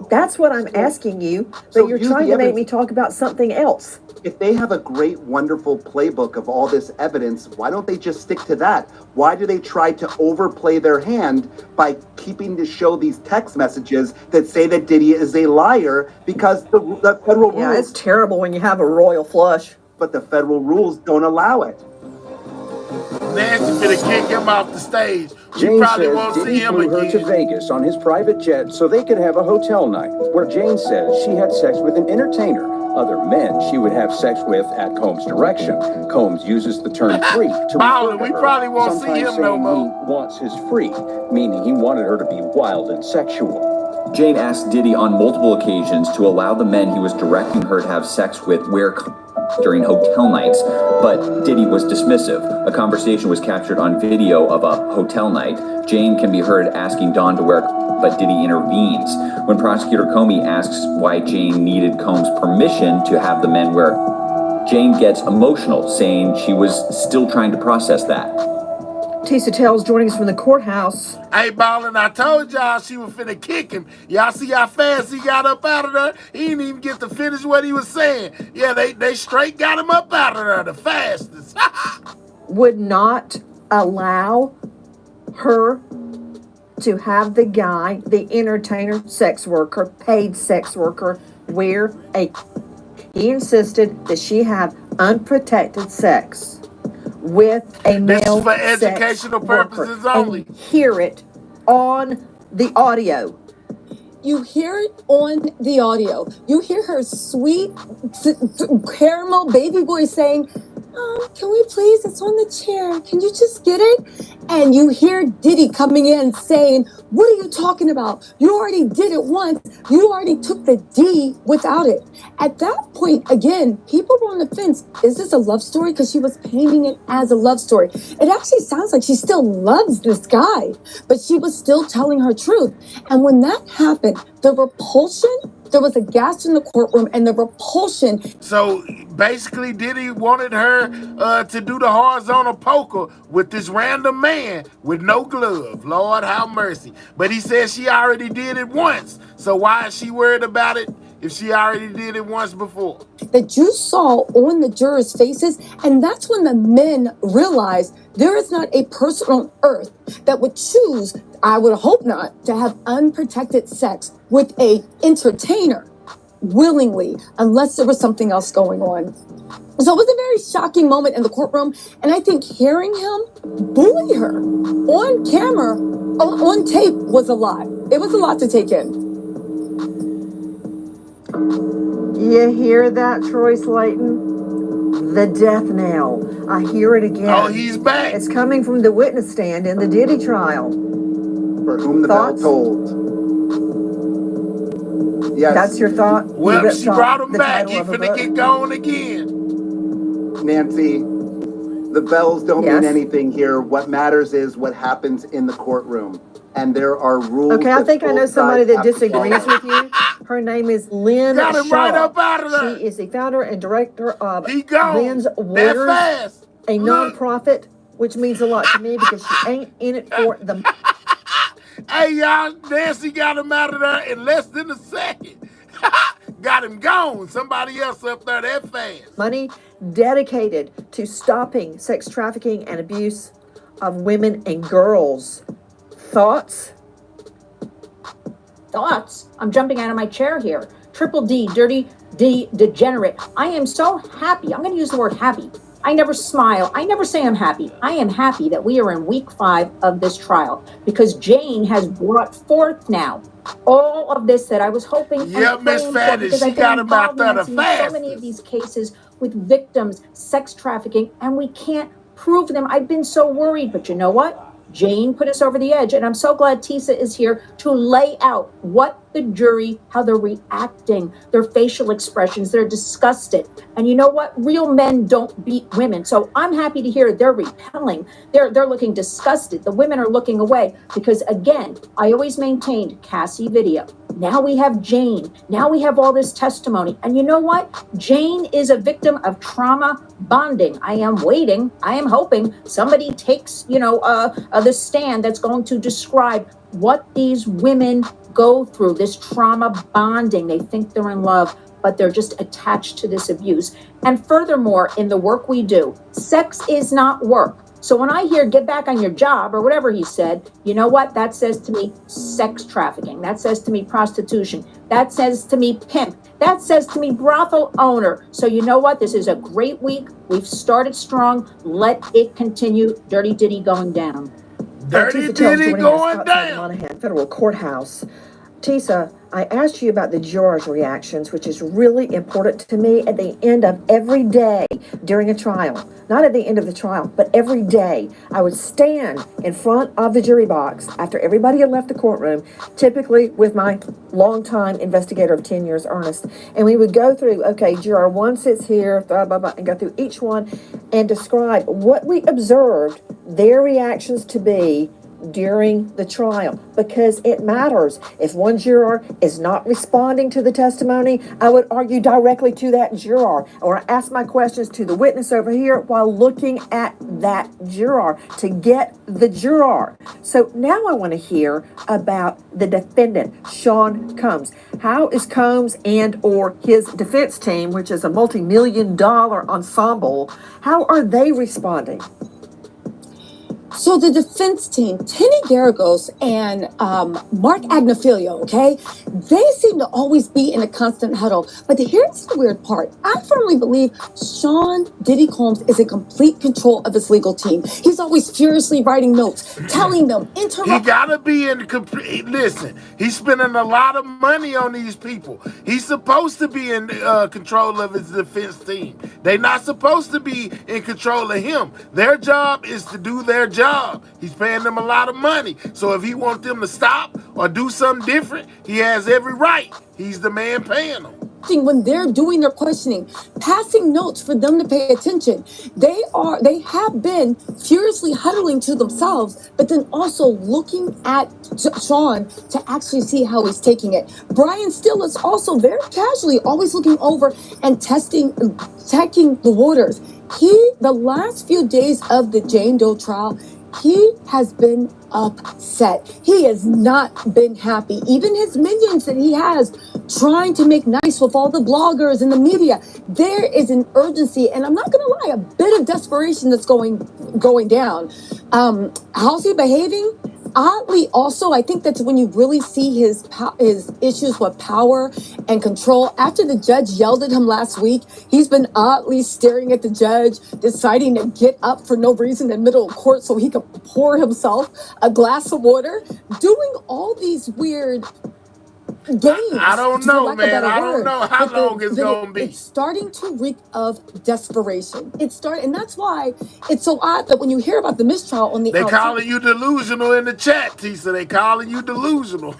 That's what I'm asking you, but you're trying to make me talk about something else. If they have a great, wonderful playbook of all this evidence, why don't they just stick to that? Why do they try to overplay their hand by keeping to show these text messages that say that Diddy is a liar? Because the federal rules... Yeah, it's terrible when you have a royal flush. But the federal rules don't allow it. Nancy finna kick him off the stage. Jane says Diddy flew her to Vegas on his private jet so they could have a hotel night, where Jane says she had sex with an entertainer. Other men she would have sex with at Combs' direction. Combs uses the term freak to refer to we her, probably won't see sometimes him no saying more. he wants his freak, meaning he wanted her to be wild and sexual. Jane asked Diddy on multiple occasions to allow the men he was directing her to have sex with wear during hotel nights, but Diddy was dismissive. A conversation was captured on video of a hotel night. Jane can be heard asking Don to wear, but Diddy intervenes. When prosecutor Comey asks why Jane needed Combs' permission to have the men wear, Jane gets emotional, saying she was still trying to process that. Tisa Tells joining us from the courthouse. Hey, Ballin', I told y'all she was finna kick him. Y'all see how fast he got up out of there? He didn't even get to finish what he was saying. Yeah, they straight got him up out of there the fastest. Would not allow her to have the guy, the entertainer, sex worker, paid sex worker, wear a... He insisted that she have unprotected sex with a male for educational purposes only. And hear it on the audio. You hear it on the audio. You hear her sweet caramel baby voice saying, can we please? It's on the chair. Can you just get it? And you hear Diddy coming in saying, what are you talking about? You already did it once. You already took the D without it. At that point, again, people were on the fence. Is this a love story? Because she was painting it as a love story. It actually sounds like she still loves this guy, but she was still telling her truth. And when that happened, the repulsion, there was a gas in the courtroom, and the repulsion. So basically, Diddy wanted her to do the horizontal poker with this random man with no glove. Lord have mercy. But he said she already did it once. So why is she worried about it if she already did it once before? That you saw on the jurors' faces, and that's when the men realized there is not a person on earth that would choose, I would hope not, to have unprotected sex with a entertainer willingly, unless there was something else going on. So it was a very shocking moment in the courtroom, and I think hearing him bully her on camera, on tape, was a lot. It was a lot to take in. You hear that, Troy Slayton? The death knell. I hear it again. Oh, he's back. It's coming from the witness stand in the Diddy trial. For whom the bell tolled. Yes. That's your thought? Well, she brought him back. He finna get going again. Nancy, the bells don't mean anything here. What matters is what happens in the courtroom. And there are rules. Okay, I think I know somebody that disagrees with you. Her name is Lynn Got him Shaw. right up out of there. She is the founder and director of gone. Lynn's That Waters, fast. a nonprofit, which means a lot to me because she ain't in it for the. Hey, y'all, Nancy got him out of there in less than a second. Got him gone. Somebody else up there that fast. Money dedicated to stopping sex trafficking and abuse of women and girls. Thoughts? Thoughts? I'm jumping out of my chair here. Triple D, dirty D, degenerate. I am so happy. I'm going to use the word happy. I never smile. I never say I'm happy. I am happy that we are in week 5 of this trial because Jane has brought forth now all of this that I was hoping and Miss praying for Fatty, because she I've got been him out involved there the in so many of these cases with victims, sex trafficking, and we can't prove them. I've been so worried, but you know what? Jane put us over the edge, and I'm so glad Tisa is here to lay out what the jury, how they're reacting, their facial expressions, they're disgusted. And you know what? Real men don't beat women. So I'm happy to hear they're repelling. They're looking disgusted. The women are looking away because, again, I always maintained Cassie video. Now we have Jane. Now we have all this testimony. And you know what? Jane is a victim of trauma bonding. I am waiting. I am hoping somebody takes, the stand that's going to describe what these women go through, this trauma bonding. They think they're in love, but they're just attached to this abuse. And furthermore, in the work we do, sex is not work. So when I hear get back on your job or whatever he said, you know what? That says to me sex trafficking. That says to me prostitution. That says to me pimp. That says to me brothel owner. So you know what? This is a great week. We've started strong. Let it continue. Dirty Diddy going down. Dirty Diddy going down. Monahan Federal Courthouse. Tisa, I asked you about the jurors' reactions, which is really important to me at the end of every day during a trial. Not at the end of the trial, but every day. I would stand in front of the jury box after everybody had left the courtroom, typically with my longtime investigator of 10 years, Ernest, and we would go through, okay, juror 1 sits here, blah, blah, blah, and go through each one and describe what we observed their reactions to be during the trial, because it matters. If one juror is not responding to the testimony, I would argue directly to that juror or ask my questions to the witness over here while looking at that juror to get the juror. So now I want to hear about the defendant, Sean Combs. How is Combs and or his defense team, which is a multi-million-dollar ensemble, how are they responding? So the defense team, Tenny Garagos and Mark Agnafilio, okay, they seem to always be in a constant huddle. But here's the weird part. I firmly believe Sean Diddy Combs is in complete control of his legal team. He's always furiously writing notes, telling them, He gotta be in complete. Listen, he's spending a lot of money on these people. He's supposed to be in control of his defense team. They're not supposed to be in control of him. Their job is to do their job. He's paying them a lot of money. So if he wants them to stop or do something different, he has every right. He's the man paying them. When they're doing their questioning, passing notes for them to pay attention. They have been furiously huddling to themselves, but then also looking at Sean to actually see how he's taking it. Brian Still is also very casually always looking over and checking the waters. The last few days of the Jane Doe trial, he has been upset. He has not been happy. Even his minions that he has trying to make nice with all the bloggers and the media. There is an urgency, and I'm not going to lie, a bit of desperation that's going down. How's he behaving? Oddly, also, I think that's when you really see his issues with power and control. After the judge yelled at him last week, he's been oddly staring at the judge, deciding to get up for no reason in the middle of court so he could pour himself a glass of water, doing all these weird games. I don't for know, lack of man. better I don't word. know how But long it's gonna be. It's starting to reek of desperation. And that's why it's so odd that when you hear about the mistrial on the They outside, calling you delusional in the chat, Tisa. They calling you delusional.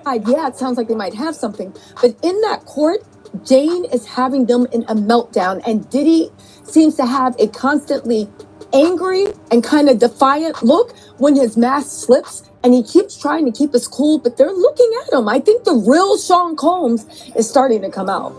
yeah, it sounds like they might have something. But in that court, Jane is having them in a meltdown, and Diddy seems to have a constantly angry and kind of defiant look when his mask slips, and he keeps trying to keep us cool, but they're looking at him. I think the real Sean Combs is starting to come out.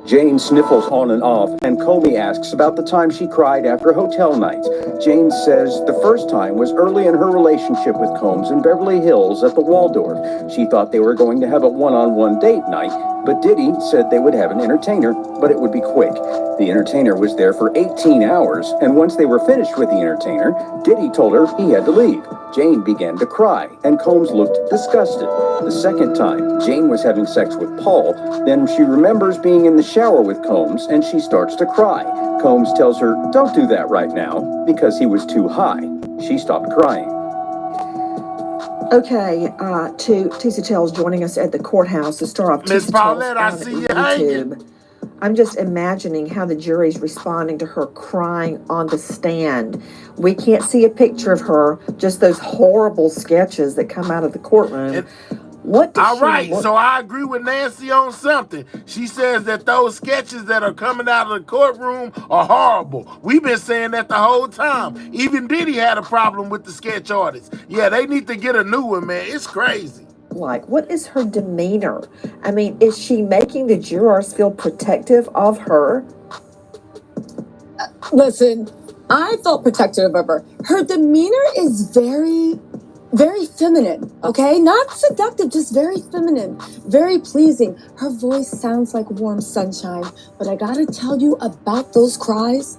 Jane sniffles on and off, and Comey asks about the time she cried after hotel nights. Jane says the first time was early in her relationship with Combs in Beverly Hills at the Waldorf. She thought they were going to have a one-on-one date night, but Diddy said they would have an entertainer, but it would be quick. The entertainer was there for 18 hours, and once they were finished with the entertainer, Diddy told her he had to leave. Jane began to cry, and Combs looked disgusted. The second time, Jane was having sex with Paul. Then she remembers being in the shower with Combs, and she starts to cry. Combs tells her, "Don't do that right now," because he was too high. She stopped crying. Okay, Tisa Tells joining us at the courthouse, the star of Miss Tisa Tells Paulette, I on see you hanging. YouTube. I'm just imagining how the jury's responding to her crying on the stand. We can't see a picture of her, just those horrible sketches that come out of the courtroom. What does All she right, look- so I agree with Nancy on something. She says that those sketches that are coming out of the courtroom are horrible. We've been saying that the whole time. Even Diddy had a problem with the sketch artists. Yeah, they need to get a new one, man. It's crazy. like? What is her demeanor? I mean, is she making the jurors feel protective of her? Listen, I felt protective of her. Her demeanor is very, very feminine, okay? Not seductive, just very feminine, very pleasing. Her voice sounds like warm sunshine, but I gotta tell you about those cries.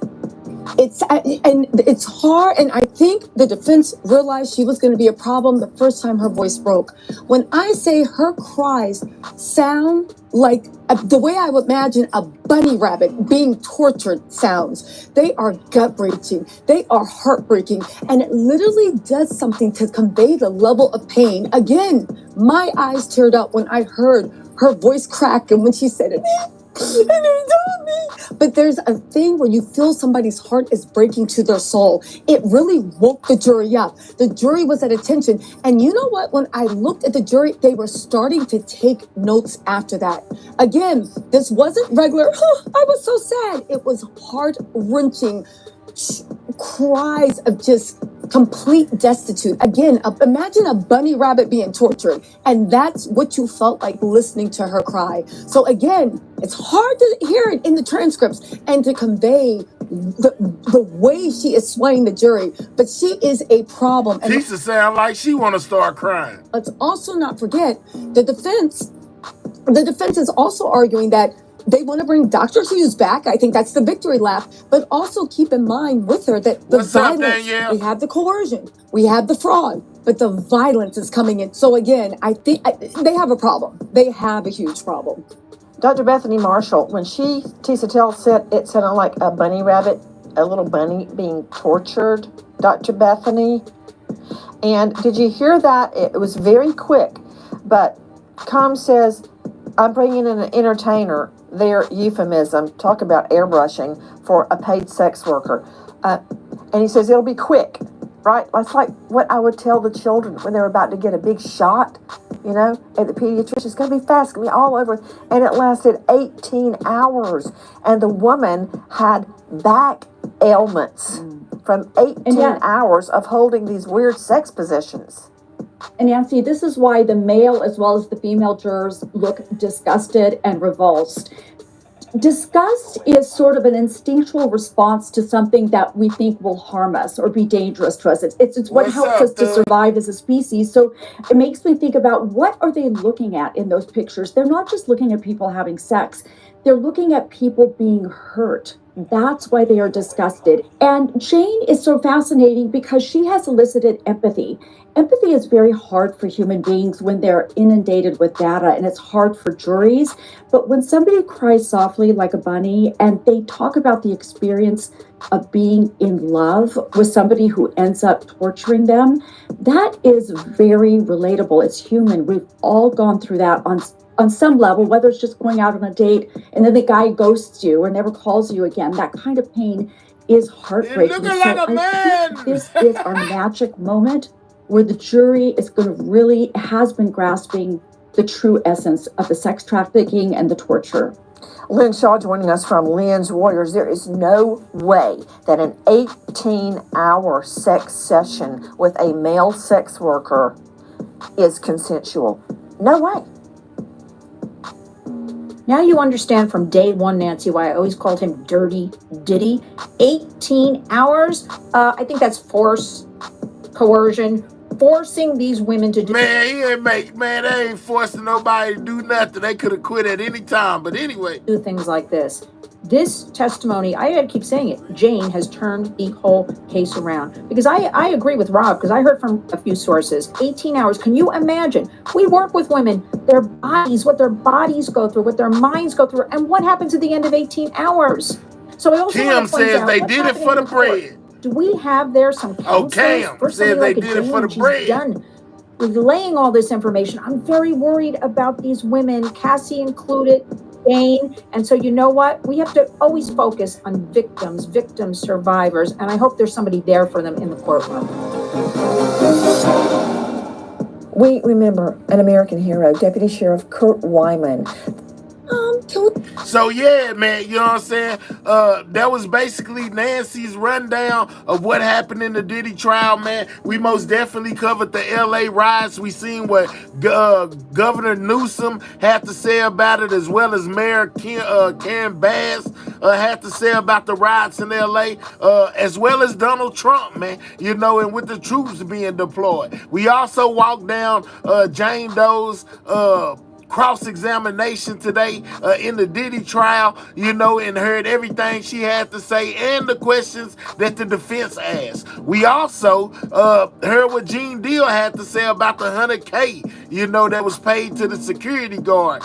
It's hard, and I think the defense realized she was going to be a problem the first time her voice broke. When I say her cries sound like the way I would imagine a bunny rabbit being tortured sounds. They are gut-wrenching, they are heartbreaking, and it literally does something to convey the level of pain. Again, my eyes teared up when I heard her voice crack and when she said it. And they told me. But there's a thing where you feel somebody's heart is breaking to their soul. It really woke the jury up. The jury was at attention. And you know what? When I looked at the jury, they were starting to take notes after that. Again, this wasn't regular, I was so sad. It was heart-wrenching cries of just complete destitute. Again, imagine a bunny rabbit being tortured, and that's what you felt like listening to her cry. So again, it's hard to hear it in the transcripts and to convey the way she is swaying the jury, but she is a problem. And Tisa sound like she want to start crying. let's also not forget the defense. The defense is also arguing that they want to bring Dr. Hughes back. I think that's the victory lap. But also keep in mind with her that the violence, we have the coercion, we have the fraud, but the violence is coming in. So again, I think they have a problem. They have a huge problem. Dr. Bethany Marshall, when Tisa Tells said it sounded like a bunny rabbit, a little bunny being tortured, Dr. Bethany. And did you hear that? It was very quick, but Combs says, I'm bringing in an entertainer. Their euphemism, talk about airbrushing for a paid sex worker. And he says, it'll be quick, right? That's like what I would tell the children when they're about to get a big shot, you know, at the pediatrician. It's going to be fast, it's going to be all over. And it lasted 18 hours. And the woman had back ailments from 18 hours of holding these weird sex positions. And Nancy, this is why the male as well as the female jurors look disgusted and revulsed. Disgust is sort of an instinctual response to something that we think will harm us or be dangerous to us. It's what helps us to survive as a species. So it makes me think about what are they looking at in those pictures? They're not just looking at people having sex. They're looking at people being hurt. That's why they are disgusted. And Jane is so fascinating because she has elicited empathy. Empathy is very hard for human beings when they're inundated with data, and it's hard for juries. But when somebody cries softly like a bunny and they talk about the experience of being in love with somebody who ends up torturing them, that is very relatable. It's human. We've all gone through that on some level, whether it's just going out on a date and then the guy ghosts you or never calls you again. That kind of pain is heartbreaking. Looking like a I man. think this is our magic moment where the jury is going to really has been grasping the true essence of the sex trafficking and the torture. Lynn Shaw joining us from Lynn's Warriors. There is no way that an 18-hour sex session with a male sex worker is consensual. No way. Now you understand from day one, Nancy, why I always called him Dirty Diddy. 18 hours? I think that's force, coercion, forcing these women to do. They ain't forcing nobody to do nothing. They could have quit at any time. But anyway. Do things like this. This testimony, I gotta keep saying it, Jane has turned the whole case around. Because I agree with Rob, because I heard from a few sources, 18 hours. Can you imagine? We work with women, their bodies, what their bodies go through, what their minds go through, and what happens at the end of 18 hours. So I also Kim says they did it for the bread. Do we have there some counselors for somebody like a Jane when she's done with laying all this information? I'm very worried about these women, Cassie included, Jane. And so you know what? We have to always focus on victims, survivors, and I hope there's somebody there for them in the courtroom. We remember an American hero, Deputy Sheriff Kurt Wyman. So yeah, man, you know what I'm saying? That was basically Nancy's rundown of what happened in the Diddy trial, man. We most definitely covered the LA riots. We seen what Governor Newsome had to say about it, as well as Mayor Karen Bass had to say about the riots in LA, as well as Donald Trump, man, you know, and with the troops being deployed. We also walked down Jane Doe's cross-examination today in the Diddy trial, you know, and heard everything she had to say and the questions that the defense asked. We also heard what Gene Deal had to say about the $100K, you know, that was paid to the security guard.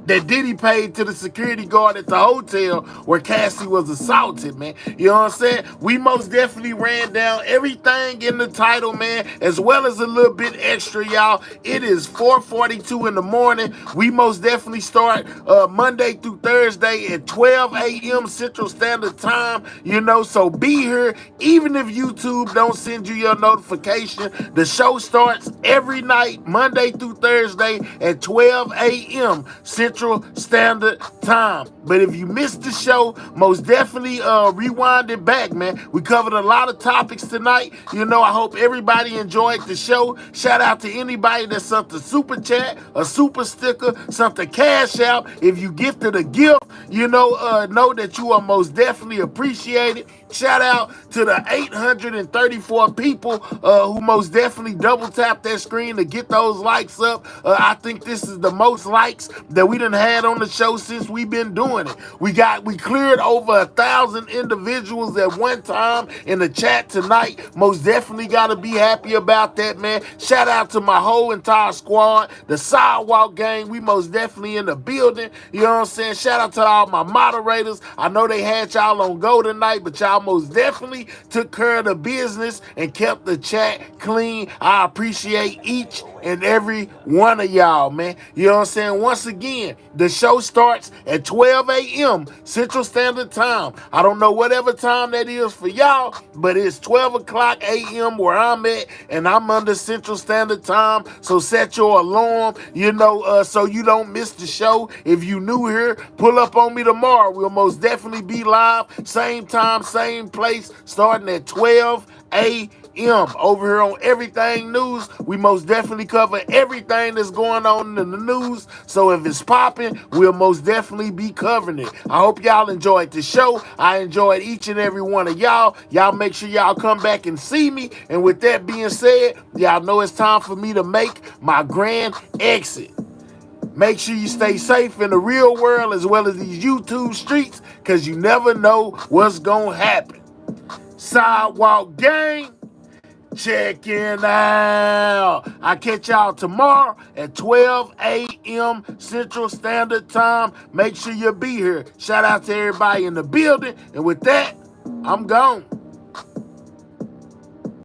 That Diddy paid to the security guard at the hotel where Cassie was assaulted, man. You know what I'm saying? We most definitely ran down everything in the title, man, as well as a little bit extra, y'all. It is 4:42 in the morning. We most definitely start Monday through Thursday at 12 a.m. Central Standard Time, you know, so be here. Even if YouTube don't send you your notification, the show starts every night, Monday through Thursday at 12 a.m. Central Standard Time. But if you missed the show, most definitely rewind it back, man. We covered a lot of topics tonight. You know, I hope everybody enjoyed the show. Shout out to anybody that sent a super chat, a super sticker, sent a cash out. If you gifted a gift, you know that you are most definitely appreciated. Shout out to the 834 people who most definitely double tapped that screen to get those likes up. I think this is the most likes that we done had on the show since we've been doing it. We cleared over 1,000 individuals at one time in the chat tonight. Most definitely got to be happy about that, man. Shout out to my whole entire squad, the Sidewalk Gang. We most definitely in the building. You know what I'm saying? Shout out to all my moderators. I know they had y'all on go tonight, but y'all most definitely took care of the business and kept the chat clean. I appreciate each and every one of y'all, man. You know what I'm saying? Once again, the show starts at 12 a.m. Central Standard Time. I don't know whatever time that is for y'all, but it's 12 o'clock a.m. where I'm at, and I'm under Central Standard Time. So set your alarm, you know, so you don't miss the show. If you new here, pull up on me tomorrow. We'll most definitely be live, same time, same place, starting at 12 a.m. over here on Everything News. We most definitely cover everything that's going on in the news. So if it's popping, we'll most definitely be covering it. I hope y'all enjoyed the show. I enjoyed each and every one of y'all. Y'all make sure y'all come back and see me. And with that being said, y'all know it's time for me to make my grand exit. Make sure you stay safe in the real world as well as these YouTube streets, because you never know what's going to happen. Sidewalk Gang, checking out. I catch y'all tomorrow at 12 a.m. Central Standard Time. Make sure you be here. Shout out to everybody in the building. And with that, I'm gone.